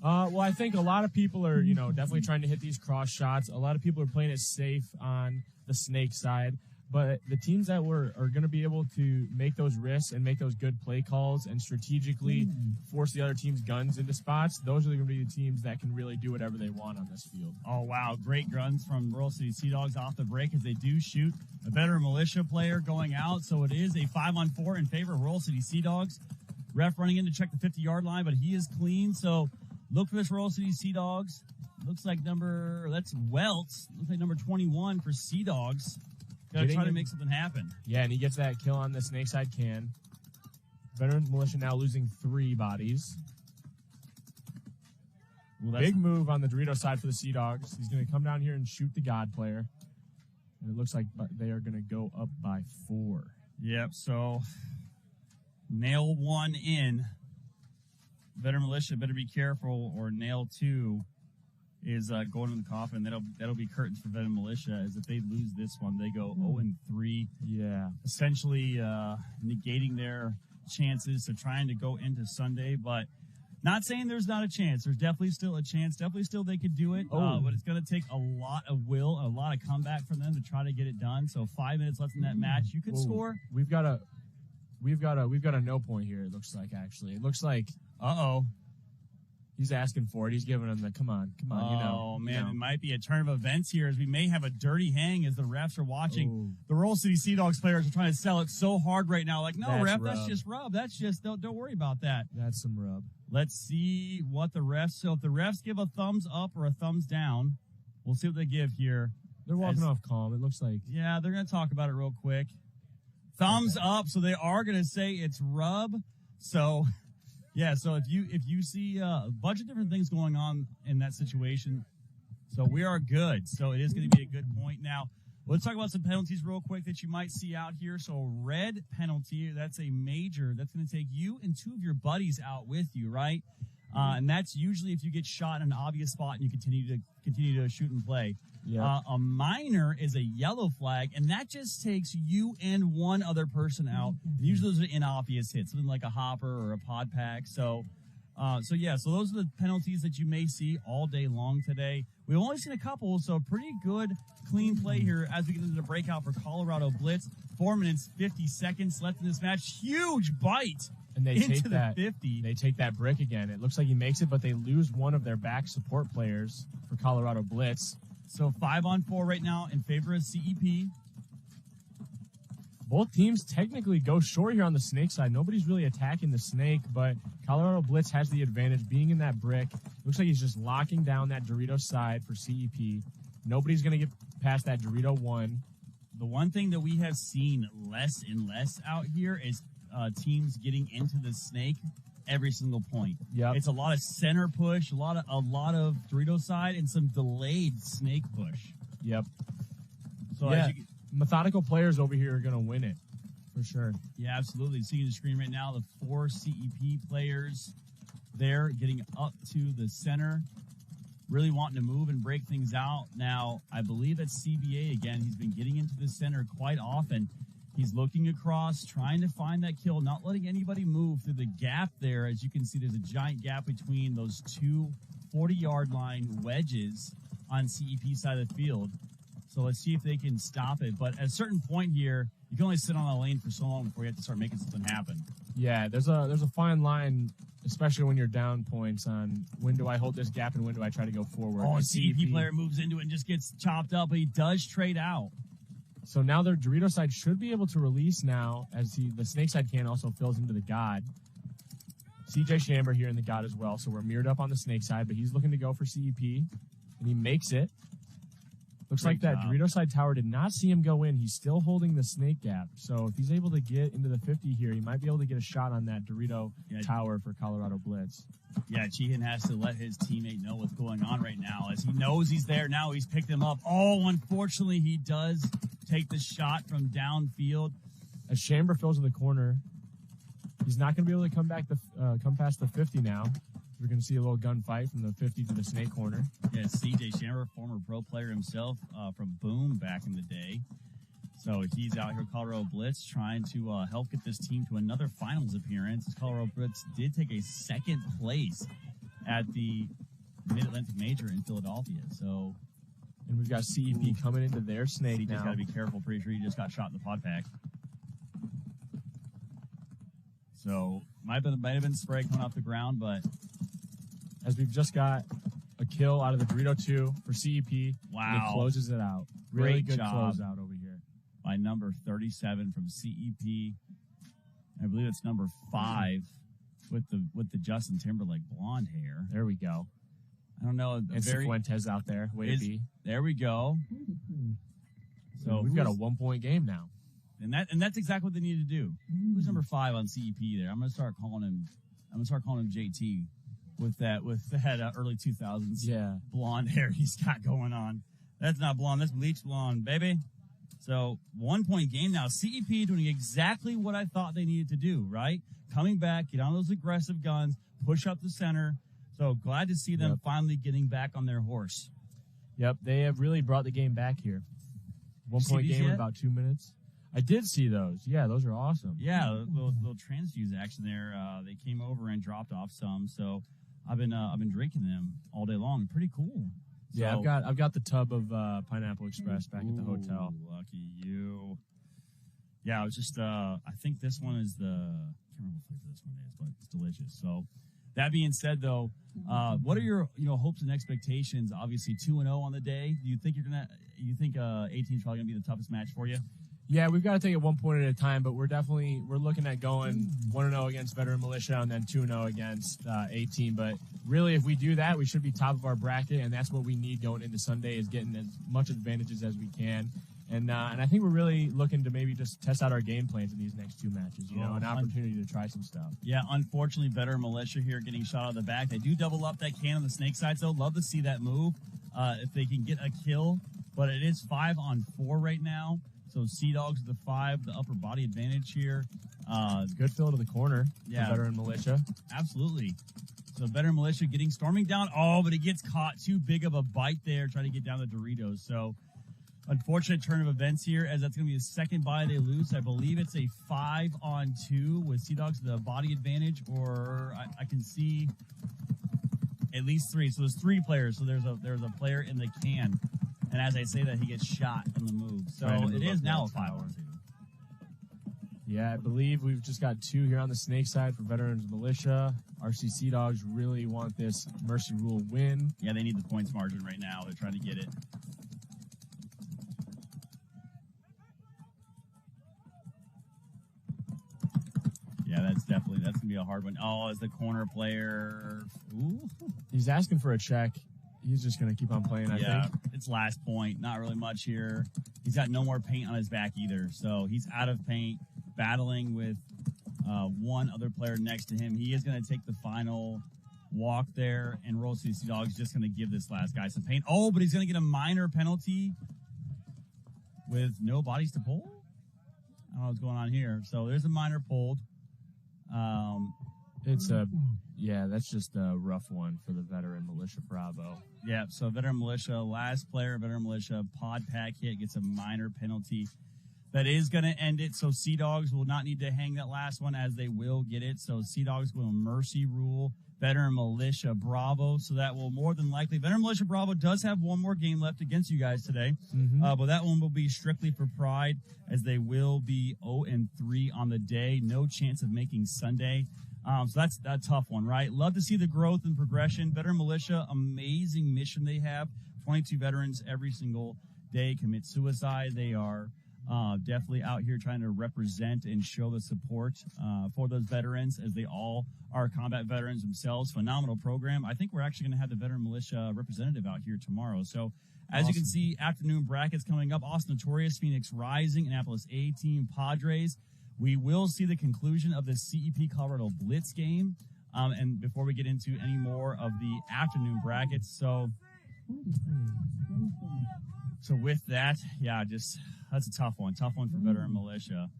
Well, I think a lot of people are, definitely trying to hit these cross shots. A lot of people are playing it safe on the snake side. But the teams that are going to be able to make those risks and make those good play calls and strategically force the other team's guns into spots, those are going to be the teams that can really do whatever they want on this field. Oh, wow. Great guns from Royal City Seadogs off the break as they do shoot a veteran militia player going out. So it is a 5-on-4 in favor of Royal City Seadogs. Ref running in to check the 50-yard line, but he is clean. So look for this Royal City Seadogs. Looks like that's Welts. Looks like number 21 for Seadogs. Gotta try to make something happen. Yeah, and he gets that kill on the Snakeside can. Veterans Militia now losing 3 bodies. Well, big move on the Dorito side for the Seadogs. He's going to come down here and shoot the God player. And it looks like they are going to go up by 4. Yep, so nail 1 in. Veteran Militia better be careful, or nail 2 is going in the coffin. That'll be curtains for Veteran Militia, as if they lose this one, they go 0-3. Yeah. Essentially negating their chances of trying to go into Sunday, but not saying there's not a chance. There's definitely still a chance. Definitely still they could do it, but it's going to take a lot of will, a lot of comeback from them to try to get it done. So 5 minutes left in that match. You could score. We've got a no point here, it looks like, actually. It looks like, he's asking for it. He's giving him the, come on. Oh, man, it might be a turn of events here, as we may have a dirty hang as the refs are watching. Ooh. The Royal City Seadogs players are trying to sell it so hard right now. Like, no, that's just rub. That's just, don't worry about that. That's some rub. Let's see what the refs, so if the refs give a thumbs up or a thumbs down, we'll see what they give here. They're walking off calm, it looks like. Yeah, they're going to talk about it real quick. Thumbs up, so they are going to say it's rub. So... yeah, so if you see a bunch of different things going on in that situation, so we are good. So it is going to be a good point. Now, let's talk about some penalties real quick that you might see out here. So red penalty, that's a major. That's going to take you and 2 of your buddies out with you, right? And that's usually if you get shot in an obvious spot and you continue to shoot and play. Yeah. A minor is a yellow flag, and that just takes you and 1 other person out. Usually those are inobvious hits, something like a hopper or a pod pack. So those are the penalties that you may see all day long today. We've only seen a couple, so pretty good, clean play here as we get into the breakout for Colorado Blitz. 4 minutes, 50 seconds left in this match. Huge bite. And they into take the that 50. They take that brick again. It looks like he makes it, but they lose 1 of their back support players for Colorado Blitz. So 5-on-4 right now in favor of CEP. Both teams technically go short here on the snake side. Nobody's really attacking the snake, but Colorado Blitz has the advantage being in that brick. Looks like he's just locking down that Dorito side for CEP. Nobody's going to get past that Dorito 1. The one thing that we have seen less and less out here is teams getting into the snake every single point. Yep. It's a lot of center push, a lot of Dorito side, and some delayed snake push. Yep. So yeah, methodical players over here are going to win it, for sure. Yeah, absolutely. Seeing the screen right now, the 4 CEP players there getting up to the center, really wanting to move and break things out. Now, I believe at CBA again, he's been getting into the center quite often. He's looking across, trying to find that kill, not letting anybody move through the gap there. As you can see, there's a giant gap between those 2 40-yard line wedges on CEP side of the field. So let's see if they can stop it. But at a certain point here, you can only sit on a lane for so long before you have to start making something happen. Yeah, there's a fine line, especially when you're down points, on when do I hold this gap and when do I try to go forward. Oh, a CEP player moves into it and just gets chopped up, but he does trade out. So now their Dorito side should be able to release now, as the snake side can also fills into the God. CJ Chamber here in the God as well, so we're mirrored up on the snake side, but he's looking to go for CEP, and he makes it. Looks like that Dorito side tower did not see him go in. He's still holding the snake gap. So if he's able to get into the 50 here, he might be able to get a shot on that Dorito tower for Colorado Blitz. Yeah, Cheehan has to let his teammate know what's going on right now, as he knows he's there now. He's picked him up. Oh, unfortunately, he does take the shot from downfield. As Chamber fills in the corner, he's not going to be able to come past the 50 now. We're going to see a little gunfight from the 50 to the snake corner. Yeah, CJ Chamber, former pro player himself from Boom back in the day. So he's out here, Colorado Blitz, trying to help get this team to another finals appearance. Colorado Blitz did take a second place at the Mid-Atlantic Major in Philadelphia. So, and we've got CEP coming into their snake he now. just got to be careful. Pretty sure he just got shot in the pod pack. So might have been spray coming off the ground, but as we've just got a kill out of the Dorito 2 for CEP. Wow. And it closes it out. Really Great good job closeout over here. By number 37 from CEP. I believe it's number 5 with the Justin Timberlake blonde hair. There we go. I don't know. And Cifuentes out there. Way to be. There we go. So we've got a 1-point game now. And that's exactly what they need to do. Who's number 5 on CEP there? I'm gonna start calling him JT with that early 2000s blonde hair he's got going on. That's not blonde, that's bleach blonde, baby. So 1-point game now. CEP doing exactly what I thought they needed to do, right? Coming back, get on those aggressive guns, push up the center. So glad to see them finally getting back on their horse. Yep, they have really brought the game back here. 1-point game in about 2 minutes. I did see those. Yeah, those are awesome. Yeah, little transfuse action there. They came over and dropped off some. So I've been drinking them all day long. Pretty cool. Yeah, So, I've got the tub of Pineapple Express back at the hotel. Lucky you. Yeah, I was just I think this one is I can't remember what flavor this one is, but it's delicious. So that being said, though, what are your hopes and expectations? Obviously 2-0 on the day. Do you think A-Team's probably gonna be the toughest match for you? Yeah, we've got to take it 1 point at a time, but we're looking at going 1-0 against Veteran Militia and then 2-0 against A-Team. But really, if we do that, we should be top of our bracket, and that's what we need going into Sunday is getting as much advantages as we can. And I think we're really looking to maybe just test out our game plans in these next 2 matches, an opportunity to try some stuff. Yeah, unfortunately, Veteran Militia here getting shot out of the back. They do double up that can on the snake side, so love to see that move if they can get a kill. But it is 5-on-4 right now. So Seadogs with the 5, the upper body advantage here. Good fill to the corner for Veteran Militia. Absolutely. So Veteran Militia storming down. Oh, but it gets caught. Too big of a bite there trying to get down the Doritos. So unfortunate turn of events here as that's going to be the second body they lose. I believe it's a 5-on-2 with Seadogs the body advantage, or I can see at least 3. So there's 3 players. So there's a player in the can. And as I say that, he gets shot in the move. So it is now a 5-on-2. Yeah, I believe we've just got 2 here on the snake side for Veterans Militia. RC Seadogs really want this Mercy Rule win. Yeah, they need the points margin right now. They're trying to get it. Yeah, that's going to be a hard one. Oh, as the corner player. Ooh. He's asking for a check. He's just going to keep on playing, I think. It's last point. Not really much here. He's got no more paint on his back either. So he's out of paint, battling with one other player next to him. He is going to take the final walk there, and Roll CC Dog's just going to give this last guy some paint. Oh, but he's going to get a minor penalty with no bodies to pull? I don't know what's going on here. So there's a minor pulled. That's just a rough one for the Veteran Militia Bravo. Yeah, so Veteran Militia, last player, Veteran Militia, pod pack hit, gets a minor penalty. That is going to end it, so Seadogs will not need to hang that last one as they will get it. So Seadogs will Mercy Rule Veteran Militia Bravo, so that will more than likely, Veteran Militia Bravo does have one more game left against you guys today, but that one will be strictly for pride as they will be 0-3 on the day. No chance of making Sunday. So that's a tough one, right? Love to see the growth and progression. Veteran Militia, amazing mission they have. 22 veterans every single day commit suicide. They are definitely out here trying to represent and show the support for those veterans as they all are combat veterans themselves. Phenomenal program. I think we're actually going to have the Veteran Militia representative out here tomorrow. So as you can see, afternoon brackets coming up. Notorious, Phoenix Rising, Annapolis A-Team, Padres. We will see the conclusion of the CEP Colorado Blitz game. And before we get into any more of the afternoon brackets. So with that, that's a tough one for Veteran Militia.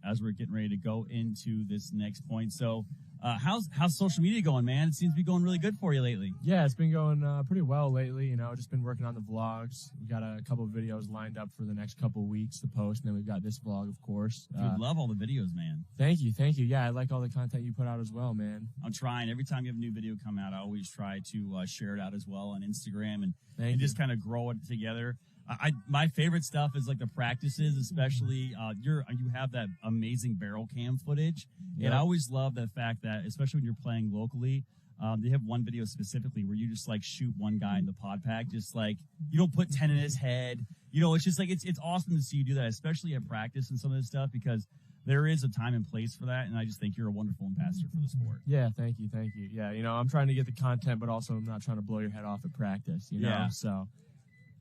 As we're getting ready to go into this next point. So How's social media going, man? It seems to be going really good for you lately. Yeah, it's been going pretty well lately. You know, just been working on the vlogs. We got a couple of videos lined up for the next couple of weeks to post, and then we've got this vlog, of course. Dude, love all the videos, man. Thank you. Yeah, I like all the content you put out as well, man. I'm trying. Every time you have a new video come out, I always try to share it out as well on Instagram and just kind of grow it together. My favorite stuff is like the practices, especially you have that amazing barrel cam footage. Yep. And I always love the fact that, especially when you're playing locally, they have one video specifically where you just like shoot one guy in the pod pack, just like you don't put 10 in his head. You know, it's just like it's awesome to see you do that, especially at practice and some of this stuff, because there is a time and place for that, and I just think you're a wonderful ambassador for the sport. Yeah, thank you. Yeah, you know, I'm trying to get the content, but also I'm not trying to blow your head off at practice, you know? So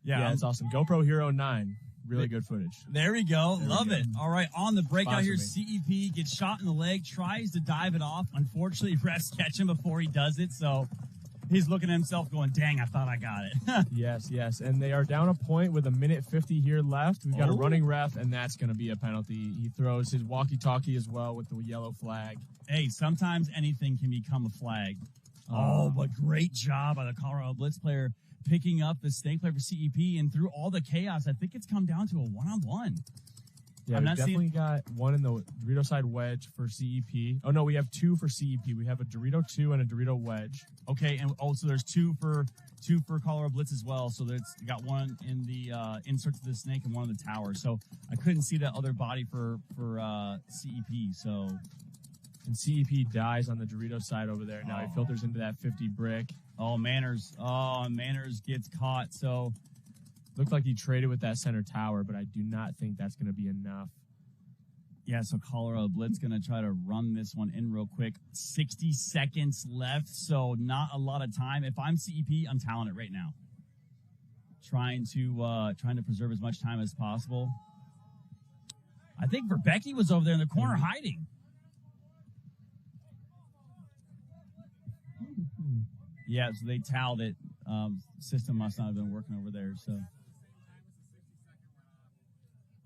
yeah, it's awesome. GoPro Hero 9. Really good footage. There we go. Love it. All right, on the breakout here, CEP gets shot in the leg, tries to dive it off. Unfortunately, refs catch him before he does it, so he's looking at himself going, dang, I thought I got it. Yes. And they are down a point with 1:50 here left. We've got a running ref, and that's going to be a penalty. He throws his walkie-talkie as well with the yellow flag. Hey, sometimes anything can become a flag. But great job by the Colorado Blitz player picking up the snake player for CEP, and through all the chaos, I think it's come down to a one-on-one. Yeah, we definitely got one in the Dorito side wedge for CEP. Oh, no, we have two for CEP. We have a Dorito 2 and a Dorito wedge. Okay, and also there's two for Colorado Blitz as well. So there's got one in the inserts of the snake and one in the tower. So I couldn't see that other body for CEP. So, and CEP dies on the Dorito side over there. Now he filters into that 50 brick. Manners gets caught. So looked like he traded with that center tower, but I do not think that's going to be enough. Yeah, so Colorado Blitz going to try to run this one in real quick. 60 seconds left, so not a lot of time. If I'm CEP, I'm talent it right now. Trying to preserve as much time as possible. I think Verbecki was over there in the corner hiding. Yeah, so they toweled it. System must not have been working over there. So,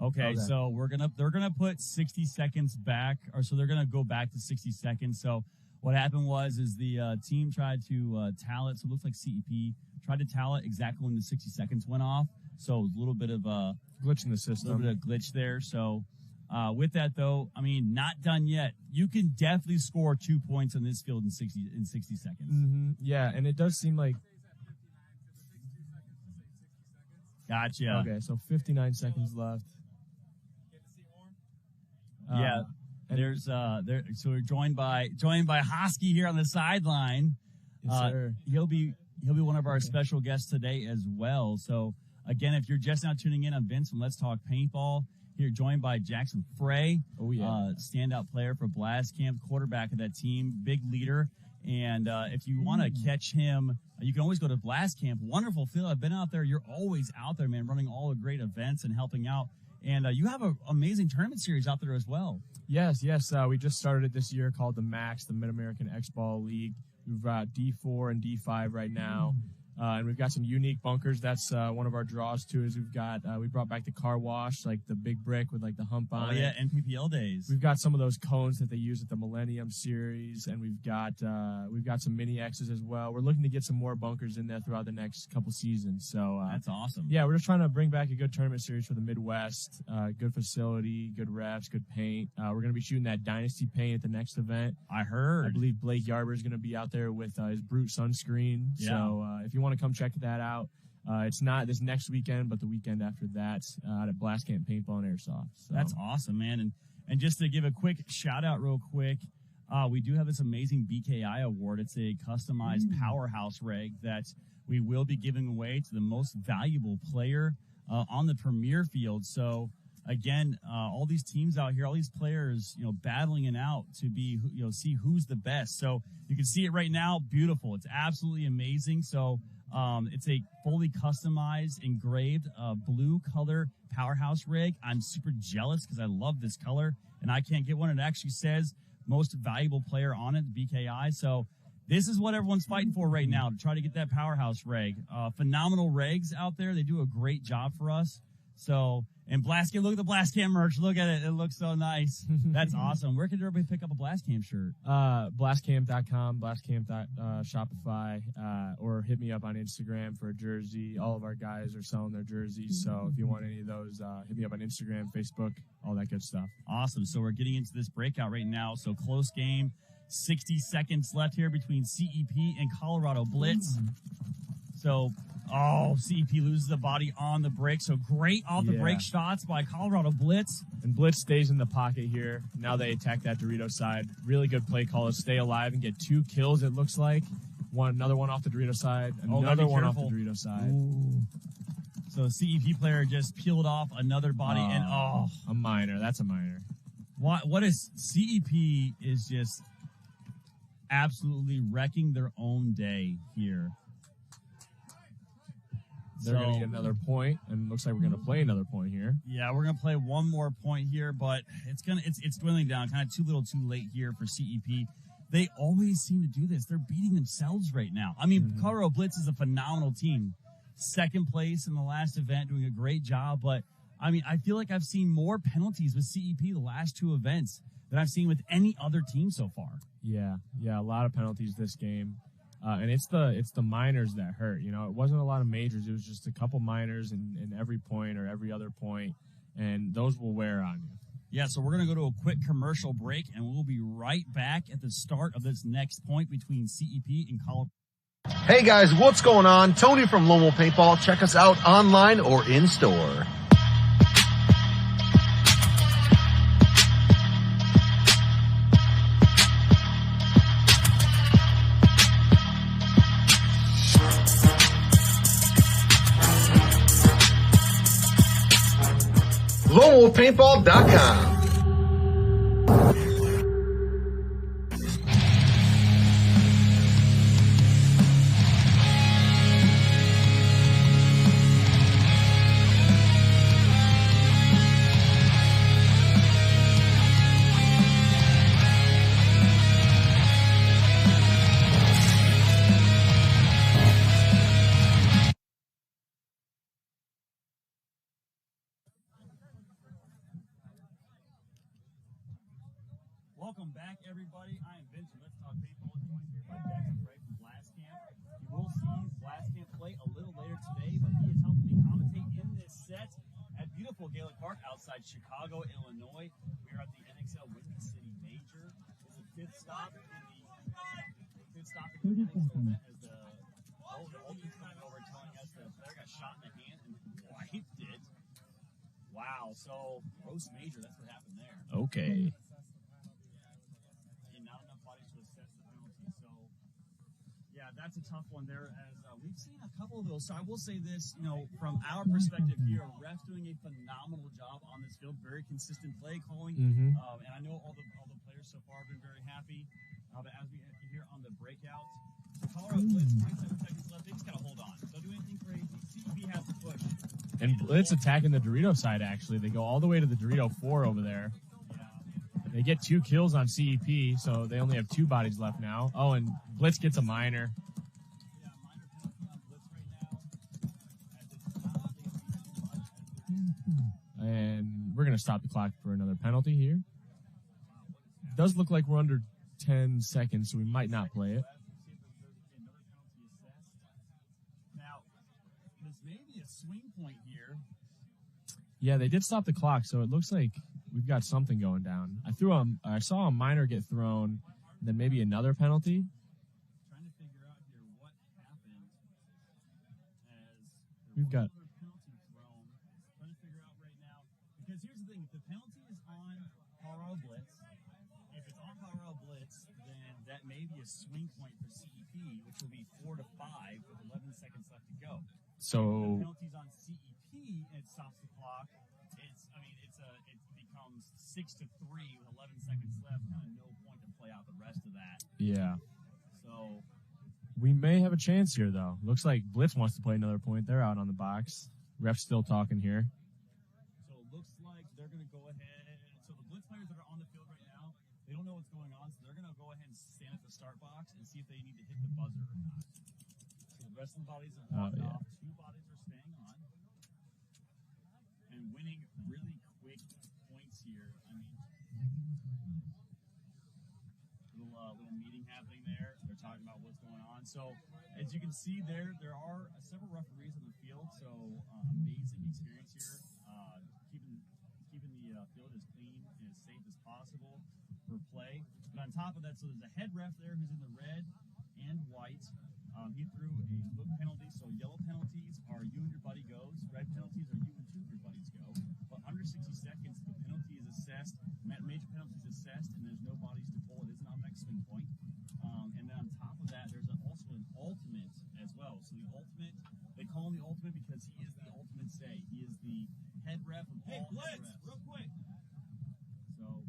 okay, so they're gonna put 60 seconds back, or so they're gonna go back to 60 seconds. So what happened was the team tried to towel it. So it looks like CEP tried to towel it exactly when the 60 seconds went off. So it was a little bit of a glitch in the system. A little bit of glitch there. So. With that, though, I mean, not done yet. You can definitely score 2 points on this field in 60 seconds. Mm-hmm. Yeah, and it does seem like. Gotcha. Okay, so 59 seconds left. Yeah, there's so we're joined by Hosky here on the sideline. Yes, sir. He'll be one of our special guests today as well. So again, if you're just now tuning in, I'm Vince from Let's Talk Paintball. Here, joined by Jackson Frey, standout player for Blastcamp, quarterback of that team, big leader. And if you want to catch him, you can always go to Blastcamp. Wonderful field. I've been out there. You're always out there, man, running all the great events and helping out. And you have an amazing tournament series out there as well. Yes. We just started it this year called the MAX, the Mid-American X-Ball League. We've got D4 and D5 right now. And we've got some unique bunkers. That's one of our draws too. Is we brought back the car wash, like the big brick with like the hump on it. Oh yeah, NPPL days. We've got some of those cones that they use at the Millennium Series, and we've got some mini X's as well. We're looking to get some more bunkers in there throughout the next couple seasons. So that's awesome. Yeah, we're just trying to bring back a good tournament series for the Midwest. Good facility, good refs, good paint. We're gonna be shooting that Dynasty paint at the next event. I heard. I believe Blake Yarber is gonna be out there with his Brute sunscreen. Yeah. So if you want to come check that out. It's not this next weekend, but the weekend after that out at Blastcamp Paintball and Airsoft. So. That's awesome, man. And just to give a quick shout out real quick, we do have this amazing BKI award. It's a customized powerhouse rig that we will be giving away to the most valuable player on the premier field. So again, all these teams out here, all these players, battling it out to be, see who's the best. So you can see it right now. Beautiful. It's absolutely amazing. So it's a fully customized, engraved, blue color powerhouse rig. I'm super jealous because I love this color and I can't get one. It actually says most valuable player on it, BKI. So this is what everyone's fighting for right now, to try to get that powerhouse rig. Phenomenal rigs out there. They do a great job for us. So, and Blastcamp, look at the Blastcamp merch. Look at it. It looks so nice. That's awesome. Where can everybody pick up a Blastcamp shirt? Blastcamp.com, Blastcamp.shopify, or hit me up on Instagram for a jersey. All of our guys are selling their jerseys, so if you want any of those, hit me up on Instagram, Facebook, all that good stuff. Awesome. So we're getting into this breakout right now. So close game, 60 seconds left here between CEP and Colorado Blitz. So, CEP loses the body on the break. So great off the break shots by Colorado Blitz. And Blitz stays in the pocket here. Now they attack that Dorito side. Really good play call to stay alive and get 2 kills, it looks like. Another one off the Dorito side. Another one off the Dorito side. Ooh. So CEP player just peeled off another body. And a minor. That's a minor. What is CEP is just absolutely wrecking their own day here. They're going to get another point, and it looks like we're going to play another point here. Yeah, we're going to play one more point here, but it's dwindling down, kind of too little too late here for CEP. They always seem to do this. They're beating themselves right now. I mean, Colorado Blitz is a phenomenal team. Second place in the last event, doing a great job, but I mean, I feel like I've seen more penalties with CEP the last 2 events than I've seen with any other team so far. Yeah, a lot of penalties this game. And it's the minors that hurt. You know, it wasn't a lot of majors. It was just a couple minors in every point or every other point, and those will wear on you. Yeah, so we're going to go to a quick commercial break, and we'll be right back at the start of this next point between CEP and Colorado. Hey guys, what's going on? Tony from Lomo Paintball. Check us out online or in store. LomoPaintball.com. Welcome back, everybody. I am Vince from Let's Talk Paintball, joined here by Jackson Craig from Blastcamp. You will see Blastcamp play a little later today, but he is helping me commentate in this set at beautiful Gaelic Park outside Chicago, Illinois. We are at the NXL Windy City Major. It's the 5th stop in the NXL event as the Ultimate's coming over telling us that the player got shot in the hand and wiped it. Wow, so roast major, that's what happened there. Okay. That's a tough one there, as we've seen a couple of those. So I will say this, you know, from our perspective here, refs doing a phenomenal job on this field, very consistent play calling, and I know all the players so far have been very happy. But as we hear on the breakout, so Colorado Blitz, 27 seconds left, they just got to hold on. Don't do anything crazy. CEP has to push. And Blitz attacking the Dorito side, actually. They go all the way to the Dorito 4 over there. They get 2 kills on CEP, so they only have 2 bodies left now. Oh, and Blitz gets a minor. And we're going to stop the clock for another penalty here. It does look like we're under 10 seconds, so we might not play it. Now, this may be a swing point here. Yeah, they did stop the clock, so it looks like we've got something going down. I saw a minor get thrown, then maybe another penalty. Trying to figure out here what happened as we've got penalty thrown. Trying to figure out right now, because here's the thing: if the penalty is on Colorado Blitz, if it's on Colorado Blitz, then that may be a swing point for CEP, which will be 4 to 5 with 11 seconds left to go. So if the penalty's on CEP and it stops the clock, it becomes 6 to 3 with 11 seconds left. Kind of no point to play out the rest of that. Yeah. So we may have a chance here, though. Looks like Blitz wants to play another point. They're out on the box. Ref's still talking here. So it looks like they're going to go ahead. So the Blitz players that are on the field right now, they don't know what's going on, so they're going to go ahead and stand at the start box and see if they need to hit the buzzer or not. So the rest of the bodies have walked off. 2 bodies are staying on. And winning really quick points here. I mean, little meeting happening there. They're talking about what's going on. So as you can see there are several referees on the field. So amazing experience here. Keeping the field as clean and as safe as possible for play. But on top of that, so there's a head ref there who's in the red and white. He threw a book penalty. So yellow penalties are you and your buddy goes. Red penalties are you and two of your buddies go. But under 60 seconds, the penalty is assessed. Major penalty is assessed, and there's no bodies to pull. It is an automatic swing point. And then on top of that, there's also an ultimate as well. So the ultimate, they call him the ultimate because he is the ultimate say. He is the head ref of all Blitz, real quick. So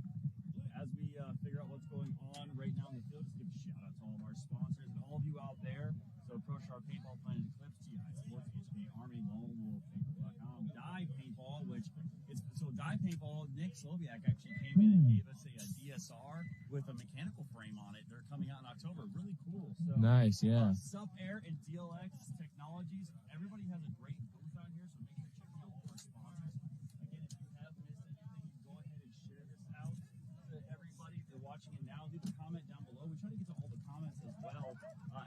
as we figure out what's going on right now in the field, just give a shout out to all of our sponsors and all of you out there. So Pro Sharp Paintball, Planet Eclipse, GI Sports, HP Army, Lone Wolf, Paintball.com, Die Paintball, which is so Die Paintball. Nick Sloviak actually came in and gave us a DSR with a mechanical frame on it. They're coming out in October. Really cool. So nice, yeah. Sept and DLX Technologies. Everybody has a great booth out here, so make sure to check out all our sponsors. Again, if you have missed anything, you can go ahead and share this out to everybody. If you're watching it now, leave a comment down below. We try to get to all the comments as well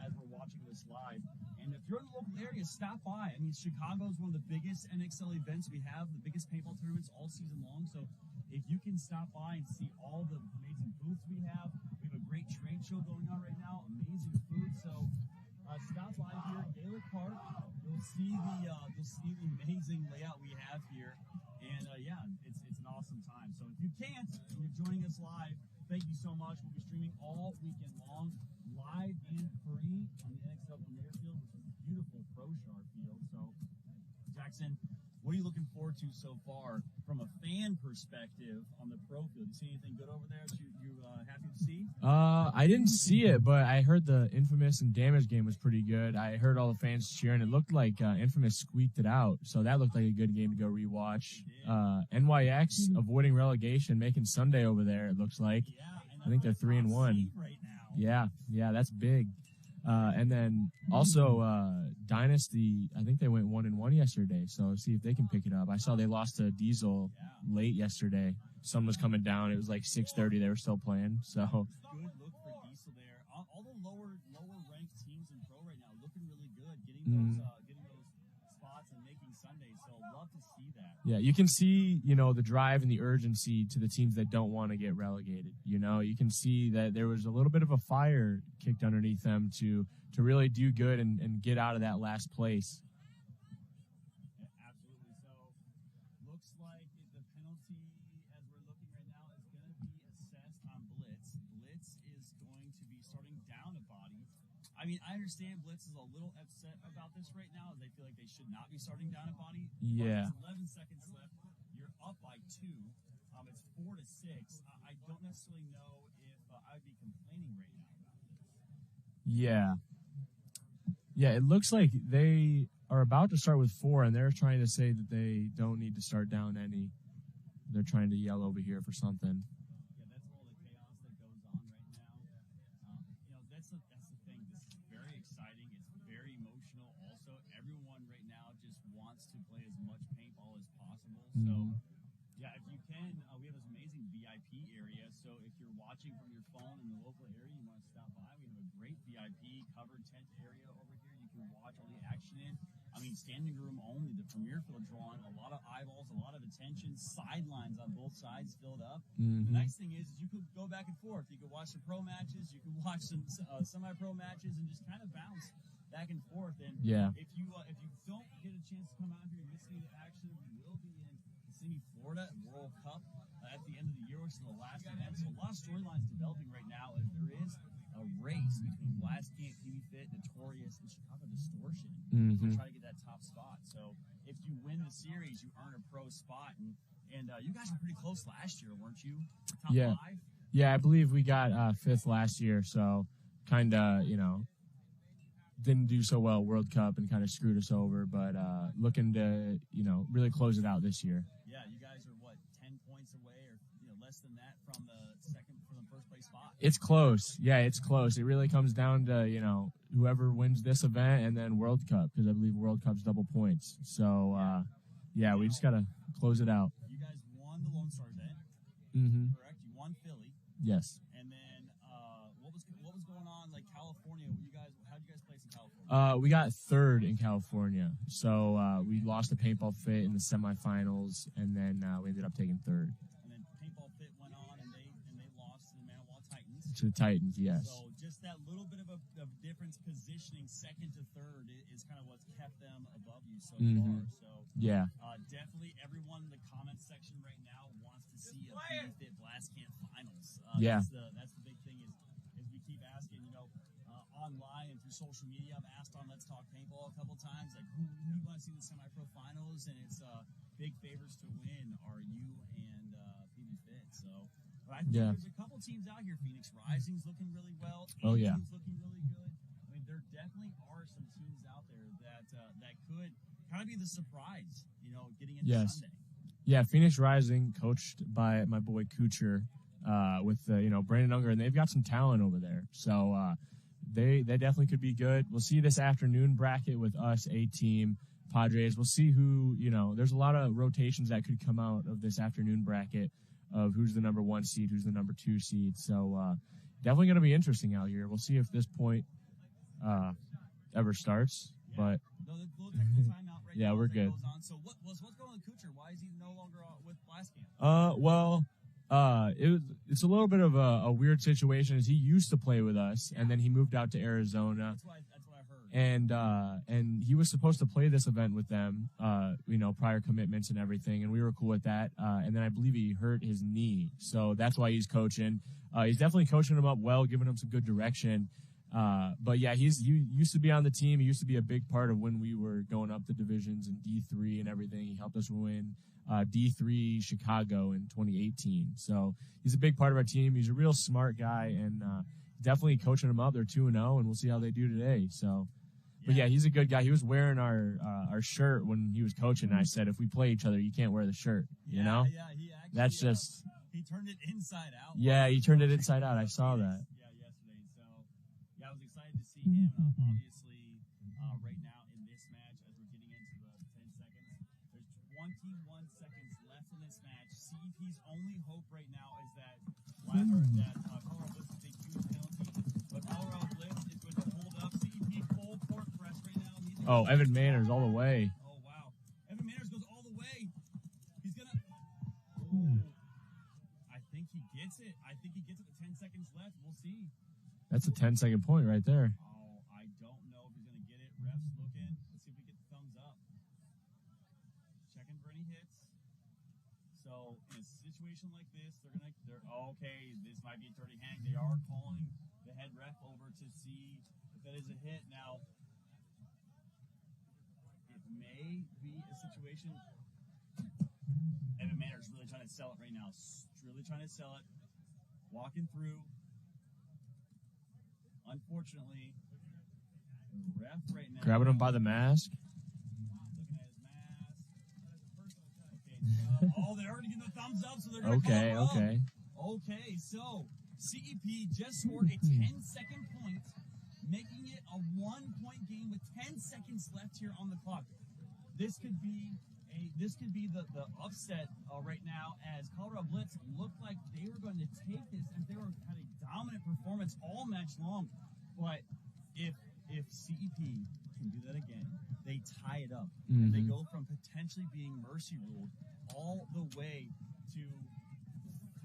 as we're watching this live. And if you're in the local area, stop by. I mean, Chicago is one of the biggest NXL events we have, the biggest paintball tournaments all season long. So if you can stop by and see all the amazing booths we have a great trade show going on right now, amazing food. So stop by here at Gaelic Park. You'll see the amazing layout we have here. And yeah, it's an awesome time. So if you can't, and you're joining us live, thank you so much. We'll be streaming all weekend long, live and free on the NXL Premier Field, which is a beautiful Pro Sharp field. So, Jackson, what are you looking forward to so far from a fan perspective on the pro field? You see anything good over there that you happy to see? I didn't see it, but I heard the Infamous and Damage game was pretty good. I heard all the fans cheering. It looked like Infamous squeaked it out, so that looked like a good game to go rewatch. NYX avoiding relegation, making Sunday over there, it looks like. I think they're 3-1. Right now. Yeah, that's big. And then also Dynasty, I think they went 1-1 yesterday, so see if they can pick it up. I saw they lost to Diesel late yesterday. Sun was coming down. It was like 6:30. They were still playing. So good look for Diesel there. All the lower ranked teams in pro right now looking really good, getting those spots and making Sundays. So love to see that. Yeah, you can see the drive and the urgency to the teams that don't want to get relegated. You can see that there was a little bit of a fire kicked underneath them to really do good and get out of that last place. Yeah, absolutely. So looks like the penalty, as we're looking right now, is going to be assessed on Blitz. Blitz is going to be starting down a body. I mean, I understand Blitz is a little upset about this right now, as they feel like they should not be starting down a body. Yeah. It's 11 seconds left. You're up by 2. It's 4-6. I don't necessarily know if I'd be complaining right now about this. Yeah, it looks like they are about to start with 4, and they're trying to say that they don't need to start down any. They're trying to yell over here for something. Yeah, that's all the chaos that goes on right now. That's the thing. This is very exciting. It's very emotional. Also, everyone right now just wants to play as much paintball as possible. So, yeah, if you can, we have this amazing VIP area. So if you're watching from your phone in the local area, you want to stop by. We have a great VIP covered tent area over here. You can watch all the action in. I mean, standing room only. The Premier Field drawing a lot of eyeballs, a lot of attention. Sidelines on both sides filled up. The nice thing is you could go back and forth. You could watch some pro matches. You can watch some semi-pro matches and just kind of bounce back and forth. And if you don't get a chance to come out here and missing the action, we will be in Kissimmee, Florida, World Cup at the end of the year, which is the last event. So a lot of storylines developing right now, and there is a race between Blastcamp, PB Fit, Notorious, and Chicago Distortion to try to get that top spot. So if you win the series, you earn a pro spot, and you guys were pretty close last year, weren't you? Top 5? Yeah, I believe we got 5th last year, so kind of didn't do so well World Cup and kind of screwed us over, but looking to really close it out this year. Yeah, you guys are what, 10 points away or less than that from the first place spot. It's close. Yeah, it's close. It really comes down to whoever wins this event and then World Cup, because I believe World Cup's double points. So Yeah, we just got to close it out. You guys won the Lone Star event, Mm-hmm. correct? You won Philly. Yes. And then what was going on, like California? How'd you guys place in California? We got third in California. So we lost the Paintball Fit in the semifinals, and then we ended up taking third. And then Paintball Fit went on, and they lost to the Annapolis Titans. To the Titans, yes. So just that little bit of a difference positioning second to third is kind of what's kept them above you so far. So yeah. Definitely everyone in the comments section right now wants to see a Fit Blastcamp finals. Yeah. That's the big thing is we keep asking, online and through social media. I've asked on Let's Talk Paintball a couple times, like who do you want to see in the semi-pro finals, and it's big favorites to win are you and PB Fit. So but I think there's a couple teams out here. Phoenix Rising's looking really well. A-Team's looking really good. I mean, there definitely are some teams out there that could kind of be the surprise, getting into Sunday. Yeah, Phoenix Rising, coached by my boy Kucher, with Brandon Unger, and they've got some talent over there. So they definitely could be good. We'll see this afternoon bracket with us, A-Team, Padres. We'll see who, there's a lot of rotations that could come out of this afternoon bracket of who's the number 1 seed, who's the number 2 seed. So definitely going to be interesting out here. We'll see if this point ever starts, but yeah, we're good. So what's going on with Kucher? Why is he no longer with Blastcamp? It's a little bit of a weird situation. As he used to play with us, and then he moved out to Arizona. That's what I heard. And he was supposed to play this event with them, prior commitments and everything, and we were cool with that. And then I believe he hurt his knee, so that's why he's coaching. He's definitely coaching him up well, giving him some good direction. But yeah, he used to be on the team. He used to be a big part of when we were going up the divisions in D3 and everything. He helped us win D3 Chicago in 2018. So he's a big part of our team. He's a real smart guy, and definitely coaching them up. They're 2-0, and we'll see how they do today. So, but yeah, he's a good guy. He was wearing our shirt when he was coaching, and I said, if we play each other, you can't wear the shirt, you know? Yeah, he actually, that's just... he turned it inside out. Yeah, he turned it inside out. I saw that. Yesterday. So, yeah, I was excited to see him. Obviously, right now in this match, as we're getting into the 10 seconds, there's 21 seconds left in this match. CEP's only hope right now is that Colorado Blitz will take 2 penalties, but Colorado Blitz is going to hold up CEP full court press right now. Oh, Evan Manners all the way. Oh, wow. Evan Manners goes all the way. He's going to... Oh, I think he gets it. I think he gets it with 10 seconds left. We'll see. That's a 10-second point right there. Oh, I don't know if he's going to get it. Ref's looking. Let's see if we get the thumbs up. Checking for any hits. So, in a situation like this, they're okay, this might be a dirty hang. They are calling the head ref over to see if that is a hit. Now, it may be a situation. Evan Manners really trying to sell it right now. Really trying to sell it. Walking through. Unfortunately, the ref right now. Grabbing him by the mask. Looking at his mask. Okay, they're already getting the thumbs up, so they're going to call Okay. Okay, so CEP just scored a 10-second point, making it a 1-point game with 10 seconds left here on the clock. This could be the upset right now, as Colorado Blitz looked like they were going to take this, as they were had a dominant performance all match long. But if CEP can do that again, they tie it up. And they go from potentially being mercy ruled all the way to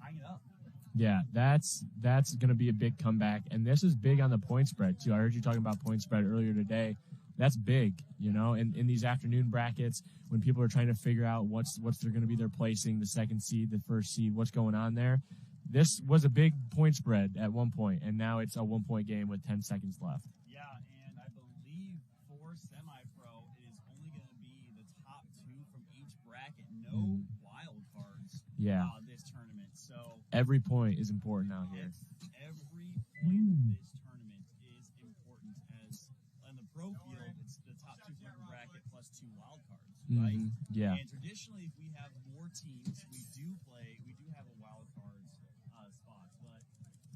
tying it up. Yeah, that's going to be a big comeback, and this is big on the point spread too. I heard you talking about point spread earlier today. That's big, in these afternoon brackets when people are trying to figure out what's they're going to be their placing, the second seed, the first seed, what's going on there. This was a big point spread at one point, and now it's a 1-point game with 10 seconds left. Yeah, and I believe for semi-pro, it is only going to be the top 2 from each bracket. No wild cards. Yeah. This tournament. So every point is important out here. Every point of this tournament is important, as on the pro field, it's the top 2 from every bracket plus 2 wild cards, right? Yeah. And traditionally, if we have more teams, we do have a wild cards spots. But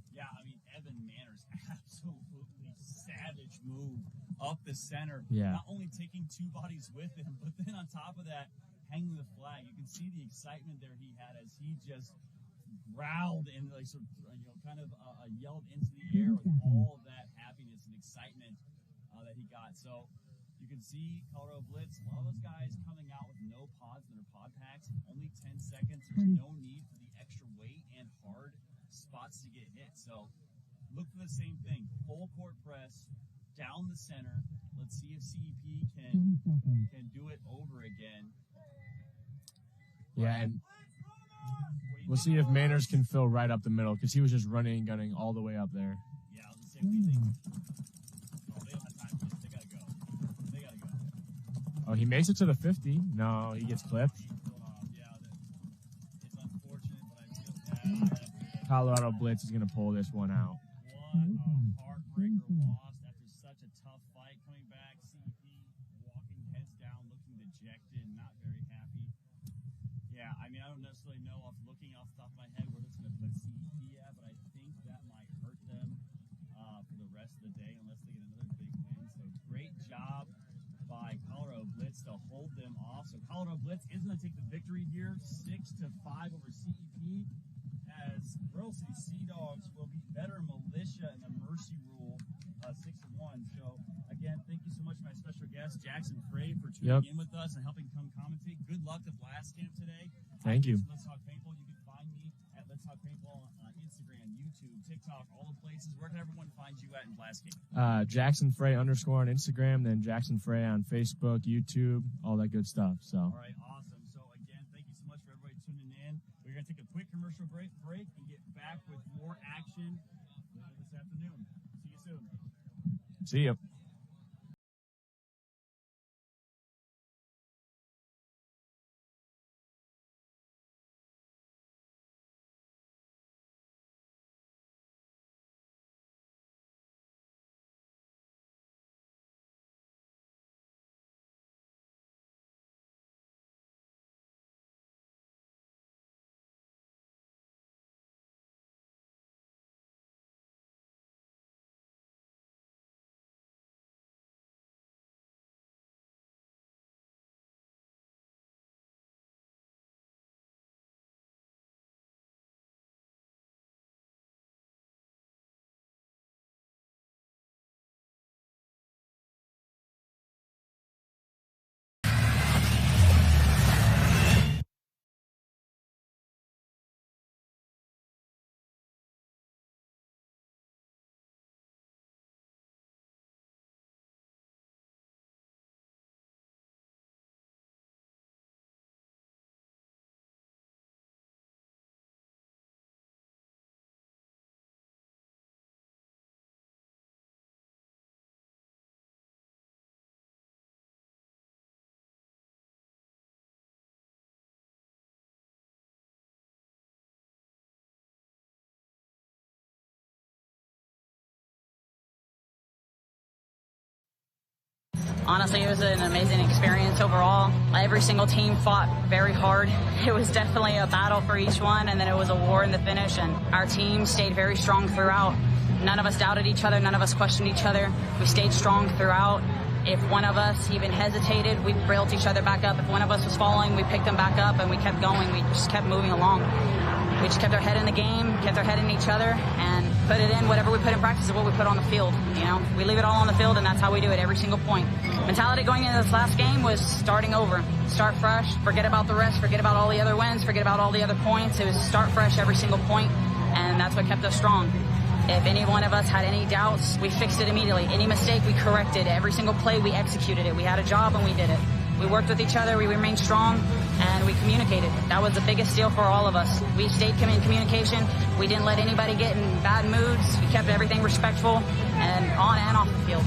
yeah, I mean, Evan Manners, absolutely savage move up the center. Yeah. Not only taking 2 bodies with him, but then on top of that, hanging the flag. You can see the excitement there he had as he just growled and like sort of, kind of yelled into the air with all of that happiness and excitement that he got. So you can see Colorado Blitz, a lot of those guys coming out with no pods in their pod packs, only 10 seconds. There's no need for the extra weight and hard spots to get hit. So look for the same thing. Full court press down the center. Let's see if CEP can do it over again. Yeah, and we'll see if Manners can fill right up the middle because he was just running and gunning all the way up there. Yeah, I was going to say, what do you think? Oh, they don't have time for this. They got to go. They got to go. Oh, he makes it to the 50. No, he gets clipped. Yeah, it's unfortunate, but I feel bad. Colorado Blitz is going to pull this one out. What a heartbreaker loss after such a tough fight. Coming back, CEP walking heads down, looking dejected, not very happy. Yeah, I mean, I don't necessarily know looking off the top of my head where that's going to put CEP at, but I think that might hurt them for the rest of the day unless they get another big win. So great job by Colorado Blitz to hold them off. So Colorado Blitz is going to take the victory here, 6-5 over CEP, as Pearl City Seadogs will beat veteran Militia in the Mercy Rule 6-1. So again, thank you so much to my special guest Jackson Frey for tuning in with us and helping come commentate. Good luck to Blastcamp today. Thank you. Let's Talk Paintball. You can find me at Let's Talk Paintball on Instagram, YouTube, TikTok, all the places. Where can everyone find you at in Blastcamp? Jackson Frey _ on Instagram, then Jackson Frey on Facebook, YouTube, all that good stuff. So. All right, awesome. So again, thank you so much for everybody tuning in. We're going to take a quick commercial break and get back with more action this afternoon. See you soon. See ya. Honestly, it was an amazing experience overall. Every single team fought very hard. It was definitely a battle for each one, and then it was a war in the finish, and our team stayed very strong throughout. None of us doubted each other. None of us questioned each other. We stayed strong throughout. If one of us even hesitated, we built each other back up. If one of us was falling, we picked them back up, and we kept going. We just kept moving along. We just kept our head in the game, kept our head in each other, and put it in. Whatever we put in practice is what we put on the field. You know, we leave it all on the field, and that's how we do it every single point. Mentality going into this last game was starting over. Start fresh, forget about the rest, forget about all the other wins, forget about all the other points. It was start fresh every single point, and that's what kept us strong. If any one of us had any doubts, we fixed it immediately. Any mistake, we corrected. Every single play, we executed it. We had a job, and we did it. We worked with each other, we remained strong, and we communicated. That was the biggest deal for all of us. We stayed in communication. We didn't let anybody get in bad moods. We kept everything respectful and on and off the field.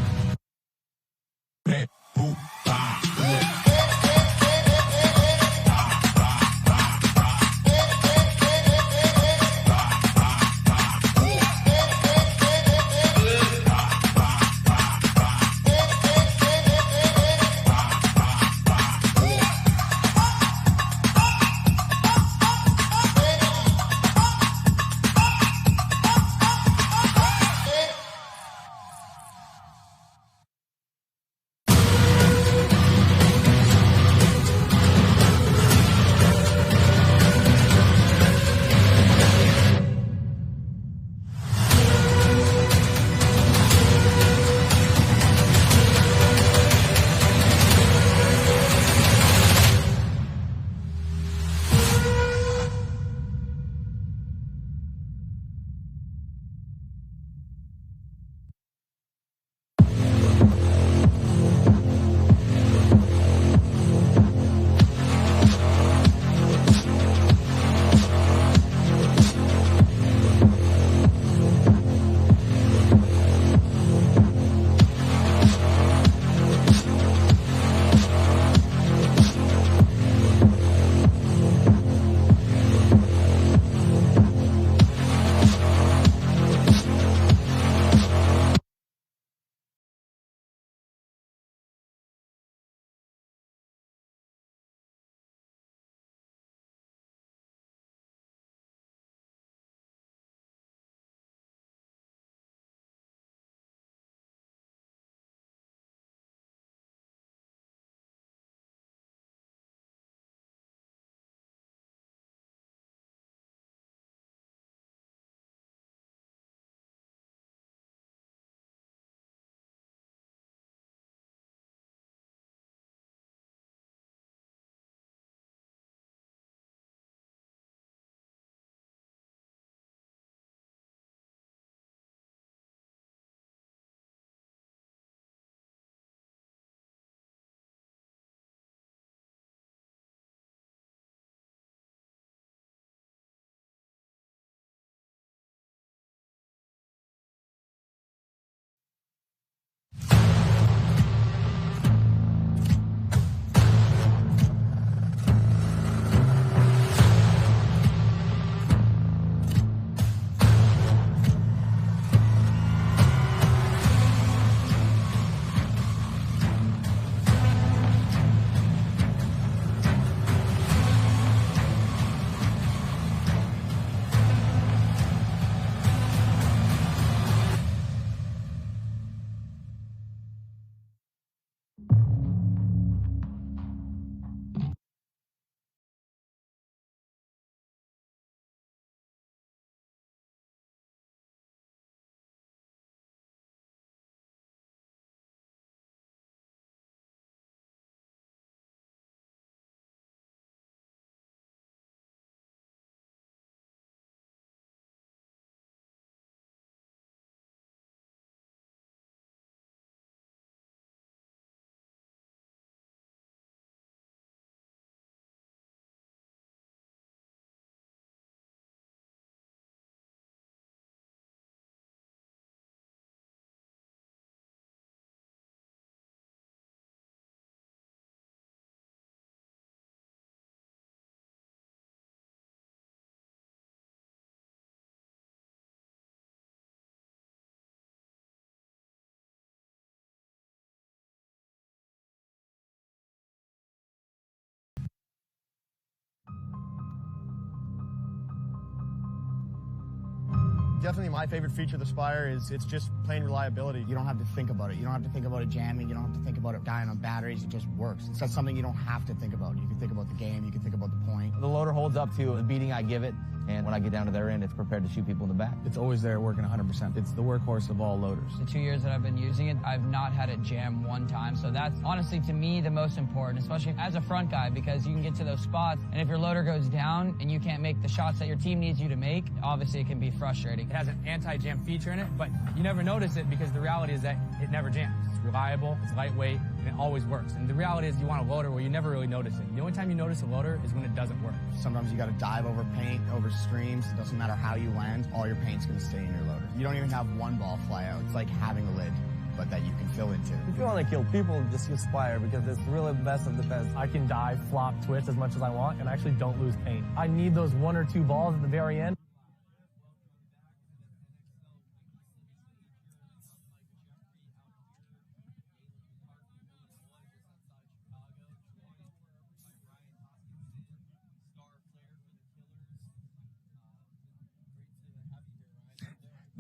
Definitely my favorite feature of the Spire is it's just plain reliability. You don't have to think about it. You don't have to think about it jamming. You don't have to think about it dying on batteries. It just works. It's not something you don't have to think about. You can think about the game. You can think about the point. The loader holds up to the beating I give it, and when I get down to their end, it's prepared to shoot people in the back. It's always there working 100%. It's the workhorse of all loaders. The 2 years that I've been using it, I've not had it jam one time. So that's honestly, to me, the most important, especially as a front guy, because you can get to those spots, and if your loader goes down and you can't make the shots that your team needs you to make, obviously it can be frustrating. It has an anti-jam feature in it, but you never notice it because the reality is that it never jams. It's reliable, it's lightweight, and it always works. And the reality is you want a loader where you never really notice it. The only time you notice a loader is when it doesn't work. Sometimes you got to dive over paint, over streams. It doesn't matter how you land. All your paint's going to stay in your loader. You don't even have one ball fly out. It's like having a lid, but that you can fill into. If you want to kill people, just use Spire because it's really the best of the best. I can dive, flop, twist as much as I want, and I actually don't lose paint. I need those 1 or 2 balls at the very end.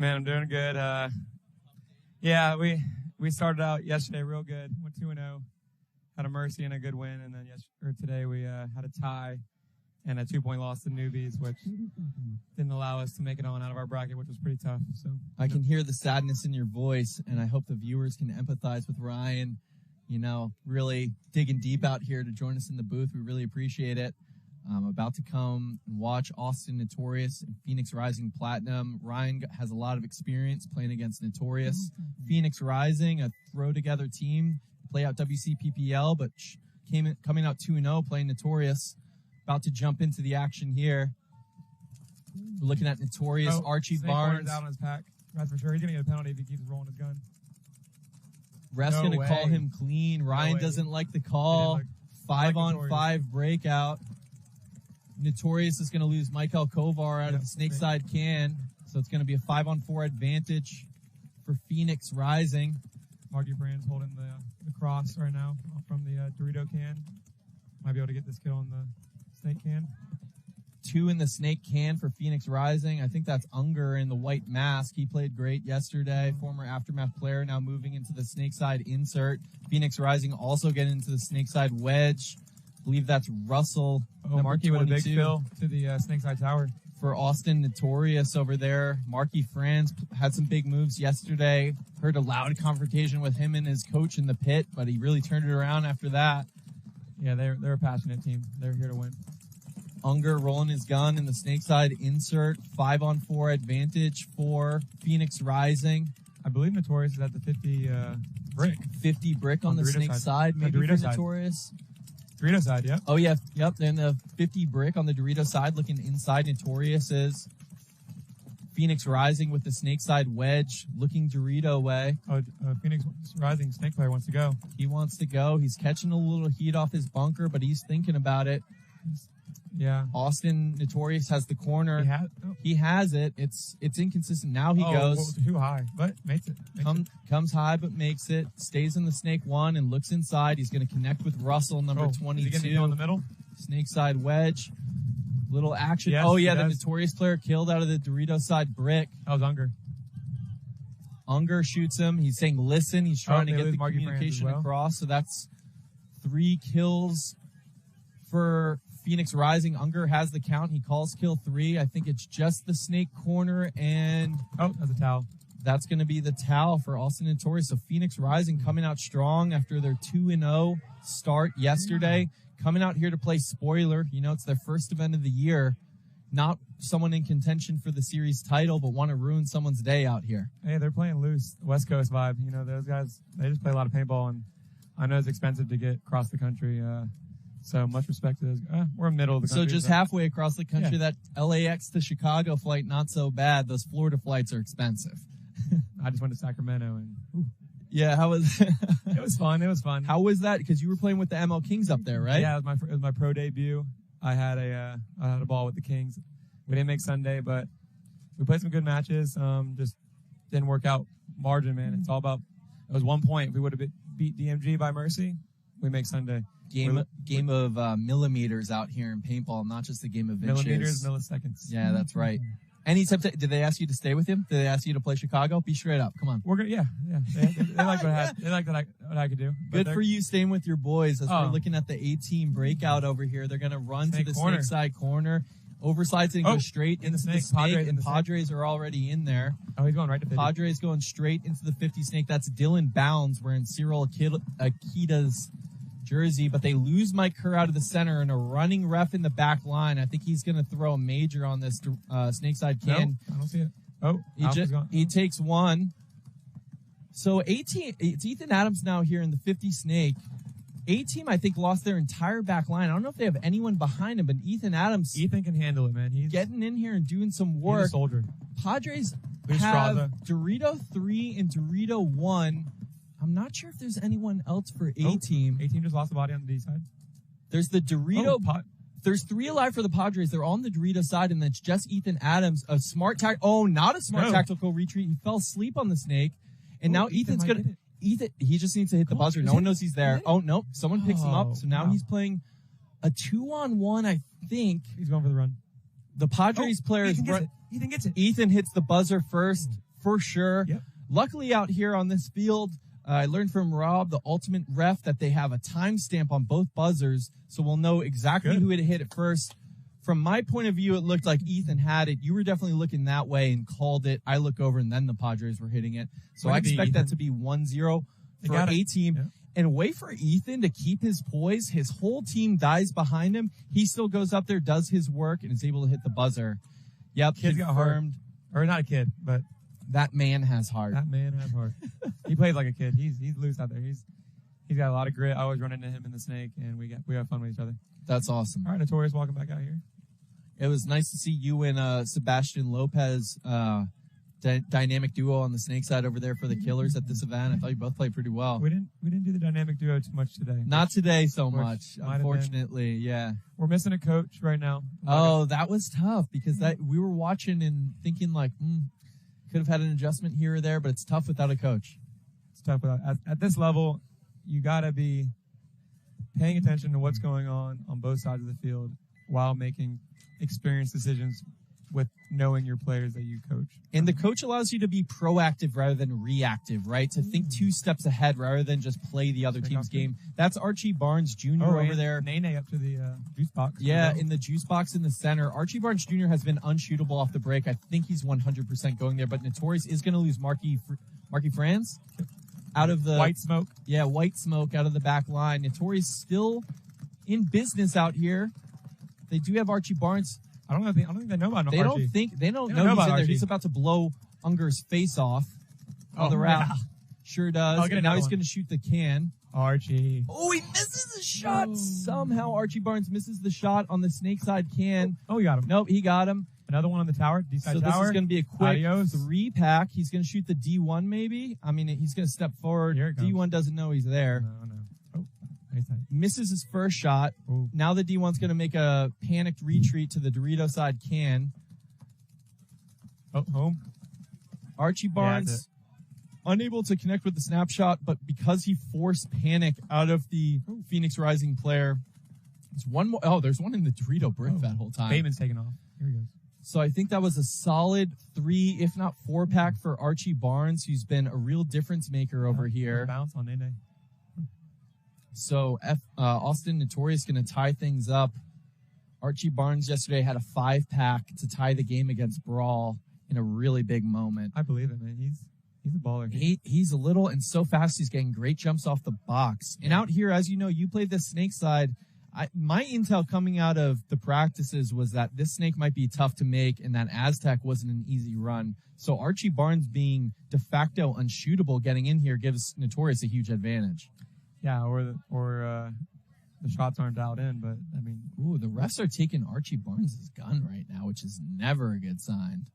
Man, I'm doing good. Yeah, we started out yesterday real good. Went 2-0, had a mercy and a good win, and then today we had a tie and a 2-point loss to Noobies, which didn't allow us to make it on out of our bracket, which was pretty tough. So I can hear the sadness in your voice, and I hope the viewers can empathize with Ryan. You know, really digging deep out here to join us in the booth. We really appreciate it. I'm about to come and watch Austin Notorious and Phoenix Rising Platinum. Ryan has a lot of experience playing against Notorious. Phoenix Rising, a throw-together team, play out WCPPL, but coming out 2-0, playing Notorious. About to jump into the action here. We're looking at Notorious, Archie Barnes. Out on his pack. That's for sure. He's going to get a penalty if he keeps rolling his gun. Ref's going to call him clean. Ryan doesn't like the call. 5-on-5 breakout. Notorious is going to lose Michael Kovar out of the snake side can, so it's going to be a 5-on-4 advantage for Phoenix Rising. Marky Brand's holding the cross right now from the Dorito can. Might be able to get this kill in the snake can. 2 in the snake can for Phoenix Rising. I think that's Unger in the white mask. He played great yesterday. Former Aftermath player, now moving into the snake side insert. Phoenix Rising also getting into the snake side wedge. I believe that's Russell. Marky with a big fill to the snake side tower. For Austin Notorious over there. Marky Franz had some big moves yesterday. Heard a loud confrontation with him and his coach in the pit, but he really turned it around after that. Yeah, they're a passionate team. They're here to win. Unger rolling his gun in the snake side insert. 5-on-4 advantage for Phoenix Rising. I believe Notorious is at the 50 brick. 50 brick on the snake side, maybe for Notorious. Dorito side, yeah. Oh, yeah. Yep. Then the 50 brick on the Dorito side, looking inside. Notorious is Phoenix Rising with the snake side wedge, looking Dorito way. Oh, Phoenix Rising snake player wants to go. He wants to go. He's catching a little heat off his bunker, but he's thinking about it. Yeah. Austin Notorious has the corner. He has it. It's inconsistent. Now he goes. Too high, but makes it. Comes high, but makes it. Stays in the snake 1 and looks inside. He's going to connect with Russell, number 22. Is he going to go in the middle? Snake side wedge. Little action. Yes, the Notorious player killed out of the Dorito side brick. That was Unger. Unger shoots him. He's saying, listen. He's trying to get the communication across. So that's 3 kills for Phoenix Rising. Unger has the count. He calls kill 3. I think it's just the snake corner and... Oh, that's a towel. That's going to be the towel for Austin Notorious. So Phoenix Rising coming out strong after their 2-0 start yesterday. Coming out here to play spoiler. You know, it's their first event of the year. Not someone in contention for the series title, but want to ruin someone's day out here. Hey, they're playing loose. West Coast vibe. You know, those guys, they just play a lot of paintball, and I know it's expensive to get across the country. So much respect to those. We're middle of the country. So just halfway across the country, that LAX to Chicago flight, not so bad. Those Florida flights are expensive. I just went to Sacramento and... Yeah, how was It was fun. It was fun. How was that? Because you were playing with the ML Kings up there, right? Yeah, it was my pro debut. I had a ball with the Kings. We didn't make Sunday, but we played some good matches. Just didn't work out margin, man. It's all about... It was 1 point. If we would have beat DMG by mercy, we make Sunday. Game of millimeters out here in paintball, not just a game of inches. Millimeters, milliseconds. Yeah, that's right. Any did they ask you to stay with him? Did they ask you to play Chicago? Be straight up. Come on. We're good. Yeah. They like what I could do. Good for you staying with your boys as we're looking at the A-Team breakout over here. They're going to run to the snake side corner. Oversides and go straight into the snake, and Padres are already in there. Oh, he's going right to 50. Padres going straight into the 50 snake. That's Dylan Bounds wearing Cyril Akita's jersey, but they lose Mike Kerr out of the center and a running ref in the back line. I think he's going to throw a major on this snake side can. No, I don't see it. Oh, he takes one. So it's Ethan Adams now here in the 50 snake. A-Team, I think, lost their entire back line. I don't know if they have anyone behind him, but Ethan can handle it, man. He's getting in here and doing some work. He's a soldier. Padres have Dorito 3 and Dorito 1. I'm not sure if there's anyone else for A-Team. A-Team just lost a body on the D side. There's the Dorito. There's 3 alive for the Padres. They're on the Dorito side, and then it's just Ethan Adams. A smart not a smart tactical retreat. He fell asleep on the snake, and now Ethan's gonna. He just needs to hit the buzzer. No one knows he's there. Oh, no. Someone picks him up. So now he's playing a 2-on-1, I think. He's going for the run. The Padres player is Ethan gets it. Ethan hits the buzzer first, for sure. Yep. Luckily out here on this field, I learned from Rob, the ultimate ref, that they have a timestamp on both buzzers, so we'll know exactly who had hit it first. From my point of view, it looked like Ethan had it. You were definitely looking that way and called it. I look over, and then the Padres were hitting it. So I expect that to be 1-0 for A-Team. Yeah. And wait for Ethan to keep his poise. His whole team dies behind him. He still goes up there, does his work, and is able to hit the buzzer. Yep, kid's got heart. Or not a kid, but that man has heart. That man has heart. He plays like a kid. He's loose out there. He's got a lot of grit. I always run into him in the snake, and we have fun with each other. That's awesome. All right, Notorious, welcome back out here. It was nice to see you and Sebastian Lopez dynamic duo on the snake side over there for the Killers at this event. I thought you both played pretty well. We didn't do the dynamic duo too much today. Not today so much, unfortunately. Yeah, we're missing a coach right now. Oh, that was tough because we were watching and thinking like, could have had an adjustment here or there, but it's tough without a coach. It's tough without at this level. You got to be paying attention to what's going on both sides of the field while making experienced decisions with knowing your players that you coach. And the coach allows you to be proactive rather than reactive, right? To think 2 steps ahead rather than just play the other team's game. That's Archie Barnes Jr. over there. Nene up to the juice box. Yeah, in the juice box in the center. Archie Barnes Jr. has been unshootable off the break. I think he's 100% going there, but Notorious is going to lose Marky Franz out of the white smoke. Yeah, white smoke out of the back line. Notorious still in business out here. They do have Archie Barnes. I don't think they know about Archie. They don't know he's in there. He's about to blow Unger's face off on the route. Sure does. And now he's going to shoot the can. Archie. Oh, he misses the shot. Somehow Archie Barnes misses the shot on the snake side can. Oh, he got him. Nope, he got him. Another one on the tower. D-side so tower. This is going to be a quick 3-pack. He's going to shoot the D1 maybe. I mean, he's going to step forward. D1 doesn't know he's there. No. Misses his first shot. Ooh. Now the D1's going to make a panicked retreat to the Dorito side can. Oh, home. Archie Barnes unable to connect with the snapshot, but because he forced panic out of the Phoenix Rising player, there's one more. Oh, there's one in the Dorito brick that whole time. Bateman's taking off. Here he goes. So I think that was a solid 3, if not 4-pack for Archie Barnes, who's been a real difference maker over here. Bounce on Nene. So Austin Notorious going to tie things up. Archie Barnes yesterday had a 5-pack to tie the game against Brawl in a really big moment. I believe it, man. He's a baller. He's a little and so fast. He's getting great jumps off the box. And out here, as you know, you played the snake side. My intel coming out of the practices was that this snake might be tough to make and that Aztec wasn't an easy run. So Archie Barnes being de facto unshootable getting in here gives Notorious a huge advantage. Yeah, or the shots aren't dialed in, but I mean, the refs are taking Archie Barnes' gun right now, which is never a good sign.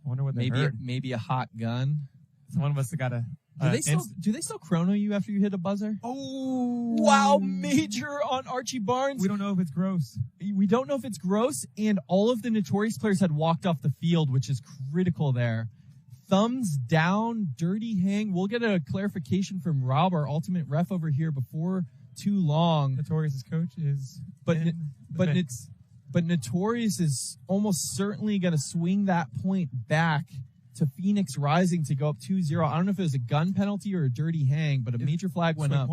I wonder what they heard. Maybe a hot gun. Someone must have got a. Do they still chrono you after you hit a buzzer? Oh wow! Major on Archie Barnes. We don't know if it's gross. We don't know if it's gross, and all of the Notorious players had walked off the field, which is critical there. Thumbs down, dirty hang. We'll get a clarification from Rob, our ultimate ref over here, before too long. Notorious's coach is. But But Notorious is almost certainly going to swing that point back to Phoenix Rising to go up 2-0. I don't know if it was a gun penalty or a dirty hang, but a major flag went up.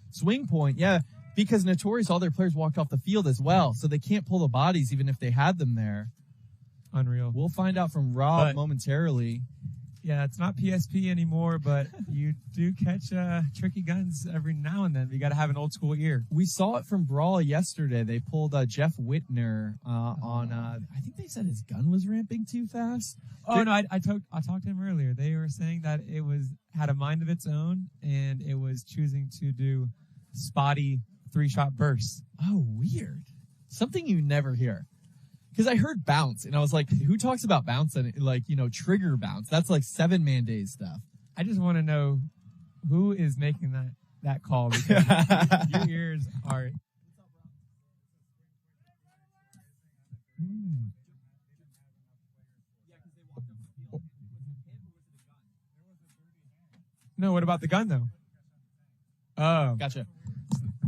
Swing point, yeah. Because Notorious, all their players walked off the field as well, so they can't pull the bodies even if they had them there. Unreal. We'll find out from Rob momentarily. Yeah, it's not PSP anymore, but you do catch tricky guns every now and then. You got to have an old school ear. We saw it from Brawl yesterday. They pulled Jeff Whitner on. I think they said his gun was ramping too fast. Oh no, I talked to him earlier. They were saying that it had a mind of its own and it was choosing to do spotty 3-shot bursts. Oh, weird. Something you never hear. Because I heard bounce, and I was like, who talks about bounce and, trigger bounce? That's like 7-man days stuff. I just want to know who is making that call, because your ears are... No, what about the gun, though? Oh. Gotcha.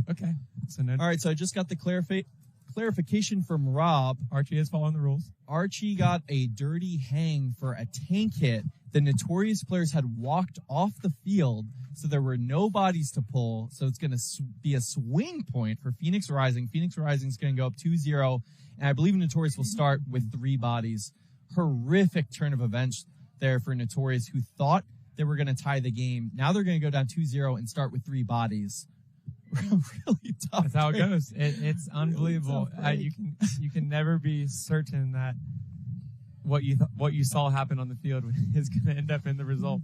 Okay. So no. All right, so I just got the clarification from Rob. Archie is following the rules. Archie got a dirty hang for a tank hit. The Notorious players had walked off the field, so there were no bodies to pull. So it's going to be a swing point for Phoenix Rising. Phoenix Rising is going to go up 2-0, and I believe Notorious will start with 3 bodies. Horrific turn of events there for Notorious, who thought they were going to tie the game. Now they're going to go down 2-0 and start with 3 bodies. Really tough. That's how it goes. It's unbelievable. Really you can never be certain that what you saw happen on the field is going to end up in the result.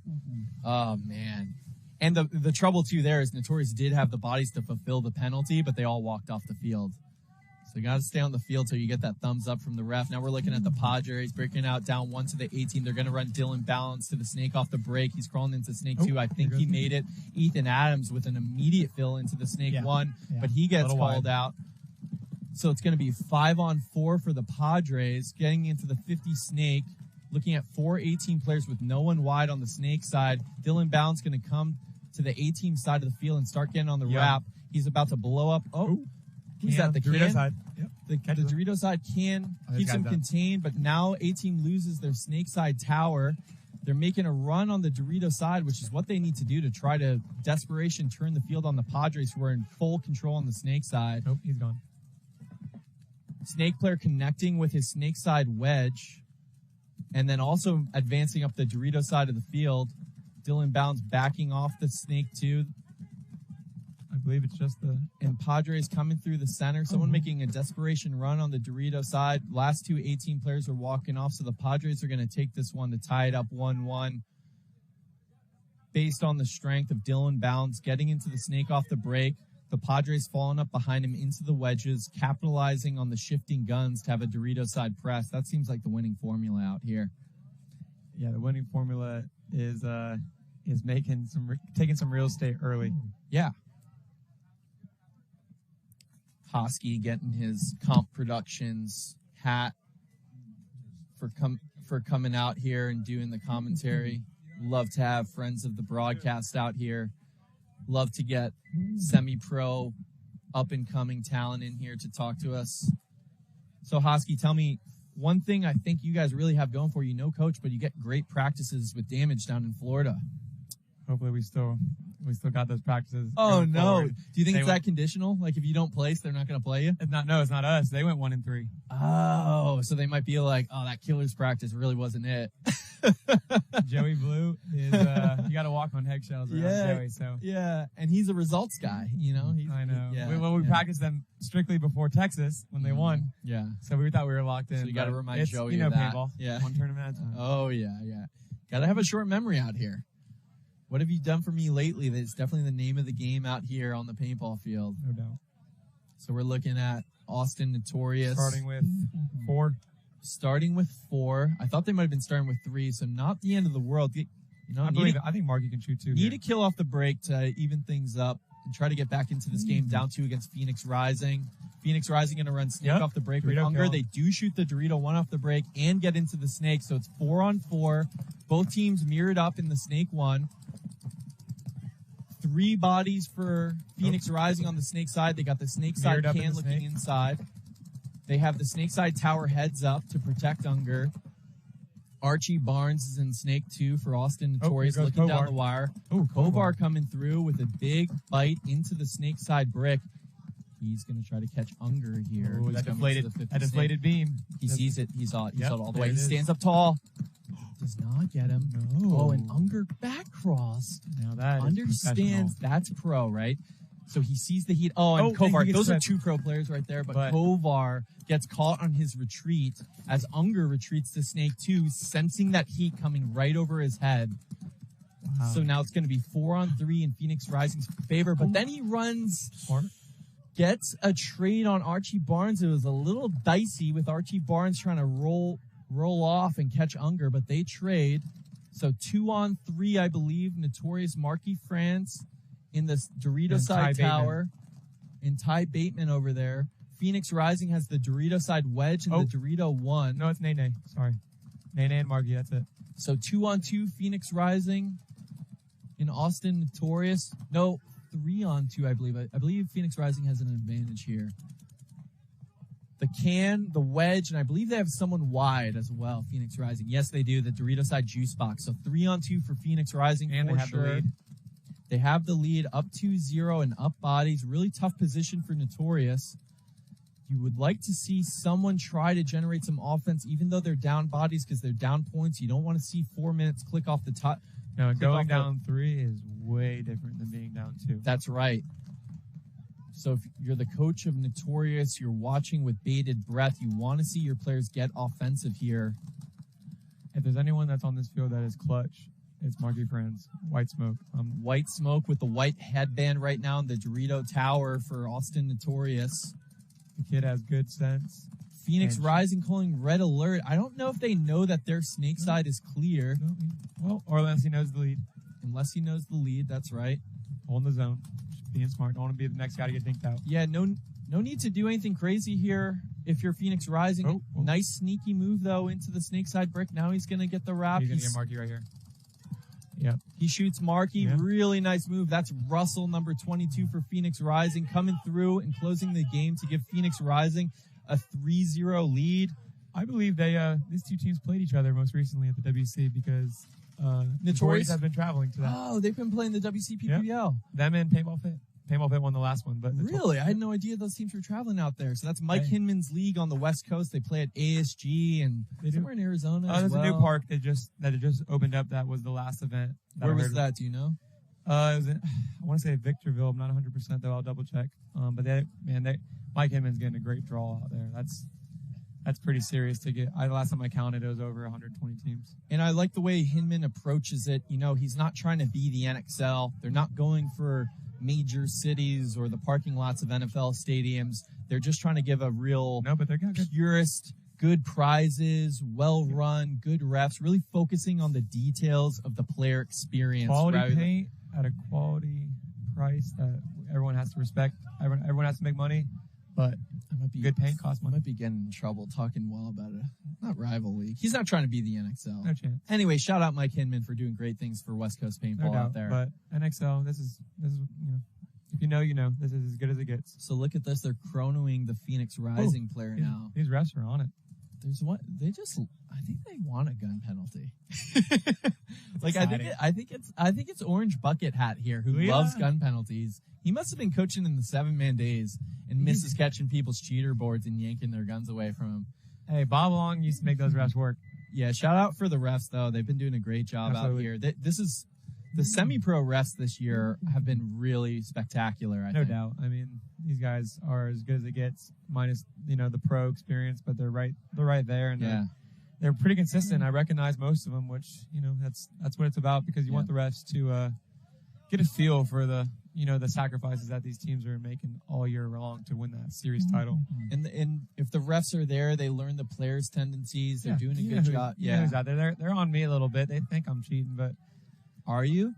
Oh man. And the trouble too there is Notorious did have the bodies to fulfill the penalty, but they all walked off the field. So you got to stay on the field till you get that thumbs up from the ref. Now we're looking at the Padres breaking out down 1 to the A-Team. They're going to run Dylan Balance to the snake off the break. He's crawling into snake 2. I think he made it. Ethan Adams with an immediate fill into the snake 1, but he gets called out. So it's going to be 5-on-4 for the Padres getting into the 50 snake. Looking at 4 A-Team players with no one wide on the snake side. Dylan Balance going to come to the A-Team side of the field and start getting on the wrap. He's about to blow up. Who's that? The Dorito can? side. Yep. The Dorito side can keeps him contained, but now A-Team loses their snake side tower. They're making a run on the Dorito side, which is what they need to do to try to desperation turn the field on the Padres, who are in full control on the snake side. Nope, he's gone. Snake player connecting with his snake side wedge, and then also advancing up the Dorito side of the field. Dylan Bounds backing off the snake 2. I believe it's just and Padres coming through the center. Someone making a desperation run on the Dorito side. Last 2 A-Team players are walking off, so the Padres are going to take this one to tie it up 1-1. Based on the strength of Dylan Bounds getting into the snake off the break, the Padres falling up behind him into the wedges, capitalizing on the shifting guns to have a Dorito side press. That seems like the winning formula out here. Yeah, the winning formula is taking some real estate early. Yeah. Hosky getting his Comp Productions hat for coming out here and doing the commentary. Love to have friends of the broadcast out here. Love to get semi-pro, up-and-coming talent in here to talk to us. So, Hosky, tell me one thing I think you guys really have going for you. No coach, but you get great practices with Damage down in Florida. Hopefully we still got those practices. Oh, no. Forward. Do you think it's that conditional? Like, if you don't place, they're not going to play you? It's not us. They went 1-3. Oh, so they might be like, oh, that killer's practice really wasn't it. Joey Blue is, you got to walk on eggshells around Joey. So. Yeah, and he's a results guy, you know? I know. Yeah, we practiced them strictly before Texas when they won. Yeah. So we thought we were locked in. So you got to remind Joey of that. Paintball. Yeah. One tournament at a time. Oh, yeah. Got to have a short memory out here. What have you done for me lately? That's definitely the name of the game out here on the paintball field. No doubt. So we're looking at Austin Notorious. Starting with 4. Starting with 4. I thought they might have been starting with 3, so not the end of the world. You know, I think Marky can shoot 2. Need to kill off the break to even things up and try to get back into this game. Down 2 against Phoenix Rising. Phoenix Rising going to run snake off the break with Hunger. They do shoot the Dorito 1 off the break and get into the snake, so it's 4-on-4. Both teams mirrored up in the snake 1. 3 bodies for Phoenix Rising on the snake side. They got the snake side can looking inside. They have the Snakeside Tower heads up to protect Unger. Archie Barnes is in Snake 2 for Austin Notorious, looking down the wire. Oh, Kovar coming through with a big bite into the Snakeside brick. He's going to try to catch Unger here. That deflated beam. He sees it. He's out all the way. He stands up tall. Does not get him. No. Oh, and Unger back cross. Now that understands that's pro, right? So he sees the heat. Oh, and Kovar. Those are two pro players right there. But Kovar gets caught on his retreat as Unger retreats to Snake 2, sensing that heat coming right over his head. Wow. So now it's going to be 4-on-3 in Phoenix Rising's favor. But then he runs, gets a trade on Archie Barnes. It was a little dicey with Archie Barnes trying to roll off and catch Unger, but they trade. So 2-on-3, I believe. Notorious Marquis France in the Dorito side tower. And Ty Bateman over there. Phoenix Rising has the Dorito side wedge and the Dorito 1. No, it's Nene. Sorry. Nene and Margie, that's it. So 2-on-2 Phoenix Rising in Austin Notorious. No, 3-on-2, I believe. I believe Phoenix Rising has an advantage here. The can, the wedge, and I believe they have someone wide as well, Phoenix Rising. Yes, they do, the Dorito side juice box. So 3-on-2 for Phoenix Rising. And they have the lead. They have the lead up 2-0 and up bodies. Really tough position for Notorious. You would like to see someone try to generate some offense, even though they're down bodies because they're down points. You don't want to see 4 minutes click off the top. No, going down 3 is way different than being down 2. That's right. So if you're the coach of Notorious, you're watching with bated breath. You want to see your players get offensive here. If there's anyone that's on this field that is clutch, it's Marky Friends. White Smoke. White Smoke with the white headband right now in the Dorito Tower for Austin Notorious. The kid has good sense. Phoenix Rising calling red alert. I don't know if they know that their snake side is clear. Well, or unless he knows the lead. Unless he knows the lead, that's right. Holding the zone. Just being smart. Don't want to be the next guy to get dinked out. Yeah, no need to do anything crazy here if you're Phoenix Rising. Nice sneaky move, though, into the snake side brick. Now he's going to get the wrap. He's going to get Marky right here. Yeah. He shoots Marky. Yeah. Really nice move. That's Russell, number 22 for Phoenix Rising, coming through and closing the game to give Phoenix Rising a 3-0 lead. I believe these two teams played each other most recently at the WC because Notorious have been traveling to that. Oh, they've been playing the WCPPL. Yep. Them and Paintball Fit. Paintball Fit won the last one. But really? I had no idea those teams were traveling out there. So that's Mike Hinman's league on the West Coast. They play at ASG and somewhere in Arizona as there's well. a new park that just opened up. That was the last event. Where was that? Do you know? It was I want to say Victorville. I'm not 100% though. I'll double check. But Mike Hinman's getting a great draw out there. That's pretty serious to get. The last time I counted, it was over 120 teams. And I like the way Hinman approaches it. You know, he's not trying to be the NXL. They're not going for major cities or the parking lots of NFL stadiums. They're just trying to give a real but they're good. Purist, good prizes, well-run, good refs, really focusing on the details of the player experience. Quality paint at a quality price that everyone has to respect. Everyone has to make money, but good paint costs money. I might be getting in trouble talking well about it. Not rival league. He's not trying to be the NXL. No chance. Anyway, shout out Mike Hinman for doing great things for West Coast Paintball out there. But NXL, this is if you know, you know. This is as good as it gets. So look at this. They're chronoing the Phoenix Rising player now. These refs are on it. There's what I think they want a gun penalty. I think it's Orange Bucket Hat here who loves gun penalties. He must have been coaching in the 7-man days and misses catching people's cheater boards and yanking their guns away from him. Hey, Bob Long used to make those refs work. Yeah, shout out for the refs though. They've been doing a great job out here. This is the semi-pro refs this year have been really spectacular. I think. No doubt. I mean, these guys are as good as it gets, minus the pro experience, but they're right there, and they're pretty consistent. I recognize most of them, which that's what it's about because you want the refs to get a feel for the sacrifices that these teams are making all year long to win that series title. And if the refs are there, they learn the players' tendencies. They're doing a good job. Who's out there? They're on me a little bit. They think I'm cheating, but are you?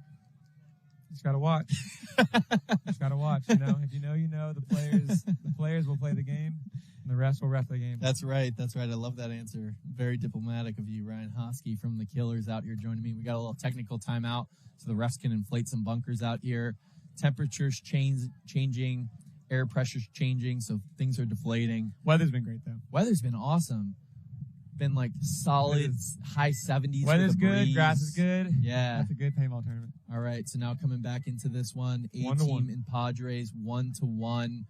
Just gotta watch. Just gotta watch. If you know, the players will play the game, and the refs will ref the game. That's right. I love that answer. Very diplomatic of you, Ryan Hosky from the Killers out here joining me. We got a little technical timeout, so the refs can inflate some bunkers out here. Temperatures changing. air pressure's changing, so things are deflating. Weather's been great, though. Weather's been awesome. Been like solid high 70s. Weather's with a good, breeze. grass is good. Yeah. That's a good paintball tournament. All right, so now coming back into this one, A-Team 1-1. and Padres 1-1.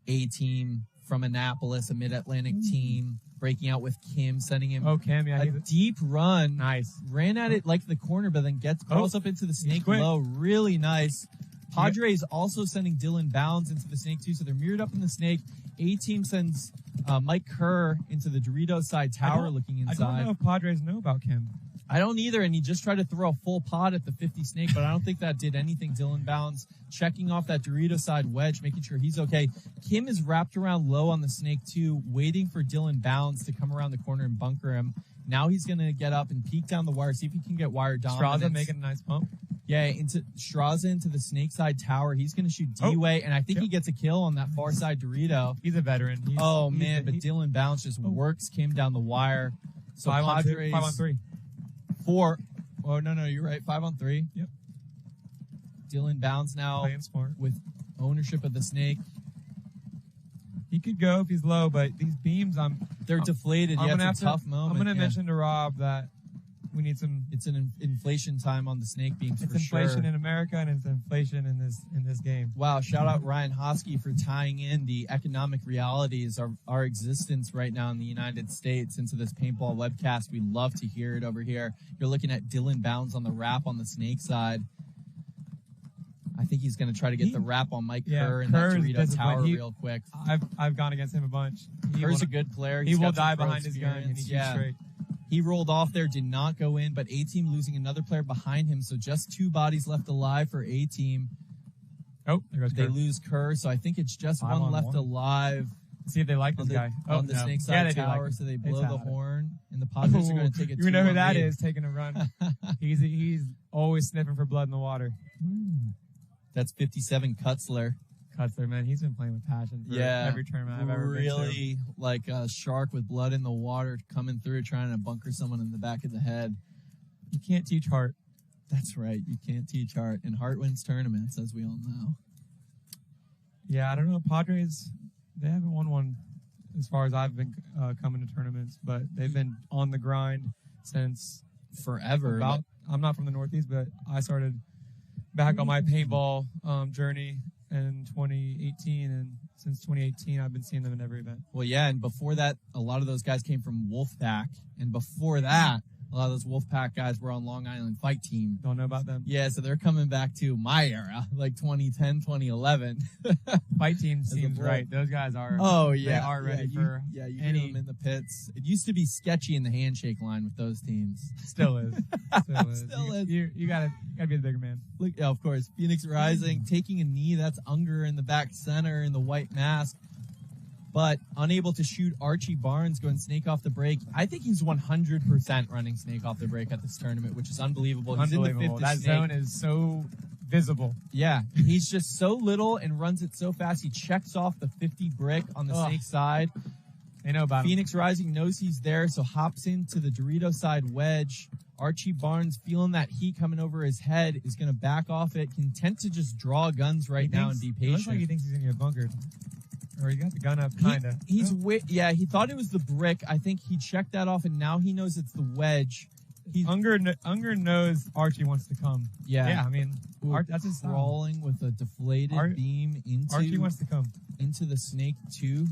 A-Team from Annapolis, a mid-Atlantic team, breaking out with Kim, sending him Kim, yeah, a deep run. Nice. Ran at it like the corner, but then crawls up into the snake quick. low. Really nice. Padres also sending Dylan Bounds into the snake too, so they're mirrored up in the snake. A-Team sends Mike Kerr into the Doritos side tower looking inside. I don't know if Padres know about Kim. I don't either, and he just tried to throw a full pod at the 50 snake, but I don't think that did anything. Dylan Bounds checking off that Dorito side wedge, making sure he's okay. Kim is wrapped around low on the snake too, waiting for Dylan Bounds to come around the corner and bunker him. Now he's going to get up and peek down the wire, see if he can get wire dominance. Straza making a nice pump. Yeah, into Straza into the snake side tower. He's going to shoot D-Way, and I think he gets a kill on that far side Dorito. He's a veteran. But Dylan Bounds just works Kim down the wire. So 5-on-3. 5-on-3. 4. Oh, no, you're right. 5-on-3. Yep. Dylan Bounds now playing smart with ownership of the snake. He could go if he's low, but these beams, they're deflated. It's a tough moment. I'm going to mention to Rob that we need some. It's an inflation time on the snake beams. It's for inflation sure. in America, and it's inflation in this game. Wow! Shout out Ryan Hosky for tying in the economic realities of our existence right now in the United States into this paintball webcast. We love to hear it over here. You're looking at Dylan Bounds on the wrap on the snake side. I think he's going to try to get the wrap on Mike Kerr in that Dorito tower real quick. I've gone against him a bunch. Kerr's a good player. He will die behind his gun, and he shoots straight. He rolled off there, did not go in, but A-Team losing another player behind him, so just 2 bodies left alive for A-Team. Oh, there goes They Kerr. lose Kerr, so I think it's just 5 one on left 1. alive. See if they like this guy. On the snake side they tower, like so they It's blow the out. horn, and the Padres are going to take it. You know who that lead. is taking a run. He's always sniffing for blood in the water. That's 57 Kutzler. Kutzler, man, he's been playing with passion for every tournament I've ever been to. Really like a shark with blood in the water coming through, trying to bunker someone in the back of the head. You can't teach heart. That's right. You can't teach heart. And heart wins tournaments, as we all know. Yeah, I don't know. Padres, they haven't won one as far as I've been coming to tournaments, but they've been on the grind since forever. I'm not from the Northeast, but I started back on my paintball journey in 2018, and since 2018, I've been seeing them in every event. Well, yeah, and before that, a lot of those guys came from Wolfpack, and before that, a lot of those Wolfpack guys were on Long Island Fight Team. Don't know about them. Yeah, so they're coming back to my era, like 2010, 2011. Fight Team seems right. Those guys are. Oh, yeah. They are ready for you any. hear them in the pits. It used to be sketchy in the handshake line with those teams. Still is. Still is. You gotta be the bigger man. Look, yeah, of course. Phoenix Rising taking a knee. That's Unger in the back center in the white mask. But unable to shoot Archie Barnes going snake off the break. I think he's 100% running snake off the break at this tournament, which is unbelievable. He's in the 5th That snake. zone is so visible. Yeah, he's just so little and runs it so fast. He checks off the 50 brick on the snake side. They know about Phoenix Rising knows he's there, so hops into the Dorito side wedge. Archie Barnes, feeling that heat coming over his head, is going to back off it, content to just draw guns right now and be patient. It looks like he thinks he's going to get bunkered. Or he got the gun up, kind of. He thought it was the brick. I think he checked that off, and now he knows it's the wedge. Unger knows Archie wants to come. Yeah. I mean, that's his style. Crawling with a deflated beam into Archie wants to come into the snake too.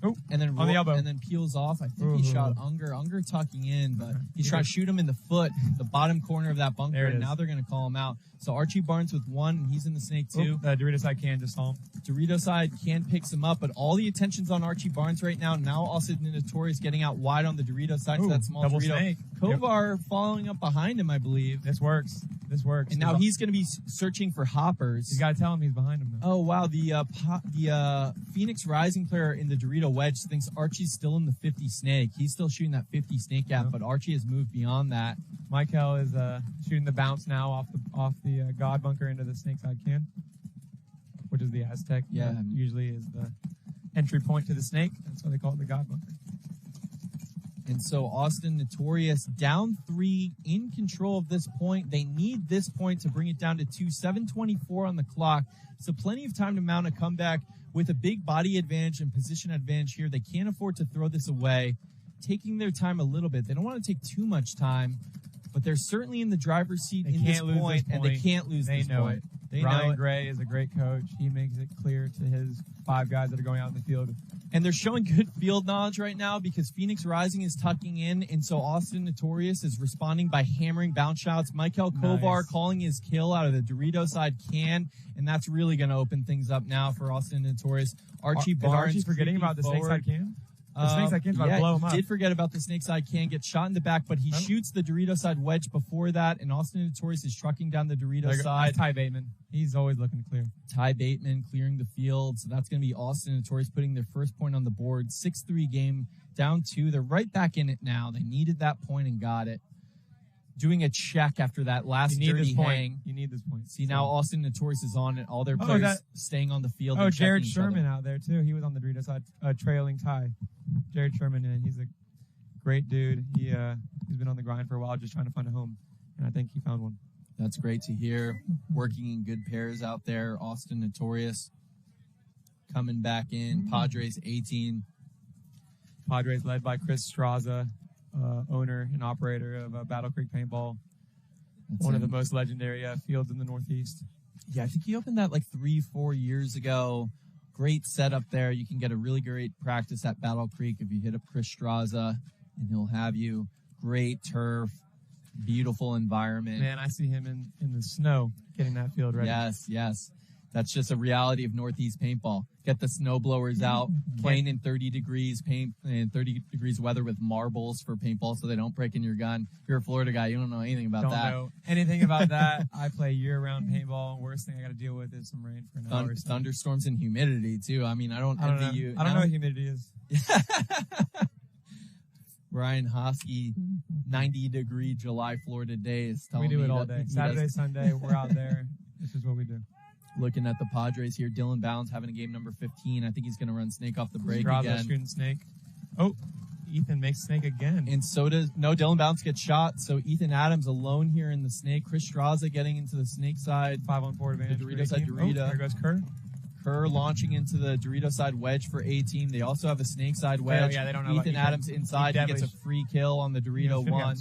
Oh, and then on the elbow, and then peels off. I think he shot Unger. Unger tucking in, but he tried to shoot him in the foot, the bottom corner of that bunker. And now they're going to call him out. So Archie Barnes with 1, and he's in the snake too. Dorito side can just saw him. Dorito side can picks him up, but all the attention's on Archie Barnes right now. Now also Notorious getting out wide on the Dorito side to that small double Dorito. snake. Kovar following up behind him, I believe. This works. And now he's going to be searching for hoppers. You got to tell him he's behind him, though. Oh, wow. The Phoenix Rising player in the Dorito wedge thinks Archie's still in the 50 snake. He's still shooting that 50 snake gap, but Archie has moved beyond that. Michael is shooting the bounce now off the God bunker into the snake side can, which is the Aztec. Yeah. Usually is the entry point to the snake. That's why they call it the God bunker. And so Austin Notorious down 3, in control of this point. They need this point to bring it down to 2, 7:24 on the clock. So plenty of time to mount a comeback with a big body advantage and position advantage here. They can't afford to throw this away, taking their time a little bit. They don't want to take too much time, but they're certainly in the driver's seat in this point, and they can't lose this point. Ryan Gray is a great coach. He makes it clear to his 5 guys that are going out in the field. And they're showing good field knowledge right now because Phoenix Rising is tucking in, and so Austin Notorious is responding by hammering bounce shots. Michael Kovar calling his kill out of the Dorito side can, and that's really going to open things up now for Austin Notorious. Archie Barnes. Is Archie forgetting about the snake side can? The snake side can's about to blow him up. Did forget about the snake side can, get shot in the back, but he shoots the Dorito side wedge before that, and Austin Notorious is trucking down the Dorito side. Ty Bateman. He's always looking to clear. Ty Bateman clearing the field, so that's going to be Austin Notorious putting their first point on the board. 6-3 game, down 2. They're right back in it now. They needed that point and got it. Doing a check after that last dirty hang. You need this point. See, now Austin Notorious is on it. All their players staying on the field. Oh, Jared Sherman out there, too. He was on the Dorito side, trailing Ty. Jared Sherman, he's a great dude. He's been on the grind for a while, just trying to find a home, and I think he found one. That's great to hear. Working in good pairs out there. Austin Notorious coming back in. Padres A-Team. Padres led by Chris Straza, owner and operator of Battle Creek Paintball. One of the most legendary fields in the Northeast. Yeah, I think he opened that like 3-4 years ago. Great setup there. You can get a really great practice at Battle Creek if you hit up Chris Straza, and he'll have you. Great turf. Beautiful environment. Man, I see him in the snow getting that field ready. Yes. That's just a reality of Northeast paintball. Get the snow blowers out, playing in 30 degrees paint and 30 degrees weather with marbles for paintball so they don't break in your gun. If you're a Florida guy, you don't know anything about that. Don't know anything about that. I play year-round paintball. Worst thing I got to deal with is some rain for an hour. Thunderstorms and humidity too. I mean, I don't envy you. I don't know what humidity is. Ryan Hosky, 90-degree July Florida days. We do it all day. Saturday, Sunday, we're out there. This is what we do. Looking at the Padres here, Dylan Bounds having a game number 15. I think he's going to run snake off the break again. Shooting snake. Oh, Ethan makes snake again. And so does, Dylan Bounds gets shot. So Ethan Adams alone here in the snake. Chris Straza getting into the snake side. 5-on-4 advantage. The Dorito side, Dorito. There goes Kerr. Kerr launching into the Dorito side wedge for A-Team. They also have a snake side wedge. They don't know Ethan Adams inside. He gets a free kill on the Dorito one.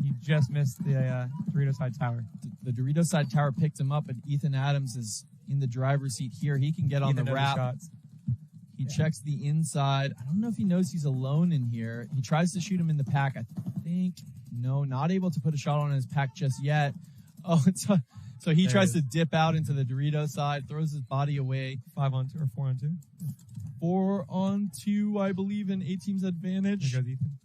He just missed the Dorito side tower. The Dorito side tower picked him up, but Ethan Adams is in the driver's seat here. He can get on the wrap. He checks the inside. I don't know if he knows he's alone in here. He tries to shoot him in the pack. I think, no, not able to put a shot on his pack just yet. Oh, so he tries to dip out into the Dorito side, throws his body away. 5-on-2 or 4-on-2? 4-on-2, I believe, in A-Team's advantage. There goes Ethan.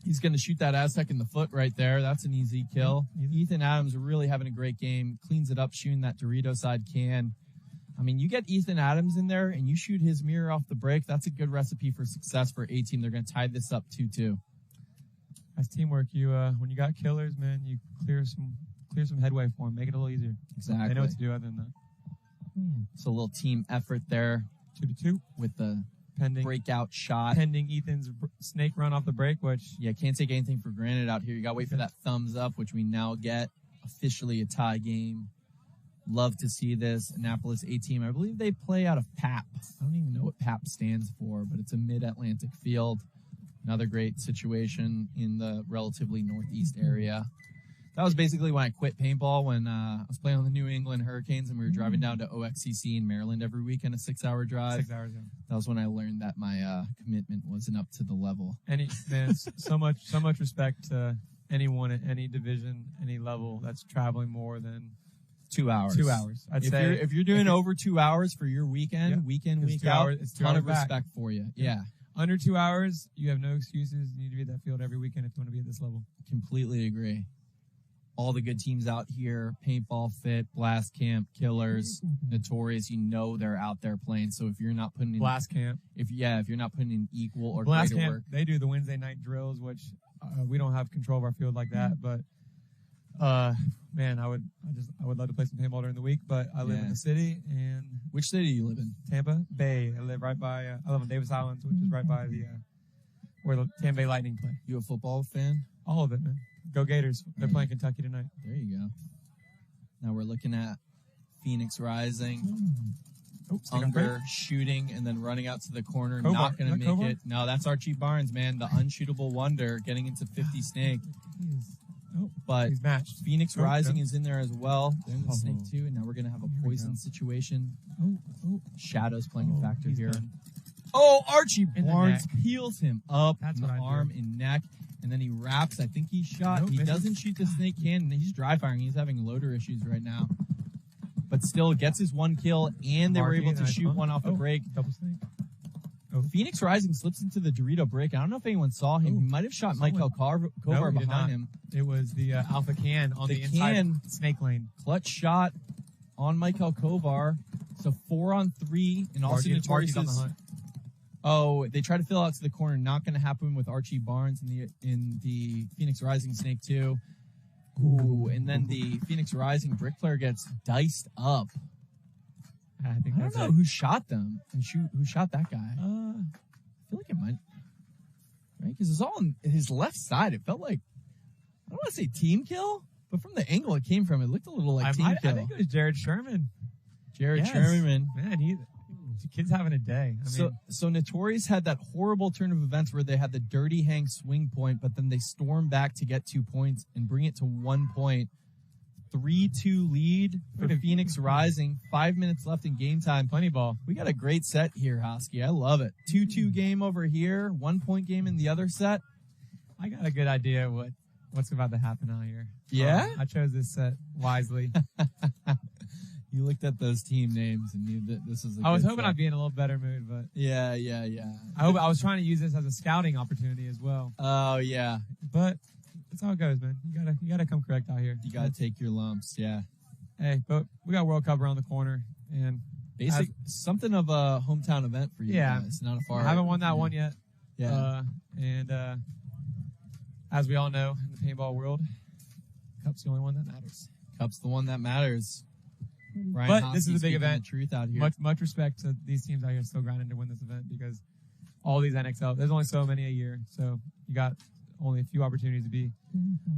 He's going to shoot that Aztec in the foot right there. That's an easy kill. Ethan Adams really having a great game. Cleans it up, shooting that Dorito side can. I mean, you get Ethan Adams in there and you shoot his mirror off the break. That's a good recipe for success for A-Team. They're going to tie this up 2-2. That's teamwork. You when you got killers, man, you clear some headway for them. Make it a little easier. Exactly. They know what to do other than that. It's a little team effort there. 2-2 with the pending breakout shot. Pending Ethan's snake run off the break, which... Yeah, can't take anything for granted out here. You got to wait for that thumbs up, which we now get. Officially a tie game. Love to see this. Annapolis A-Team. I believe they play out of PAP. I don't even know what PAP stands for, but it's a mid-Atlantic field. Another great situation in the relatively northeast area. That was basically when I quit paintball, when I was playing on the New England Hurricanes and we were driving down to OXCC in Maryland every weekend, a 6-hour drive. 6 hours, yeah. That was when I learned that my commitment wasn't up to the level. So much respect to anyone at any division, any level that's traveling more than 2 hours. 2 hours. If you're doing over 2 hours for your weekend, week in, week out, it's ton of respect for you. Yeah. Under 2 hours, you have no excuses. You need to be at that field every weekend if you want to be at this level. Completely agree. All the good teams out here, Paintball Fit, Blastcamp, Killers, Notorious, you know they're out there playing. So if you're not putting in Blastcamp, if you're not putting in equal or Blastcamp, greater work, they do the Wednesday night drills, which we don't have control of our field like that. But man, I would love to play some paintball during the week. But I live in the city, and which city do you live in? Tampa Bay. I live right by. I live on Davis Islands, which is right by where the Tampa Bay Lightning play. You a football fan? All of it, man. Go Gators. They're playing Kentucky tonight. There you go. Now we're looking at Phoenix Rising. Unger shooting and then running out to the corner. Kovar. Not going to make Kovar? it. No, that's Archie Barnes, man. The unshootable wonder getting into 50 Snake. But he's matched. Phoenix Rising is in there as well. They're in the Snake too. And now we're going to have a poison situation. Shadows playing a factor here. Done. Oh, Archie In the Barnes neck. peels him up That's in the what I arm do. and neck. And then he wraps. I think he shot. Nope, he misses. doesn't shoot the snake cannon. He's dry firing. He's having loader issues right now. But still gets his one kill, and they were able to shoot one off the break. Double snake. Phoenix Rising slips into the Dorito break. I don't know if anyone saw him. He might have shot Michael Kovar No, he did not. behind him. It was the Alpha Can on the inside can snake lane. clutch shot on Michael Kovar. So 4-on-3, and also Marty's Notorious on the hunt. Oh, they try to fill out to the corner. Not going to happen with Archie Barnes in the Phoenix Rising Snake 2. Ooh, and then the Phoenix Rising brick player gets diced up. I think I don't that's know it. who shot them and who shot that guy. Uh, I feel like it might, right? Because it's all on his left side. It felt like, I don't want to say team kill, but from the angle it came from, it looked a little like team kill. I think it was Jared Sherman. Jared Yes. Sherman. Man, the kid's having a day. I mean, So Notorious had that horrible turn of events where they had the dirty hang swing point, but then they stormed back to get 2 points and bring it to 1 point. 3-2 lead for Phoenix Rising. 5 minutes left in game time. Plenty ball. We got a great set here, Hosky. I love it. 2-2 game over here. 1 point game in the other set. I got a good idea what's about to happen out here. Yeah? I chose this set wisely. You looked at those team names and knew that this is a I was good hoping set. I'd be in a little better mood, but Yeah. I was trying to use this as a scouting opportunity as well. Oh, yeah. But that's how it goes, man. You gotta come correct out here. You got to take your lumps, yeah. Hey, but we got World Cup around the corner, and Basic, something of a hometown event for you guys. Not a far. I haven't won that one yet. Yeah. And as we all know, in the paintball world, Cup's the only one that matters. Cup's the one that matters. Ryan But Hosky this is a big speaking event. the truth out here. Much respect to these teams out here still grinding to win this event, because all these NXL, there's only so many a year, so you got only a few opportunities to be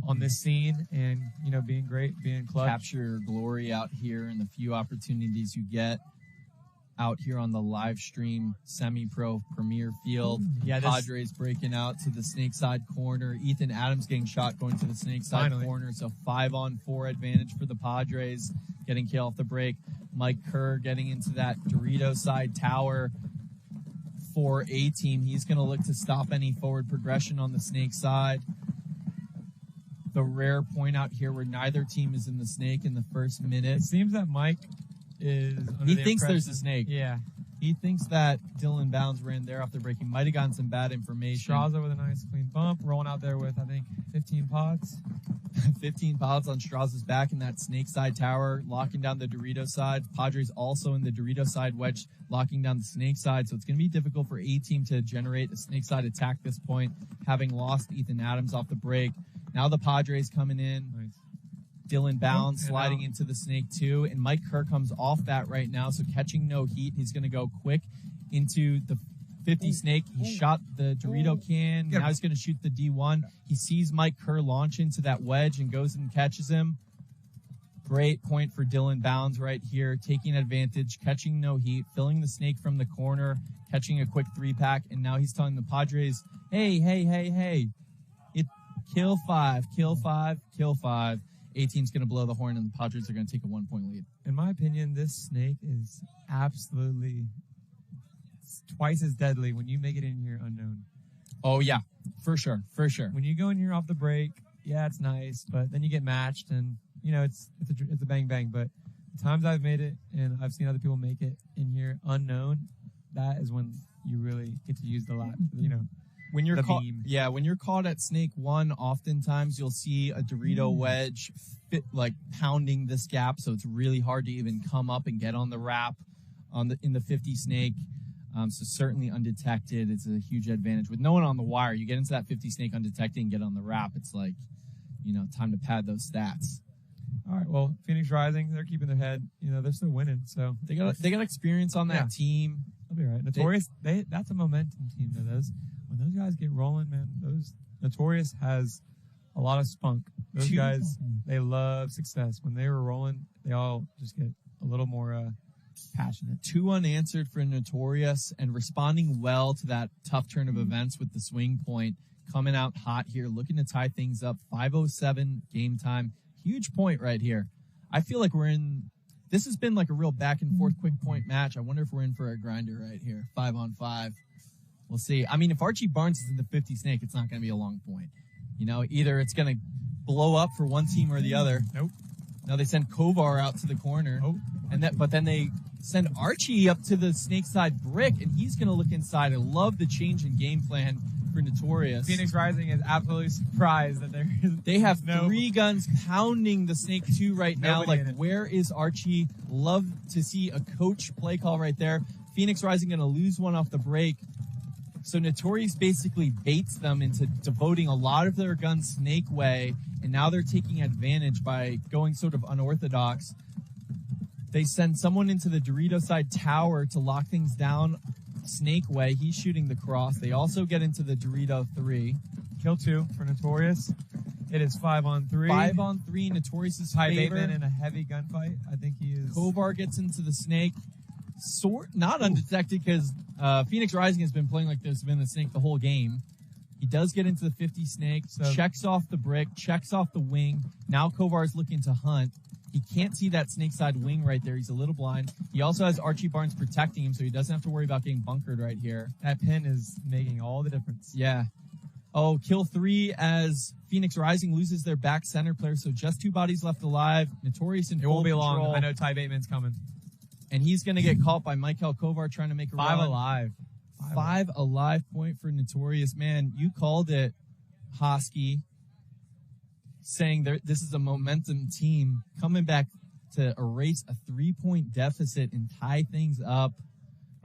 on this scene and, being great, being clutch. Capture your glory out here and the few opportunities you get out here on the live stream semi-pro premier field. Yeah, Padres breaking out to the snake side corner. Ethan Adams getting shot going to the snake side Finally. corner. So 5-on-4 advantage for the Padres, getting kill off the break. Mike Kerr getting into that Dorito side tower for A-Team. He's going to look to stop any forward progression on the snake side. The rare point out here where neither team is in the snake in the first minute. It seems that Mike is under He the thinks there's a impression- snake. Yeah. He thinks that Dylan Bounds ran there off the break. He might have gotten some bad information. Straza with a nice clean bump, rolling out there with, I think, 15 pods. 15 pods on Straza's back in that snake side tower, locking down the Dorito side. Padres also in the Dorito side wedge, locking down the snake side. So it's going to be difficult for A-Team to generate a snake side attack at this point, having lost Ethan Adams off the break. Now the Padres coming in. Nice. Dylan Bounds and sliding out. into the snake too, and Mike Kerr comes off that right now, so catching no heat. He's going to go quick into the 50 snake. He shot the Dorito can. Now he's going to shoot the D1. He sees Mike Kerr launch into that wedge and goes and catches him. Great point for Dylan Bounds right here, taking advantage, catching no heat, filling the snake from the corner, catching a quick 3-pack, and now he's telling the Padres, hey, it kill 5, kill 5, kill 5. A-Team's going to blow the horn, and the Padres are going to take a 1-point lead. In my opinion, this snake is absolutely twice as deadly when you make it in here unknown. Oh, yeah, for sure. When you go in here off the break, yeah, it's nice, but then you get matched, and, it's a bang-bang. But the times I've made it, and I've seen other people make it in here unknown, that is when you really get to use the lot, When you're the caught, beam. when you're caught at snake 1, oftentimes you'll see a Dorito wedge pounding this gap, so it's really hard to even come up and get on the wrap in the 50 snake. So certainly undetected, it's a huge advantage. With no one on the wire, you get into that 50 snake undetected and get on the wrap. It's like, time to pad those stats. All right, well, Phoenix Rising, they're keeping their head. They're still winning, so They got experience on that team. They'll be all right. Notorious, that's a momentum team, though. When when those guys get rolling, man, those Notorious has a lot of spunk. Those guys, they love success. When they were rolling, they all just get a little more passionate. 2 unanswered for Notorious and responding well to that tough turn of events with the swing point. Coming out hot here, looking to tie things up. 5:07 game time. Huge point right here. I feel like this has been like a real back and forth quick point match. I wonder if we're in for a grinder right here. 5-on-5. We'll see. I mean, if Archie Barnes is in the 50 snake, it's not going to be a long point. You know, either it's going to blow up for one team or the other. Nope. Now they send Kovar out to the corner. Oh. But then they send Archie up to the snake side brick, and he's going to look inside. I love the change in game plan for Notorious. Phoenix Rising is absolutely surprised that they have 3 guns pounding the Snake 2 right now. Like, where is Archie? Love to see a coach play call right there. Phoenix Rising going to lose one off the break. So Notorious basically baits them into devoting a lot of their guns Snake way, and now they're taking advantage by going sort of unorthodox. They send someone into the Dorito side tower to lock things down Snake way. He's shooting the cross. They also get into the Dorito 3. Kill 2 for Notorious. It is 5-on-3. 5-on-3. Notorious's Ty favor. Bateman in a heavy gunfight. I think he is. Kovar gets into the Snake. Not undetected because Phoenix Rising has been playing like this been the Snake the whole game. He does get into the 50 Snake, checks off the brick, checks off the wing. Now Kovar's looking to hunt. He can't see that snake side wing right there. He's a little blind. He also has Archie Barnes protecting him, so he doesn't have to worry about getting bunkered right here. That pin is making all the difference. Yeah. Oh, kill 3 as Phoenix Rising loses their back center player, so just 2 bodies left alive. Notorious in full It won't be control. long. I know Ty Bateman's coming. And he's going to get caught by Michael Kovar trying to make a 5 run. alive. 5 alive point for Notorious. Man, you called it, Hosky, saying this is a momentum team coming back to erase a 3-point deficit and tie things up.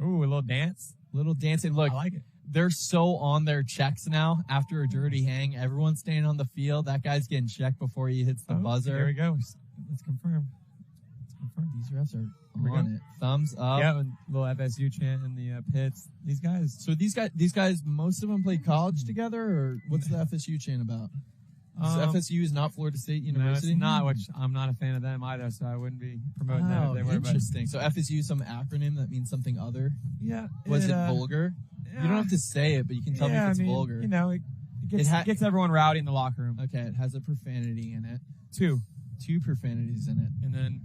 Ooh, a little dance. Little dancing. Look, I like it. They're so on their checks now after a dirty hang. Everyone's staying on the field. That guy's getting checked before he hits the buzzer. There we go. Let's confirm. These refs are on it. Thumbs up. Yeah, and little FSU chant in the pits. These guys. So these guys, most of them played college together, or what's the FSU chant about? FSU is not Florida State University? No, it's not, which I'm not a fan of them either, so I wouldn't be promoting them if they were. Interesting. So FSU is some acronym that means something other? Yeah. Was it vulgar? Yeah. You don't have to say it, but you can tell me if it's vulgar. You know, it gets everyone rowdy in the locker room. Okay, it has a profanity in it. 2 profanities in it. And then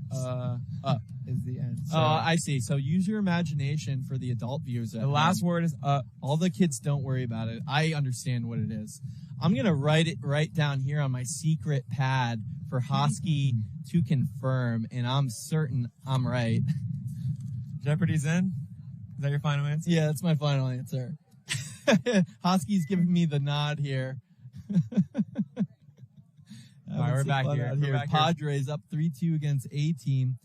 up is the end. So, I see. So use your imagination for the adult viewers. The last word is up. All the kids don't worry about it. I understand what it is. I'm going to write it right down here on my secret pad for Hosky to confirm, and I'm certain I'm right. Jeopardy's in? Is that your final answer? Yeah, that's my final answer. Hosky's giving me the nod here. All right, we're back here. Padres up 3-2 against A-Team.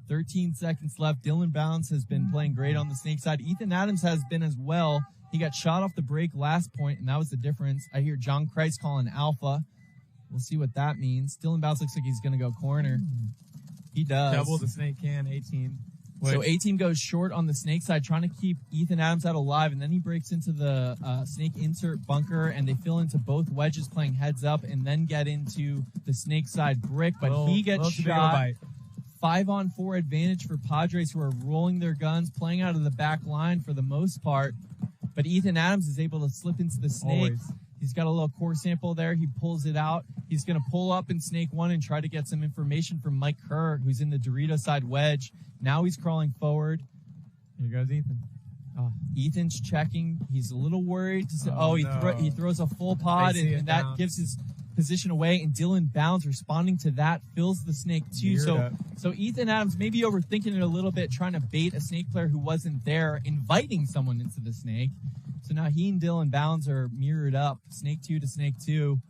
13 seconds left. Dylan Bounds has been playing great on the snake side. Ethan Adams has been as well. He got shot off the break last point, and that was the difference. I hear John Christ calling alpha. We'll see what that means. Dylan Bounds looks like he's going to go corner. He does. Double the snake can, 18. So A-Team goes short on the snake side, trying to keep Ethan Adams out alive, and then he breaks into the snake insert bunker, and they fill into both wedges playing heads up, and then get into the snake side brick, but he gets shot. 5-on-4 advantage for Padres, who are rolling their guns, playing out of the back line for the most part, but Ethan Adams is able to slip into the snake. Always. He's got a little core sample there. He pulls it out. He's going to pull up in snake 1 and try to get some information from Mike Kerr, who's in the Dorito side wedge. Now he's crawling forward. Here goes Ethan. Oh, Ethan's checking. He's a little worried. He throws a full pod, and that gives his position away. And Dylan Bounds responding to that, fills the snake too. So Ethan Adams maybe overthinking it a little bit, trying to bait a snake player who wasn't there, inviting someone into the snake. So now he and Dylan Bounds are mirrored up, snake 2 to snake 2.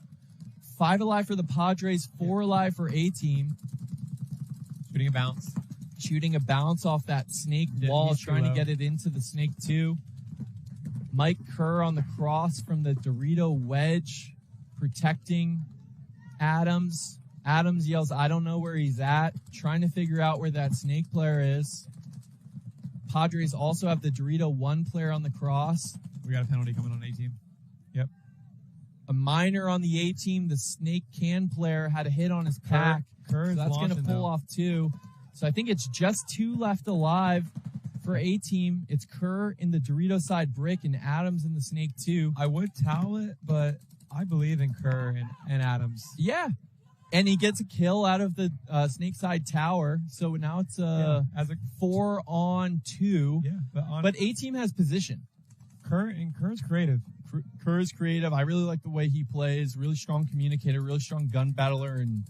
5 alive for the Padres, 4 alive for A-Team. Shooting a bounce off that snake wall, trying to get it into the snake 2. Mike Kerr on the cross from the Dorito wedge, protecting Adams. Adams yells, "I don't know where he's at," trying to figure out where that snake player is. Padres also have the Dorito 1 player on the cross. We got a penalty coming on A-Team. A minor on the A-Team. The Snake Can player had a hit on his pack. Kerr So that's going to pull off 2. So I think it's just 2 left alive for A-Team. It's Kerr in the Dorito side brick and Adams in the Snake 2. I would towel it, but I believe in Kerr and Adams. Yeah. And he gets a kill out of the Snake side tower. So now it's as a 4-on-2. Yeah, but A-Team has position. Kerr's creative. Kerr's creative. I really like the way he plays. Really strong communicator, really strong gun battler, and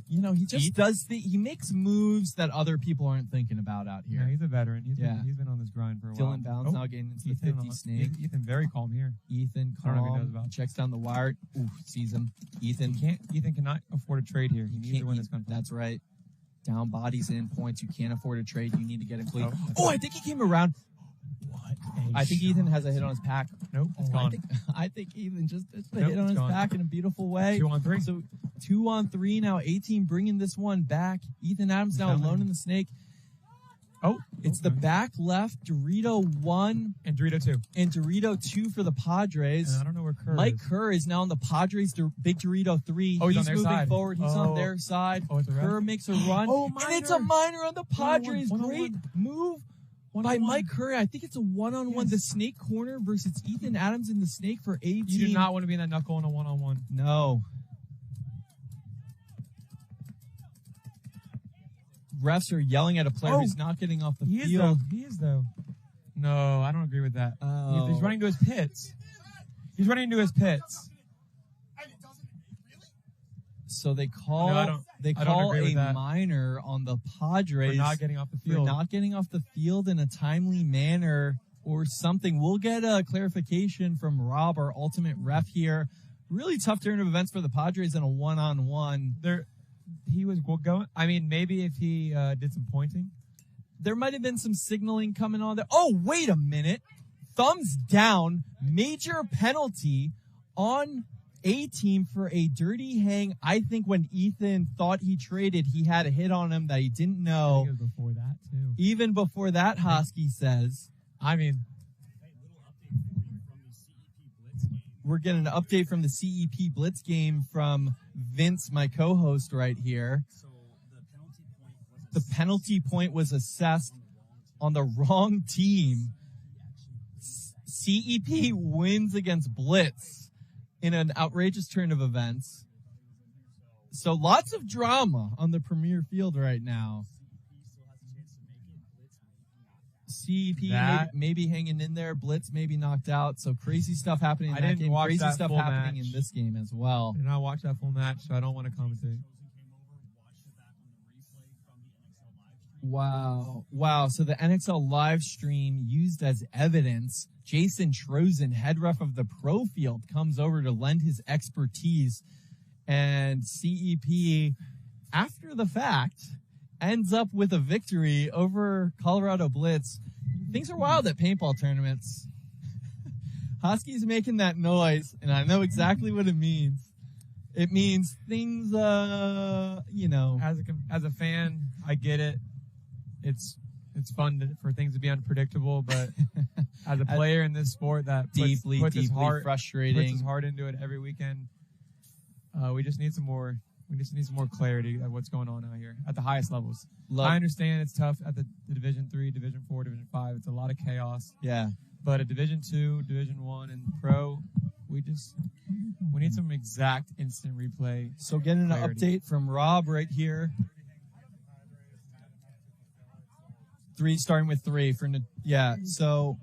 he just he makes moves that other people aren't thinking about out here. Yeah, he's a veteran. He's been on this grind for a while. Dylan Bounds now getting into the 50 Snake. Ethan very calm here. Ethan I don't know if he knows calm. about. Checks down the wire. Ooh, sees him. Ethan cannot afford a trade here. He needs to win this gunfight. That's right. Down bodies in points. You can't afford a trade. You need to get it clean. Oh, I think he came around. I think Ethan has a hit on his pack. Nope, it's gone. I think Ethan just hit on his pack in a beautiful way. 2-on-3. So 2-on-3 now. A-Team bringing this one back. Ethan Adams now alone in the Snake. Oh, it's the back left. Dorito 1 and Dorito 2 and Dorito 2 for the Padres. And I don't know where Kerr Mike is. Kerr is now on the Padres. Big Dorito 3. Oh, he's on their moving side. forward. He's on their side. Oh, it's a Kerr makes a run. Oh, and it's a minor on the Padres. 1-on-1. Great move by Mike Kerr. I think it's a 1-on-1. Yes. The Snake corner versus Ethan Adams in the Snake for A-Team. You do not want to be in that knuckle in a 1-on-1. No. Refs are yelling at a player who's not getting off the field. He is though. No, I don't agree with that. Oh. He's running to his pits. He's running into his pits. So they call No, I don't agree with a that. minor on the Padres For not getting off the for field. not getting off the field in a timely manner or something. We'll get a clarification from Rob, our ultimate ref here. Really tough turn of events for the Padres in a 1-on-1. He was going. I mean, maybe if he did some pointing. There might have been some signaling coming on there. Oh, wait a minute. Thumbs down. Major penalty on A-Team for a dirty hang. I think when Ethan thought he traded, he had a hit on him that he didn't know. I think it was before that, too. Even before that, Hosky says. I mean, we're getting an update from the CEP Blitz game from Vince, my co-host right here. The penalty point was assessed on the wrong team. CEP wins against Blitz in an outrageous turn of events. So lots of drama on the premier field right now. CEP maybe hanging in there. Blitz maybe knocked out. So crazy stuff happening in that game. Crazy stuff happening in this game as well. I did not watch that full match, so I don't want to commentate. Wow. So the NXL live stream used as evidence. Jason Trozen, head ref of the pro field, comes over to lend his expertise. And CEP, after the fact, ends up with a victory over Colorado Blitz. Things are wild at paintball tournaments. Husky's making that noise, and I know exactly what it means. It means things, As a fan, I get it. It's fun for things to be unpredictable, but as a player in this sport that deeply frustrating, puts his heart into it every weekend, we just need some more. We just need some more clarity of what's going on out here at the highest levels. I understand it's tough at the Division 3, Division 4, Division 5. It's a lot of chaos. Yeah. But at Division 2, Division 1, and Pro, we need some exact instant replay. So getting an update from Rob right here. Starting with 3 for so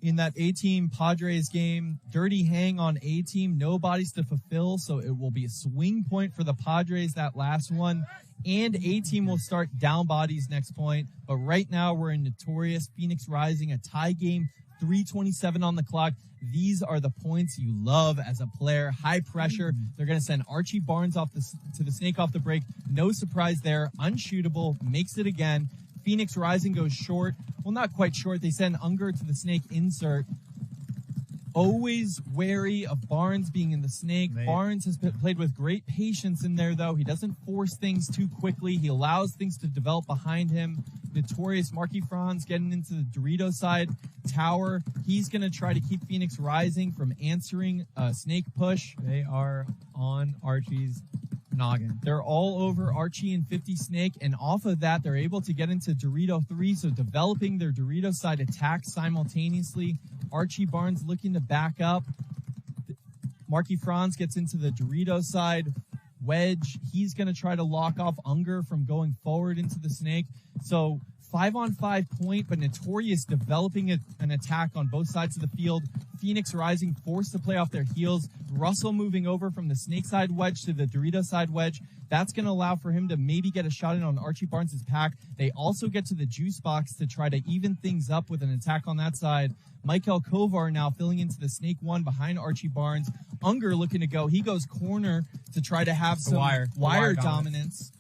in that A-Team Padres game, dirty hang on A-Team, no bodies to fulfill, so it will be a swing point for the Padres, that last one, and A-Team will start down bodies next point. But right now we're in Notorious, Phoenix Rising, a tie game, 3:27 on the clock. These are the points you love as a player. High pressure. They're going to send Archie Barnes to the Snake off the break. No surprise there. Unshootable. Makes it again. Phoenix Rising goes short. Well, not quite short. They send Unger to the Snake insert. always wary of Barnes being in the snake. Barnes has played with great patience in there, though. He doesn't force things too quickly. He allows things to develop behind him. Notorious Marky Franz getting into the Dorito side tower. He's going to try to keep Phoenix Rising from answering a snake push. They are on Archie's noggin. They're all over Archie and 50 Snake, and off of that, they're able to get into Dorito 3, so developing their Dorito side attack simultaneously. Archie Barnes looking to back up. Marky Franz gets into the Dorito side wedge. He's going to try to lock off Unger from going forward into the snake. So 5-on-5 point, but Notorious developing an attack on both sides of the field. Phoenix Rising forced to play off their heels. Russell moving over from the snake side wedge to the Dorito side wedge. That's going to allow for him to maybe get a shot in on Archie Barnes' pack. They also get to the juice box to try to even things up with an attack on that side. Michael Kovar now filling into the snake one behind Archie Barnes. Unger looking to go. He goes corner to try to have some wire dominance.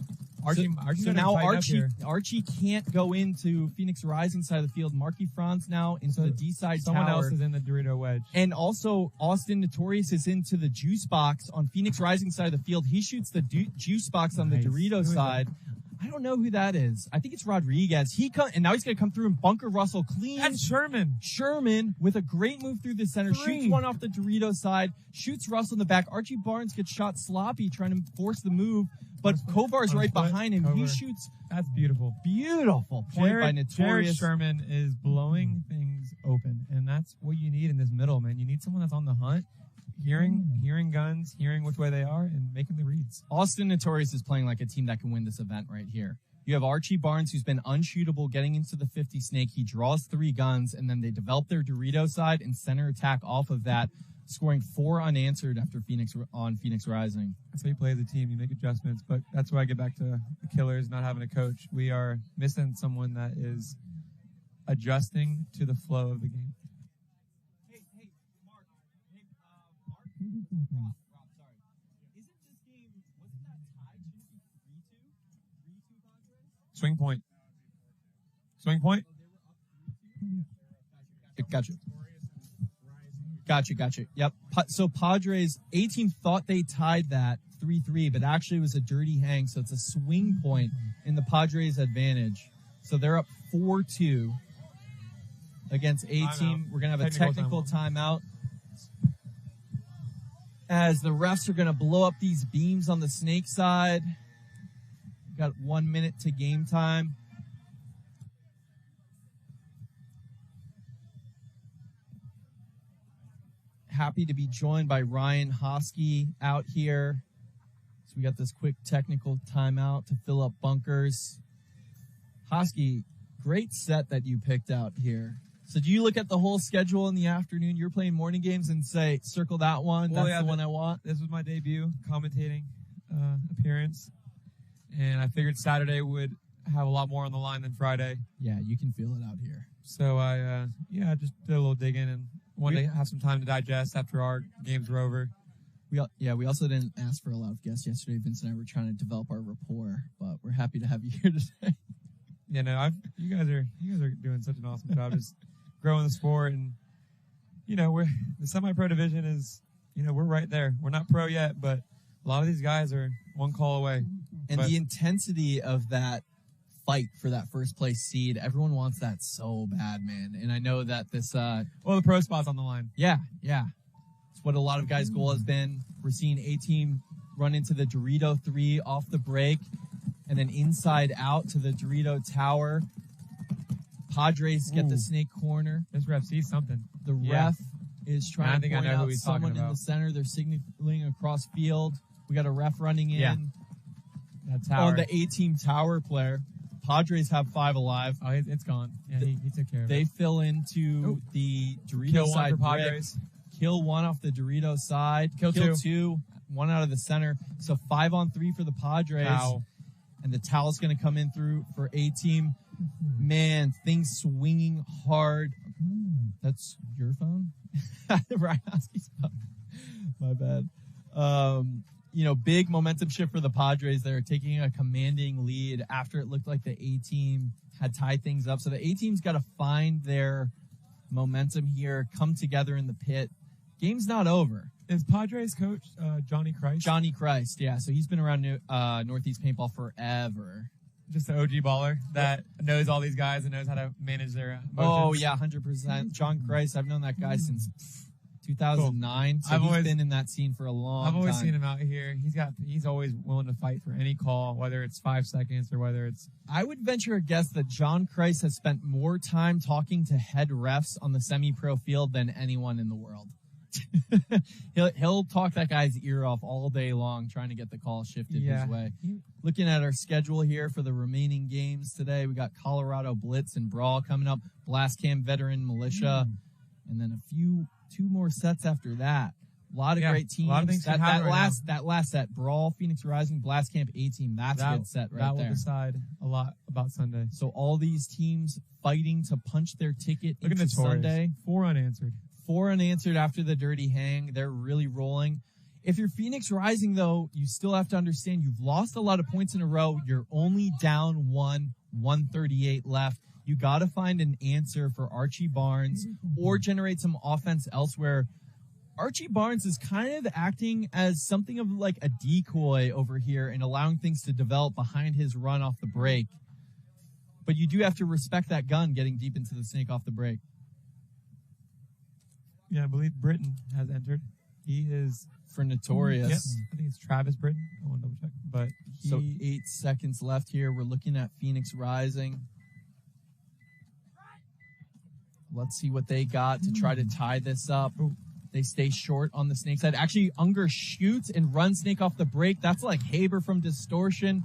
So now Archie can't go into Phoenix Rising side of the field. Marky Franz now into the D side Someone tower. else is in the Dorito wedge. And also Austin Notorious is into the juice box on Phoenix Rising side of the field. He shoots the juice box on the Dorito side. I don't know who that is. I think it's Rodriguez. And now he's going to come through and bunker Russell clean. That's Sherman. Sherman with a great move through the center. Shoots one off the Dorito side. Shoots Russell in the back. Archie Barnes gets shot sloppy trying to force the move. But Kovar's right behind him. He shoots. That's beautiful. Beautiful point by Notorious. Jared Sherman is blowing things open. And that's what you need in this middle, man. You need someone that's on the hunt. Hearing guns, hearing which way they are, and making the reads. Austin Notorious is playing like a team that can win this event right here. You have Archie Barnes, who's been unshootable, getting into the 50 snake. He draws 3 guns, and then they develop their Dorito side and center attack off of that, scoring 4 unanswered after Phoenix Rising. That's how you play as a team. You make adjustments, but that's where I get back to the Killers not having a coach. We are missing someone that is adjusting to the flow of the game. Swing point. Gotcha. Yep. So Padres A-Team thought they tied that 3-3, but actually it was a dirty hang. So it's a swing point in the Padres' advantage. So they're up 4-2 against A-Team. We're going to have a technical timeout. As the refs are going to blow up these beams on the snake side. Got 1 minute to game time. Happy to be joined by Ryan Hosky out here. So we got this quick technical timeout to fill up bunkers. Hosky, great set that you picked out here. So do you look at the whole schedule in the afternoon? You're playing morning games and say, circle that one. That's the one I want. This was my debut commentating appearance. And I figured Saturday would have a lot more on the line than Friday. Yeah, you can feel it out here. So I just did a little digging and wanted to have some time to digest after our games were over. We also didn't ask for a lot of guests yesterday. Vince and I were trying to develop our rapport, but we're happy to have you here today. Yeah, no, you guys are doing such an awesome job just growing the sport, and the semi-pro division is, we're right there. We're not pro yet, but a lot of these guys are one call away. And the intensity of that fight for that first place seed, everyone wants that so bad, man. And I know that this the pro spot's on the line. Yeah. It's what a lot of guys' goal has been. We're seeing A-Team run into the Dorito 3 off the break and then inside out to the Dorito tower. Padres get the snake corner. This ref sees something. The ref is trying to point out someone in the center. They're signaling across field. We got a ref running in. Yeah. That tower. On the A-Team tower player. Padres have 5 alive. Oh, it's gone. Yeah, he took care of it. They fill into the Dorito side. Padres. Kill 1 off the Dorito side. Kill 2. 1 out of the center. So 5-on-3 for the Padres. Wow. And the towel's going to come in through for A-Team. Man, things swinging hard. That's your phone? Ryan Hosky's phone. My bad. Big momentum shift for the Padres. They're taking a commanding lead after it looked like the A-Team had tied things up. So the A-Team's got to find their momentum here, come together in the pit. game's not over. Is Padres coach Johnny Christ? Johnny Christ, yeah. So he's been around Northeast Paintball forever. Just an OG baller that knows all these guys and knows how to manage their emotions. Oh, yeah, 100%. John Christ, I've known that guy since 2009. Cool. So he's been in that scene for a long time. I've always seen him out here. He's always willing to fight for any call, whether it's 5 seconds or whether it's... I would venture a guess that John Christ has spent more time talking to head refs on the semi-pro field than anyone in the world. He'll talk that guy's ear off all day long trying to get the call shifted his way. Looking at our schedule here for the remaining games today, we got Colorado Blitz and Brawl coming up, Blastcamp Veteran Militia, and then two more sets after that. A lot of great teams. A lot of things that last set, Brawl, Phoenix Rising, Blastcamp A-Team, that's a good set right there. That will decide a lot about Sunday. So all these teams fighting to punch their ticket into Notorious. Sunday. 4 unanswered. 4 unanswered after the dirty hang. They're really rolling. If you're Phoenix Rising, though, you still have to understand you've lost a lot of points in a row. You're only down 138 left. You got to find an answer for Archie Barnes or generate some offense elsewhere. Archie Barnes is kind of acting as something of like a decoy over here and allowing things to develop behind his run off the break. But you do have to respect that gun getting deep into the snake off the break. Yeah, I believe Britton has entered. He is for Notorious. Yep, I think it's Travis Britton. I want to double check. But so 8 seconds left here. We're looking at Phoenix Rising. Let's see what they got to try to tie this up. They stay short on the snake side. Actually, Unger shoots and runs snake off the break. That's like Haber from Distortion.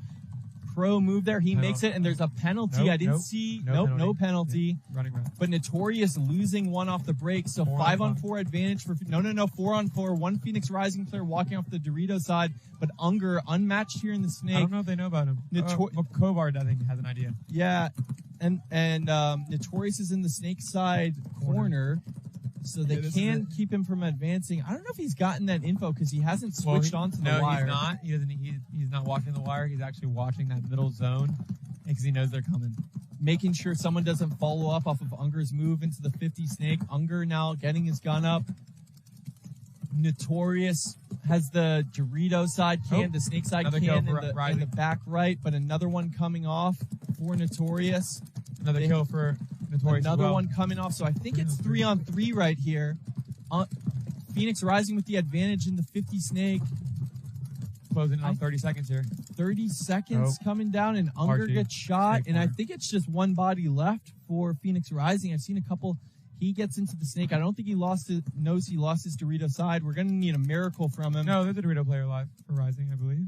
Pro move there. He makes it, and there's a penalty. I didn't see. No penalty. Yeah, running right. But Notorious losing one off the break. So 5-on-4 advantage for 4-on-4. One Phoenix Rising player walking off the Dorito side, but Unger unmatched here in the snake. I don't know if they know about him. Kovard, I think, has an idea. Yeah, and Notorious is in the snake side corner. So they can keep him from advancing. I don't know if he's gotten that info because he hasn't switched onto the wire. No, he's not. He's not walking the wire. He's actually watching that middle zone because he knows they're coming. Making sure someone doesn't follow up off of Unger's move into the 50 snake. Unger now getting his gun up. Notorious has the Dorito side can, the snake side can in the back right, but another one coming off for Notorious. Another kill for Notorious. Another one coming off. So I think it's 3-on-3 right here. Phoenix Rising with the advantage in the 50 snake. Closing on 30 seconds here. 30 seconds coming down, and Unger gets shot. And I think it's just one body left for Phoenix Rising. I've seen a couple. He gets into the snake. I don't think he knows he lost his Dorito side. We're going to need a miracle from him. No, there's a Dorito player alive for Rising, I believe.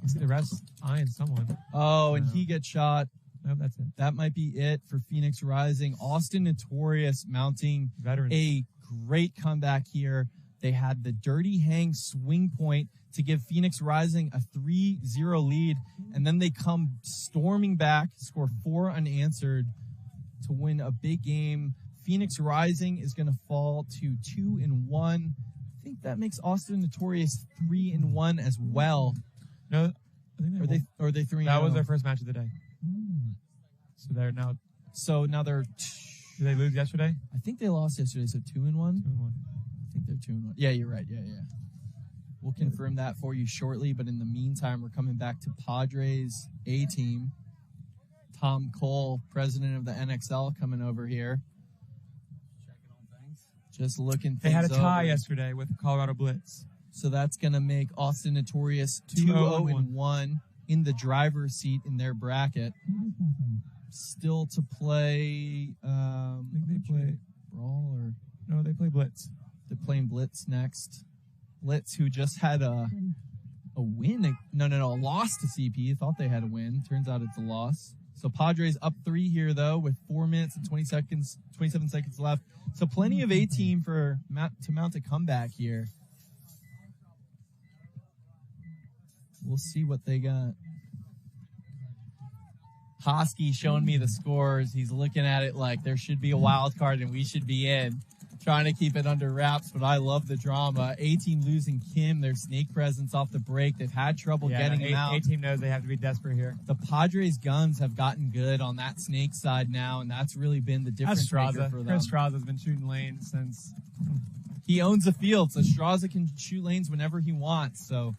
I see the rest eyeing someone. Oh, and he gets shot. No, that's it. That might be it for Phoenix Rising. Austin Notorious mounting a great comeback here. They had the dirty hang swing point to give Phoenix Rising a 3-0 lead, and then they come storming back, score 4 unanswered to win a big game. Phoenix Rising is going to fall to 2-1. I think that makes Austin Notorious 3-1 as well. No, I think are they 3-0? That was their first match of the day. So they're now. So now they're. Did they lose yesterday? I think they lost yesterday. So 2-1. 2-1. I think they're 2-1. Yeah, you're right. Yeah. We'll confirm that for you shortly. But in the meantime, we're coming back to Padres A-Team. Tom Cole, president of the NXL, coming over here. Checking on things. Just looking. They had a tie yesterday with the Colorado Blitz. So that's going to make Austin Notorious 2-0-1 in the driver's seat in their bracket. Still to play. I think they play Brawl or no? They play Blitz. They're playing Blitz next. Blitz, who just had a win. No, a loss to CP. Thought they had a win. Turns out it's a loss. So Padres up 3 here though, with 4 minutes and 27 seconds left. So plenty of A-Team to mount a comeback here. We'll see what they got. Hosky showing me the scores. He's looking at it like there should be a wild card and we should be in. trying to keep it under wraps, but I love the drama. A-Team losing Kim, their snake presence off the break. They've had trouble getting him out. A-Team knows they have to be desperate here. The Padres guns have gotten good on that snake side now, and that's really been the difference maker for them. Chris Straza's been shooting lanes since... He owns the field, so Straza can shoot lanes whenever he wants, so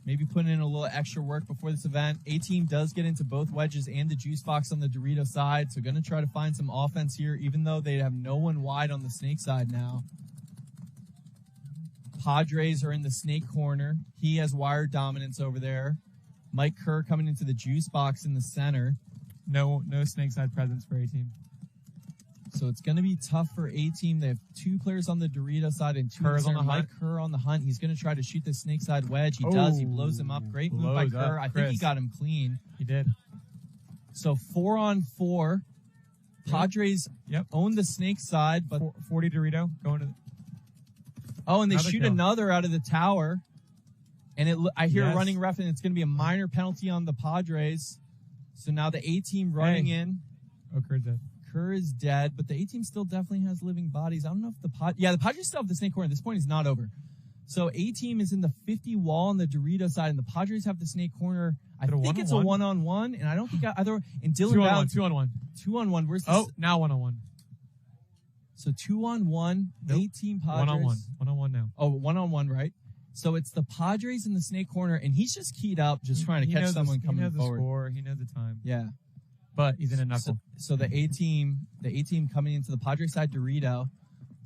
maybe putting in a little extra work before this event. A-Team does get into both wedges and the juice box on the Dorito side, so going to try to find some offense here, even though they have no one wide on the snake side now. Padres are in the snake corner. He has wire dominance over there. Mike Kerr coming into the juice box in the center. No snake side presence for A-Team. So it's going to be tough for A-Team. They have 2 players on the Dorito side and 2 Kerr's on the Mike hunt. Kerr on the hunt. He's going to try to shoot the snake side wedge. He does. He blows him up. Great move by Kerr. I think he got him clean. He did. So 4-on-4. Padres own the snake side, but 40 Dorito going to. And they shoot another out of the tower. And I hear a running ref, and it's going to be a minor penalty on the Padres. So now the A-Team running in. Oh, Kerr's dead. Kerr is dead, but the A-Team still definitely has living bodies. I don't know if the Padres still have the snake corner. This point is not over. So A-Team is in the 50 wall on the Dorito side, and the Padres have the snake corner. I think it's a 1-on-1, and I don't think either. And Dylan Bounds. 2-on-1. 2-on-1. Where's this? Now 1-on-1. So 2-on-1. Nope. A-Team Padres. 1-on-1 now. Oh, 1-on-1, right? So it's the Padres in the snake corner, and he's just keyed up, just trying to catch someone coming forward. He knows the score. He knows the time. Yeah. But he's in a knuckle. So the A-Team coming into the Padres side Dorito.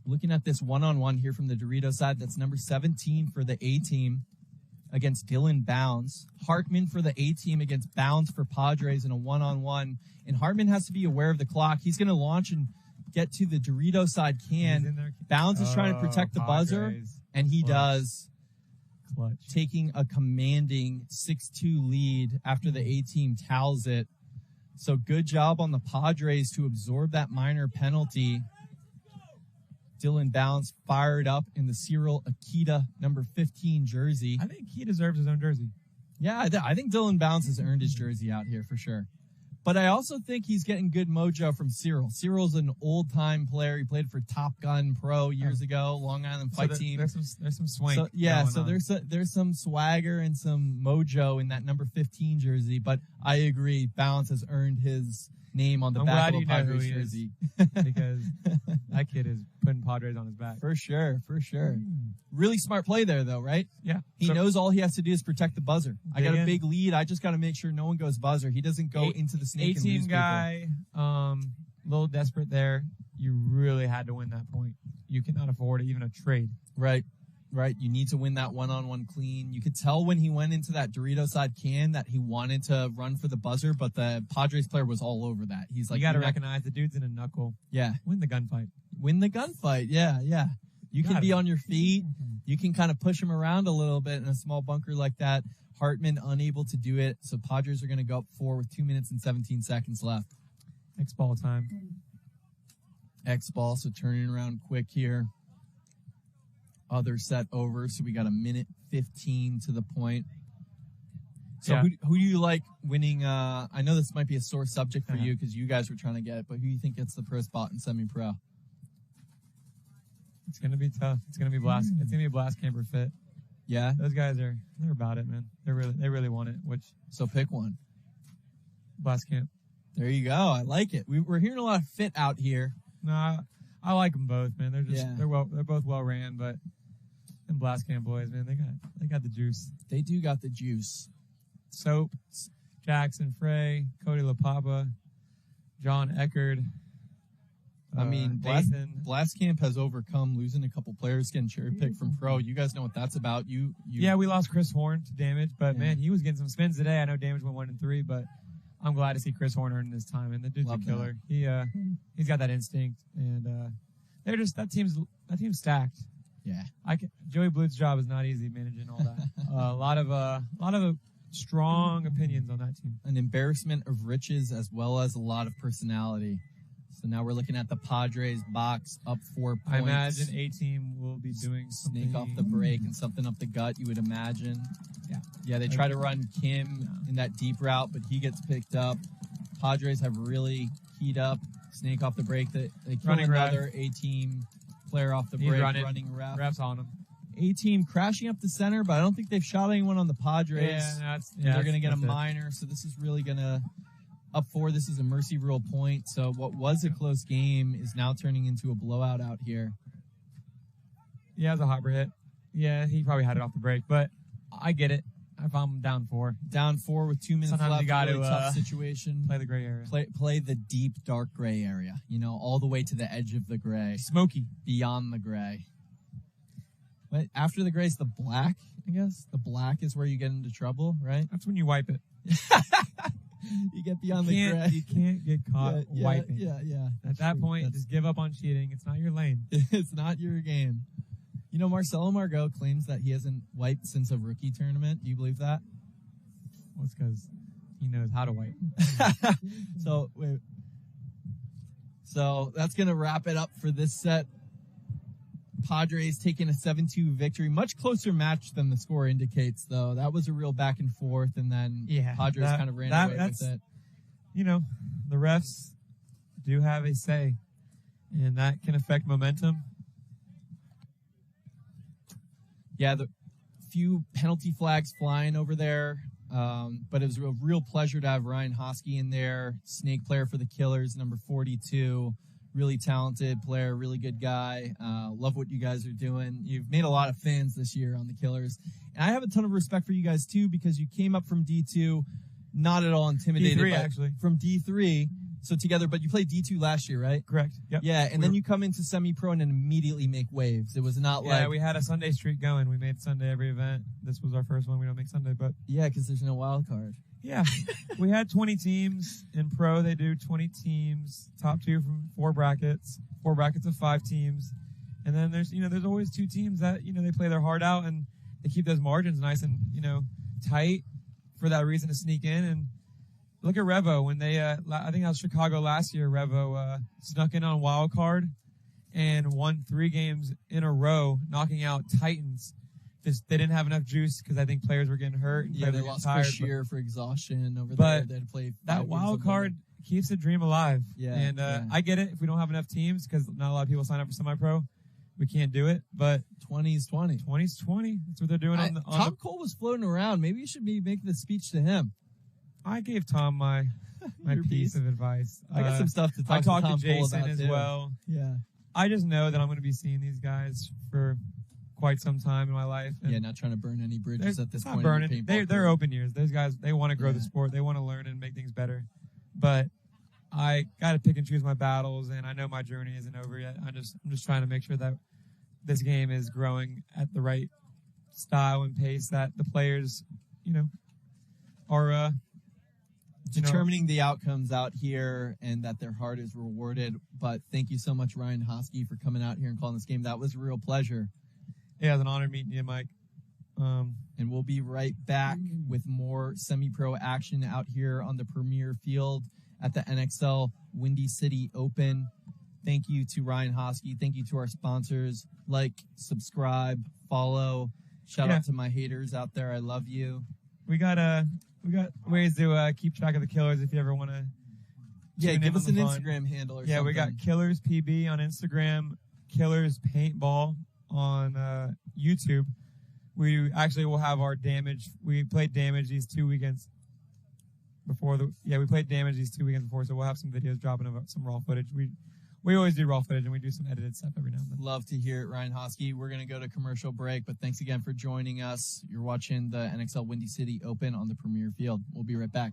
Looking at this 1-on-1 here from the Dorito side, that's number 17 for the A-Team against Dylan Bounds. Hartman for the A-Team against Bounds for Padres in a 1-on-1. And Hartman has to be aware of the clock. He's going to launch and get to the Dorito side can. Bounds is trying to protect the buzzer, and he does. Clutch. Taking a commanding 6-2 lead after the A-Team towels it. So good job on the Padres to absorb that minor penalty. Dylan Bounds fired up in the Cyril Akita number 15 jersey. I think he deserves his own jersey. Yeah, I think Dylan Bounds has earned his jersey out here for sure. But I also think he's getting good mojo from Cyril. Cyril's an old-time player. He played for Top Gun Pro years ago, Long Island Fight Team. There's some swank. There's some swagger and some mojo in that number 15 jersey. But I agree, Bounds has earned his name on the back of a Padres jersey. Because that kid is putting Padres on his back. For sure. Really smart play there, though, right? Yeah. He knows all he has to do is protect the buzzer. I got a big lead. I just got to make sure no one goes buzzer. He doesn't go into the snake and lose A-Team guy, a little desperate there. You really had to win that point. You cannot afford even a trade. Right. You need to win that 1-on-1 clean. You could tell when he went into that Dorito side can that he wanted to run for the buzzer, but the Padres player was all over that. He's like, you got to recognize the dude's in a knuckle. Yeah. Win the gunfight. Yeah. You can be on your feet. You can kind of push him around a little bit in a small bunker like that. Hartman unable to do it. So Padres are going to go up 4 with 2 minutes and 17 seconds left. X-ball time. X-ball, so turning around quick here. Other set over, so we got 1:15 to the point. So who do you like winning? I know this might be a sore subject for you because you guys were trying to get it, but who do you think gets the pro spot in semi-pro? It's gonna be tough. It's gonna be Blastcamp or Fit. Yeah, those guys they're about it, man. They really want it. So pick one. Blastcamp. There you go. I like it. We're hearing a lot of Fit out here. No, I like them both, man. They're both well ran, but them Blastcamp boys, man, they got the juice. They do got the juice. Soap, Jackson Frey, Cody LaPapa, John Eckerd. I mean, Blastcamp has overcome losing a couple players, getting cherry picked from pro. You guys know what that's about. Yeah, we lost Chris Horn to Damage, but man, he was getting some spins today. I know Damage went 1-3, but I'm glad to see Chris Horn earning his time, and the dude's a killer. He's got that instinct, and they're just that team's stacked. Yeah, Joey Bluth's job is not easy managing all that. A lot of strong opinions on that team. An embarrassment of riches as well as a lot of personality. So now we're looking at the Padres box up 4 points. I imagine A-Team will be doing snake off the break and something up the gut, you would imagine. Yeah, they try to run Kim in that deep route, but he gets picked up. Padres have really keyed up. Snake off the break. They kill another A-Team player off the He's break, running ref. refs on him. A-Team crashing up the center, but I don't think they've shot anyone on the Padres. Yeah, they're going to get a that's it. minor, so this is really going to up 4. This is a mercy rule point, so what was a close game is now turning into a blowout out here. Yeah, it was a hopper hit. Yeah, he probably had it off the break, but I get it. If I'm down 4. Down 4 with 2 minutes Sometimes left, you got really to tough situation. play the gray area. Play the deep, dark gray area, all the way to the edge of the gray. Smoky. Beyond the gray. But after the gray is the black, I guess. The black is where you get into trouble, right? That's when you wipe it. You get beyond the gray. You can't get caught wiping. Yeah. At that point, just give up on cheating. It's not your lane. It's not your game. Marcelo Margot claims that he hasn't wiped since a rookie tournament. Do you believe that? Well, it's because he knows how to wipe. So that's going to wrap it up for this set. Padres taking a 7-2 victory. Much closer match than the score indicates, though. That was a real back and forth, and then Padres kind of ran away with it. The refs do have a say, and that can affect momentum. Yeah, the few penalty flags flying over there, but it was a real pleasure to have Ryan Hosky in there, snake player for the Killers, number 42. Really talented player, really good guy. Love what you guys are doing. You've made a lot of fans this year on the Killers. And I have a ton of respect for you guys, too, because you came up from D2, not at all intimidated. D3, actually. From D3. So together, but you played D2 last year, right? Correct. Yep. Yeah, and then you come into semi-pro and then immediately make waves. It was not Yeah, we had a Sunday streak going. We made Sunday every event. This was our first one. We don't make Sunday, but... Yeah, because there's no wild card. Yeah. We had 20 teams. In pro, they do 20 teams. Top 2 from 4 brackets. 4 brackets of 5 teams. And then there's always 2 teams that, they play their heart out and they keep those margins nice and, tight for that reason to sneak in. And look at Revo when they, I think that was Chicago last year. Revo snuck in on wild card and won 3 games in a row, knocking out Titans. They didn't have enough juice because I think players were getting hurt. Yeah, they lost Bashir for exhaustion over there. But they had to play that wild card keeps the dream alive. Yeah, and I get it if we don't have enough teams because not a lot of people sign up for semi-pro. We can't do it, but 20's 20. 20's 20. That's what they're doing on the. Tom Cole was floating around. Maybe you should be making the speech to him. I gave Tom my piece of advice. I got some stuff to talk I to talked Tom to Jason Cole about as too. well. Yeah. I just know that I'm going to be seeing these guys for quite some time in my life. Yeah, not trying to burn any bridges at this not point. Burning. They're open years. Those guys, they want to grow the sport. They want to learn and make things better. But I got to pick and choose my battles, and I know my journey isn't over yet. I'm just trying to make sure that this game is growing at the right style and pace that the players, are determining the outcomes out here and that their heart is rewarded. But thank you so much, Ryan Hosky, for coming out here and calling this game. That was a real pleasure. Yeah, it was an honor meeting you, Mike. And we'll be right back with more semi-pro action out here on the premier field at the NXL Windy City Open. Thank you to Ryan Hosky. Thank you to our sponsors. Like, subscribe, follow. Shout out to my haters out there. I love you. We got ways to keep track of the Killers if you ever want to. Yeah, give us an Instagram handle or something. Yeah, we got Killers PB on Instagram, Killers Paintball on YouTube. We actually will have our damage. We played damage these 2 weekends before we played damage these 2 weekends before, so we'll have some videos dropping of some raw footage. We always do raw footage and we do some edited stuff every now and then. Love to hear it, Ryan Hosky. We're going to go to commercial break, but thanks again for joining us. You're watching the NXL Windy City Open on the premier field. We'll be right back.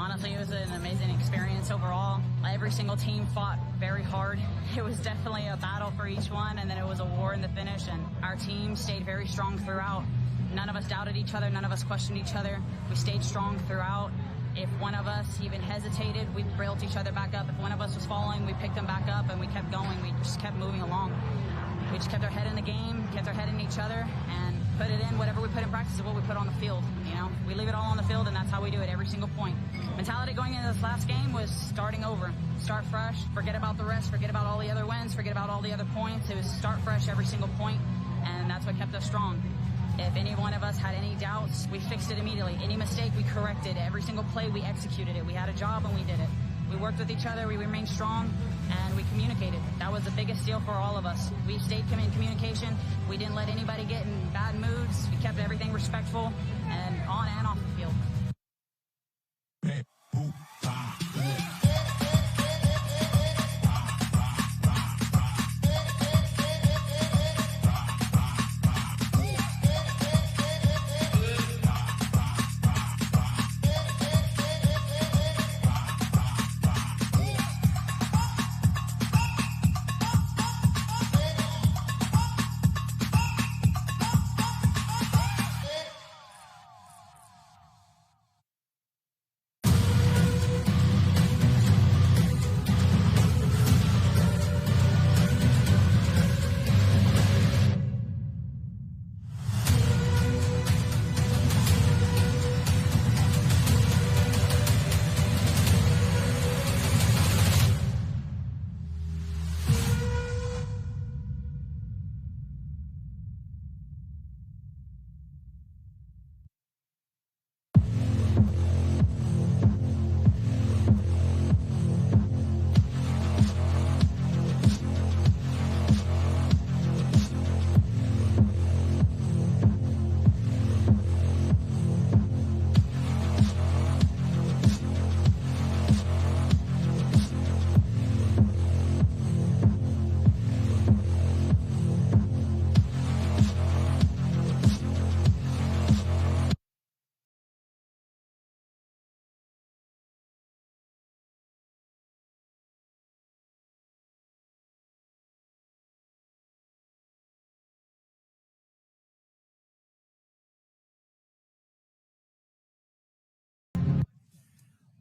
Honestly, it was an amazing experience overall. Every single team fought very hard. It was definitely a battle for each one, and then it was a war in the finish, and our team stayed very strong throughout. None of us doubted each other. None of us questioned each other. We stayed strong throughout. If one of us even hesitated, we built each other back up. If one of us was falling, we picked them back up, and we kept going. We just kept moving along. We just kept our head in the game, kept our head in each other, and put it in. Whatever we put in practice is what we put on the field. You know, we leave it all on the field, and that's how we do it every single point. Mentality going into this last game was starting over. Start fresh, forget about the rest, forget about all the other wins, forget about all the other points. It was start fresh every single point, and that's what kept us strong. If any one of us had any doubts, we fixed it immediately. Any mistake, we corrected. Every single play, we executed it. We had a job, and we did it. We worked with each other, we remained strong, and we communicated. That was the biggest deal for all of us. We stayed in communication. We didn't let anybody get in bad moods. We kept everything respectful and on and off the field.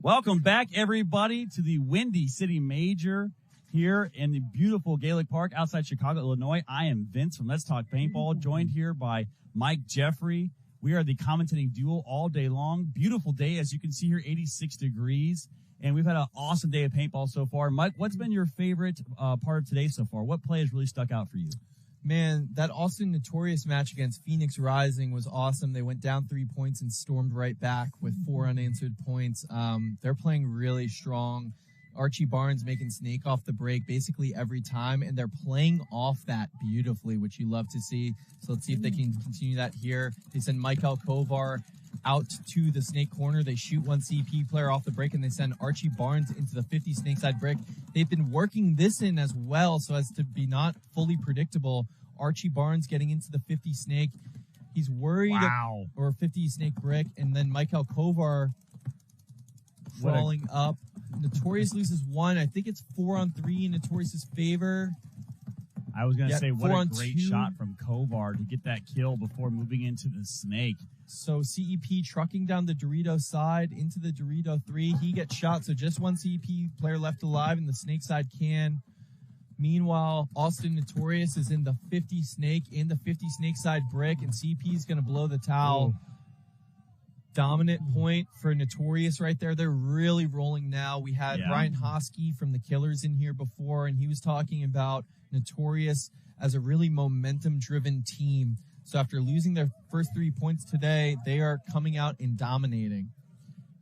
Welcome back, everybody, to the Windy City Major here in the beautiful Gaelic Park outside Chicago, Illinois. I am Vince from Let's Talk Paintball, joined here by Mike Jeffrey. We are the commentating duo all day long. Beautiful day, as you can see here, 86 degrees. And we've had an awesome day of paintball so far. Mike, what's been your favorite part of today so far? What play has really stuck out for you? Man, that Austin Notorious match against Phoenix Rising was awesome. They went down 3 points and stormed right back with 4 unanswered points. They're playing really strong. Archie Barnes making snake off the break basically every time, and they're playing off that beautifully, which you love to see. So let's see if they can continue that here. They send Michael Kovar out to the snake corner. They shoot one CP player off the break, and they send Archie Barnes into the 50 snake side brick. They've been working this in as well so as to be not fully predictable. Archie Barnes getting into the 50 snake. He's worried. Wow. Or 50 snake brick, and then Michael Kovar crawling up. Notorious loses 1. I think it's 4-on-3 in Notorious's favor. I was going to say, what a great shot from Kovar to get that kill before moving into the snake. So CEP trucking down the Dorito side into the Dorito 3. He gets shot, so just one CEP player left alive in the snake side can. Meanwhile, Austin Notorious is in the 50 snake, in the 50 snake side brick, and CEP is going to blow the towel. Oh. Dominant point for Notorious right there. They're really rolling now. We had Ryan Hosky from the Killers in here before, and he was talking about Notorious as a really momentum-driven team. So after losing their first 3 points today, they are coming out and dominating.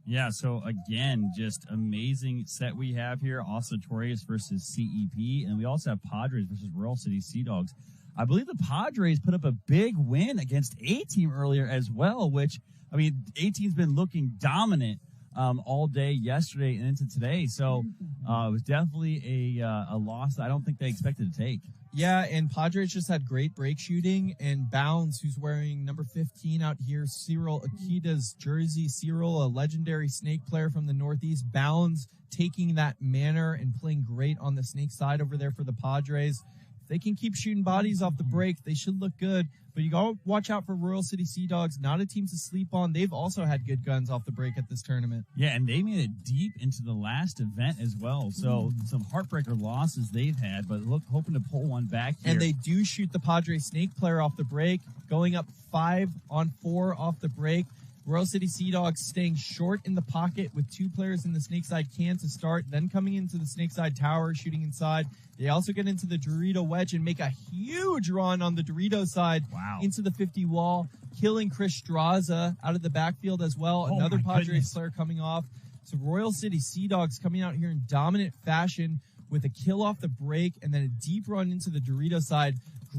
Yeah, so again, just amazing set we have here. Also Notorious versus CEP, and we also have Padres versus Royal City Seadogs. I believe the Padres put up a big win against A-Team earlier as well, which, I mean, A-Team's been looking dominant all day yesterday and into today. So it was definitely a loss that I don't think they expected to take. Yeah, and Padres just had great break shooting, and Bounds, who's wearing number 15 out here, Cyril Akita's jersey. Cyril, a legendary snake player from the Northeast. Bounds taking that manner and playing great on the snake side over there for the Padres. If they can keep shooting bodies off the break, they should look good. But you got to watch out for Royal City Seadogs, not a team to sleep on. They've also had good guns off the break at this tournament. Yeah, and they made it deep into the last event as well. So some heartbreaker losses they've had, but hoping to pull one back here. And they do shoot the Padres snake player off the break, going up 5-on-4 off the break. Royal City Seadogs staying short in the pocket with 2 players in the snake side can to start, then coming into the snake side tower, shooting inside. They also get into the Dorito wedge and make a huge run on the Dorito side into the 50 wall, killing Chris Straza out of the backfield as well. Another Padres player coming off. So Royal City Seadogs coming out here in dominant fashion with a kill off the break and then a deep run into the Dorito side.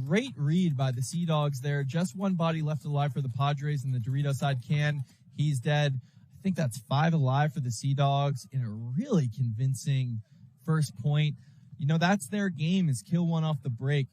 Great read by the Seadogs there. Just one body left alive for the Padres in the Dorito side can. He's dead. I think that's 5 alive for the Seadogs in a really convincing first point. You know, that's their game, is kill one off the break.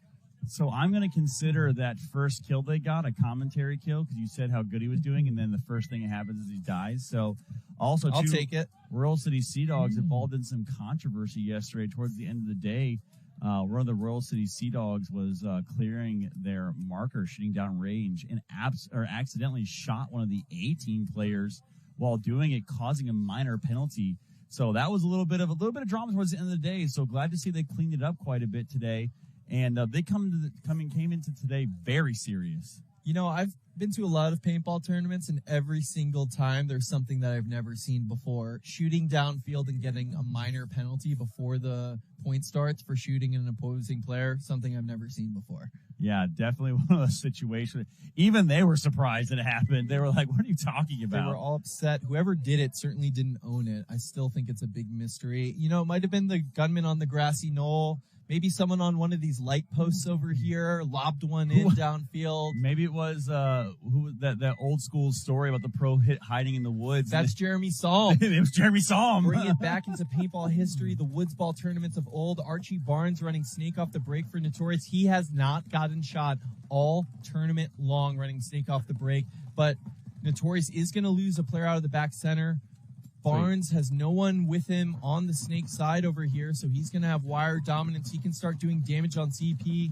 So I'm going to consider that first kill they got a commentary kill because you said how good he was doing, and then the first thing that happens is he dies. So also, I'll take it. Royal City Seadogs involved in some controversy yesterday towards the end of the day. One of the Royal City Seadogs was clearing their marker, shooting down range, and accidentally shot one of the A-Team players while doing it, causing a minor penalty. So that was a little bit of drama towards the end of the day. So glad to see they cleaned it up quite a bit today, and they came into today very serious. You know, I've been to a lot of paintball tournaments, and every single time there's something that I've never seen before. Shooting downfield and getting a minor penalty before the point starts for shooting an opposing player, something I've never seen before. Yeah, definitely one of those situations. Even they were surprised that it happened. They were like, what are you talking about? They were all upset. Whoever did it certainly didn't own it. I still think it's a big mystery. You know, it might have been the gunman on the grassy knoll. Maybe someone on one of these light posts over here lobbed one in downfield. Maybe it was that old school story about the pro hit hiding in the woods. That's Jeremy Salm. It was Jeremy Salm. Bring it back into paintball history. The woods ball tournaments of old. Archie Barnes running snake off the break for Notorious. He has not gotten shot all tournament long running snake off the break. But Notorious is going to lose a player out of the back center. Barnes has no one with him on the snake side over here, so he's going to have wire dominance. He can start doing damage on CEP.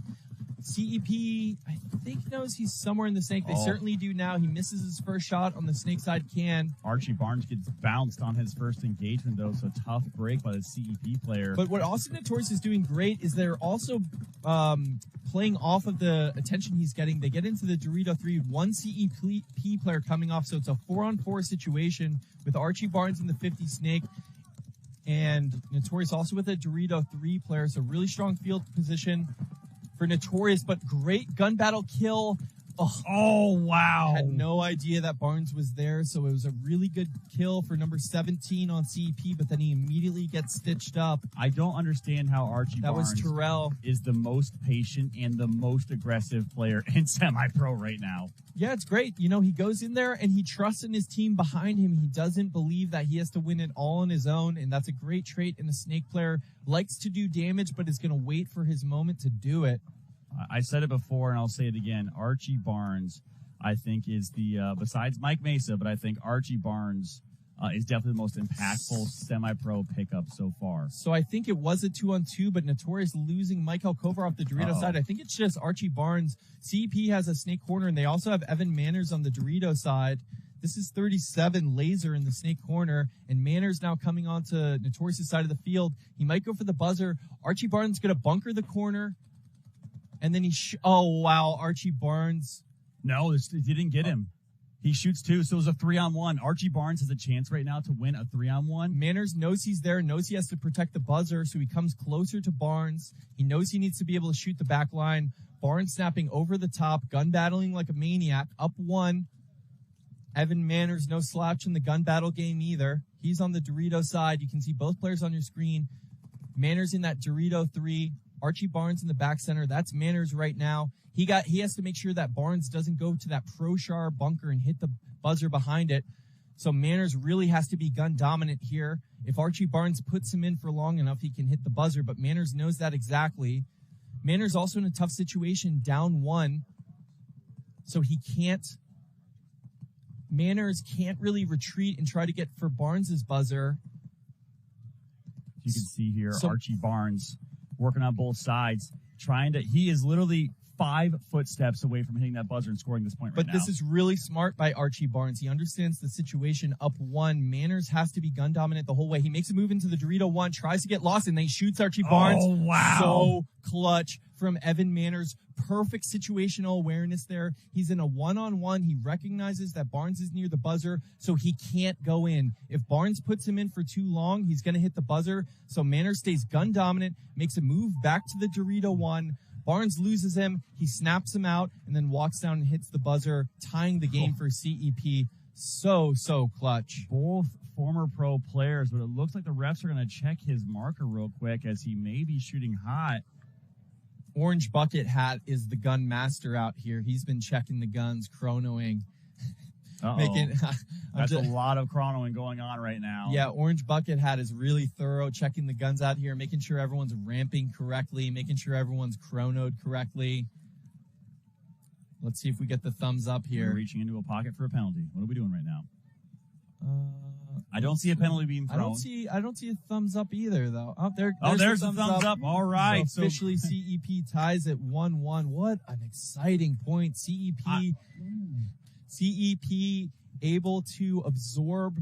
CEP, I think, knows he's somewhere in the snake. They certainly do now. He misses his first shot on the snake side can. Archie Barnes gets bounced on his first engagement, though, so tough break by the CEP player. But what Austin Notorious is doing great is they're also playing off of the attention he's getting. They get into the Dorito 3, one CEP player coming off, so it's a 4-on-4 situation with Archie Barnes in the 50 snake. And Notorious also with a Dorito 3 player, so really strong field position for Notorious, but great gun battle kill. Oh, wow. Had no idea that Barnes was there, so it was a really good kill for number 17 on CEP, but then he immediately gets stitched up. I don't understand how Archie Barnes was Terrell. Is the most patient and the most aggressive player in semi-pro right now. Yeah, it's great. You know, he goes in there and he trusts in his team behind him. He doesn't believe that he has to win it all on his own, and that's a great trait in a snake player. Likes to do damage, but is going to wait for his moment to do it. I said it before, and I'll say it again. Archie Barnes, I think, is the, besides Mike Mesa, but I think Archie Barnes is definitely the most impactful semi-pro pickup so far. So I think it was a 2-on-2, but Notorious losing Michael Kovar off the Dorito side. I think it's just Archie Barnes. CEP has a snake corner, and they also have Evan Manners on the Dorito side. This is 37 laser in the snake corner, and Manners now coming onto Notorious' side of the field. He might go for the buzzer. Archie Barnes going to bunker the corner. And then oh, wow, Archie Barnes. No, it didn't get him. He shoots two, so it was a 3-on-1. Archie Barnes has a chance right now to win a 3-on-1. Manners knows he's there, knows he has to protect the buzzer, so he comes closer to Barnes. He knows he needs to be able to shoot the back line. Barnes snapping over the top, gun battling like a maniac, up 1. Evan Manners, no slouch in the gun battle game either. He's on the Dorito side. You can see both players on your screen. Manners in that Dorito 3. Archie Barnes in the back center. That's Manners right now. He has to make sure that Barnes doesn't go to that ProShar bunker and hit the buzzer behind it. So Manners really has to be gun dominant here. If Archie Barnes puts him in for long enough, he can hit the buzzer, but Manners knows that exactly. Manor's also in a tough situation, down 1. So Manners can't really retreat and try to get for Barnes's buzzer. You can see here, Archie Barnes working on both sides, he is literally 5 footsteps away from hitting that buzzer and scoring this point right now. But this is really smart by Archie Barnes. He understands the situation, up 1. Manners has to be gun dominant the whole way. He makes a move into the Dorito 1, tries to get lost, and then he shoots Archie Barnes. Oh, wow. So clutch from Evan Manners. Perfect situational awareness there. He's in a 1-on-1. He recognizes that Barnes is near the buzzer, so he can't go in. If Barnes puts him in for too long, he's going to hit the buzzer. So Manners stays gun dominant, makes a move back to the Dorito 1. Barnes loses him. He snaps him out and then walks down and hits the buzzer, tying the game for CEP. So clutch. Both former pro players, but it looks like the refs are going to check his marker real quick as he may be shooting hot. Orange Bucket Hat is the gun master out here. He's been checking the guns, chronoing. That's a lot of chronoing going on right now. Yeah, Orange Bucket Hat is really thorough, checking the guns out here, making sure everyone's ramping correctly, making sure everyone's chronoed correctly. Let's see if we get the thumbs up here. We're reaching into a pocket for a penalty. What are we doing right now? I don't see a penalty being thrown. I don't see a thumbs up either, though. There's the thumbs up. All right. So officially, CEP ties at 1-1. What an exciting point. CEP able to absorb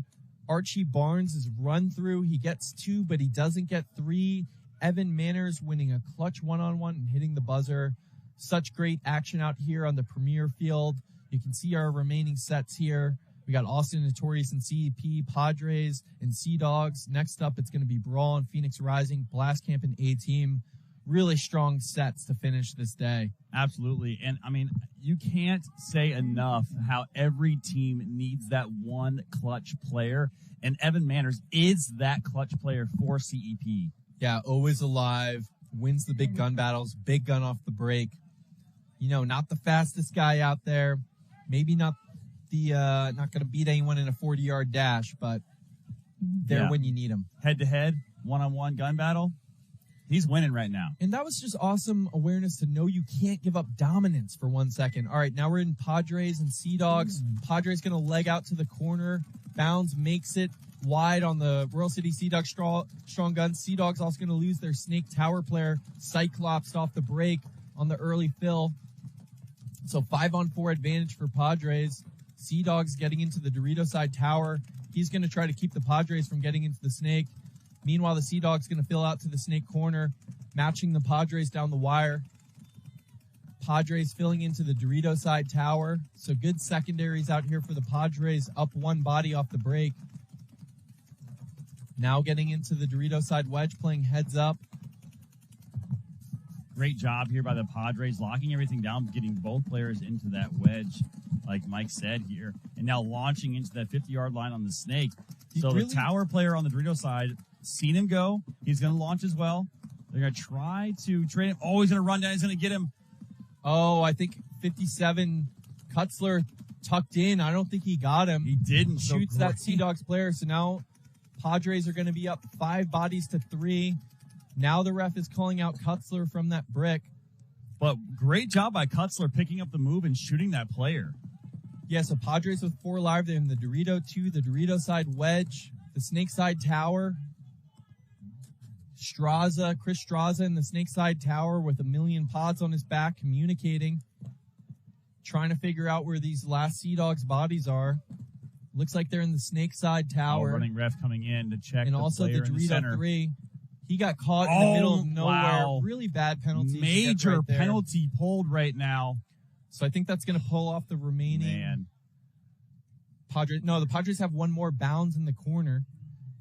Archie Barnes' run through. He gets 2, but he doesn't get 3. Evan Manners winning a clutch 1-on-1 and hitting the buzzer. Such great action out here on the premier field. You can see our remaining sets here. We got Austin, Notorious, and CEP, Padres, and Seadogs. Next up, it's going to be Brawl and Phoenix Rising, Blastcamp and A-Team. Really strong sets to finish this day. Absolutely. And, I mean, you can't say enough how every team needs that one clutch player. And Evan Manners is that clutch player for CEP. Yeah, always alive, wins the big gun battles, big gun off the break. You know, not the fastest guy out there. Maybe not not going to beat anyone in a 40-yard dash, but there when you need him. Head-to-head, one-on-one gun battle. He's winning right now. And that was just awesome awareness to know you can't give up dominance for 1 second. All right, now we're in Padres and Seadogs. Padres going to leg out to the corner. Bounds makes it wide on the Royal City Seadogs strong gun. Seadogs also going to lose their Snake Tower player. Cyclops off the break on the early fill. So 5-on-4 advantage for Padres. Seadogs getting into the Dorito side tower. He's going to try to keep the Padres from getting into the Snake. Meanwhile, the Seadogs going to fill out to the Snake corner, matching the Padres down the wire. Padres filling into the Dorito side tower. So good secondaries out here for the Padres, up 1 body off the break. Now getting into the Dorito side wedge, playing heads up. Great job here by the Padres, locking everything down, getting both players into that wedge, like Mike said here, and now launching into that 50-yard line on the Snake. So the tower player on the Dorito side, seen him go. He's going to launch as well. They're going to try to trade him. Oh, he's going to run down. He's going to get him. Oh, I think 57 Kutzler tucked in. I don't think he got him. He didn't. Shoots that Seadogs player. So now Padres are going to be up 5 bodies to 3. Now the ref is calling out Kutzler from that brick. But great job by Kutzler picking up the move and shooting that player. Yeah, so Padres with 4 live. They're in the Dorito 2, the Dorito side wedge, the Snake side tower. Chris Straza in the Snake side tower with 1 million pods on his back, communicating, trying to figure out where these last Seadogs bodies are. Looks like they're in the Snake side tower. Running ref coming in to check and the also player the in the Dorito center. 3. He got caught in the middle of nowhere. Wow. Really bad penalty. Major penalty pulled right now. So I think that's going to pull off the remaining. Padres. No, the Padres have 1 more bounds in the corner,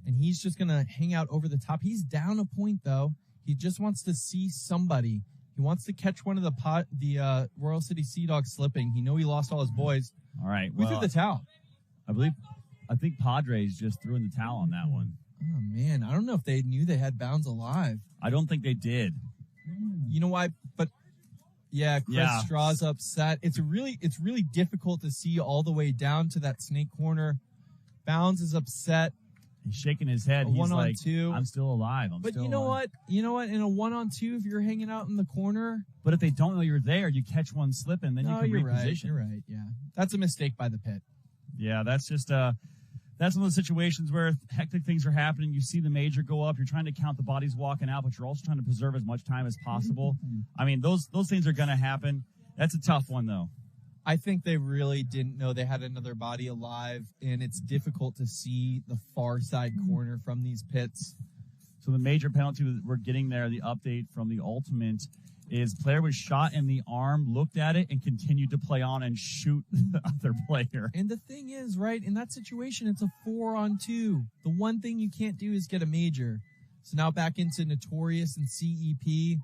and he's just going to hang out over the top. He's down a point, though. He just wants to see somebody. He wants to catch one of the Royal City Seadogs slipping. He he lost all his boys. All right. We threw the towel. I think Padres just threw in the towel on that one. Oh, man. I don't know if they knew they had bounds alive. I don't think they did. You know why? But, yeah, Chris Straw's upset. It's really difficult to see all the way down to that Snake corner. Bounds is upset. He's shaking his head. He's like, 1-on-2. I'm still alive. But you know what? You know what? In a 1-on-2, if you're hanging out in the corner. But if they don't know you're there, you catch one slipping, then you can you're reposition. You're right. Yeah. That's a mistake by the pit. Yeah, that's just that's one of those situations where hectic things are happening. You see the major go up. You're trying to count the bodies walking out, but you're also trying to preserve as much time as possible. I mean, those things are going to happen. That's a tough one, though. I think they really didn't know they had another body alive, and it's difficult to see the far side corner from these pits. So the major penalty that we're getting there, the update from the Ultimate, is player was shot in the arm, looked at it, and continued to play on and shoot the other player. And the thing is, right, in that situation, it's a 4-on-2. The one thing you can't do is get a major. So now back into Notorious and CEP.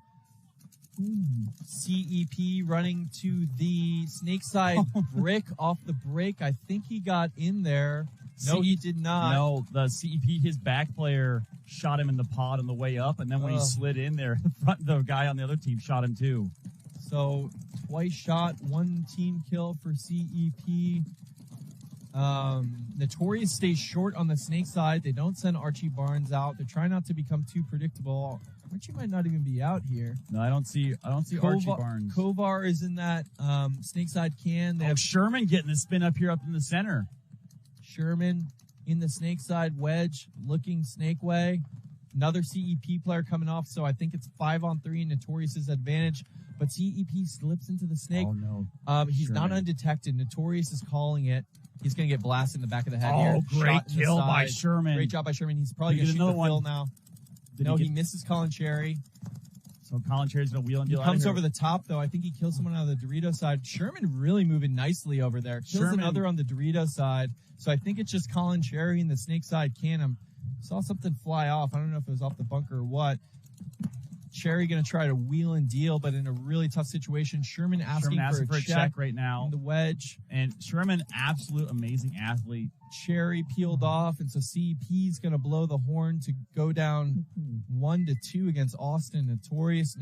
CEP running to the snake side brick off the break. I think he got in there. No, he did not. No, the CEP, his back player shot him in the pod on the way up, and then when he slid in there, the guy on the other team shot him too. So twice shot, one team kill for CEP. Notorious stays short on the snake side. They don't send Archie Barnes out. They're trying not to become too predictable. Archie might not even be out here. No, I don't see Archie Barnes. Kovar is in that snake side can. They have Sherman getting the spin up here up in the center. Sherman in the snake side wedge, looking snake way. Another CEP player coming off, so I think it's 5-on-3, Notorious's advantage. But CEP slips into the snake. Oh, no. He's not undetected. Notorious is calling it. He's going to get blasted in the back of the head here. Oh, great kill by Sherman. Great job by Sherman. He's probably going to shoot the fill now. He misses Colin Cherry. So Colin Cherry's going to wheel and deal. He comes over the top, though. I think he kills someone out of the Dorito side. Sherman really moving nicely over there. Kills another on the Dorito side. So I think it's just Colin Cherry in the snake side can. I saw something fly off. I don't know if it was off the bunker or what. Cherry going to try to wheel and deal, but in a really tough situation. Sherman asking for a check right now. In the wedge. And Sherman, absolute amazing athlete. Cherry peeled off, and so CEP's going to blow the horn to go down 1-2 against Austin. Notorious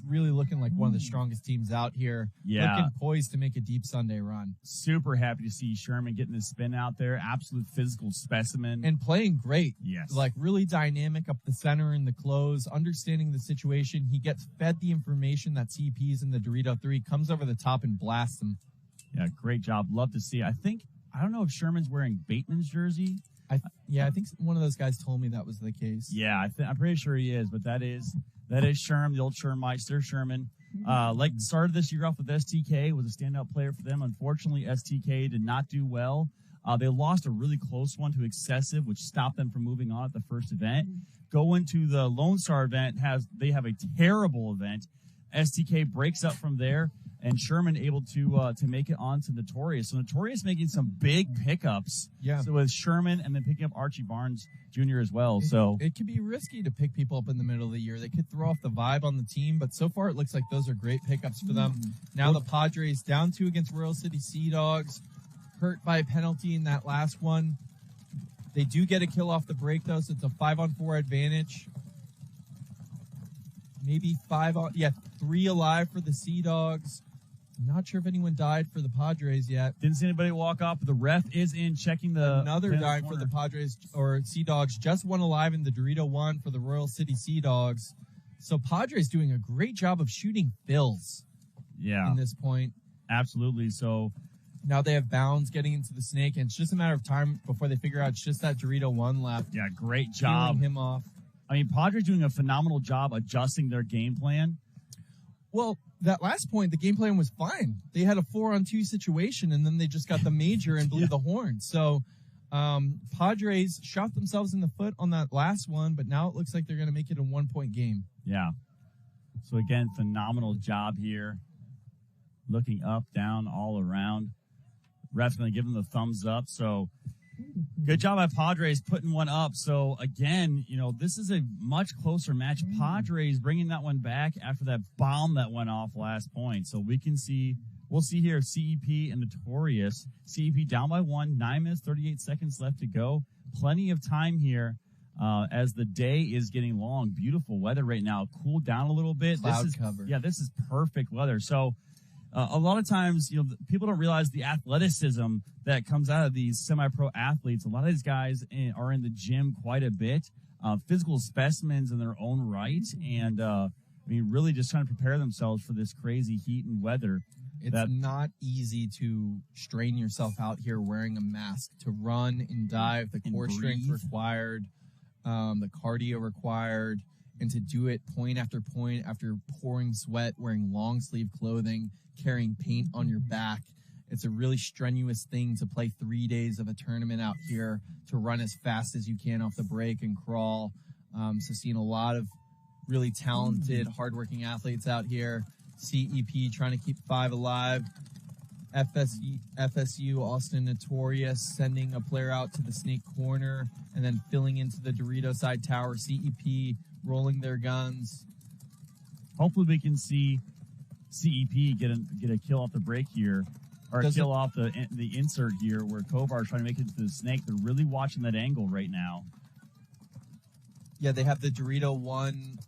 really looking like one of the strongest teams out here. Yeah. Looking poised to make a deep Sunday run. Super happy to see Sherman getting his spin out there. Absolute physical specimen. And playing great. Yes. Like really dynamic up the center in the close, understanding the situation. He gets fed the information that CEP's in the Dorito 3, comes over the top and blasts him. Yeah, great job. Love to see. I don't know if Sherman's wearing Bateman's jersey. I think one of those guys told me that was the case. Yeah, I'm pretty sure he is, but that is Sherman, the old Shermeister, Sherman. Started this year off with STK, was a standout player for them. Unfortunately, STK did not do well. They lost a really close one to Excessive, which stopped them from moving on at the first event. Go into the Lone Star event, they have a terrible event. STK breaks up from there, and Sherman able to make it on to Notorious. So Notorious making some big pickups. Yeah. So with Sherman and then picking up Archie Barnes Jr. as well. It could be risky to pick people up in the middle of the year. They could throw off the vibe on the team, but so far it looks like those are great pickups for them. Now the Padres down 2 against Royal City Seadogs, hurt by a penalty in that last one. They do get a kill off the break though, so it's a 5-on-4 advantage. Maybe 3 alive for the Seadogs. I'm not sure if anyone died for the Padres yet. Didn't see anybody walk off, but the ref is in checking another dive for the Padres or Seadogs. Just one alive in the Dorito 1 for the Royal City Seadogs. So Padres doing a great job of shooting fills. Yeah. In this point. Absolutely. So now they have Bounds getting into the snake, and it's just a matter of time before they figure out it's just that Dorito 1 left. Yeah, great job. Peeling him off. I mean, Padres doing a phenomenal job adjusting their game plan. Well, that last point, the game plan was fine. They had a 4-on-2 situation, and then they just got the major and blew the horn. So Padres shot themselves in the foot on that last one, but now it looks like they're going to make it a 1-point game. Yeah. So, again, phenomenal job here. Looking up, down, all around. Ref's going to give them the thumbs up. So, good job by Padres putting one up. So, again, this is a much closer match. Padres bringing that one back after that bomb that went off last point. So, we'll see here CEP and Notorious. CEP down by 1, 9 minutes, 38 seconds left to go. Plenty of time here as the day is getting long. Beautiful weather right now. Cooled down a little bit. Cloud cover. Yeah, this is perfect weather. So, a lot of times, people don't realize the athleticism that comes out of these semi-pro athletes. A lot of these guys are in the gym quite a bit, physical specimens in their own right, and really just trying to prepare themselves for this crazy heat and weather. It's not easy to strain yourself out here wearing a mask, to run and dive, the core strength required, the cardio required, and to do it point after pouring sweat, wearing long sleeve clothing, carrying paint on your back. It's a really strenuous thing to play 3 days of a tournament out here, to run as fast as you can off the break and crawl. So seeing a lot of really talented, hardworking athletes out here. CEP trying to keep 5 alive. FSU, Austin Notorious, sending a player out to the snake corner and then filling into the Dorito side tower. CEP rolling their guns. Hopefully we can see CEP get a kill off the break here, or kill off the insert here where Kovar is trying to make it to the snake. They're really watching that angle right now. Yeah, they have the Dorito 1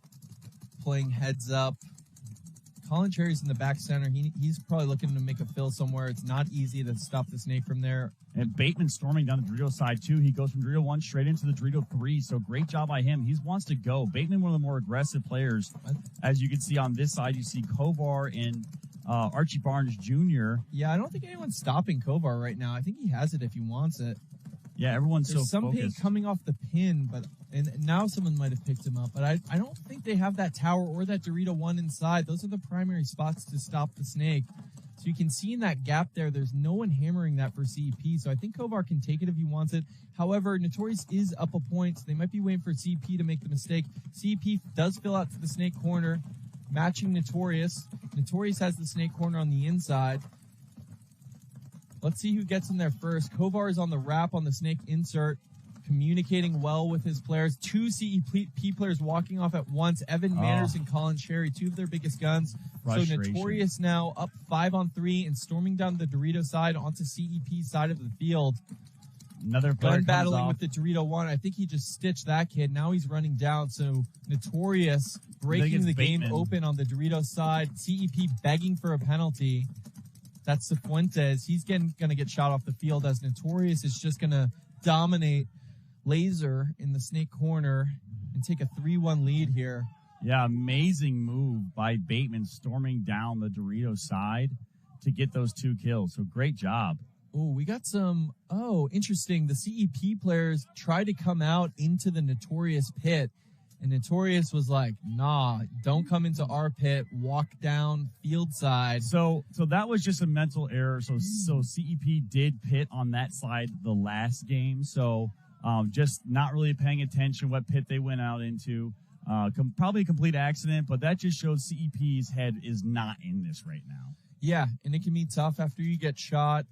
playing heads up. Colin Cherry's in the back center. He's probably looking to make a fill somewhere. It's not easy to stop the snake from there. And Bateman storming down the Dorito side, too. He goes from Dorito 1 straight into the Dorito 3, so great job by him. He wants to go. Bateman, one of the more aggressive players. As you can see on this side, you see Kovar and Archie Barnes Jr. Yeah, I don't think anyone's stopping Kovar right now. I think he has it if he wants it. Yeah, everyone's There's so some focused. paint coming off the pin, and now someone might have picked him up, but I don't think they have that tower or that Dorito 1 inside. Those are the primary spots to stop the snake. So you can see in that gap there's no one hammering that for CEP. So I think Kovar can take it if he wants it. However, Notorious is up a point, so they might be waiting for CEP to make the mistake. CEP does fill out to the snake corner, matching Notorious. Notorious has the snake corner on the inside. Let's see who gets in there first. Kovar is on the wrap on the snake insert, communicating well with his players. 2 CEP players walking off at once. Evan Manners and Colin Cherry, 2 of their biggest guns. Frustration. So Notorious now up 5-on-3 and storming down the Dorito side onto CEP's side of the field. Another player gun battling off with the Dorito 1. I think he just stitched that kid. Now he's running down. So Notorious breaking the game open on the Dorito side. CEP begging for a penalty. That's Cifuentes. He's going to get shot off the field as Notorious is just going to dominate Laser in the snake corner and take a 3-1 lead here. Yeah, amazing move by Bateman storming down the Dorito side to get those 2 kills. So great job. Oh, we got some. Oh, interesting. The CEP players tried to come out into the Notorious pit, and Notorious was like, nah, don't come into our pit. Walk down field side. So that was just a mental error. So CEP did pit on that side the last game. So just not really paying attention what pit they went out into. Probably a complete accident, but that just shows CEP's head is not in this right now. Yeah, and it can be tough after you get shot.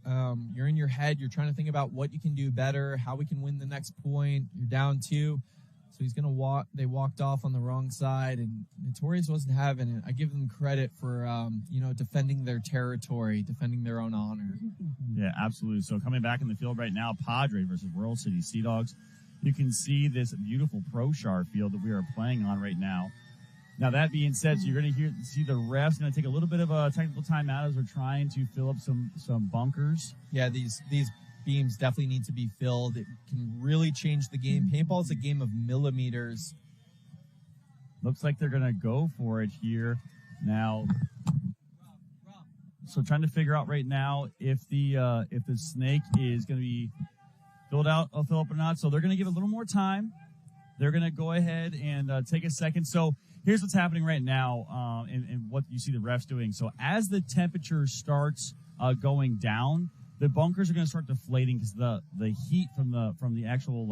You're in your head. You're trying to think about what you can do better, how we can win the next point. You're down 2. So he's going to walk. They walked off on the wrong side, and Notorious wasn't having it. I give them credit for, defending their territory, defending their own honor. Yeah, absolutely. So coming back in the field right now, Padre versus Royal City Seadogs. You can see this beautiful ProShar field that we are playing on right now. Now, that being said, so you're going to see the refs going to take a little bit of a technical timeout as we're trying to fill up some bunkers. Yeah, these beams definitely need to be filled. It can really change the game. Paintball is a game of millimeters. Looks like they're going to go for it here now. So trying to figure out right now if the snake is going to be filled up or not. So they're going to give it a little more time. They're going to go ahead and take a second. So here's what's happening right now and what you see the refs doing. So as the temperature starts going down, the bunkers are going to start deflating because the heat from the actual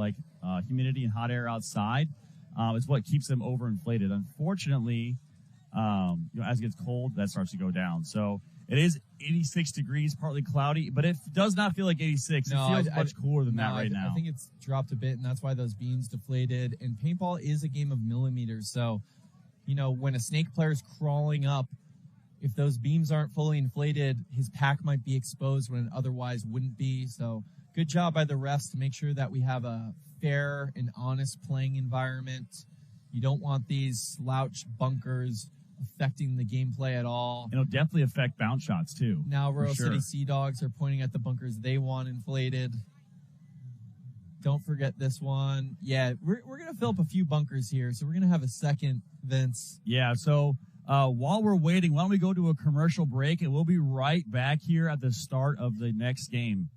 humidity and hot air outside is what keeps them overinflated. Unfortunately, as it gets cold, that starts to go down. So it is 86 degrees, partly cloudy, but it does not feel like 86. It feels much cooler than that right now. I think it's dropped a bit, and that's why those beams deflated. And paintball is a game of millimeters, so when a snake player is crawling up, if those beams aren't fully inflated, his pack might be exposed when it otherwise wouldn't be. So good job by the refs to make sure that we have a fair and honest playing environment. You don't want these slouch bunkers affecting the gameplay at all. It'll definitely affect bounce shots too. Now Royal City Seadogs are pointing at the bunkers they want inflated. Don't forget this one. Yeah, we're going to fill up a few bunkers here, so we're going to have a second, Vince. Yeah, so while we're waiting, why don't we go to a commercial break, and we'll be right back here at the start of the next game.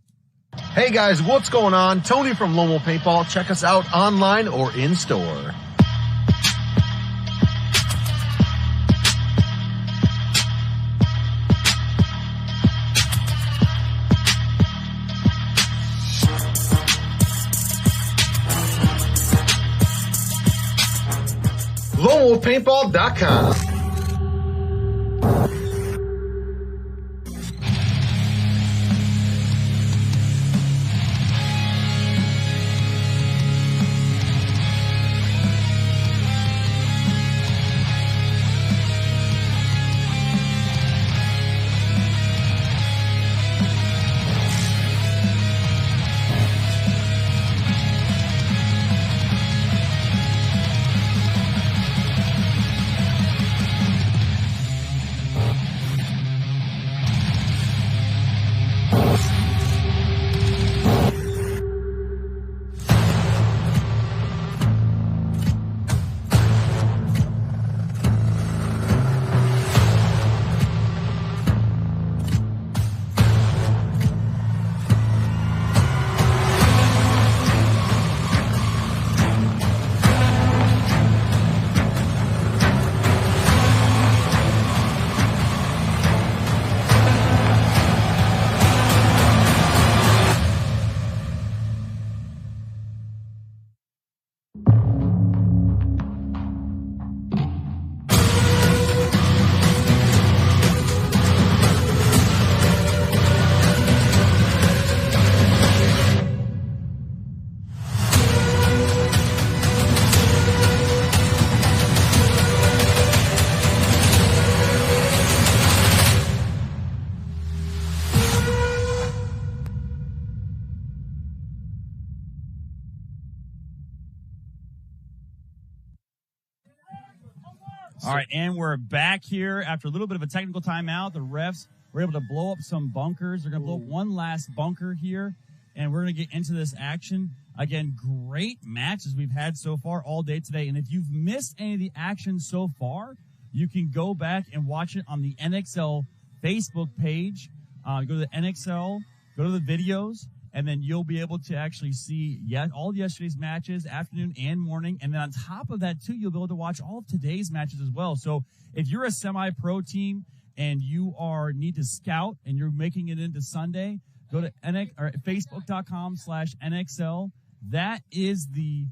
Hey guys, what's going on? Tony from Lowell Paintball. Check us out online or in store. LowellPaintball.com. All right, and we're back here after a little bit of a technical timeout. The refs were able to blow up some bunkers. They're going to blow up one last bunker here, and we're going to get into this action. Again, great matches we've had so far all day today. And if you've missed any of the action so far, you can go back and watch it on the NXL Facebook page. Go to the NXL, go to the videos, and then you'll be able to actually see all yesterday's matches, afternoon and morning. And then on top of that, too, you'll be able to watch all of today's matches as well. So if you're a semi-pro team and you need to scout and you're making it into Sunday, go to Facebook.com/NXL. That is the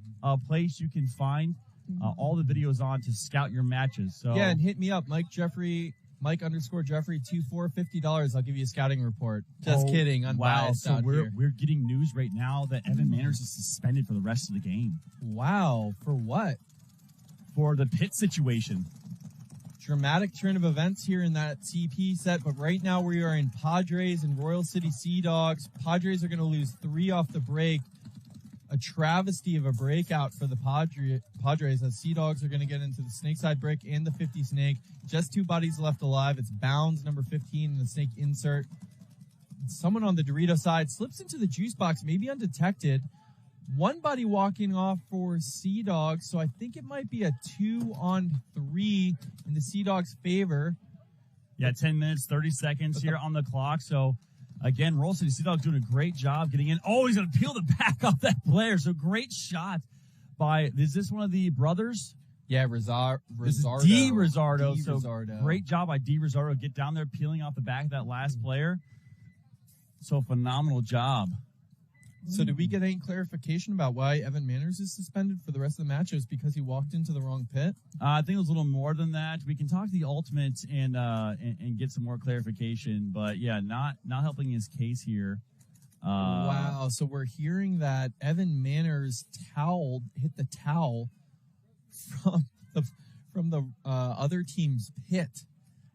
place you can find all the videos on to scout your matches. So yeah, and hit me up, Mike_Jeffrey 24 $50. I'll give you a scouting report. Just kidding. Unbiased. Wow. So we're getting news right now that Evan Manners is suspended for the rest of the game. Wow. For what? For the pit situation. Dramatic turn of events here in that CP set, but right now we are in Padres and Royal City Seadogs. Padres are going to lose 3 off the break. A travesty of a breakout for the Padres as Seadogs are going to get into the snake side break and the 50 snake. Just 2 bodies left alive. It's Bounds, number 15, and the snake insert. Someone on the Dorito side slips into the juice box, maybe undetected. 1 body walking off for Seadogs, so I think it might be a 2-on-3 in the Seadogs' favor. Yeah, 10 minutes, 30 seconds here on the clock, so... Again, Royal City Seadogs doing a great job getting in. Oh, he's going to peel the back off that player. So great shot by, is this one of the brothers? Yeah, Rizzardo. This is D. Rizzardo. So Rizzardo. Great job by D. Rizzardo. Get down there peeling off the back of that last player. So phenomenal job. So did we get any clarification about why Evan Manners is suspended for the rest of the match? It was because he walked into the wrong pit? I think it was a little more than that. We can talk to the Ultimate and get some more clarification. But, yeah, not helping his case here. Wow. So we're hearing that Evan Manners hit the towel from the other team's pit.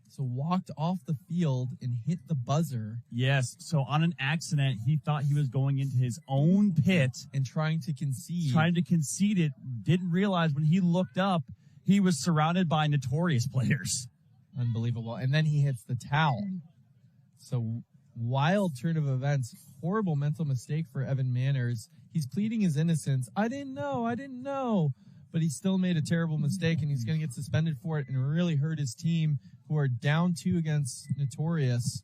So walked off the field and hit the buzzer. Yes. So on an accident, he thought he was going into his own pit and trying to concede. Trying to concede it. Didn't realize when he looked up, he was surrounded by Notorious players. Unbelievable. And then he hits the towel. So wild turn of events. Horrible mental mistake for Evan Manners. He's pleading his innocence. I didn't know. But he still made a terrible mistake, and he's going to get suspended for it and really hurt his team, who are down 2 against Notorious.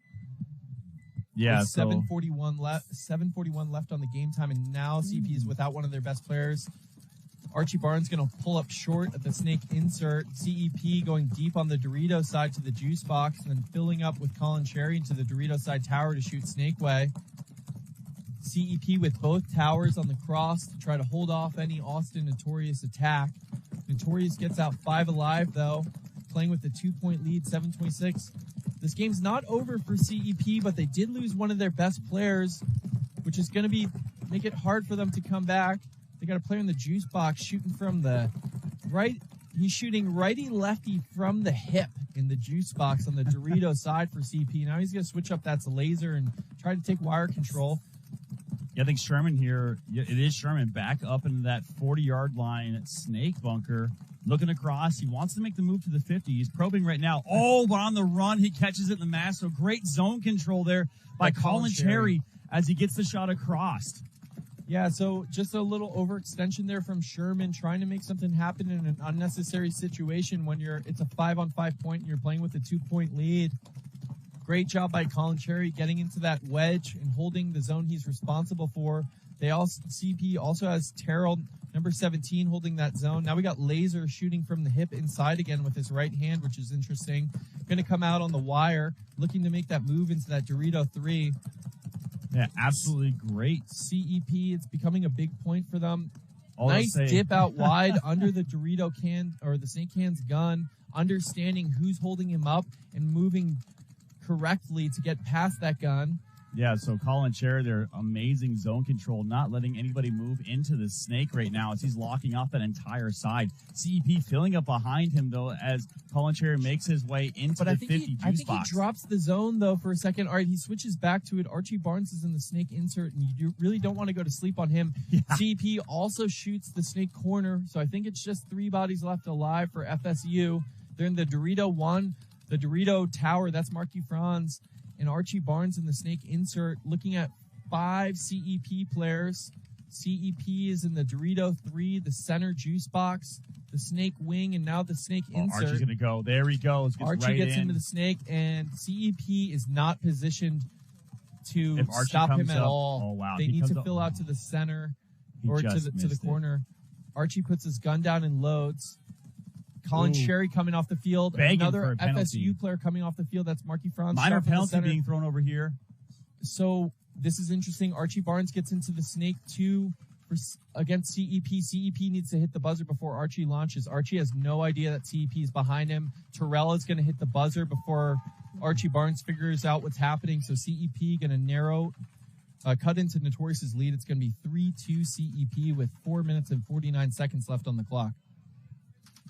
Yeah, With 7:41 left on the game time, and now CP is without one of their best players. Archie Barnes going to pull up short at the snake insert. CEP going deep on the Dorito side to the juice box, and then filling up with Colin Cherry into the Dorito side tower to shoot Snake Way. CEP with both towers on the cross to try to hold off any Austin Notorious attack. Notorious gets out 5 alive, though, playing with a 2-point lead, 7:26. This game's not over for CEP, but they did lose one of their best players, which is going to make it hard for them to come back. They got a player in the juice box shooting from the right. He's shooting righty-lefty from the hip in the juice box on the Dorito side for CP. Now he's going to switch up that to laser and try to take wire control. Yeah, I think Sherman here, it is Sherman back up into that 40-yard line at Snake Bunker. Looking across, he wants to make the move to the 50. He's probing right now. Oh, but on the run, he catches it in the mass. So great zone control there by Colin Cherry as he gets the shot across. Yeah, so just a little overextension there from Sherman, trying to make something happen in an unnecessary situation when it's a 5-on-5 point and you're playing with a 2-point lead. Great job by Colin Cherry getting into that wedge and holding the zone he's responsible for. CP also has Terrell, number 17, holding that zone. Now we got Laser shooting from the hip inside again with his right hand, which is interesting. Going to come out on the wire, looking to make that move into that Dorito 3. Yeah, absolutely great. CEP, it's becoming a big point for them. Nice dip out wide under the Dorito can, or the Snake Can's gun, understanding who's holding him up and moving correctly to get past that gun. Yeah, so Colin Cherry, their amazing zone control, not letting anybody move into the snake right now as he's locking off that entire side. CEP filling up behind him, though, as Colin Cherry makes his way into the 50 juice box. I think he drops the zone, though, for a second. All right, he switches back to it. Archie Barnes is in the snake insert, and you really don't want to go to sleep on him. Yeah. CEP also shoots the snake corner, so I think it's just 3 bodies left alive for FSU. They're in the Dorito 1, the Dorito tower. That's Marky Franz. And Archie Barnes in the snake insert, looking at 5 CEP players. CEP is in the Dorito 3, the center juice box, the snake wing, and now the snake insert. Archie's going to go. There he goes. Archie gets into the snake, and CEP is not positioned to stop him at all. Oh, wow. They need to fill out to the center or to the corner. Archie puts his gun down and loads. Colin Cherry coming off the field. Another FSU player coming off the field. That's Marky Franz. Minor penalty being thrown over here. So this is interesting. Archie Barnes gets into the snake 2 against CEP. CEP needs to hit the buzzer before Archie launches. Archie has no idea that CEP is behind him. Terrell is going to hit the buzzer before Archie Barnes figures out what's happening. So CEP going to cut into Notorious's lead. It's going to be 3-2 CEP with 4 minutes and 49 seconds left on the clock.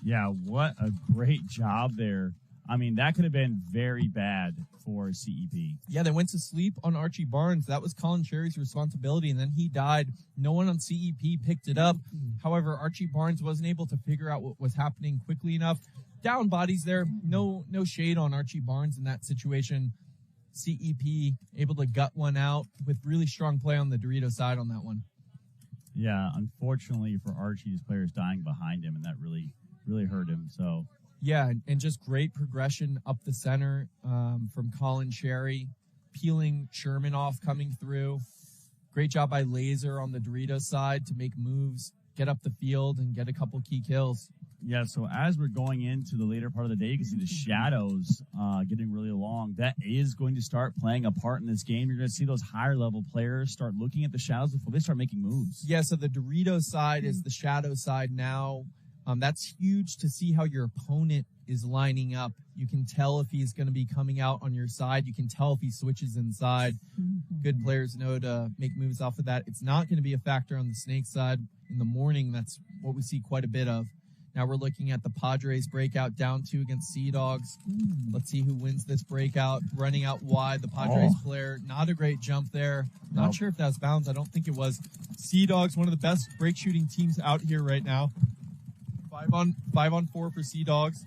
Yeah, what a great job there. I mean, that could have been very bad for CEP. Yeah, they went to sleep on Archie Barnes. That was Colin Cherry's responsibility, and then he died. No one on CEP picked it up. However, Archie Barnes wasn't able to figure out what was happening quickly enough. Down bodies there. No shade on Archie Barnes in that situation. CEP able to gut one out with really strong play on the Dorito side on that one. Yeah, unfortunately for Archie, his players dying behind him, and that really hurt him. So yeah, and just great progression up the center from Colin Cherry, peeling Sherman off, coming through. Great job by Laser on the Dorito side to make moves, get up the field, and get a couple key kills. Yeah, so as we're going into the later part of the day, you can see the Shadows getting really along. That is going to start playing a part in this game. You're going to see those higher-level players start looking at the Shadows before they start making moves. Yeah, so the Dorito side is the Shadow side now. That's huge to see how your opponent is lining up. You can tell if he's going to be coming out on your side. You can tell if he switches inside. Good players know to make moves off of that. It's not going to be a factor on the Snake side. In the morning, that's what we see quite a bit of. Now we're looking at the Padres breakout down 2 against Seadogs. Let's see who wins this breakout. Running out wide, the Padres player. Not a great jump there. Not sure if that was bounds. I don't think it was. Seadogs, one of the best break shooting teams out here right now. 5 on 4 for Seadogs.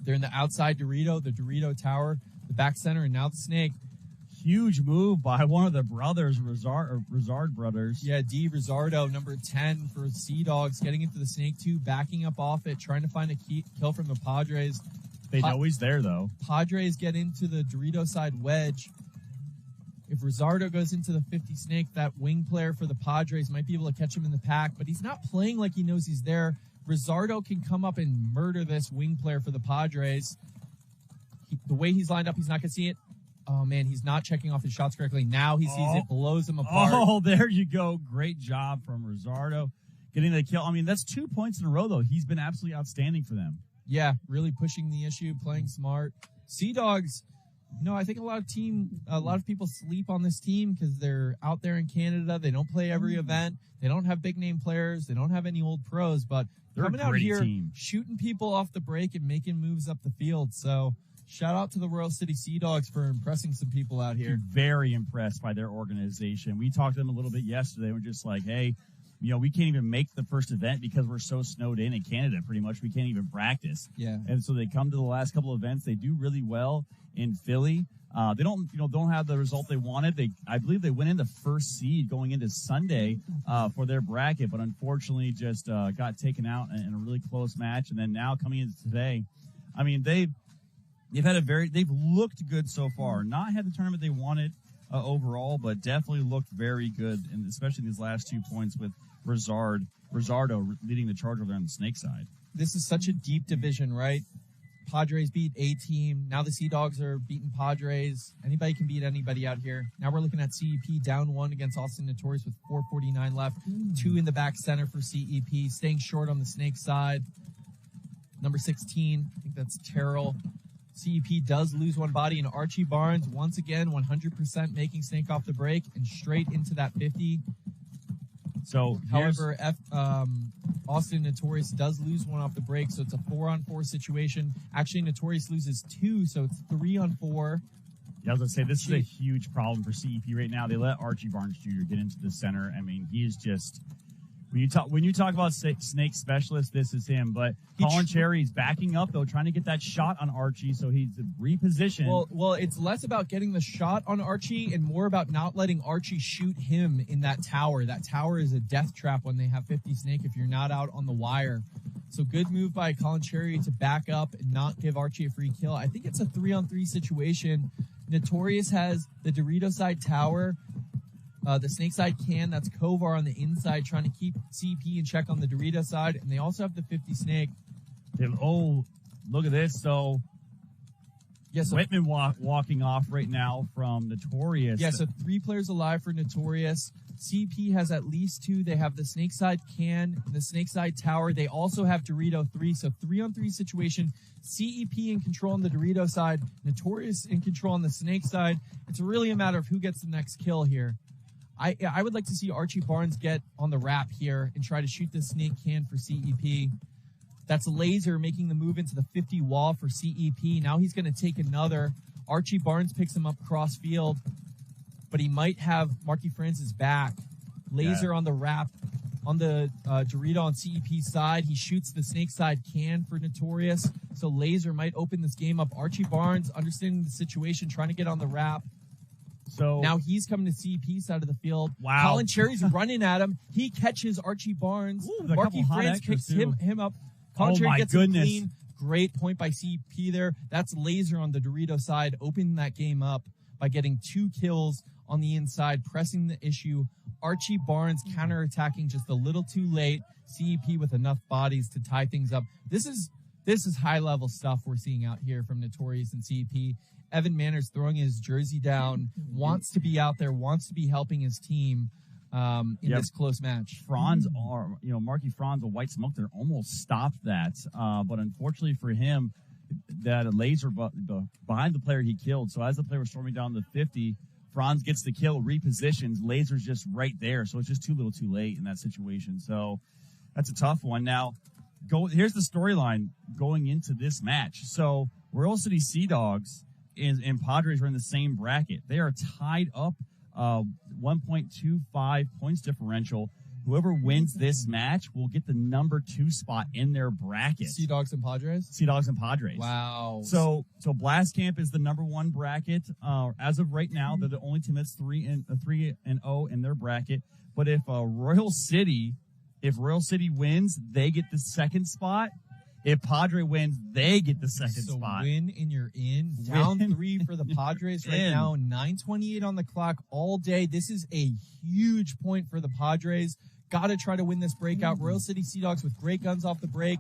They're in the outside Dorito, the Dorito Tower, the back center, and now the Snake. Huge move by one of the brothers, Rizard brothers. Yeah, D. Rizzardo, number 10 for Seadogs, getting into the Snake 2, backing up off it, trying to find a kill from the Padres. They know he's there, though. Padres get into the Dorito side wedge. If Rizzardo goes into the 50 Snake, that wing player for the Padres might be able to catch him in the pack, but he's not playing like he knows he's there. Rizzardo can come up and murder this wing player for the Padres. The way he's lined up, he's not going to see it. Oh, man, he's not checking off his shots correctly. Now he sees it, blows him apart. Oh, there you go. Great job from Rizzardo getting the kill. I mean, that's 2 points in a row, though. He's been absolutely outstanding for them. Yeah, really pushing the issue, playing smart. Seadogs, I think a lot of people sleep on this team because they're out there in Canada. They don't play every event. They don't have big name players. They don't have any old pros, but they're coming a out great here, team. shooting people off the break and making moves up the field. So shout out to the Royal City Seadogs for impressing some people out here. Very impressed by their organization. We talked to them a little bit yesterday. We're just like, hey, we can't even make the first event because we're so snowed in Canada, pretty much. We can't even practice. Yeah. And so they come to the last couple of events. They do really well in Philly. They don't have the result they wanted. I believe they went in the first seed going into Sunday for their bracket, but unfortunately just got taken out in a really close match. And then now coming into today, I mean, they've looked good so far. Not had the tournament they wanted overall, but definitely looked very good, and especially these last 2 points with Rizzardo leading the charge over there on the Snake side. This is such a deep division, right? Padres beat A-Team. Now the Seadogs are beating Padres. Anybody can beat anybody out here. Now we're looking at CEP down 1 against Austin Notorious with 4:49 left. 2 in the back center for CEP, staying short on the Snake side. Number 16, I think that's Terrell. CEP does lose one body, and Archie Barnes, once again, 100% making Snake off the break and straight into that 50. So, however, Austin Notorious does lose one off the break, so it's a 4-on-4 situation. Actually, Notorious loses 2, so it's 3-on-4. Yeah, I was going to say, this is a huge problem for CEP right now. They let Archie Barnes Jr. get into the center. I mean, he is just... When you talk about Snake specialist, this is him. But Colin Cherry's backing up, though, trying to get that shot on Archie, so he's repositioned. Well, it's less about getting the shot on Archie and more about not letting Archie shoot him in that tower. That tower is a death trap when they have 50 Snake if you're not out on the wire. So good move by Colin Cherry to back up and not give Archie a free kill. I think it's a 3-on-3 situation. Notorious has the Dorito side tower. The Snake side that's Kovar on the inside trying to keep CEP in check on the Dorito side, and they also have the 50 Snake. Oh, look at this. So, Whitman walking off right now from Notorious. Yeah, so 3 players alive for Notorious. CEP has at least 2. They have the Snake side and the Snake side tower. They also have Dorito 3, so 3-on-3 situation. CEP in control on the Dorito side, Notorious in control on the Snake side. It's really a matter of who gets the next kill here. I would like to see Archie Barnes get on the wrap here and try to shoot the Snake can for CEP. That's Laser making the move into the 50 wall for CEP. Now he's going to take another. Archie Barnes picks him up cross field, but he might have Marky Franz's back. Laser on the wrap on the Dorito on CEP's side. He shoots the Snake side can for Notorious. So Laser might open this game up. Archie Barnes, understanding the situation, trying to get on the wrap. So now he's coming to CEP's side of the field. Wow. Colin Cherry's running at him. He catches Archie Barnes. Marky Franz kicks him up. Colin Cherry gets him clean. Great point by CEP there. That's Laser on the Dorito side, opening that game up by getting 2 kills on the inside, pressing the issue. Archie Barnes counterattacking just a little too late. CEP with enough bodies to tie things up. This is high level stuff we're seeing out here from Notorious and CEP. Evan Manners throwing his jersey down, wants to be out there, wants to be helping his team in this close match. Marky Franz, a white smoke there, almost stopped that. But unfortunately for him, that Laser behind the player he killed. So as the player was storming down the 50, Franz gets the kill, repositions. Laser's just right there. So it's just too little too late in that situation. So that's a tough one. Now, here's the storyline going into this match. So Royal City Seadogs and Padres are in the same bracket. They are tied up 1.25 points differential. whoever wins this match will get the number 2 spot in their bracket. Seadogs and Padres? Seadogs and Padres. Wow. So Blastcamp is the number 1 bracket. As of right now, they're the only team that's 3-0 in their bracket. But if Royal City wins, they get the 2nd spot. If Padre wins, they get the 2nd spot. Win and you're in. Round 3 for the Padres right now. 9:28 on the clock all day. This is a huge point for the Padres. Got to try to win this breakout. Royal City Seadogs with great guns off the break.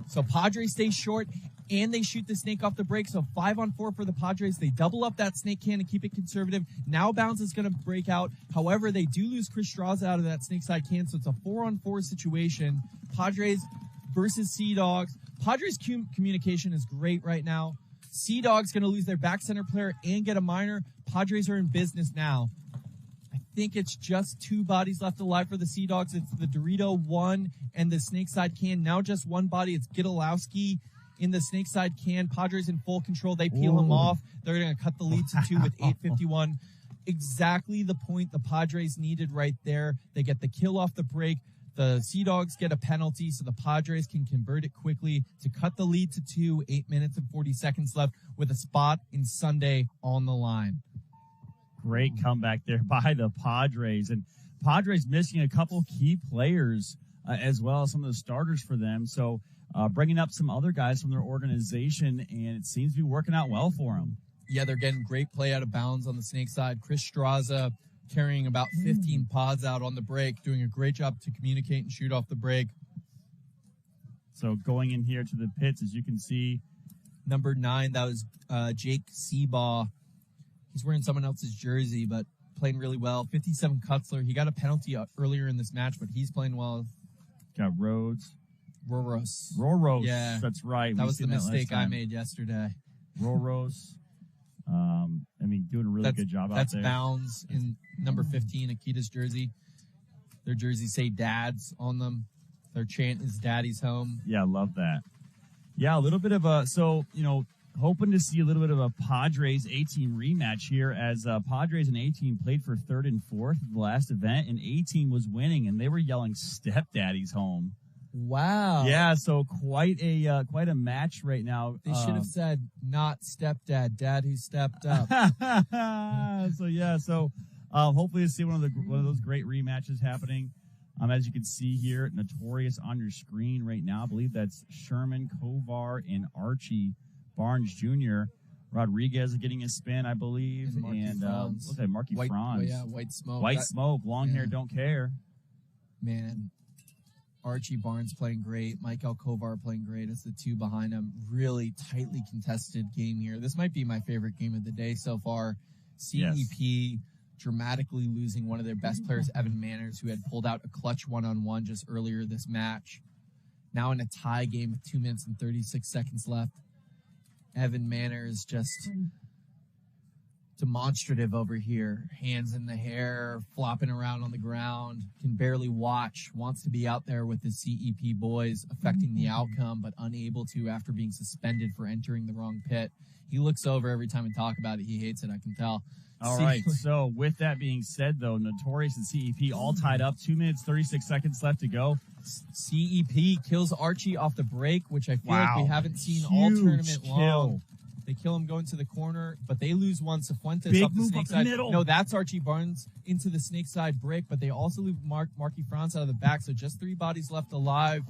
So Padres stay short and they shoot the snake off the break. So 5-on-4 for the Padres. They double up that snake can and keep it conservative. Now Bounds is going to break out. However, they do lose Chris Straws out of that snake side can. So it's a 4-on-4 situation. Padres versus Seadogs. Padres communication is great right now. Seadogs going to lose their back center player and get a minor. Padres are in business now. I think it's just 2 bodies left alive for the Seadogs. It's the Dorito 1 and the snake side can. Now just 1 body. It's Gidalowski in the snake side can. Padres in full control. They peel him off. They're going to cut the lead to 2 with 8:51. Exactly the point the Padres needed right there. They get the kill off the break. The Seadogs get a penalty, so the Padres can convert it quickly to cut the lead to 2, 8 minutes and 40 seconds left with a spot in Sunday on the line. Great comeback there by the Padres. And Padres missing a couple key players as well as some of the starters for them. So bringing up some other guys from their organization, and it seems to be working out well for them. Yeah, they're getting great play out of bounds on the snake side. Chris Straza carrying about 15 pods out on the break, doing a great job to communicate and shoot off the break. So going in here to the pits, as you can see. Number 9, that was Jake Seabaugh. He's wearing someone else's jersey, but playing really well. 57 Kutzler. He got a penalty earlier in this match, but he's playing well. Got Rhodes. Roros. Yeah. That's right. That was the mistake I made yesterday. Roros. Doing a really good job out there. That's Bounds in number 15, Akita's jersey. Their jerseys say dads on them. Their chant is daddy's home. Yeah, I love that. Yeah, a little bit of hoping to see a little bit of a Padres A-Team rematch here as Padres and A-Team played for 3rd and 4th at the last event, and A-Team was winning, and they were yelling stepdaddy's home. Wow. Yeah, so quite a match right now. They should have said not stepdad, dad who stepped up. So hopefully to see one of those great rematches happening. As you can see here, Notorious on your screen right now. I believe that's Sherman Kovar and Archie Barnes Jr. Rodriguez getting a spin, I believe, and looks like Marky Franz. White smoke. White smoke. Long hair, don't care. Man. Archie Barnes playing great. Michael Kovar playing great. It's the 2 behind him. Really tightly contested game here. This might be my favorite game of the day so far. CEP dramatically losing one of their best players, Evan Manners, who had pulled out a clutch 1-on-1 just earlier this match. Now in a tie game with 2 minutes and 36 seconds left. Evan Manners just demonstrative over here. Hands in the hair, flopping around on the ground, can barely watch, wants to be out there with the CEP boys, affecting the outcome, but unable to after being suspended for entering the wrong pit. He looks over every time we talk about it. He hates it, I can tell. All right, so with that being said, though, Notorious and CEP all tied up. 2 minutes, 36 seconds left to go. CEP kills Archie off the break, which I feel like we haven't seen all tournament long. They kill him going to the corner, but they lose one. Cifuentes off the snake side. No, that's Archie Barnes into the snake side break, but they also leave Marky Franz out of the back, so just 3 bodies left alive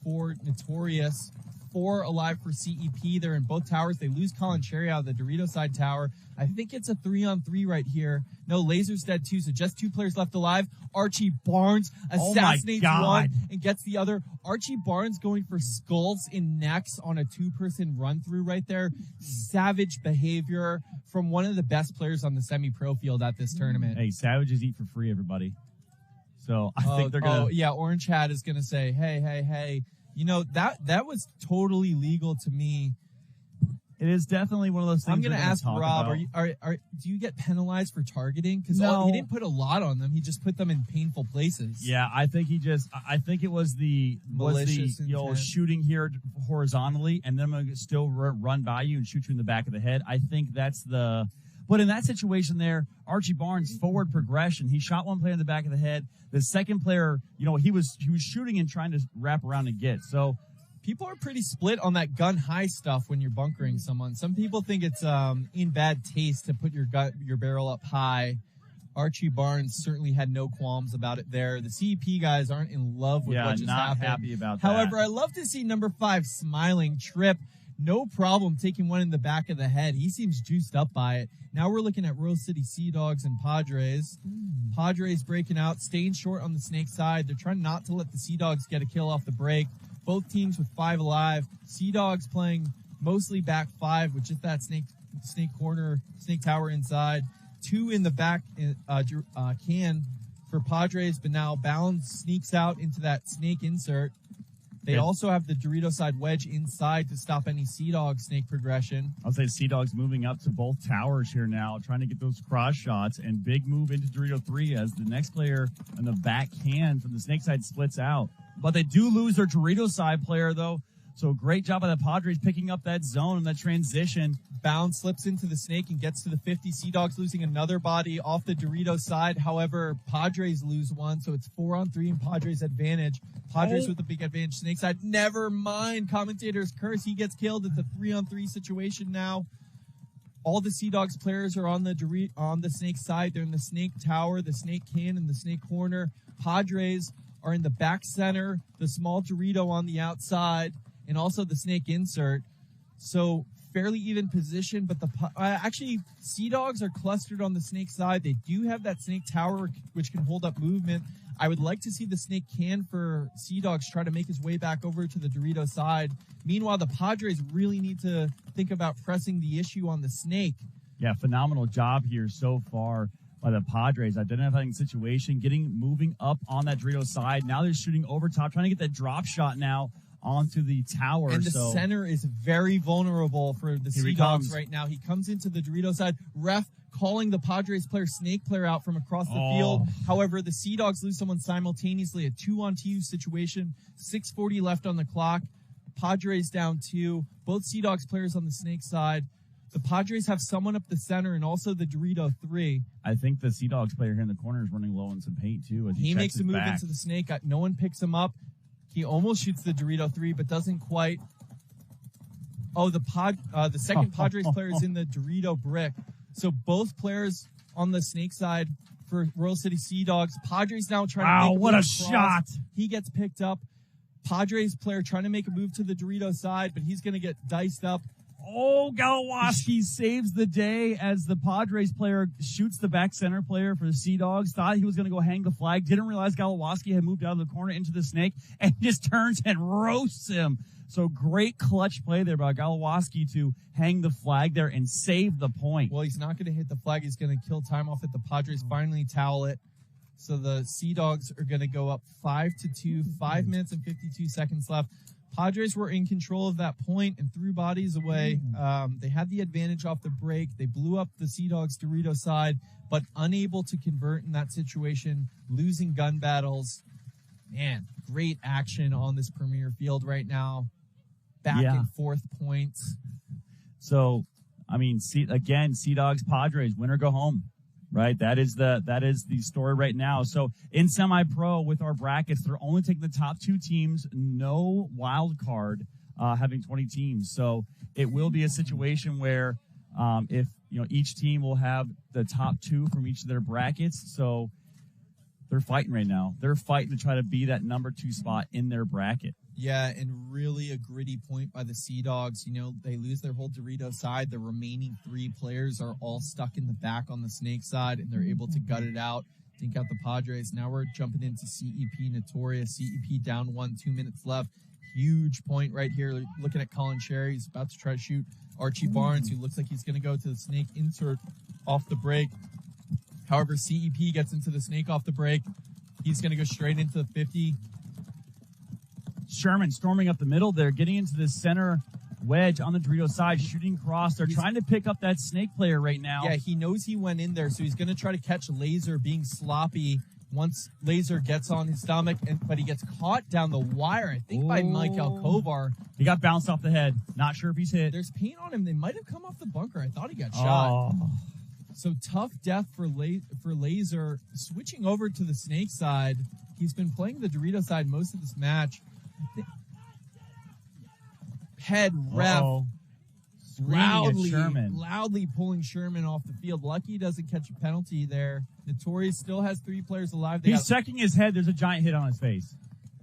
for Notorious. 4 alive for CEP. They're in both towers. They lose Colin Cherry out of the Dorito side tower. I think it's a 3-on-3 right here. No, Laser's dead too, so just 2 players left alive. Archie Barnes assassinates one and gets the other. Archie Barnes going for skulls and necks on a 2-person run-through right there. Savage behavior from one of the best players on the semi-pro field at this tournament. Hey, savages eat for free, everybody. So I think they're going to... Oh, yeah, Orange Hat is going to say, hey. You know, that was totally legal to me. It is definitely one of those things. I'm going to ask Rob, do you get penalized for targeting? Because he didn't put a lot on them. He just put them in painful places. Yeah, I think it was the shooting here horizontally, and then I'm going to still run by you and shoot you in the back of the head. I think that's the. But in that situation there, Archie Barnes, forward progression. He shot one player in the back of the head. The second player, he was shooting and trying to wrap around and get. So people are pretty split on that gun high stuff when you're bunkering someone. Some people think it's in bad taste to put your barrel up high. Archie Barnes certainly had no qualms about it there. The CEP guys aren't in love with what just not happened. happy about that. However, I love to see number 5 smiling. Trip, no problem taking one in the back of the head. He seems juiced up by it. Now we're looking at Rose City Seadogs and Padres. Padres breaking out, staying short on the Snake side. They're trying not to let the Seadogs get a kill off the break. Both teams with 5 alive. Seadogs playing mostly back 5 with just that snake corner, snake tower inside. 2 in the back can for Padres, but now Bounds sneaks out into that snake insert. They also have the Dorito side wedge inside to stop any Seadog snake progression. I'll say Seadogs moving up to both towers here now, trying to get those cross shots, and big move into Dorito 3 as the next player on the back can from the snake side splits out. But they do lose their Dorito side player, though. So great job by the Padres picking up that zone and that transition. Bound slips into the snake and gets to the 50. Seadogs losing another body off the Dorito side. However, Padres lose one, so it's 4-on-3 and Padres advantage. Padres with the big advantage. Snake side, never mind. Commentator's curse. He gets killed. It's a 3-on-3 situation now. All the Seadogs players are on the snake side. They're in the snake tower, the snake can, and the snake corner. Padres are in the back center, the small Dorito on the outside, and also the snake insert. So fairly even position, but actually Seadogs are clustered on the snake side. They do have that snake tower which can hold up movement. I would like to see the snake can for Seadogs try to make his way back over to the Dorito side. Meanwhile, the Padres really need to think about pressing the issue on the snake. Yeah, phenomenal job here so far by the Padres, identifying the situation, moving up on that Dorito side. Now they're shooting over top, trying to get that drop shot now onto the tower. And the center is very vulnerable for the Seadogs right now. He comes into the Dorito side. Ref calling the Padres player, snake player out from across the field. However, the Seadogs lose someone simultaneously. A 2-on-2 situation. 6:40 left on the clock. Padres down 2. Both Seadogs players on the snake side. The Padres have someone up the center and also the Dorito 3. I think the Seadogs player here in the corner is running low on some paint too. As he makes a move back into the snake. No one picks him up. He almost shoots the Dorito 3, but doesn't quite. Oh, the second Padres player is in the Dorito brick. So both players on the snake side for Royal City Seadogs. Padres now trying to make a what move a across. shot. He gets picked up. Padres player trying to make a move to the Dorito side, but he's going to get diced up. Oh, Galawaski saves the day as the Padres player shoots the back center player for the Seadogs. Thought he was going to go hang the flag. Didn't realize Galawaski had moved out of the corner into the snake and just turns and roasts him. So great clutch play there by Galawaski to hang the flag there and save the point. Well, he's not going to hit the flag. He's going to kill time off it. The Padres finally towel it. So the Seadogs are going to go up 5-2, 5 minutes and 52 seconds left. Padres were in control of that point and threw bodies away. They had the advantage off the break. They blew up the Seadogs Dorito side, but unable to convert in that situation, losing gun battles. Man, great action on this premier field right now. Back and forth points. So, I mean, Seadogs Padres, win or go home. Right, that is the story right now. So in semi-pro with our brackets, they're only taking the top 2 teams, no wild card, having 20 teams. So it will be a situation where if each team will have the top 2 from each of their brackets. So they're fighting right now. They're fighting to try to be that number 2 spot in their bracket. Yeah, and really a gritty point by the Seadogs. They lose their whole Dorito side. The remaining 3 players are all stuck in the back on the snake side, and they're able to gut it out, dink out the Padres. Now we're jumping into CEP Notorious. CEP down 1, 2 minutes left. Huge point right here. Looking at Colin Sherry. He's about to try to shoot Archie Barnes, who looks like he's going to go to the snake insert off the break. However, CEP gets into the snake off the break. He's going to go straight into the 50. Sherman storming up the middle there, getting into the center wedge on the Dorito side, shooting cross. They're trying to pick up that snake player right now. Yeah, he knows he went in there, so he's going to try to catch Laser being sloppy once Laser gets on his stomach, but he gets caught down the wire, I think, by Mike Alcovar. He got bounced off the head. Not sure if he's hit. There's paint on him. They might have come off the bunker. I thought he got shot. So tough death for Laser. Switching over to the Snake side. He's been playing the Dorito side most of this match. Head ref loudly pulling Sherman off the field. Lucky doesn't catch a penalty there. Notorious still has 3 players alive. He's checking his head. There's a giant hit on his face.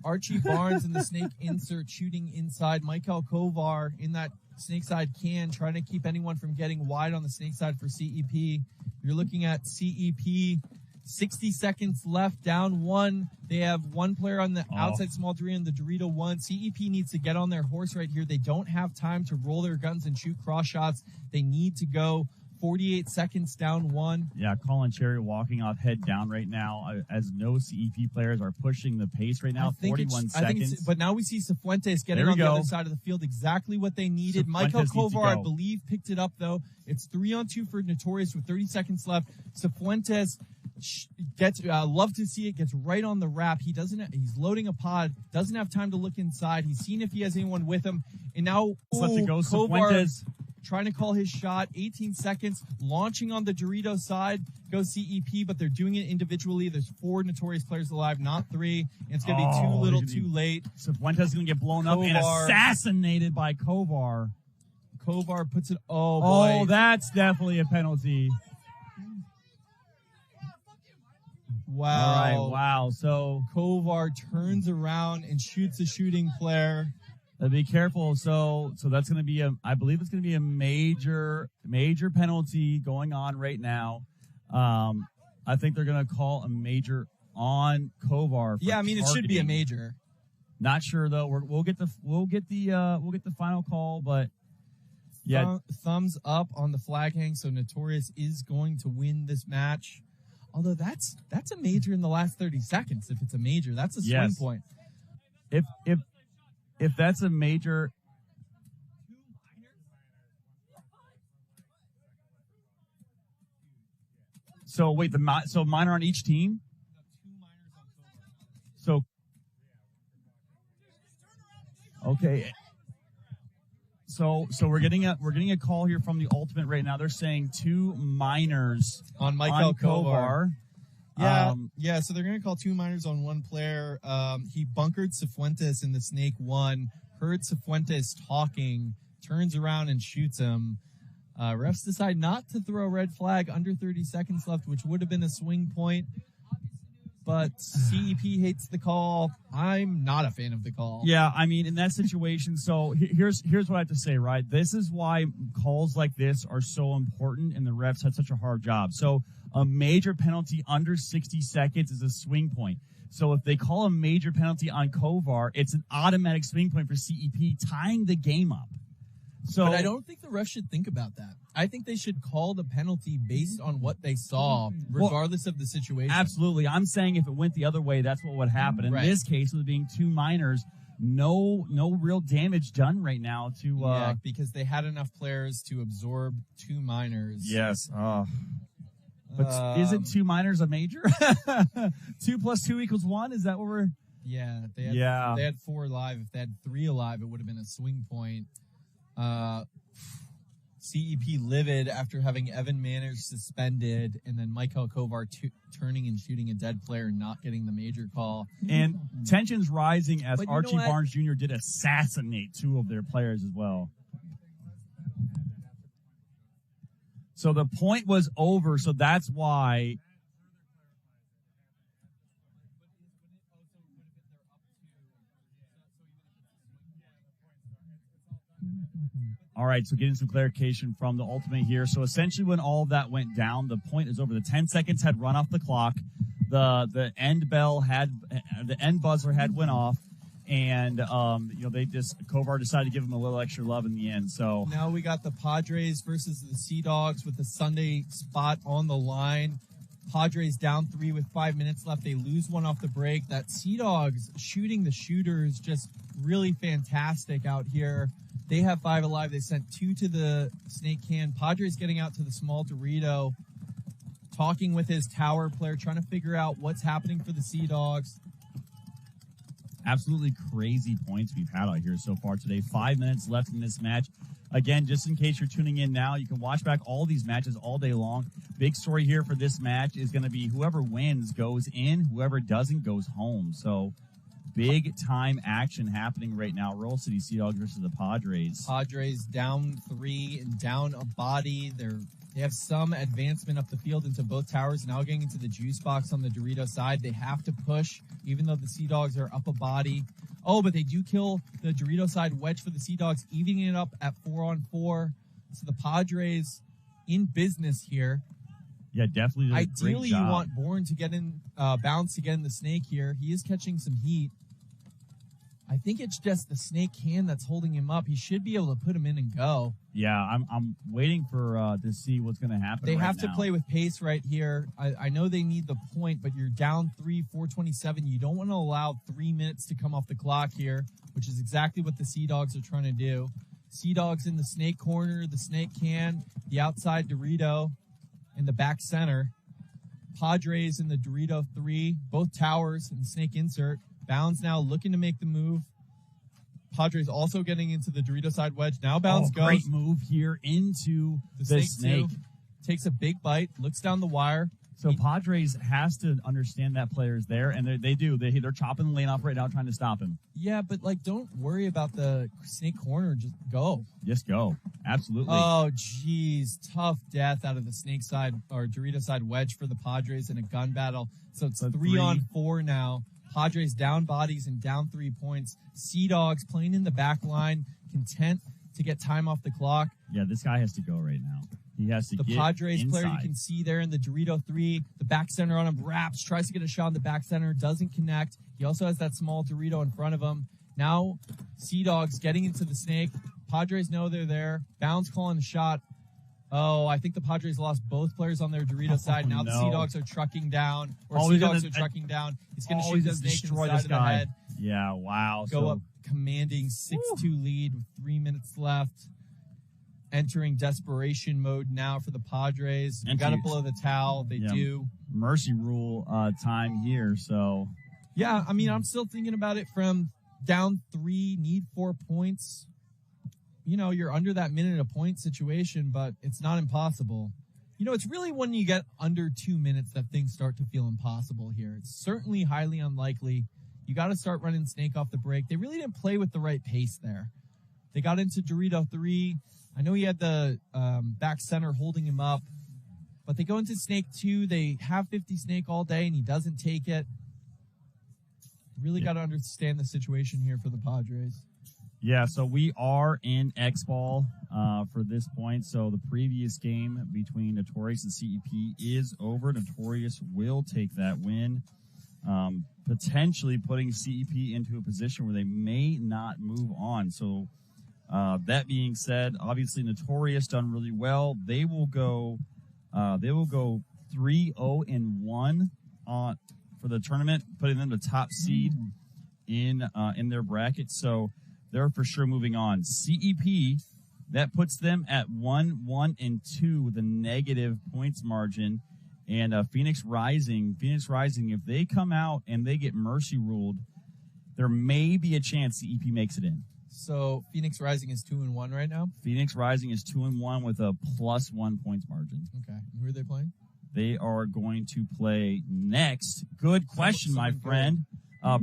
Archie Barnes in the Snake insert shooting inside. Michael Kovar in that Snake side can, trying to keep anyone from getting wide on the Snake side for CEP. You're looking at CEP, 60 seconds left, down 1. They have 1 player on the outside small Dorito and the Dorito 1. CEP needs to get on their horse right here. They don't have time to roll their guns and shoot cross shots. They need to go. 48 seconds, down 1. Yeah, Colin Cherry walking off head down right now, as no CEP players are pushing the pace right now. 41 seconds. But now we see Cifuentes getting on the other side of the field, exactly what they needed. Michael Kovar, I believe, picked it up, though. It's 3-on-2 for Notorious with 30 seconds left. Cifuentes gets, love to see it, gets right on the wrap. He's loading a pod, doesn't have time to look inside. He's seen if he has anyone with him. And now, Kovar trying to call his shot, 18 seconds, launching on the Dorito side, goes CEP, but they're doing it individually. There's 4 Notorious players alive, not 3. And it's going to be too little, too late. Cifuentes is going to get blown up and assassinated by Kovar. Kovar puts it, oh boy. Oh, that's definitely a penalty. Wow. All right, wow. So Kovar turns around and shoots a shooting player. Be careful. So that's going to be I believe it's going to be a major penalty going on right now. I think they're going to call a major on Kovar. Yeah, I mean, it should be a major. Not sure though. We'll get the final call, but yeah. Thumbs up on the flag hang. So Notorious is going to win this match. Although that's a major in the last 30 seconds. If it's a major, that's a swing point. If that's a major, so wait, so minor on each team. So okay, so we're getting a call here from the Ultimate right now. They're saying 2 minors on Michael Kovar. Yeah, so they're going to call 2 minors on 1 player. He bunkered Cifuentes in the Snake 1, heard Cifuentes talking, turns around and shoots him. Refs decide not to throw a red flag under 30 seconds left, which would have been a swing point. But CEP hates the call. I'm not a fan of the call. Yeah, I mean, in that situation, so here's what I have to say, right? This is why calls like this are so important, and the refs had such a hard job. So a major penalty under 60 seconds is a swing point. So if they call a major penalty on Kovar, it's an automatic swing point for CEP, tying the game up. So, but I don't think the refs should think about that. I think they should call the penalty based on what they saw, regardless of the situation. Absolutely. I'm saying if it went the other way, that's what would happen. In this case, with it being 2 minors, no real damage done right now to yeah, because they had enough players to absorb 2 minors. Yes. But isn't 2 minors a major? 2 plus 2 equals 1? Is that what we're? Yeah. They had 4 alive. If they had 3 alive, it would have been a swing point. CEP livid after having Evan Manners suspended, and then Michael Kovar turning and shooting a dead player, not getting the major call. And tensions rising as Archie Barnes Jr. did assassinate 2 of their players as well. So the point was over, so that's why. All right, so getting some clarification from the Ultimate here. So essentially when all of that went down, the point is over. The 10 seconds had run off the clock. The end buzzer had went off. And, Kovar decided to give him a little extra love in the end. So now we got the Padres versus the Seadogs with the Sunday spot on the line. Padres down 3 with 5 minutes left. They lose 1 off the break. That Seadogs shooting the shooters just really fantastic out here. They have 5 alive. They sent 2 to the Snake Can. Padres getting out to the small Dorito, talking with his tower player, trying to figure out what's happening for the Seadogs. Absolutely crazy points we've had out here so far today. 5 minutes left in this match. Again, just in case you're tuning in now, you can watch back all these matches all day long. Big story here for this match is going to be whoever wins goes in, whoever doesn't goes home. So big time action happening right now. Royal City Seadogs versus the Padres. Padres down 3 and down a body. They have some advancement up the field into both towers. Now getting into the juice box on the Dorito side. They have to push, even though the Seadogs are up a body. Oh, but they do kill the Dorito side wedge for the Seadogs, evening it up at 4-on-4. So the Padres in business here. Yeah, definitely. Ideally, you want Bourne to get in, bounce to get in the snake here. He is catching some heat. I think it's just the snake hand that's holding him up. He should be able to put him in and go. Yeah, I'm waiting for to see what's going to happen. They have to play with pace right here. I know they need the point, but you're down 3, 4:27. You don't want to allow 3 minutes to come off the clock here, which is exactly what the Seadogs are trying to do. Seadogs in the snake corner, the snake can, the outside Dorito in the back center. Padres in the Dorito 3, both towers and the snake insert. Bounds now looking to make the move. Padres also getting into the Dorito side wedge. Now Bounds goes. Great move here into the snake. Takes a big bite, looks down the wire. So Padres has to understand that player's there, and they do. They're chopping the lane off right now, trying to stop him. Yeah, but don't worry about the snake corner. Just go. Just go. Absolutely. Oh, geez. Tough death out of the snake side or Dorito side wedge for the Padres in a gun battle. So it's 3-on-4 now. Padres down bodies and down 3 points. Seadogs playing in the back line, content to get time off the clock. Yeah, this guy has to go right now. He has to get the Padres inside. player you can see there in the Dorito 3, the back center on him wraps, tries to get a shot in the back center, doesn't connect. He also has that small Dorito in front of him. Now Seadogs getting into the snake. Padres know they're there. Bounds calling a shot. Oh, I think the Padres lost both players on their Dorito side. Now the Seadogs are trucking down, or Seadogs are trucking down. He's going to shoot the snake in the side of the head. Yeah, wow. Go up commanding 6-2 lead with 3 minutes left. Entering desperation mode now for the Padres. You got to blow the towel. They do. Mercy rule time here. So, yeah, I mean, I'm still thinking about it from down 3, need 4 points. You know, you're under that minute a point situation, but it's not impossible. You know, it's really when you get under 2 minutes that things start to feel impossible here. It's certainly highly unlikely. You got to start running snake off the break. They really didn't play with the right pace there. They got into Dorito 3. I know he had the back center holding him up, but they go into snake 2. They have 50 snake all day, and he doesn't take it. Really got to understand the situation here for the Padres. Yeah, so we are in X-Ball for this point. So the previous game between Notorious and CEP is over. Notorious will take that win, potentially putting CEP into a position where they may not move on. So that being said, obviously Notorious done really well. They will go 3-0-1 for the tournament, putting them the top seed in their bracket. So they're for sure moving on. CEP, that puts them at 1-1-2 with a negative points margin. And Phoenix Rising, if they come out and they get mercy ruled, there may be a chance CEP makes it in. So Phoenix Rising is 2-1 right now? Phoenix Rising is 2-1 with a +1 points margin. Okay. And who are they playing? They are going to play next. Good question, my friend. I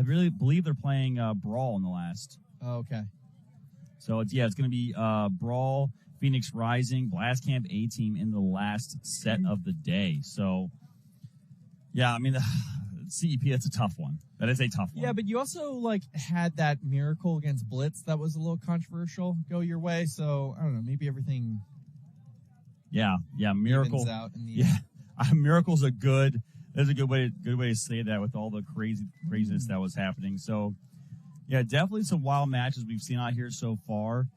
really believe they're playing Brawl in the last. Oh, okay. So it's going to be Brawl, Phoenix Rising, Blastcamp A-Team in the last set of the day. So, yeah, I mean, CEP, that's a tough one. That is a tough one. Yeah, but you also had that miracle against Blitz that was a little controversial go your way. So I don't know, maybe everything. Yeah, miracle. Out in the end. Miracle's a good. That's a good way to say that with all the craziness that was happening. So, yeah, definitely some wild matches we've seen out here so far.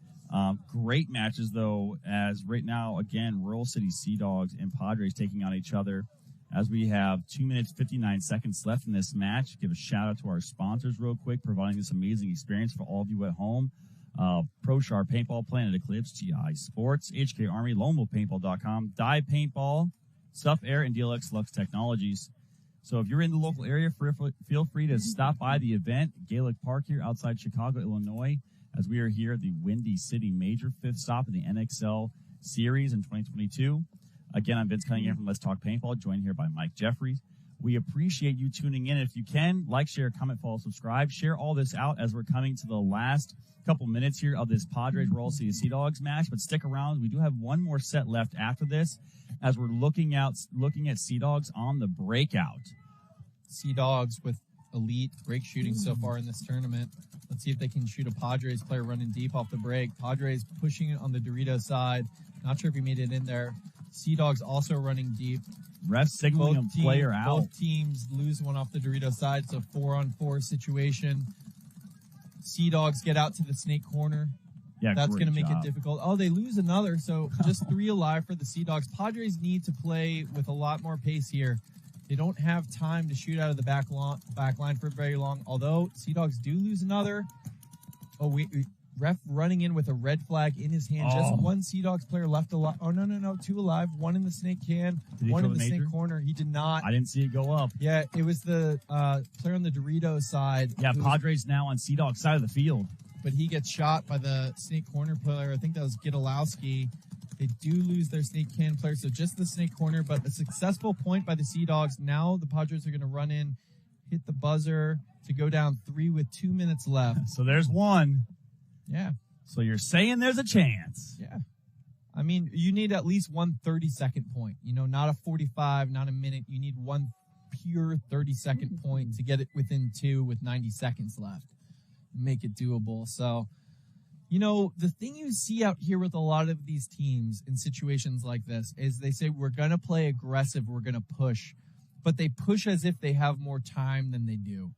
Great matches though, as right now again, Royal City Seadogs and Padres taking on each other. As we have 2 minutes, 59 seconds left in this match. Give a shout out to our sponsors real quick, providing this amazing experience for all of you at home. ProShar Paintball, Planet Eclipse, GI Sports, HK Army, LoneWolfPaintball.com, Dive Paintball, Stuff Air, and DLX Lux Technologies. So if you're in the local area, feel free to stop by the event, Gaelic Park here outside Chicago, Illinois, as we are here at the Windy City Major 5th stop in the NXL Series in 2022. Again, I'm Vince Cunningham from Let's Talk Paintball, joined here by Mike Jeffries. We appreciate you tuning in. If you can, like, share, comment, follow, subscribe. Share all this out as we're coming to the last couple minutes here of this Padres Royal City Seadogs match. But stick around. We do have one more set left after this as we're looking at Seadogs on the breakout. Seadogs with elite break shooting so far in this tournament. Let's see if they can shoot a Padres player running deep off the break. Padres pushing it on the Dorito side. Not sure if he made it in there. Seadogs also running deep. Ref signaling a player out. Both teams lose one off the Dorito side. It's a 4-on-4 situation. Seadogs get out to the snake corner. Yeah, that's going to make job. it difficult. Oh, they lose another. So just 3 alive for the Seadogs. Padres need to play with a lot more pace here. They don't have time to shoot out of the back line for very long. Although Seadogs do lose another. Oh, ref running in with a red flag in his hand. Just one Seadogs player left alive. Oh, no. 2 alive. 1 in the snake can. 1 in the snake corner. He did not. I didn't see it go up. Yeah, it was the player on the Dorito side. Yeah, Padres now on Seadogs side of the field. But he gets shot by the snake corner player. I think that was Gidalowski. They do lose their snake can player, so just the snake corner, but a successful point by the Seadogs. Now the Padres are going to run in, hit the buzzer to go down 3 with 2 minutes left. So there's one. Yeah. So you're saying there's a chance. Yeah. I mean, you need at least one 30-second point. You know, not a 45, not a minute. You need one pure 30-second point to get it within 2 with 90 seconds left. Make it doable. So, you know, the thing you see out here with a lot of these teams in situations like this is they say, we're going to play aggressive, we're going to push, but they push as if they have more time than they do.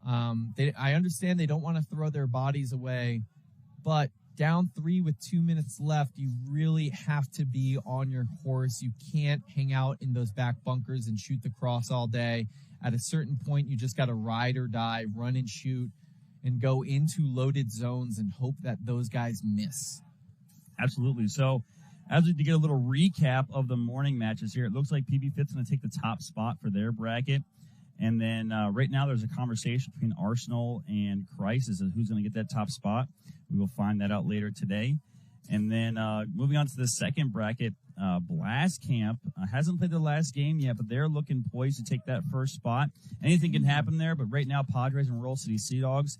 I understand they don't want to throw their bodies away, but down 3 with 2 minutes left, you really have to be on your horse. You can't hang out in those back bunkers and shoot the cross all day. At a certain point, you just got to ride or die, run and shoot, and go into loaded zones and hope that those guys miss. Absolutely. So as we get a little recap of the morning matches here, it looks like PB Fit's going to take the top spot for their bracket. And then right now there's a conversation between Arsenal and Crisis of who's going to get that top spot. We will find that out later today. And then moving on to the second bracket, Blastcamp hasn't played the last game yet, but they're looking poised to take that first spot. Anything can happen there, but right now Padres and Royal City Seadogs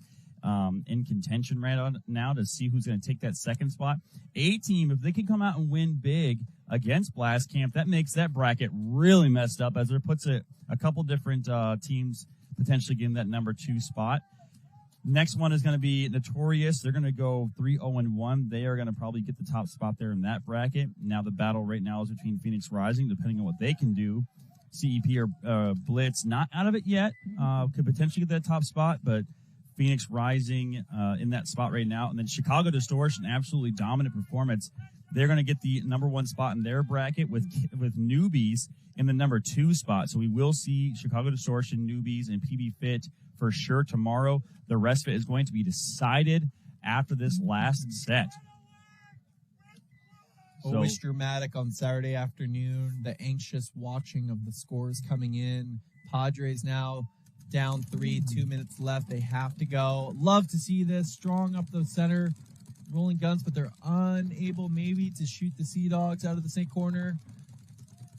in contention right now to see who's going to take that second spot. A-Team, if they can come out and win big against Blastcamp, that makes that bracket really messed up as it puts a couple different teams potentially getting that number 2 spot. Next one is going to be Notorious. They're going to go 3-0-1. They are going to probably get the top spot there in that bracket. Now the battle right now is between Phoenix Rising, depending on what they can do. CEP or Blitz, not out of it yet. Could potentially get that top spot, but Phoenix Rising in that spot right now. And then Chicago Distortion, absolutely dominant performance. They're going to get the number 1 spot in their bracket with Noobies in the number 2 spot. So we will see Chicago Distortion, Noobies, and PB Fit for sure tomorrow. The rest of it is going to be decided after this last set. Always dramatic on Saturday afternoon. The anxious watching of the scores coming in. Padres now down 3, 2 minutes left. They have to go. Love to see this. Strong up the center. Rolling guns, but they're unable maybe to shoot the Seadogs out of the snake corner.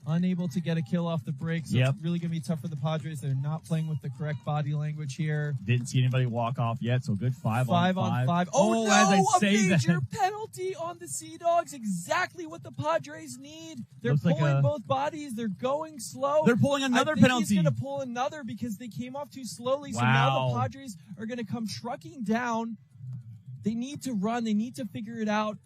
Unable to get a kill off the break. So It's really going to be tough for the Padres. They're not playing with the correct body language here. Didn't see anybody walk off yet, so good 5 on 5. Oh, no, as I a say major that. penalty on the Seadogs. Exactly what the Padres need. They're Looks like pulling both bodies. They're going slow. They're pulling another I think penalty. He's going to pull another because they came off too slowly. So now the Padres are going to come trucking down. They need to run. They need to figure it out.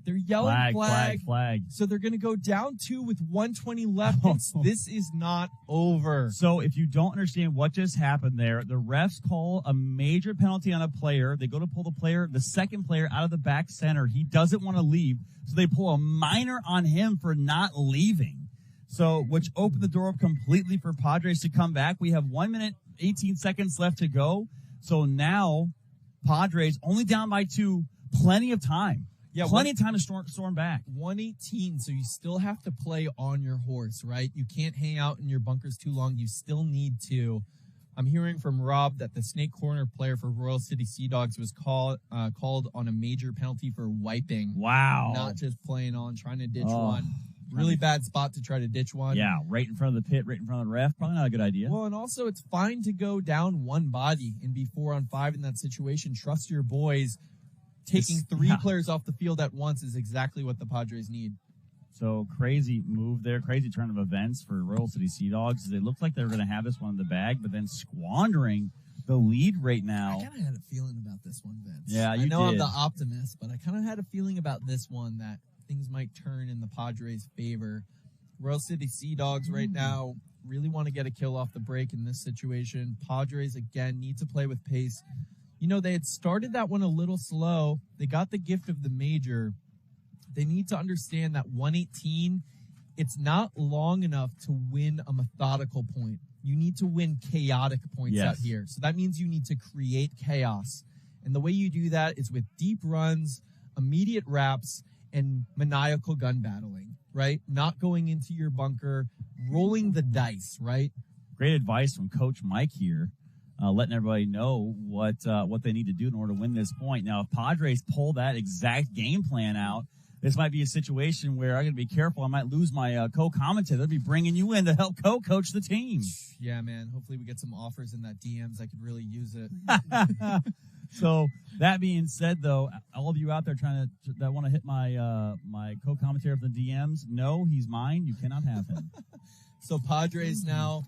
They're yelling flag. So they're going to go down 2 with 120 left. This is not over. So if you don't understand what just happened there, the refs call a major penalty on a player. They go to pull the second player out of the back center. He doesn't want to leave. So they pull a minor on him for not leaving. So, which opened the door up completely for Padres to come back. We have 1 minute, 18 seconds left to go. So now Padres only down by 2, plenty of time. Yeah, plenty of time to storm back. 118, so you still have to play on your horse, right? You can't hang out in your bunkers too long. You still need to. I'm hearing from Rob that the Snake Corner player for Royal City Seadogs was called on a major penalty for wiping. Wow. Not just playing on, trying to ditch one. Really bad spot to try to ditch one. Yeah, right in front of the pit, right in front of the ref. Probably not a good idea. Well, and also it's fine to go down one body and be 4-on-5 in that situation. Trust your boys. Taking three players off the field at once is exactly what the Padres need. So crazy move there, crazy turn of events for Royal City Seadogs. They looked like they were going to have this one in the bag, but then squandering the lead right now. I kind of had a feeling about this one, Vince. Yeah, you I know did. I'm the optimist, but I kind of had a feeling about this one that things might turn in the Padres' favor. Royal City Seadogs right now really want to get a kill off the break in this situation. Padres, again, need to play with pace. You know, they had started that one a little slow. They got the gift of the major. They need to understand that 118, it's not long enough to win a methodical point. You need to win chaotic points out here. So that means you need to create chaos. And the way you do that is with deep runs, immediate wraps, and maniacal gun battling, right? Not going into your bunker, rolling the dice, right? Great advice from Coach Mike here. Letting everybody know what they need to do in order to win this point. Now, if Padres pull that exact game plan out, this might be a situation where I got to be careful. I might lose my co-commentator. They'll be bringing you in to help co-coach the team. Yeah, man. Hopefully we get some offers in that DMs. I could really use it. So that being said, though, all of you out there that want to hit my my co-commentator of the DMs, no, he's mine. You cannot have him. So Padres now.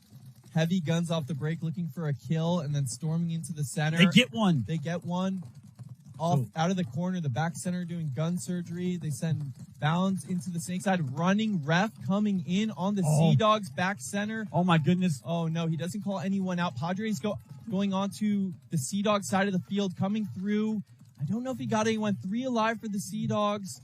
Heavy guns off the break looking for a kill and then storming into the center. They get one. They get one. Off out of the corner, the back center doing gun surgery. They send Bounds into the snake side. Running ref coming in on the Seadogs back center. Oh, my goodness. Oh, no, he doesn't call anyone out. Padres going on to the Seadogs side of the field, coming through. I don't know if he got anyone. 3 alive for the Seadogs.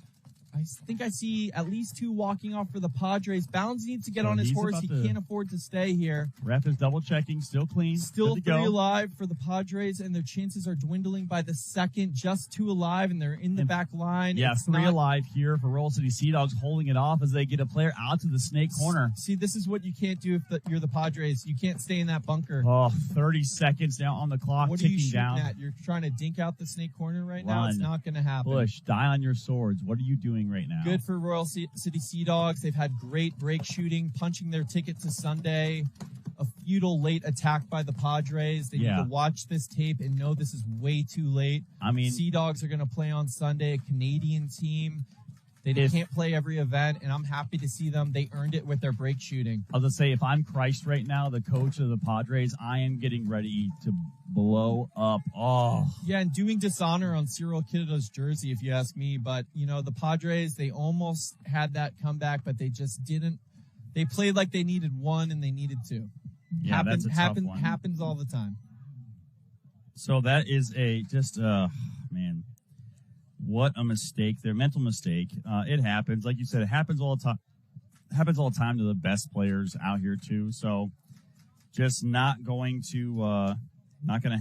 I think I see at least 2 walking off for the Padres. Bounds needs to get on his horse. He can't afford to stay here. Ref is double checking, still clean. Still 3 alive for the Padres, and their chances are dwindling by the second. Just 2 alive, and they're in the back line. Yeah, 3 alive here for Royal City Seadogs, holding it off as they get a player out to the snake corner. See, this is what you can't do if you're the Padres. You can't stay in that bunker. 30 seconds now on the clock, what ticking are you down. At? You're trying to dink out the snake corner right now? It's not going to happen. Push, die on your swords. What are you doing right now? Good for Royal City Seadogs. They've had great break shooting, punching their ticket to Sunday. A futile late attack by the Padres. They need to watch this tape and know this is way too late. I mean, Seadogs are going to play on Sunday, a Canadian team. They can't play every event, and I'm happy to see them. They earned it with their break shooting. I was going to say, if I'm Christ right now, the coach of the Padres, I am getting ready to blow up. Oh. Yeah, and doing dishonor on Cyril Kitto's jersey, if you ask me. But, you know, the Padres, they almost had that comeback, but they just didn't. They played like they needed 1 and they needed 2. Yeah, that's a tough one. Happens all the time. So that is man. What a mistake there. Mental mistake. It happens. Like you said, it happens all the time. Happens all the time to the best players out here too. So just not going to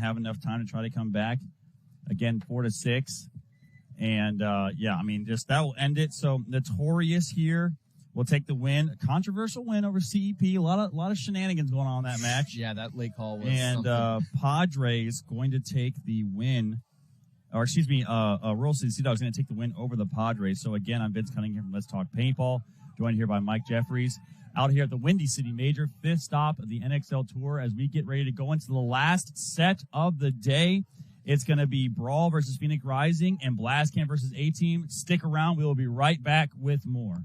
have enough time to try to come back. Again, 4-6. And I mean, just that will end it. So Notorious here will take the win. A controversial win over CEP. A lot of shenanigans going on in that match. Yeah, that late call was something. Padres going to take the win. Royal City Seadogs going to take the win over the Padres. So again, I'm Vince Cunningham from Let's Talk Paintball, joined here by Mike Jeffries, out here at the Windy City Major, 5th stop of the NXL Tour as we get ready to go into the last set of the day. It's going to be Brawl versus Phoenix Rising and Blastcamp versus A-Team. Stick around. We will be right back with more.